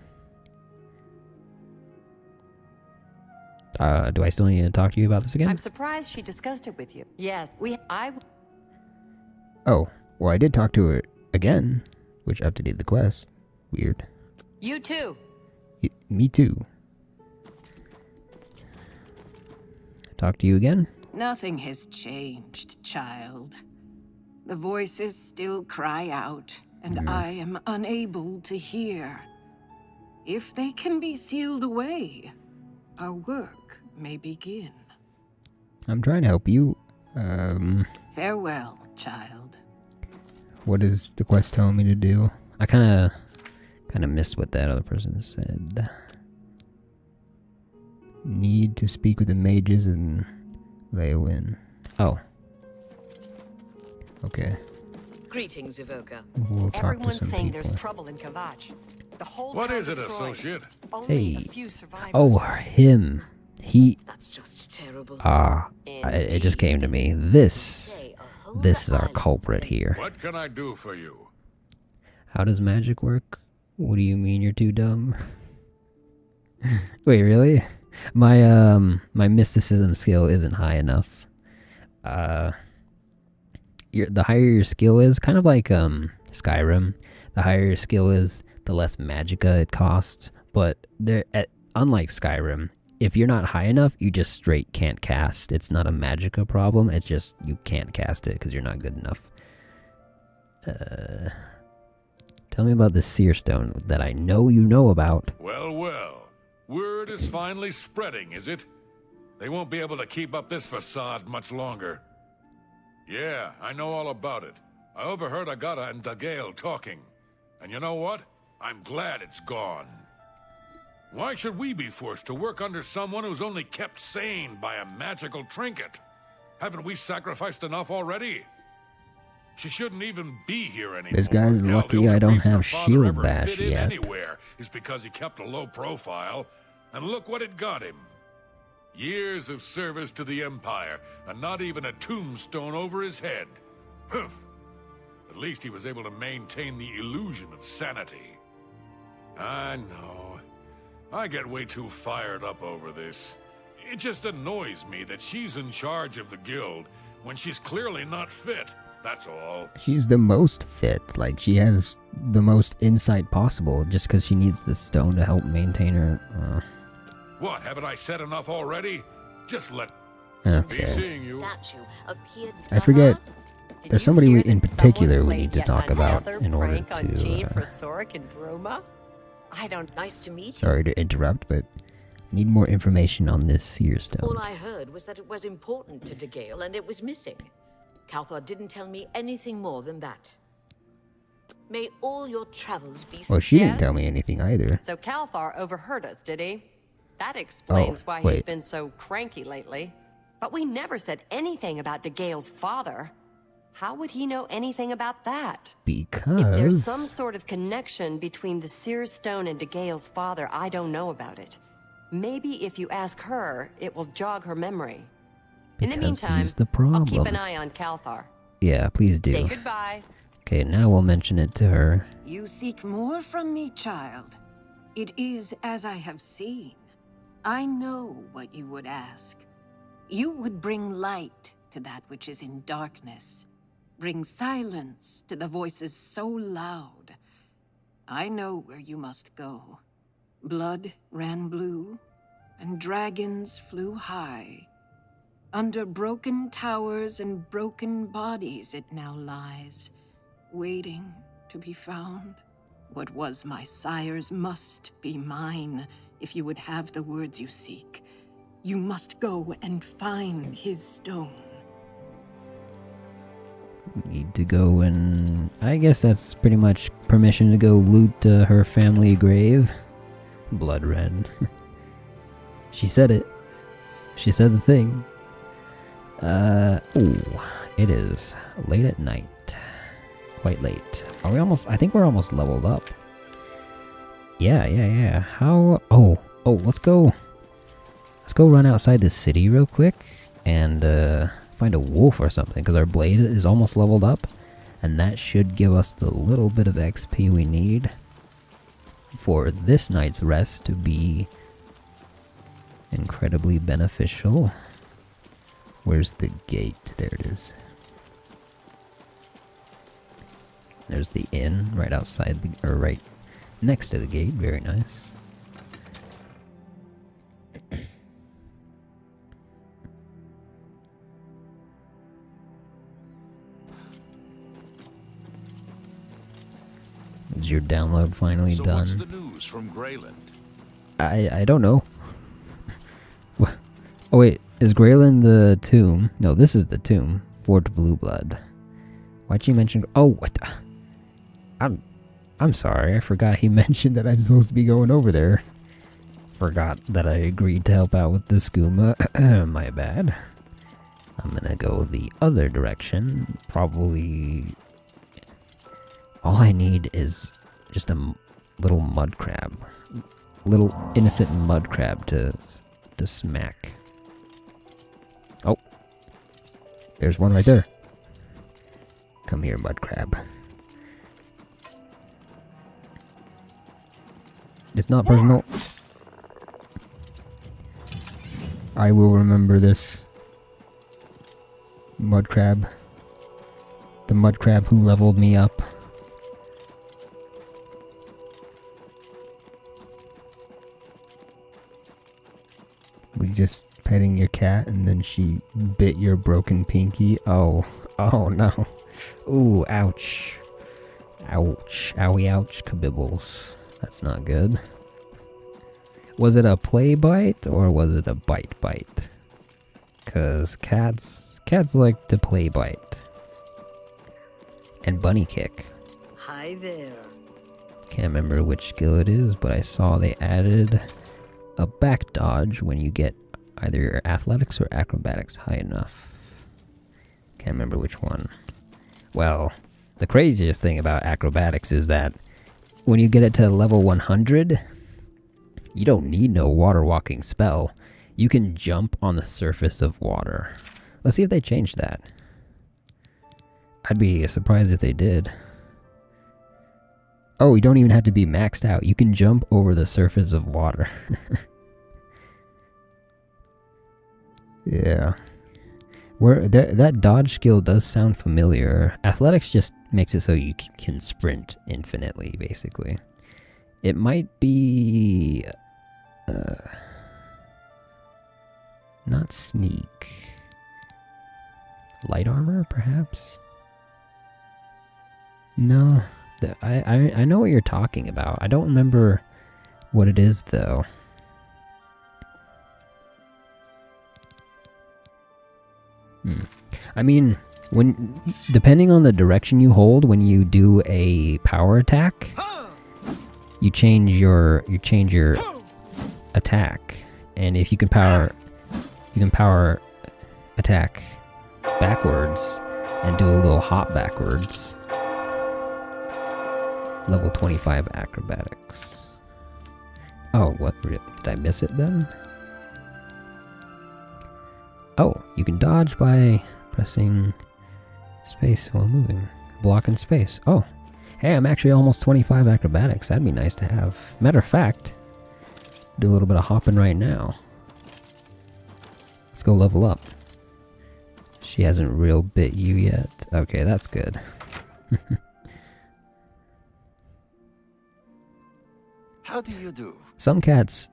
Do I still need to talk to you about this again? I'm surprised she discussed it with you. Yes, Oh, well, I did talk to her again, which I have to do the quest. Weird. You too. Me too. Talk to you again? Nothing has changed, child. The voices still cry out, and I am unable to hear. If they can be sealed away, our work may begin. I'm trying to help you. Farewell, child. What is the quest telling me to do? I kind of missed what that other person said. Need to speak with the mages and they win. Oh. Okay. Greetings, Evoka. We'll talk to Everyone's some saying people. there's trouble in Kavach. The whole What town is it, destroyed. associate? Only Hey. a few survivors. Oh, him. He. That's just terrible. It just came to me. This is our culprit here. What can I do for you? How does magic work? What do you mean you're too dumb? Wait, really? My mysticism skill isn't high enough. The higher your skill is, kind of like Skyrim. The higher your skill is, the less magicka it costs. But unlike Skyrim, if you're not high enough, you just straight can't cast. It's not a magicka problem. It's just you can't cast it because you're not good enough. Tell me about the Seer Stone that I know you know about. Well, well. Word is finally spreading, is it? They won't be able to keep up this facade much longer. Yeah, I know all about it. I overheard Agata and Dagale talking. And you know what? I'm glad it's gone. Why should we be forced to work under someone who's only kept sane by a magical trinket? Haven't we sacrificed enough already? She shouldn't even be here anymore. This guy's Hell, the lucky only I don't reason her have father shield ever bash fit in yet. Anywhere is because he kept a low profile, and look what it got him. Years of service to the Empire, and not even a tombstone over his head. Humph. At least he was able to maintain the illusion of sanity. I know. I get way too fired up over this. It just annoys me that she's in charge of the guild when she's clearly not fit. that's all. She's the most fit. Like, she has the most insight possible just because she needs the stone to help maintain her. What, haven't I said enough already? Just let Okay. be seeing you. I forget. There's somebody in particular we need to talk about in order to. For Sorek and Broma? I don't. Nice to meet you. Sorry to interrupt, but I need more information on this seer stone. All I heard was that it was important to DeGale and it was missing. Calthar didn't tell me anything more than that. May all your travels be Well, she didn't tell me anything either. So Calthar overheard us, did he? That explains why he's wait. been so cranky lately. But we never said anything about DeGale's father. How would he know anything about that? Because If there's some sort of connection between the seer stone and DeGale's father, I don't know about it. Maybe if you ask her, it will jog her memory. In the meantime, he's the I'll keep problem. an eye on Calthar. Yeah, please do. Say goodbye. Okay, now we'll mention it to her. You seek more from me, child. It is as I have seen. I know what you would ask. You would bring light to that which is in darkness. Bring silence to the voices so loud. I know where you must go. Blood ran blue, and dragons flew high. Under broken towers and broken bodies it now lies, waiting to be found. What was my sire's must be mine, if you would have the words you seek. You must go and find his stone. Need to go and... I guess that's pretty much permission to go loot her family grave. Blood red. She said it. She said the thing. Ooh, it is late at night. Quite late. Are we almost... I think we're almost leveled up. Yeah. How... Oh, let's go... Let's go run outside the city real quick and find a wolf or something, because our blade is almost leveled up, and that should give us the little bit of XP we need for this night's rest to be incredibly beneficial. Where's the gate? There it is. There's the inn right outside the, or right next to the gate. Very nice. Is your download finally So done? what's the news from Greyland? I don't know. Oh wait, is Greyland the tomb? No, this is the tomb. Fort Blueblood. Why'd you mention? Oh, what? I'm sorry. I forgot he mentioned that I'm supposed to be going over there. Forgot that I agreed to help out with the skooma. My bad. I'm gonna go the other direction. Probably. All I need is just a little mud crab. Little innocent mud crab to smack. Oh. There's one right there. Come here, mud crab. It's not personal. I will remember this. Mud crab. The mud crab who leveled me up. We just petting your cat and then she bit your broken pinky. Oh no. Ooh, ouch. Ouch. Owie, ouch, kabibbles. That's not good. Was it a play bite or was it a bite bite? Cause cats like to play bite. And bunny kick. Hi there. Can't remember which skill it is, but I saw they added a back dodge when you get either your athletics or acrobatics high enough. Can't remember which one. Well, the craziest thing about acrobatics is that when you get it to level 100, you don't need no water walking spell. You can jump on the surface of water. Let's see if they changed that. I'd be surprised if they did. Oh, you don't even have to be maxed out. You can jump over the surface of water. Yeah. that dodge skill does sound familiar. Athletics just makes it so you can sprint infinitely, basically. It might be not sneak. Light armor, perhaps? No, I know what you're talking about. I don't remember what it is, though. I mean, depending on the direction you hold when you do a power attack, you change your attack, and if you can power attack backwards and do a little hop backwards. Level 25 acrobatics. Oh, what? Did I miss it then? Oh, you can dodge by pressing space while moving. Block and space. Oh, hey, I'm actually almost 25 acrobatics. That'd be nice to have. Matter of fact, do a little bit of hopping right now. Let's go level up. She hasn't real bit you yet. Okay, that's good. How do you do? Some cats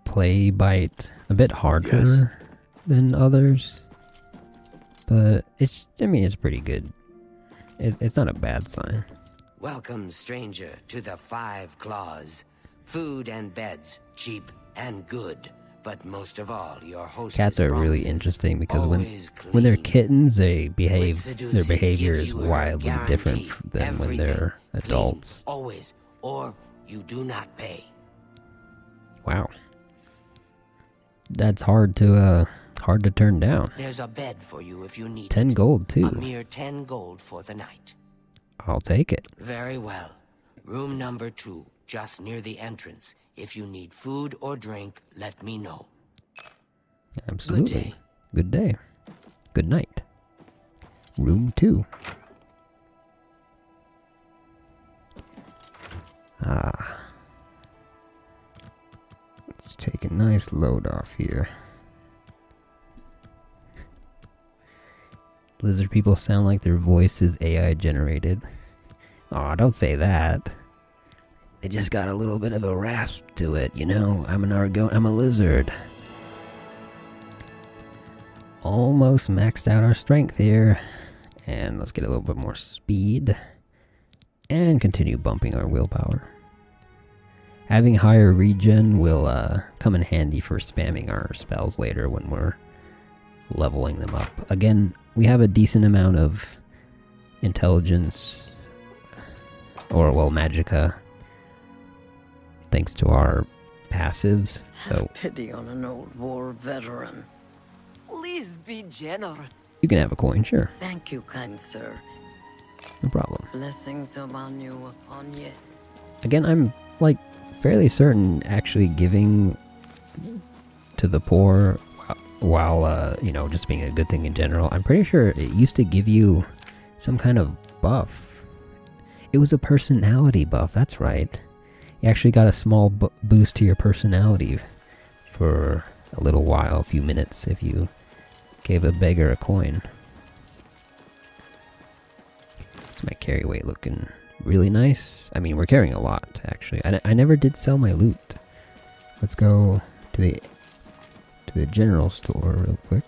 bite a bit harder than others, but it's pretty good. It's not a bad sign. Welcome, stranger, to the 5 Claws. Food and beds, cheap and good. But most of all, your host Cats are really interesting because when they're kittens, their behavior is wildly different than when they're adults. Always, or you do not pay. Wow, that's hard to turn down. There's a bed for you if you need 10 it. gold too. A mere 10 gold for the night. I'll take it. Very well. Room number 2, just near the entrance. If you need food or drink, let me know. Absolutely. Good day. Good night. Room 2. Let's take a nice load off here. Lizard people sound like their voice is AI generated. Aw, don't say that. They just got a little bit of a rasp to it, you know? I'm a lizard. Almost maxed out our strength here. And let's get a little bit more speed. And continue bumping our willpower. Having higher regen will come in handy for spamming our spells later when we're leveling them up. Again, we have a decent amount of intelligence, or well, magicka, thanks to our passives. So Pity on an old war veteran. Please be generous. you can have a coin, sure. Thank you, kind sir. No problem. Blessings upon you, upon ye. Again, I'm like fairly certain actually giving to the poor while you know, just being a good thing in general. I'm pretty sure it used to give you some kind of buff. It was a personality buff, that's right. You actually got a small boost to your personality for a little while, a few minutes, if you gave a beggar a coin. That's my carry weight looking really nice. I mean, we're carrying a lot, actually. I never did sell my loot. Let's go to the general store real quick.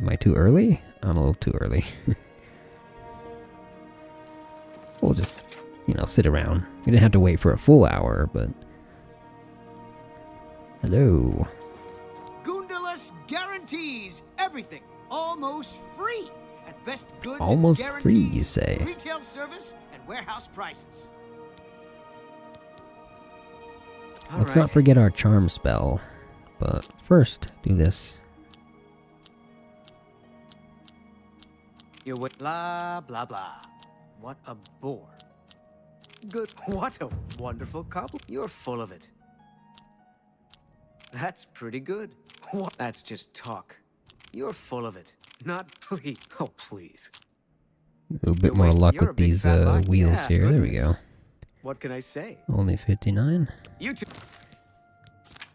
Am I too early? I'm a little too early. We'll just, you know, sit around. We didn't have to wait for a full hour, but... Hello. Goondalus guarantees everything almost free at best goods and Almost free, you guarantees, say? retail service and warehouse prices. Let's not forget our charm spell. But first, do this. You would blah blah blah. What a bore. Good. What a wonderful compliment. You're full of it. That's pretty good. What? That's just talk. You're full of it. Not please. Oh, please. A little bit more luck with these wheels here. There we go. What can I say? Only 59. You too.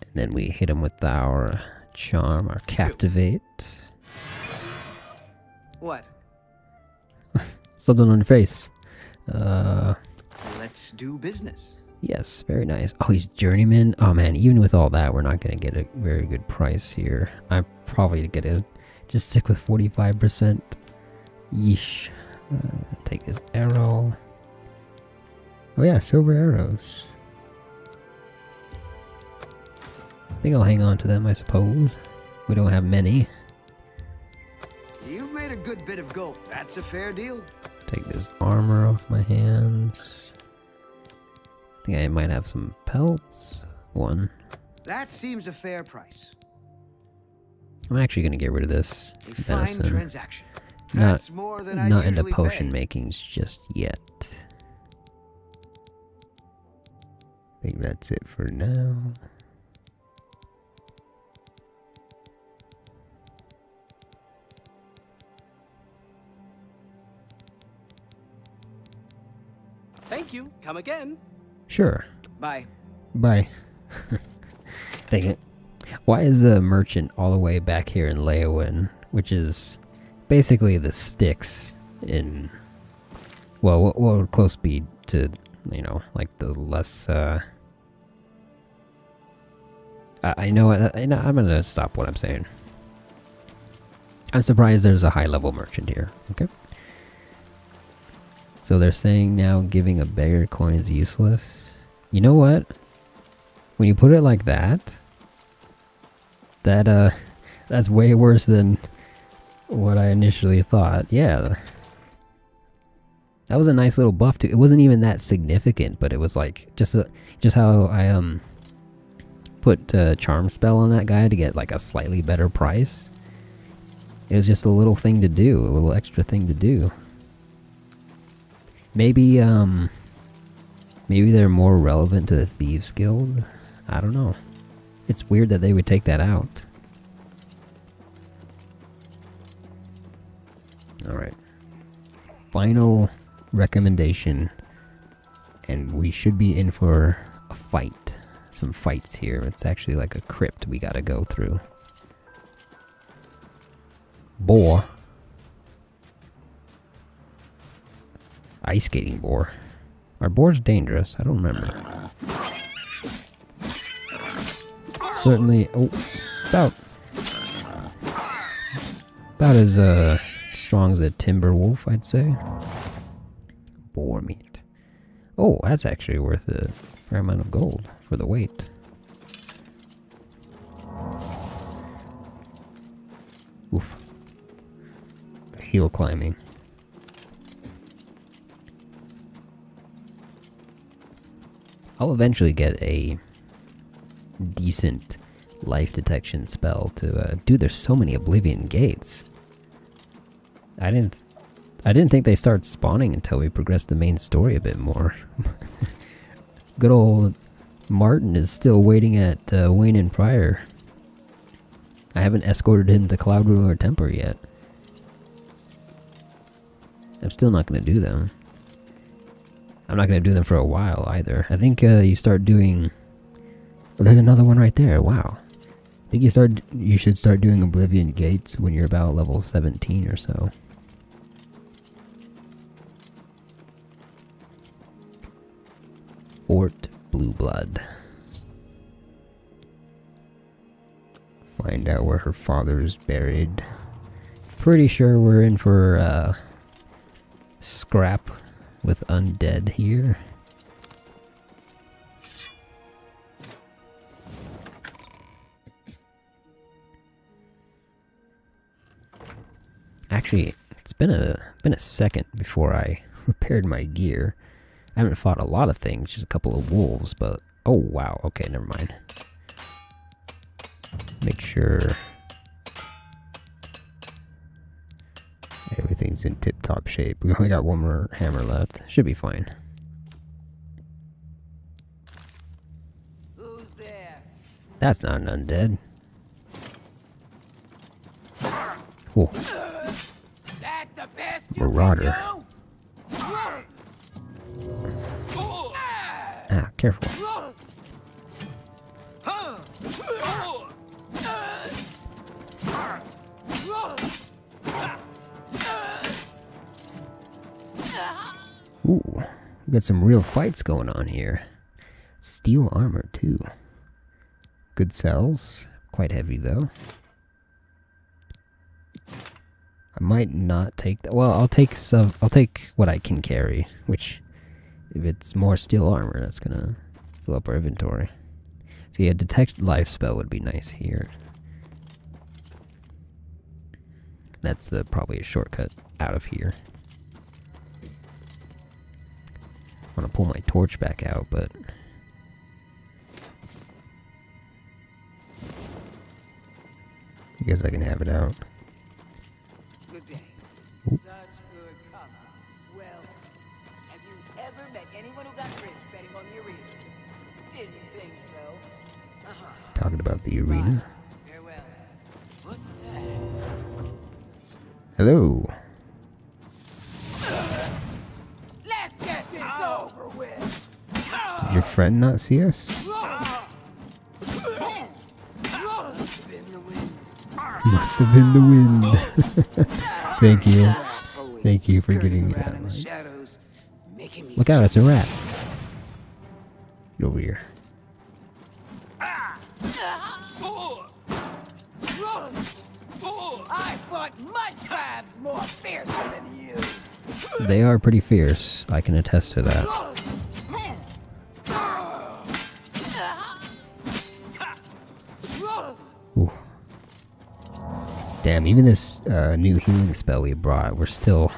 And then we hit them with our charm, our captivate. What? Something on your face. Let's do business. Yes, very nice. Oh, he's journeyman. Oh man, even with all that, we're not gonna get a very good price here. I'm probably gonna just stick with 45%. Yeesh. Take his arrow. Oh yeah, silver arrows. I think I'll hang on to them, I suppose. We don't have many. You've made a good bit of gold. That's a fair deal. Take this armor off my hands. I think I might have some pelts. One. That seems a fair price. I'm actually gonna get rid of this A fine medicine. transaction. Not, That's more than I not into usually potion pay. makings just yet. I think that's it for now. Thank you. Come again. Sure. Bye. Bye. Dang it. Why is the merchant all the way back here in Leowin, which is basically the sticks in, well, what would close be to, you know, like the less, I know, I'm gonna stop what I'm saying. I'm surprised there's a high level merchant here, okay? So they're saying now giving a beggar coin is useless. You know what? When you put it like that, that's way worse than what I initially thought. Yeah. That was a nice little buff too. It wasn't even that significant, but it was like just how I put a charm spell on that guy to get like a slightly better price. It was just a little thing to do, a little extra thing to do. Maybe maybe they're more relevant to the Thieves Guild. I don't know. It's weird that they would take that out. Alright. Final recommendation. And we should be in for a fight. Some fights here. It's actually like a crypt we gotta go through. Boar. Ice skating boar. Are boars dangerous? I don't remember. Certainly, oh, about as strong as a timber wolf, I'd say. Boar meat. Oh, that's actually worth a fair amount of gold for the weight. Oof. Hill climbing. I'll eventually get a decent life detection spell to dude, there's so many Oblivion gates. I didn't think they start spawning until we progressed the main story a bit more. Good old Martin is still waiting at Wayne and Pryor. I haven't escorted him to Cloud Ruler Temple yet. I'm still not going to do them. I'm not going to do them for a while either. I think you start doing... Oh, there's another one right there. Wow. I think you should start doing Oblivion gates when you're about level 17 or so. Fort Blue Blood. Find out where her father's buried. Pretty sure we're in for scrap with undead here. Actually, it's been a second before I repaired my gear. I haven't fought a lot of things, just a couple of wolves, but oh wow, okay, never mind. Make sure everything's in tip-top shape. We only got one more hammer left. Should be fine. Who's there? That's not an undead. Whoa. That the best Marauder. Ah, careful. Ooh, we got some real fights going on here. Steel armor too. Good cells. Quite heavy though. I might not take that. Well, I'll take some. I'll take what I can carry. Which, if it's more steel armor, that's gonna fill up our inventory. See, a detect life spell would be nice here. That's probably a shortcut out of here. I want to pull my torch back out, but I guess I can have it out. Good day. Ooh. Such good cover. Well, have you ever met anyone who got rich betting on the arena? Didn't think so. Talking about the arena. Farewell. What's that? Hello. Let's get this over with. Did your friend not see us? Must have been the wind. Thank you. Thank you for giving me that line. Look out, it's a rat. Get over here. I fought mud crabs more fiercer than you. They are pretty fierce. I can attest to that. Ooh. Damn, even this new healing spell we brought, we're still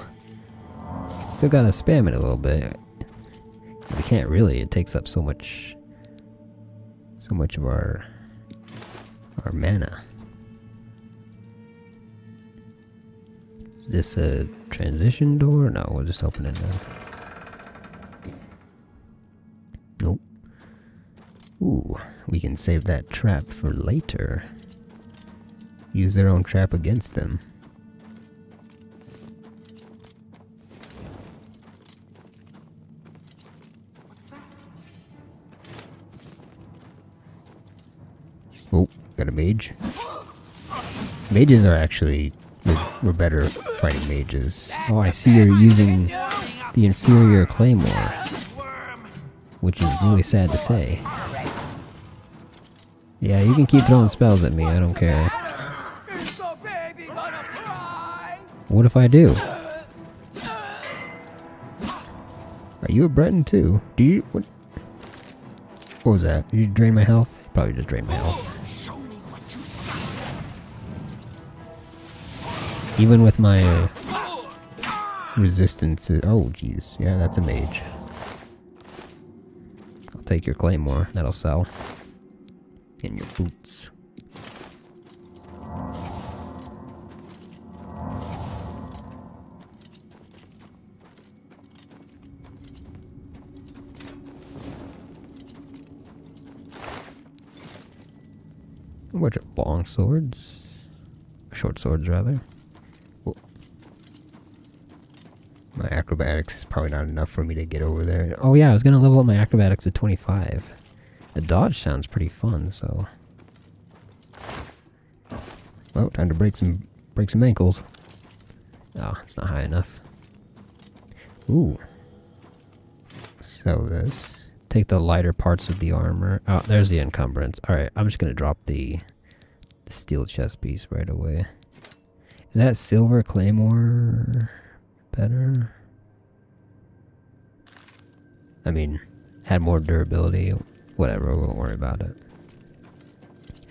gotta spam it a little bit. We can't really. It takes up so much of our mana. Is this a transition door? No, we'll just open it now. Nope. Ooh, we can save that trap for later. Use their own trap against them. What's that? Oh, got a mage. Mages are actually... We're better fighting mages. Oh, I see you're using the inferior claymore. Which is really sad to say. Yeah, you can keep throwing spells at me, I don't care. What if I do? Are you a Breton too? Do you... What was that? Did you drain my health? You probably just drained my health. Even with my resistance... Oh, jeez. Yeah, that's a mage. I'll take your claymore. That'll sell. And your boots. A bunch of long swords. Short swords, rather. Whoa. My acrobatics is probably not enough for me to get over there. Oh yeah, I was gonna level up my acrobatics to 25. The dodge sounds pretty fun, so... Well, time to break some ankles. Oh, it's not high enough. Ooh. Sell this. Take the lighter parts of the armor. Oh, there's the encumbrance. Alright, I'm just gonna drop the steel chest piece right away. Is that silver claymore better? I mean, had more durability. Whatever, we won't worry about it.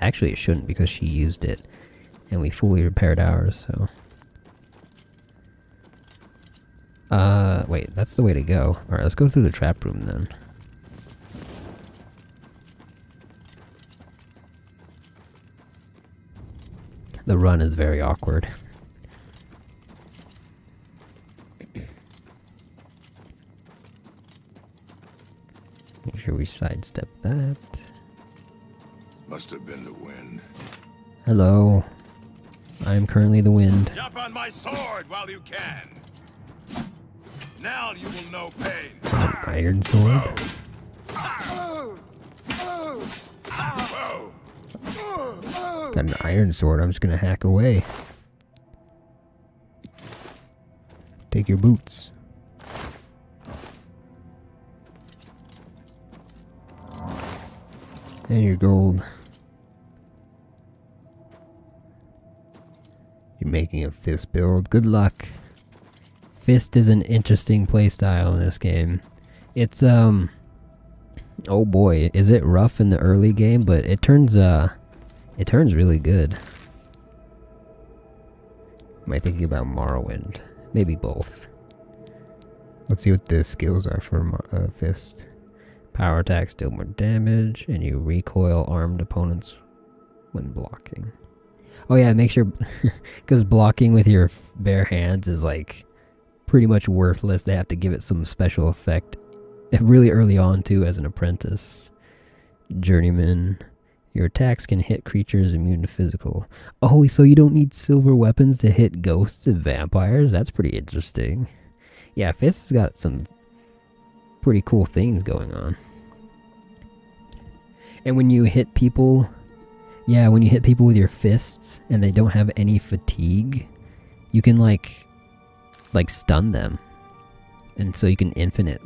Actually, it shouldn't because she used it. And we fully repaired ours, so... wait, that's the way to go. Alright, let's go through the trap room then. The run is very awkward. Make sure we sidestep that. Must have been the wind. Hello. I am currently the wind. Jump on my sword while you can. Now you will know pain. An iron sword? Got an iron sword, I'm just gonna hack away. Take your boots. And your gold. You're making a fist build. Good luck. Fist is an interesting playstyle in this game. It's oh boy, is it rough in the early game, but it turns really good. Am I thinking about Morrowind? Maybe both. Let's see what the skills are for Fist. Power attacks deal more damage, and you recoil armed opponents when blocking. Oh yeah, make sure, because blocking with your bare hands is like pretty much worthless. They have to give it some special effect really early on too as an apprentice. Journeyman. Your attacks can hit creatures immune to physical. Oh, so you don't need silver weapons to hit ghosts and vampires? That's pretty interesting. Yeah, Fist has got some pretty cool things going on. And when you hit people... Yeah, when you hit people with your fists and they don't have any fatigue, you can like stun them. And so you can infinite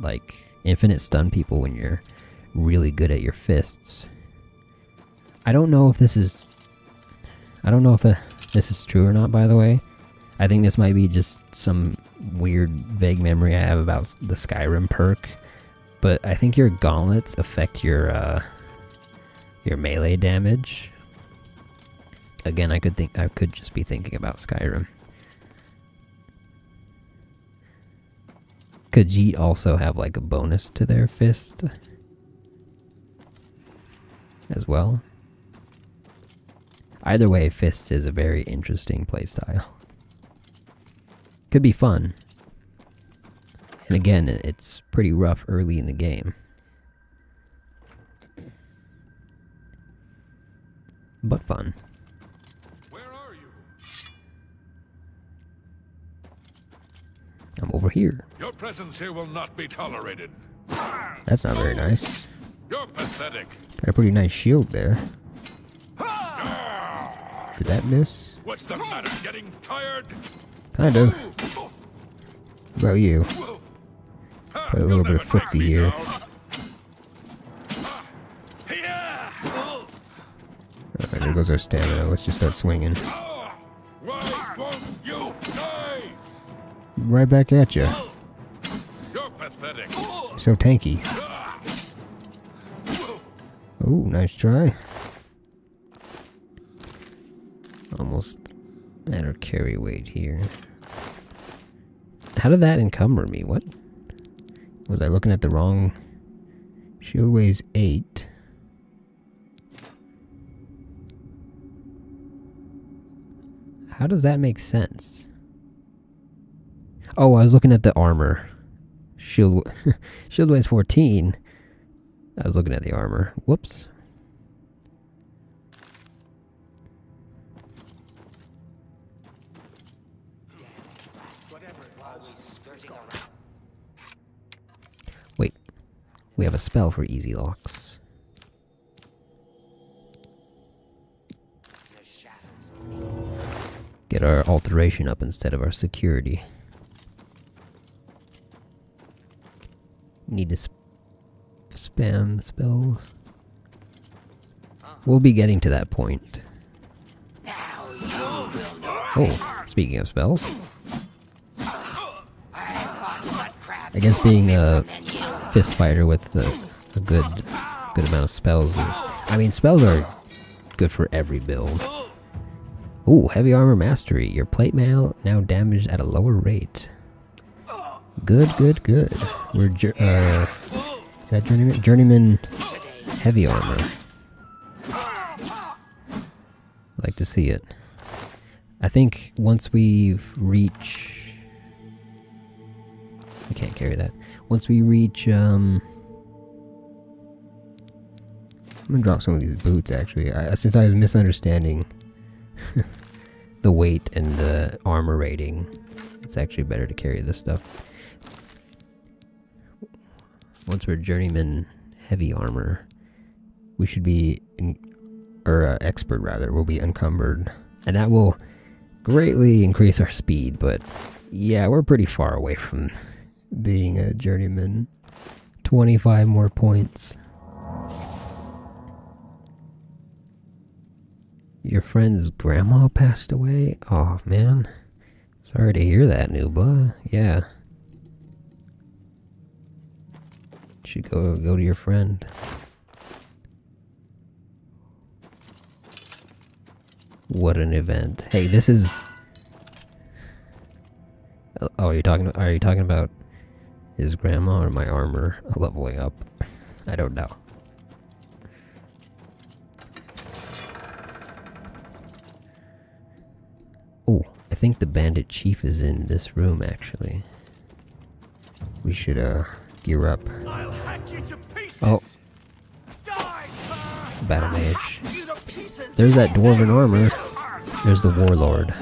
stun people when you're really good at your fists. I don't know if this is true or not, by the way. I think this might be just some weird vague memory I have about the Skyrim perk, but I think your gauntlets affect your melee damage. Again, I could just be thinking about Skyrim. Khajiit also have like a bonus to their fist as well. Either way, Fists is a very interesting playstyle. Could be fun. And again, it's pretty rough early in the game. But fun. Where are you? I'm over here. Your presence here will not be tolerated. That's not very nice. You're pathetic. Got a pretty nice shield there. Did that miss? What's the matter? Getting tired? Kind of. What about you? Play a little bit of footsie here. Alright, there goes our stamina. Let's just start swinging. Why won't you die? Right back at you. You're pathetic. You're so tanky. Oh, nice try. Almost at our carry weight here. How did that encumber me? What? Was I looking at the wrong? Shield weighs 8. How does that make sense? Oh, I was looking at the armor. Shield weighs 14. I was looking at the armor. Whoops. Wait, we have a spell for easy locks. Get our alteration up instead of our security. Need to spam spells. We'll be getting to that point. Oh, speaking of spells. I guess being a fist fighter with a good amount of spells. I mean, spells are good for every build. Ooh, heavy armor mastery. Your plate mail now damaged at a lower rate. Good, good, good. We're is that journeyman? Journeyman heavy armor. Like to see it. I think once we've reached... I can't carry that. Once we reach, I'm gonna drop some of these boots, actually. Since I was misunderstanding the weight and the armor rating, it's actually better to carry this stuff. Once we're journeyman heavy armor, we should be, expert rather, will be encumbered. And that will greatly increase our speed, but yeah, we're pretty far away from being a journeyman. 25 more points. Your friend's grandma passed away? Oh, man. Sorry to hear that, Nubla. Yeah. You should go to your friend. What an event. Hey, this is... Oh, are you talking about his grandma or my armor leveling up? I don't know. Oh, I think the bandit chief is in this room, actually. We should, gear up. I'll hack you to pieces. Oh. Battle mage. There's that dwarven armor. There's the warlord.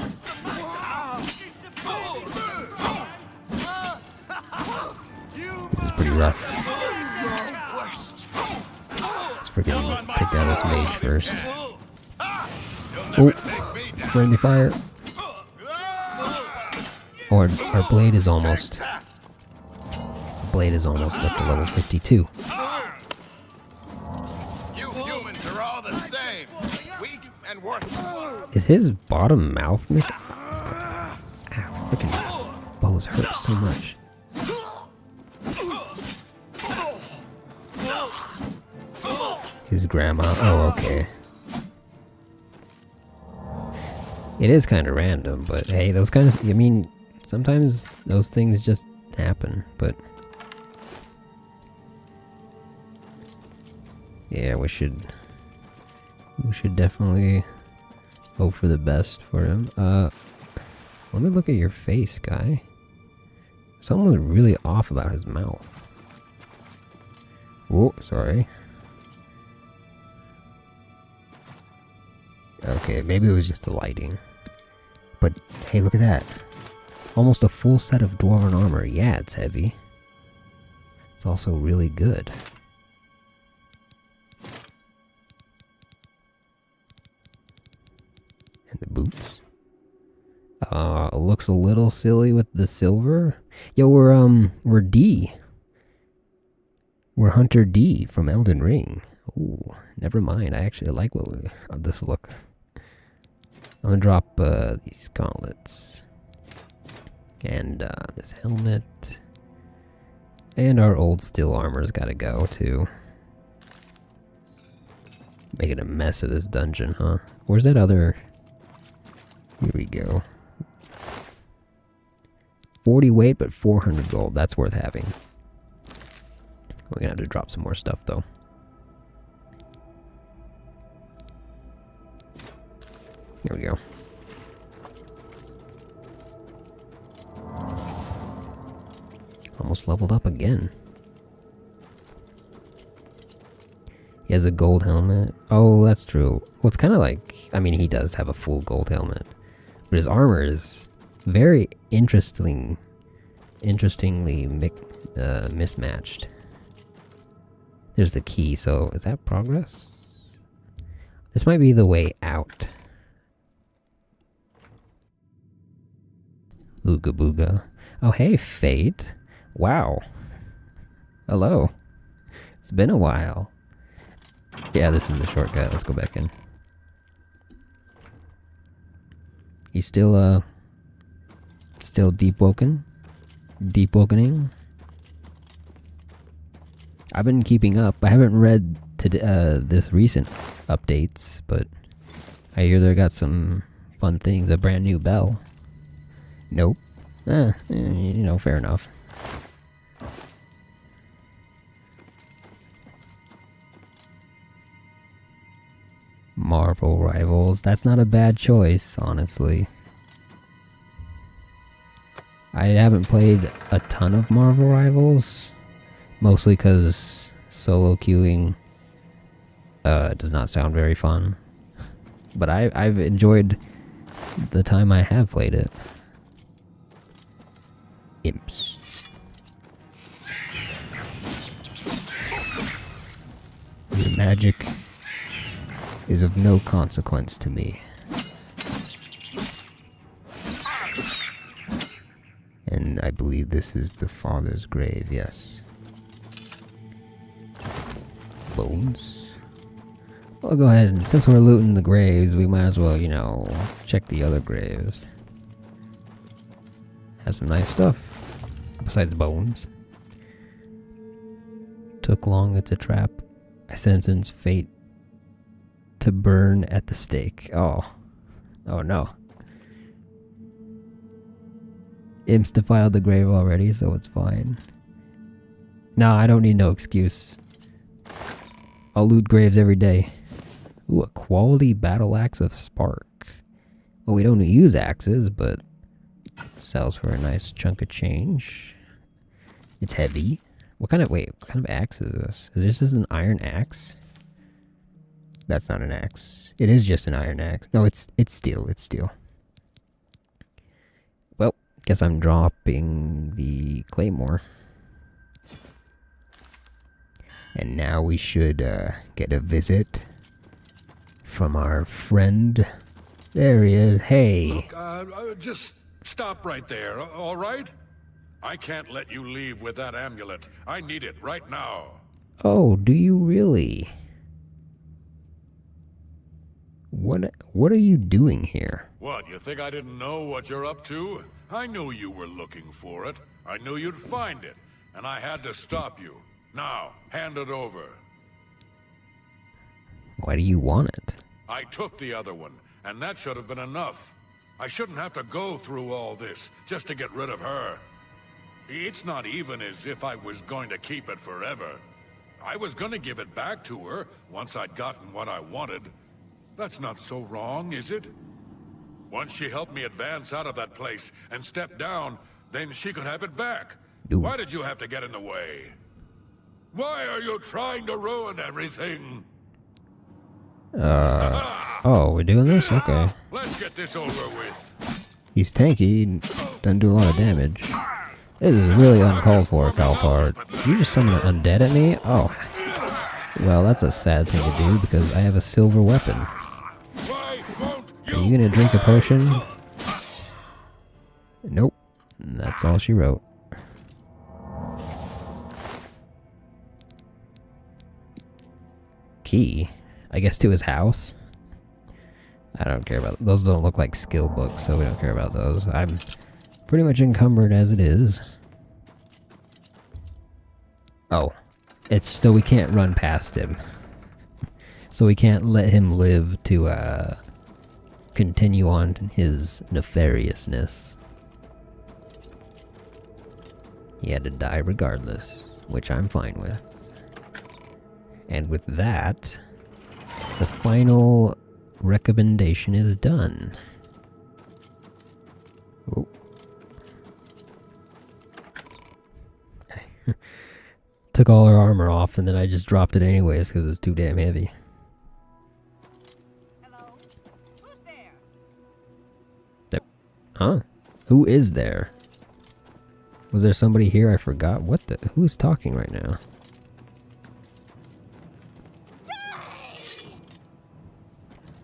This is pretty rough. Let's freaking take down this mage first. Oh, friendly fire. Oh, our blade is almost... Blade is almost up to level 52. You humans are all the same. Weak and worthless. Is his bottom mouth missing? Ow, freaking bows hurt so much. His grandma. Oh, okay. It is kind of random, but hey, those kind of... I mean, sometimes those things just happen, but... Yeah, we should definitely hope for the best for him. Let me look at your face, guy. Someone's really off about his mouth. Oh, sorry. Okay, maybe it was just the lighting. But hey, look at that. Almost a full set of dwarven armor. Yeah, it's heavy. It's also really good. And the boots. Looks a little silly with the silver. Yo, we're D. We're Hunter D from Elden Ring. Ooh, never mind. I actually like this look. I'm gonna drop these gauntlets. And this helmet. And our old steel armor's gotta go too. Making a mess of this dungeon, huh? Where's that other... Here we go. 40 weight, but 400 gold. That's worth having. We're gonna have to drop some more stuff, though. Here we go. Almost leveled up again. He has a gold helmet. Oh, that's true. Well, it's kind of like... I mean, he does have a full gold helmet. But his armor is very interestingly mismatched. There's the key, so is that progress? This might be the way out. Ooga booga. Oh, hey, Fate. Wow. Hello. It's been a while. Yeah, this is the shortcut. Let's go back in. He's still deep woken. Deep wokening. I've been keeping up. I haven't read this recent updates, but I hear they got some fun things. A brand new bell. Nope. You know, fair enough. Marvel Rivals. That's not a bad choice, honestly. I haven't played a ton of Marvel Rivals, mostly because solo queuing does not sound very fun. But I've enjoyed the time I have played it. Imps. Your magic is of no consequence to me. And I believe this is the father's grave, yes. Bones. I'll go ahead and, since we're looting the graves, we might as well, you know, check the other graves. Has some nice stuff, besides bones. Took long, it's a trap. I sentence fate to burn at the stake. Oh. Oh no. Imps defiled the grave already, so it's fine. No, I don't need no excuse. I'll loot graves every day. Ooh, a quality battle axe of spark. Well, we don't use axes, but sells for a nice chunk of change. It's heavy. What kind of axe is this? Is this just an iron axe? That's not an axe. It is just an iron axe. No, it's steel. It's steel. Well, guess I'm dropping the claymore. And now we should get a visit from our friend. There he is. Hey. Look, just stop right there, all right? I can't let you leave with that amulet. I need it right now. Oh, do you really? What are you doing here? What, you think I didn't know what you're up to? I knew you were looking for it. I knew you'd find it, and I had to stop you. Now, hand it over. Why do you want it? I took the other one, and that should have been enough. I shouldn't have to go through all this just to get rid of her. It's not even as if I was going to keep it forever. I was going to give it back to her once I'd gotten what I wanted. That's not so wrong, is it? Once she helped me advance out of that place and step down, then she could have it back. Ooh. Why did you have to get in the way? Why are you trying to ruin everything? Oh, we're doing this? Okay. Let's get this over with. He's tanky, doesn't do a lot of damage. This is really uncalled for, Calfar. You just summon an undead at me? Oh. Well, that's a sad thing to do because I have a silver weapon. Are you gonna drink a potion? Nope. That's all she wrote. Key? I guess to his house? I don't care about those. Don't look like skill books, so we don't care about those. I'm pretty much encumbered as it is. Oh. It's so we can't run past him. So we can't let him live to continue on his nefariousness. He had to die regardless, which I'm fine with. And with that, the final recommendation is done. Oh. Took all her armor off, and then I just dropped it anyways because it's too damn heavy. Hello? Who's there? Huh? Who is there? Was there somebody here? I forgot. What the? Who's talking right now?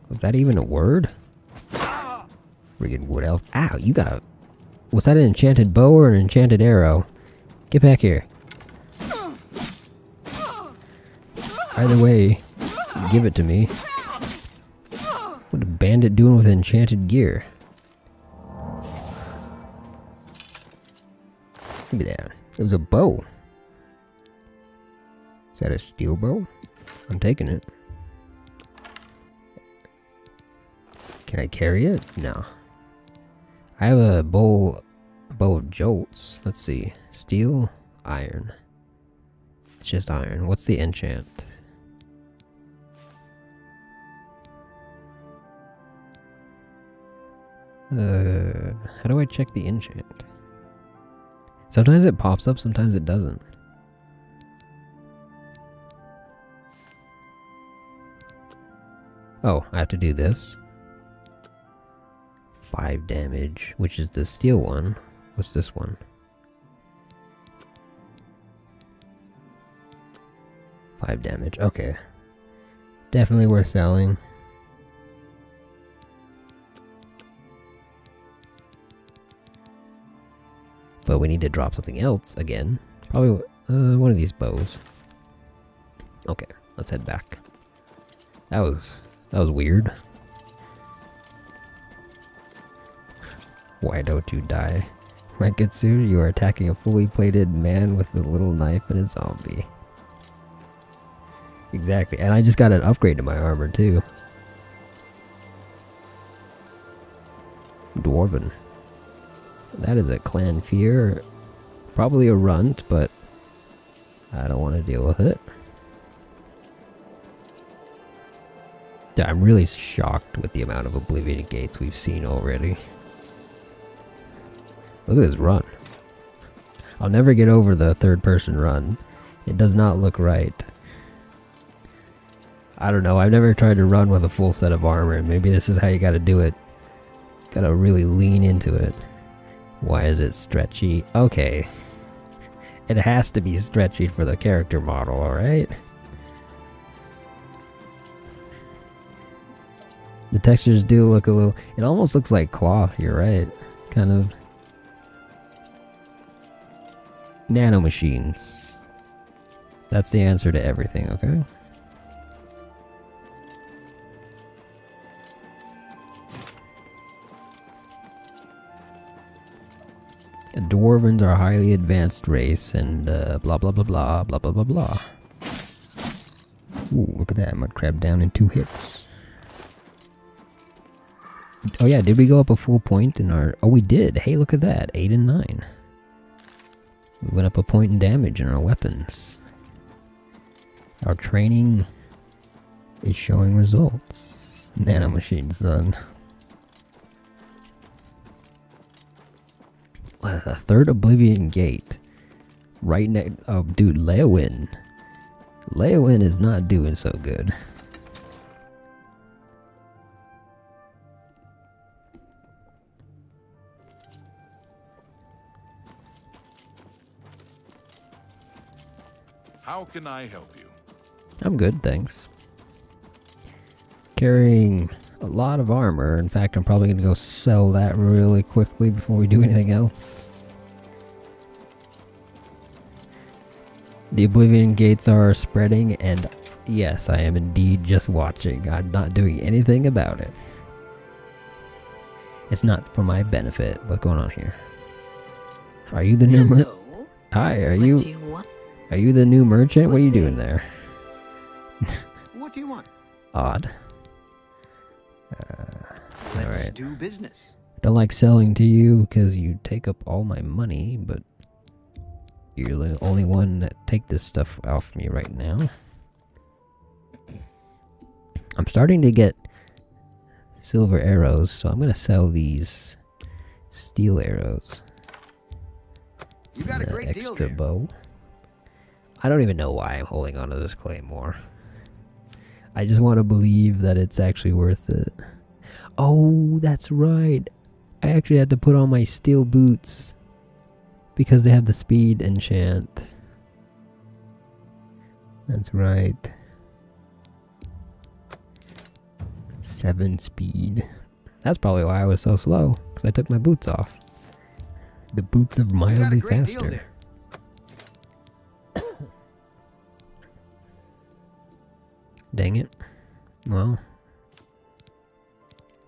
Was that even a word? Friggin' wood elf. Ow, you got a... Was that an enchanted bow or an enchanted arrow? Get back here. Either way, give it to me. What a bandit doing with enchanted gear? Look at that. It was a bow. Is that a steel bow? I'm taking it. Can I carry it? No. I have a bow of jolts. Let's see. Steel, iron. It's just iron. What's the enchant? How do I check the enchant? Sometimes it pops up, sometimes it doesn't. Oh, I have to do this. 5 damage, which is the steel one. What's this one? 5 damage, okay. Definitely worth selling. But we need to drop something else again. Probably one of these bows. Okay, let's head back. That was weird. Why don't you die? Ranketsu, you are attacking a fully plated man with a little knife and a zombie. Exactly, and I just got an upgrade to my armor too. Dwarven. That is a clan fear. Probably a runt, but I don't want to deal with it. Yeah, I'm really shocked with the amount of Oblivion gates we've seen already. Look at this run. I'll never get over the third-person run. It does not look right. I don't know, I've never tried to run with a full set of armor, and maybe this is how you gotta do it. Gotta really lean into it. Why is it stretchy? Okay. It has to be stretchy for the character model, alright? The textures do look a little... It almost looks like cloth, you're right. Kind of... Nanomachines. That's the answer to everything, okay? Dwarvens are a highly advanced race and blah blah blah blah blah blah blah blah. Ooh, look at that. Mud crab down in 2 hits. Oh yeah, did we go up a full point in our... Oh, we did. Hey, look at that. 8 and 9. We went up a point in damage in our weapons. Our training is showing results. Nanomachine, son. A third Oblivion gate. Right next... Oh, dude, Leowin. Leowin is not doing so good. How can I help you? I'm good, thanks. Carrying a lot of armor. In fact, I'm probably going to go sell that really quickly before we do anything else. The Oblivion gates are spreading, and yes, I am indeed just watching. I'm not doing anything about it. It's not for my benefit. What's going on here? Are you the new merchant? Hi, are you... Are you the new merchant? What are you doing there? What do you want? Odd. Let's Alright. do business. Don't like selling to you because you take up all my money, but you're the only one that take this stuff off me right now. I'm starting to get silver arrows, so I'm gonna sell these steel arrows. You got a great deal extra there. bow. I don't even know why I'm holding onto this claymore. I just want to believe that it's actually worth it. Oh, that's right. I actually had to put on my steel boots because they have the speed enchant. That's right. 7 speed. That's probably why I was so slow, because I took my boots off. The boots of mildly faster. Dang it. Well,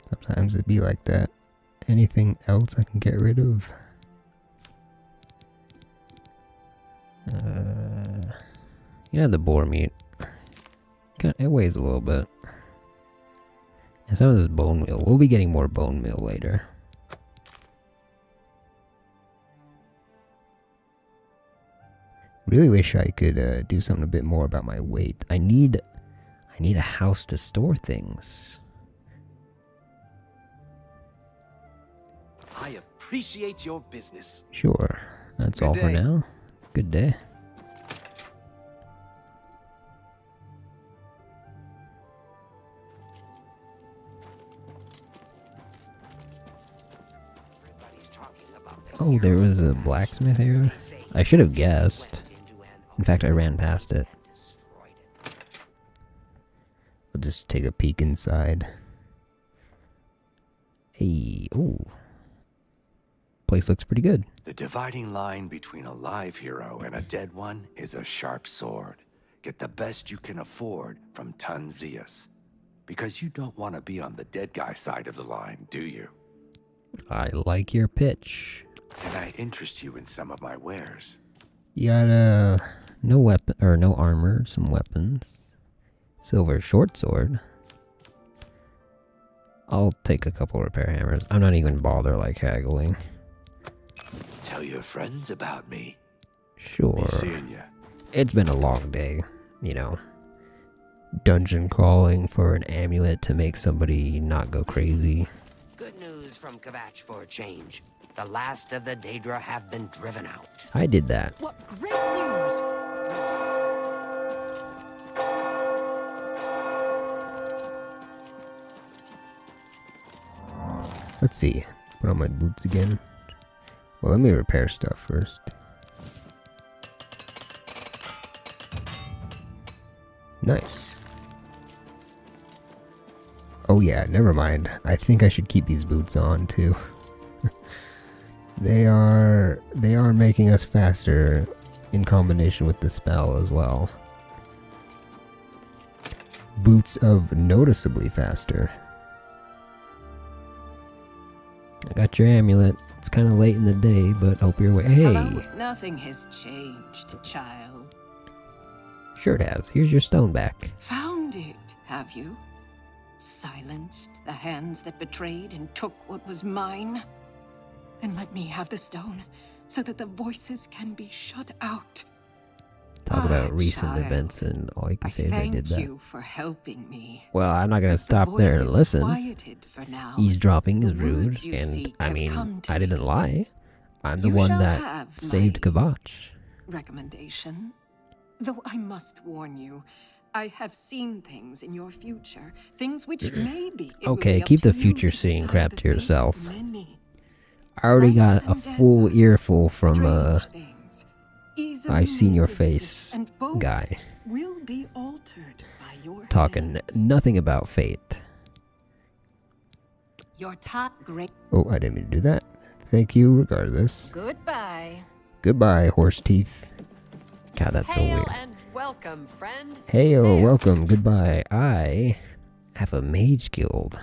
sometimes it'd be like that. Anything else I can get rid of? Yeah, the boar meat. It weighs a little bit. And some of this bone meal. We'll be getting more bone meal later. Really wish I could do something a bit more about my weight. I need a house to store things. I appreciate your business. Sure. That's Good all for day. now. Good day. Oh, there was a blacksmith here? I should have guessed. In fact, I ran past it. I'll just take a peek inside. Hey, ooh. Place looks pretty good. The dividing line between a live hero and a dead one is a sharp sword. Get the best you can afford from Tanzius. Because you don't want to be on the dead guy side of the line, do you? I like your pitch. Can I interest you in some of my wares? You got no weapon or no armor, some weapons. Silver short sword. I'll take a couple repair hammers. I'm not even bother like haggling. Tell your friends about me. Sure. Be seeing ya. It's been a long day, you know. Dungeon crawling for an amulet to make somebody not go crazy. Good news from Kvatch for a change. The last of the Daedra have been driven out. I did that. What great news! Let's see. Put on my boots again. Well, let me repair stuff first. Nice. Oh yeah, never mind. I think I should keep these boots on too. They are making us faster in combination with the spell as well. Boots of noticeably faster. I got your amulet. It's kind of late in the day, but hope you're away. Hey! Hello? Nothing has changed, child. Sure it has. Here's your stone back. Found it, have you? Silenced the hands that betrayed and took what was mine? Then let me have the stone, so that the voices can be shut out. Talk about recent child. events, and all you can say is I did that. Thank you for helping me. Well, I'm not gonna stop The there and voices listen. quieted for now. Eavesdropping is The rude, words you and seek I have mean, come to I didn't me. lie. I'm the You one shall that have saved my Kvatch. recommendation. Though I must warn you, I have seen things in your future, things which maybe it will Okay, be up keep to the you future to seeing decide crap the to fate of yourself. many. I already got a full earful from Easily I've seen your manipulated, face and both guy will be altered by your talking nothing about fate. Your top grade. Oh, I didn't mean to do that. Thank you, regardless. Goodbye. Goodbye, horse teeth. God, that's so Hail weird. and welcome, friend. Heyo, welcome, goodbye. I have a mage guild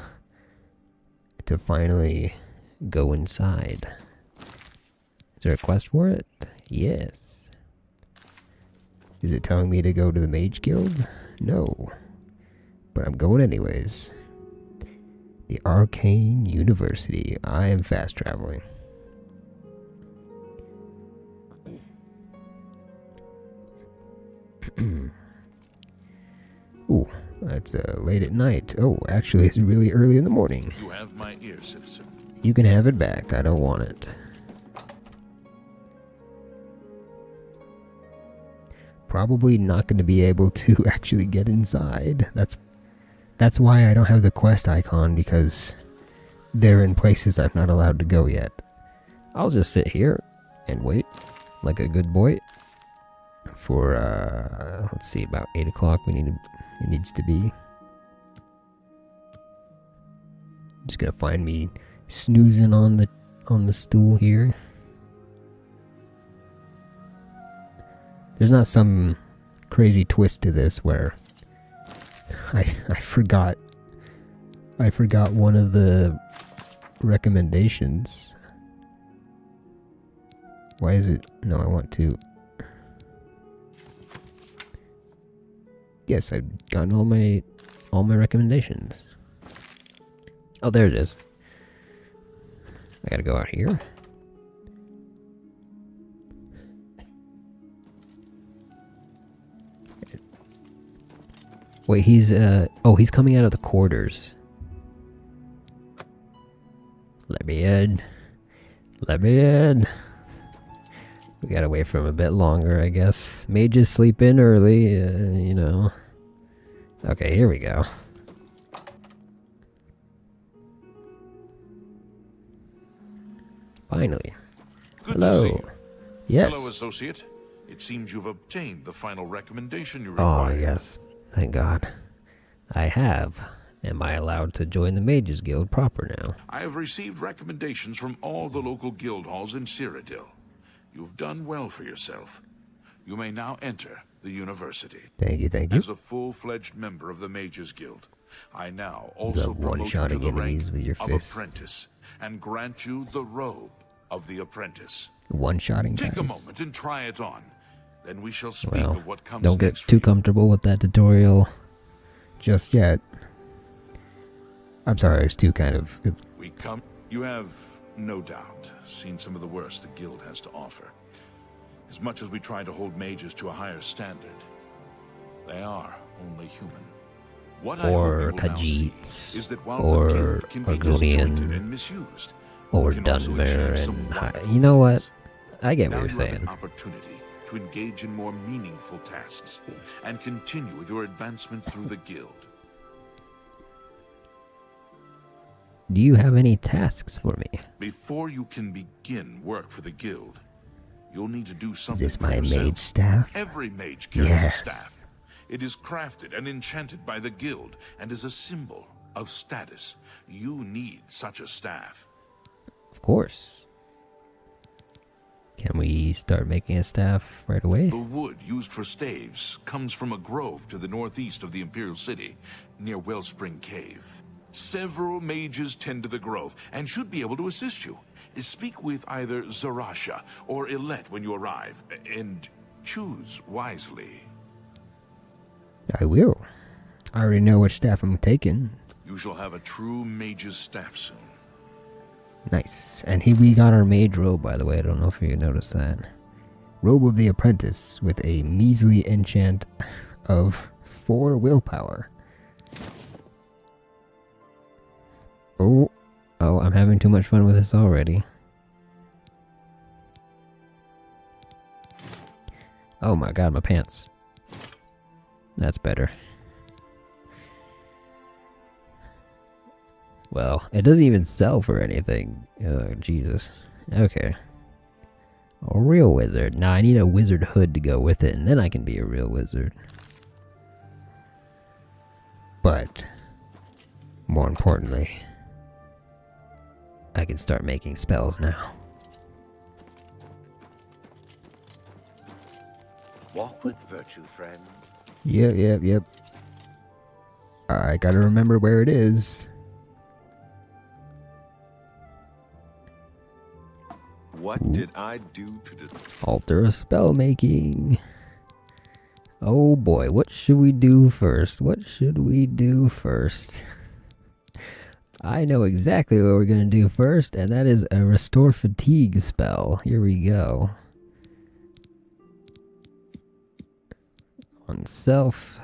to finally go inside. Is there a quest for it? Yes. Is it telling me to go to the mage guild? No. But I'm going anyways. The Arcane University. I am fast traveling. Ooh, that's late at night. Oh, actually, it's really early in the morning. You have my ear, citizen. You can have it back. I don't want it. Probably not going to be able to actually get inside. That's why I don't have the quest icon, because they're in places I'm not allowed to go yet. I'll just sit here and wait like a good boy for let's see, about 8 o'clock it needs to be. Just gonna find me snoozing on the stool here. There's not some crazy twist to this where I forgot one of the recommendations. Why is it? No, I want to. Yes, I've gotten all my recommendations. Oh, there it is. I gotta go out here. Wait, he's coming out of the quarters. Let me in. Let me in. We gotta wait for him a bit longer, I guess. Mages sleep in early, you know. Okay, here we go. Finally. Good Hello. to see you. Yes. Hello, associate. It seems you've obtained the final recommendation you Oh, require. yes. Thank God. I have. Am I allowed to join the Mages Guild proper now? I have received recommendations from all the local guild halls in Cyrodiil. You've done well for yourself. You may now enter the university. Thank you, thank you. As a full-fledged member of the Mages Guild, I now also promote you to the rank of apprentice and grant you the robe of the apprentice. One-shotting Take a guys. moment and try it on. Then we shall speak Well, of what comes don't get next. too comfortable with that tutorial just yet. I'm sorry, it's too kind of... You have, no doubt, seen some of the worst the guild has to offer. As much as we try to hold mages to a higher standard, they are only human. What I hope Or you will now see Khajiits, is that while or the guild can be disjointed Argonian, and misused, or we can also Dunmer, achieve some and... wonderful You know what? things. I get Now what you're you have saying. an opportunity to engage in more meaningful tasks and continue with your advancement through the guild. Do you have any tasks for me? Before you can begin work for the guild, you'll need to do something. Is this for my yourself. mage staff? Every mage carries Yes. a staff. It is crafted and enchanted by the guild and is a symbol of status. You need such a staff. Of course. Can we start making a staff right away? The wood used for staves comes from a grove to the northeast of the Imperial City, near Wellspring Cave. Several mages tend to the grove and should be able to assist you. Speak with either Zarasha or Ilette when you arrive, and choose wisely. I will. I already know which staff I'm taking. You shall have a true mage's staff soon. Nice. And we got our mage robe, by the way. I don't know if you noticed that. Robe of the Apprentice with a measly enchant of 4 willpower. Oh, I'm having too much fun with this already. Oh my god, my pants. That's better. Well, it doesn't even sell for anything. Jesus. Okay. A real wizard. Nah, I need a wizard hood to go with it, and then I can be a real wizard. But, more importantly, I can start making spells now. Walk with virtue, friend. Yep. I gotta remember where it is. What did I do to Altar of spell making. Oh boy, what should we do first? I know exactly what we're gonna do first, and that is a restore fatigue spell. Here we go. On self.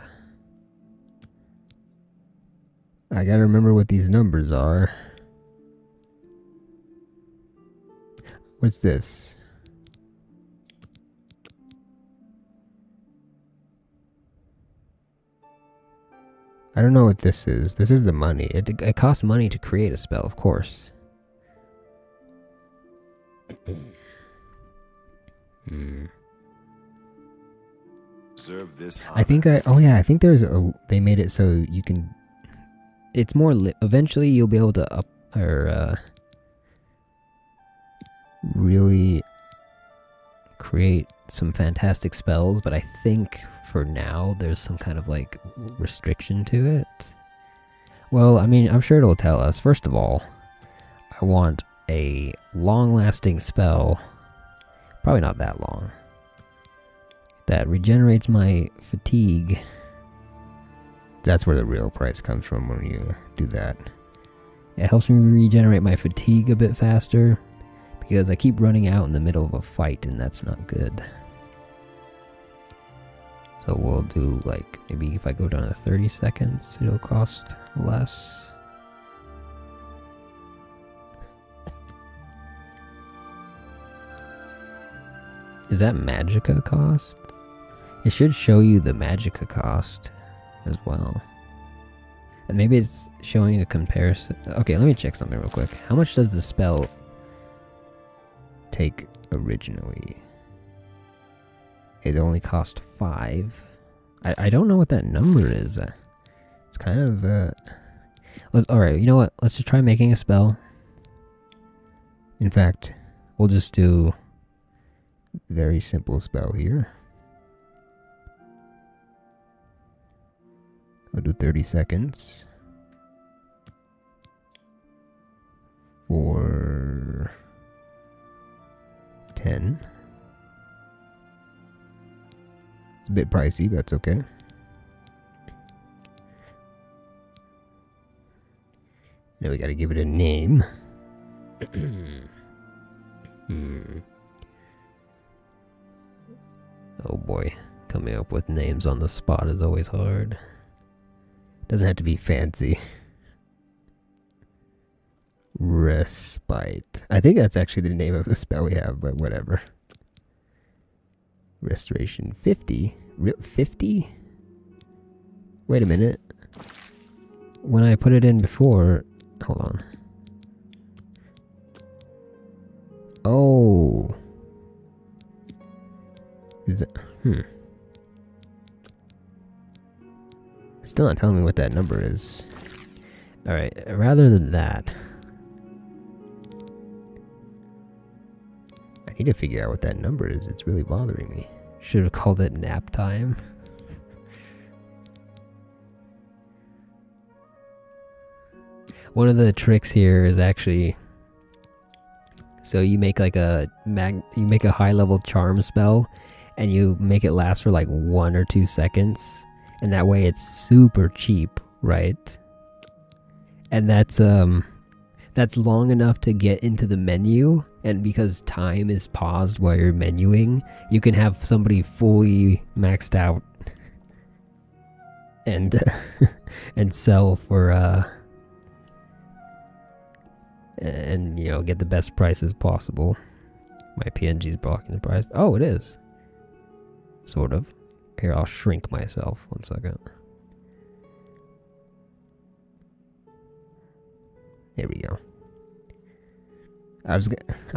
I gotta remember what these numbers are. What's this? I don't know what this is. This is the money. It costs money to create a spell, of course. Observe this. I think I think there's a. They made it so you can. It's more. Eventually, you'll be able to really create some fantastic spells, but I think for now there's some kind of like restriction to it. Well, I mean, I'm sure it'll tell us. First of all, I want a long-lasting spell, probably not that long, that regenerates my fatigue. That's where the real price comes from when you do that. It helps me regenerate my fatigue a bit faster, because I keep running out in the middle of a fight, and that's not good. So we'll do, like, maybe if I go down to 30 seconds, it'll cost less. Is that Magicka cost? It should show you the Magicka cost as well. And maybe it's showing a comparison. Okay, let me check something real quick. How much does the spell take originally? It only cost 5. I don't know what that number is. It's kind of alright, you know what? Let's just try making a spell. In fact, we'll just do very simple spell here. I'll do 30 seconds. 10. It's a bit pricey, but that's okay. Now we gotta give it a name. Oh boy, coming up with names on the spot is always hard. Doesn't have to be fancy. Respite. I think that's actually the name of the spell we have, but whatever. Restoration 50? 50? Wait a minute. When I put it in before... Hold on. Oh. Is it? It's still not telling me what that number is. Alright, rather than that... I need to figure out what that number is. It's really bothering me. Should have called it nap time. One of the tricks here is actually... So you make like a high level charm spell and you make it last for like 1 or 2 seconds, and that way it's super cheap, right? And that's long enough to get into the menu, and because time is paused while you're menuing, you can have somebody fully maxed out and and sell for and you know, get the best prices possible. My PNG's blocking the price. Oh, it is. Sort of. Here, I'll shrink myself. 1 second. There we go. I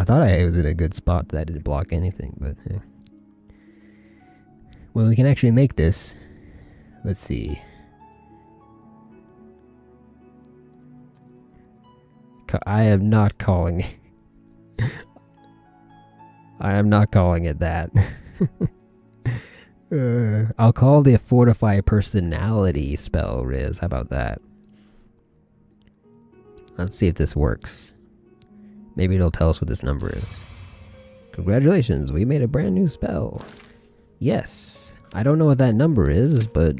thought I was in a good spot that I didn't block anything, but yeah. Well, we can actually make this. Let's see. I am not calling it. I am not calling it that. I'll call the Fortify Personality spell, Riz. How about that? Let's see if this works. Maybe it'll tell us what this number is. Congratulations, we made a brand new spell. Yes. I don't know what that number is, but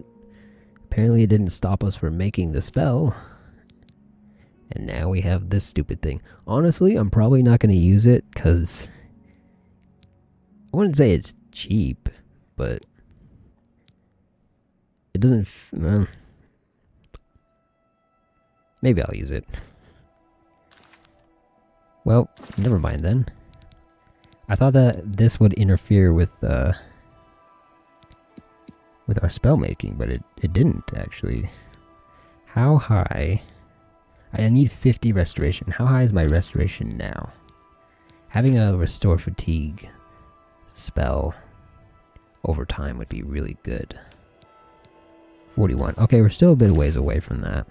apparently it didn't stop us from making the spell. And now we have this stupid thing. Honestly, I'm probably not going to use it because I wouldn't say it's cheap, but it doesn't... maybe I'll use it. Well, never mind then. I thought that this would interfere with our spell making, but it didn't actually. How high... I need 50 restoration. How high is my restoration now? Having a restore fatigue spell over time would be really good. 41. Okay, we're still a bit ways away from that.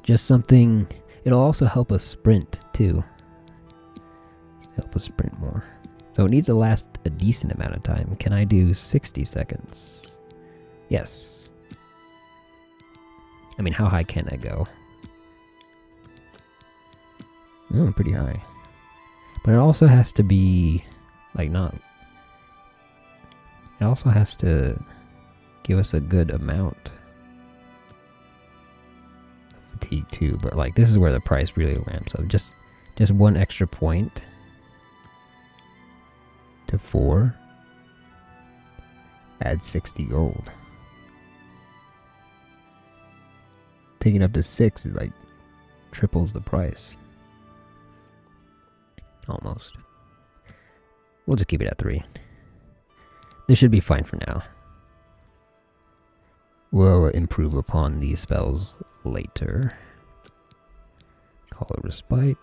Just something... It'll also help us sprint, too. Help us sprint more. So it needs to last a decent amount of time. Can I do 60 seconds? Yes. I mean, how high can I go? Oh, pretty high. But it also has to be, like, not... It also has to give us a good amount of fatigue, too. But, like, this is where the price really ramps up. Just 1 extra point to 4. Add 60 gold. Taking up to 6 is like triples the price. Almost. We'll just keep it at 3. This should be fine for now. We'll improve upon these spells later. Call it Respite.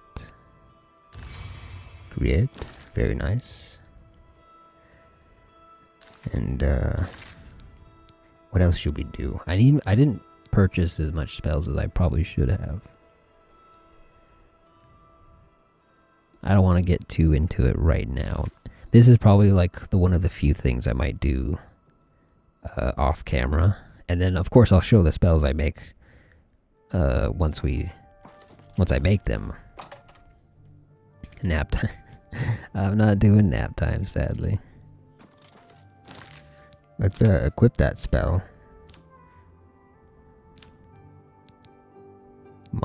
Create. Very nice. And what else should we do? I didn't purchase as much spells as I probably should have. I don't want to get too into it right now. This is probably like one of the few things I might do off camera, and then of course I'll show the spells I make once I make them. Nap time. I'm not doing nap time, sadly. Let's equip that spell.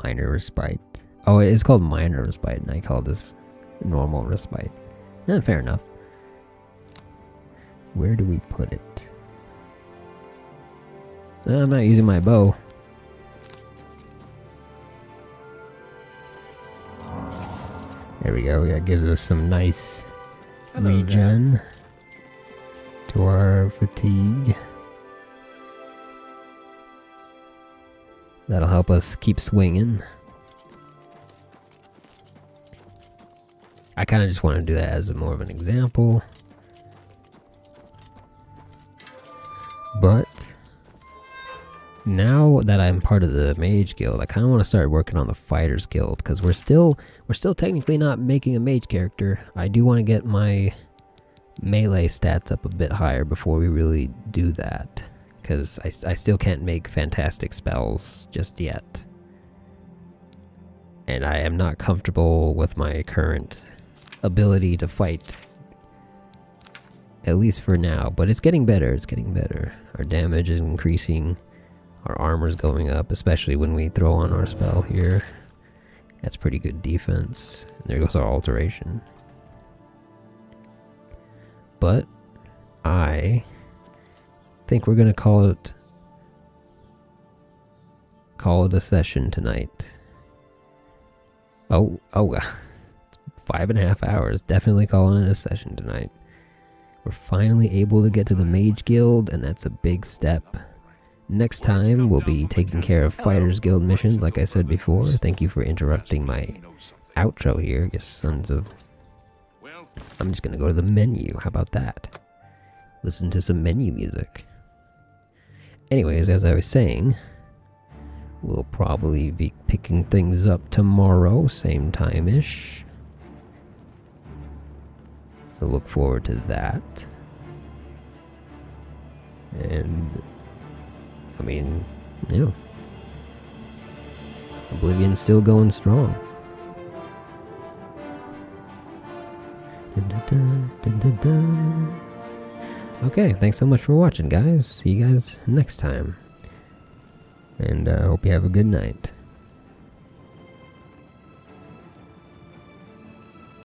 Minor respite. Oh, it is called minor respite, and I call this normal respite. Yeah, fair enough. Where do we put it? I'm not using my bow. There we go. That gives us some nice regen to our fatigue. That'll help us keep swinging. I kind of just want to do that as more of an example. But now that I'm part of the Mage Guild, I kind of want to start working on the Fighters Guild, because we're still technically not making a mage character. I do want to get my melee stats up a bit higher before we really do that, because I still can't make fantastic spells just yet. And I am not comfortable with my current ability to fight. At least for now, but it's getting better, it's getting better. Our damage is increasing, our armor's going up, especially when we throw on our spell here. That's pretty good defense. And there goes our alteration. But I think we're gonna call it a session tonight. Oh, 5.5 hours. Definitely calling it a session tonight. We're finally able to get to the Mage Guild, and that's a big step. Next time, we'll be taking care of Fighters Guild missions, like I said before. Thank you for interrupting my outro here, you sons of... I'm just gonna go to the menu. How about that? Listen to some menu music. Anyways, as I was saying, we'll probably be picking things up tomorrow, same time-ish. So look forward to that. And I mean, you know, Oblivion's still going strong. Okay, thanks so much for watching, guys. See you guys next time. And I hope you have a good night.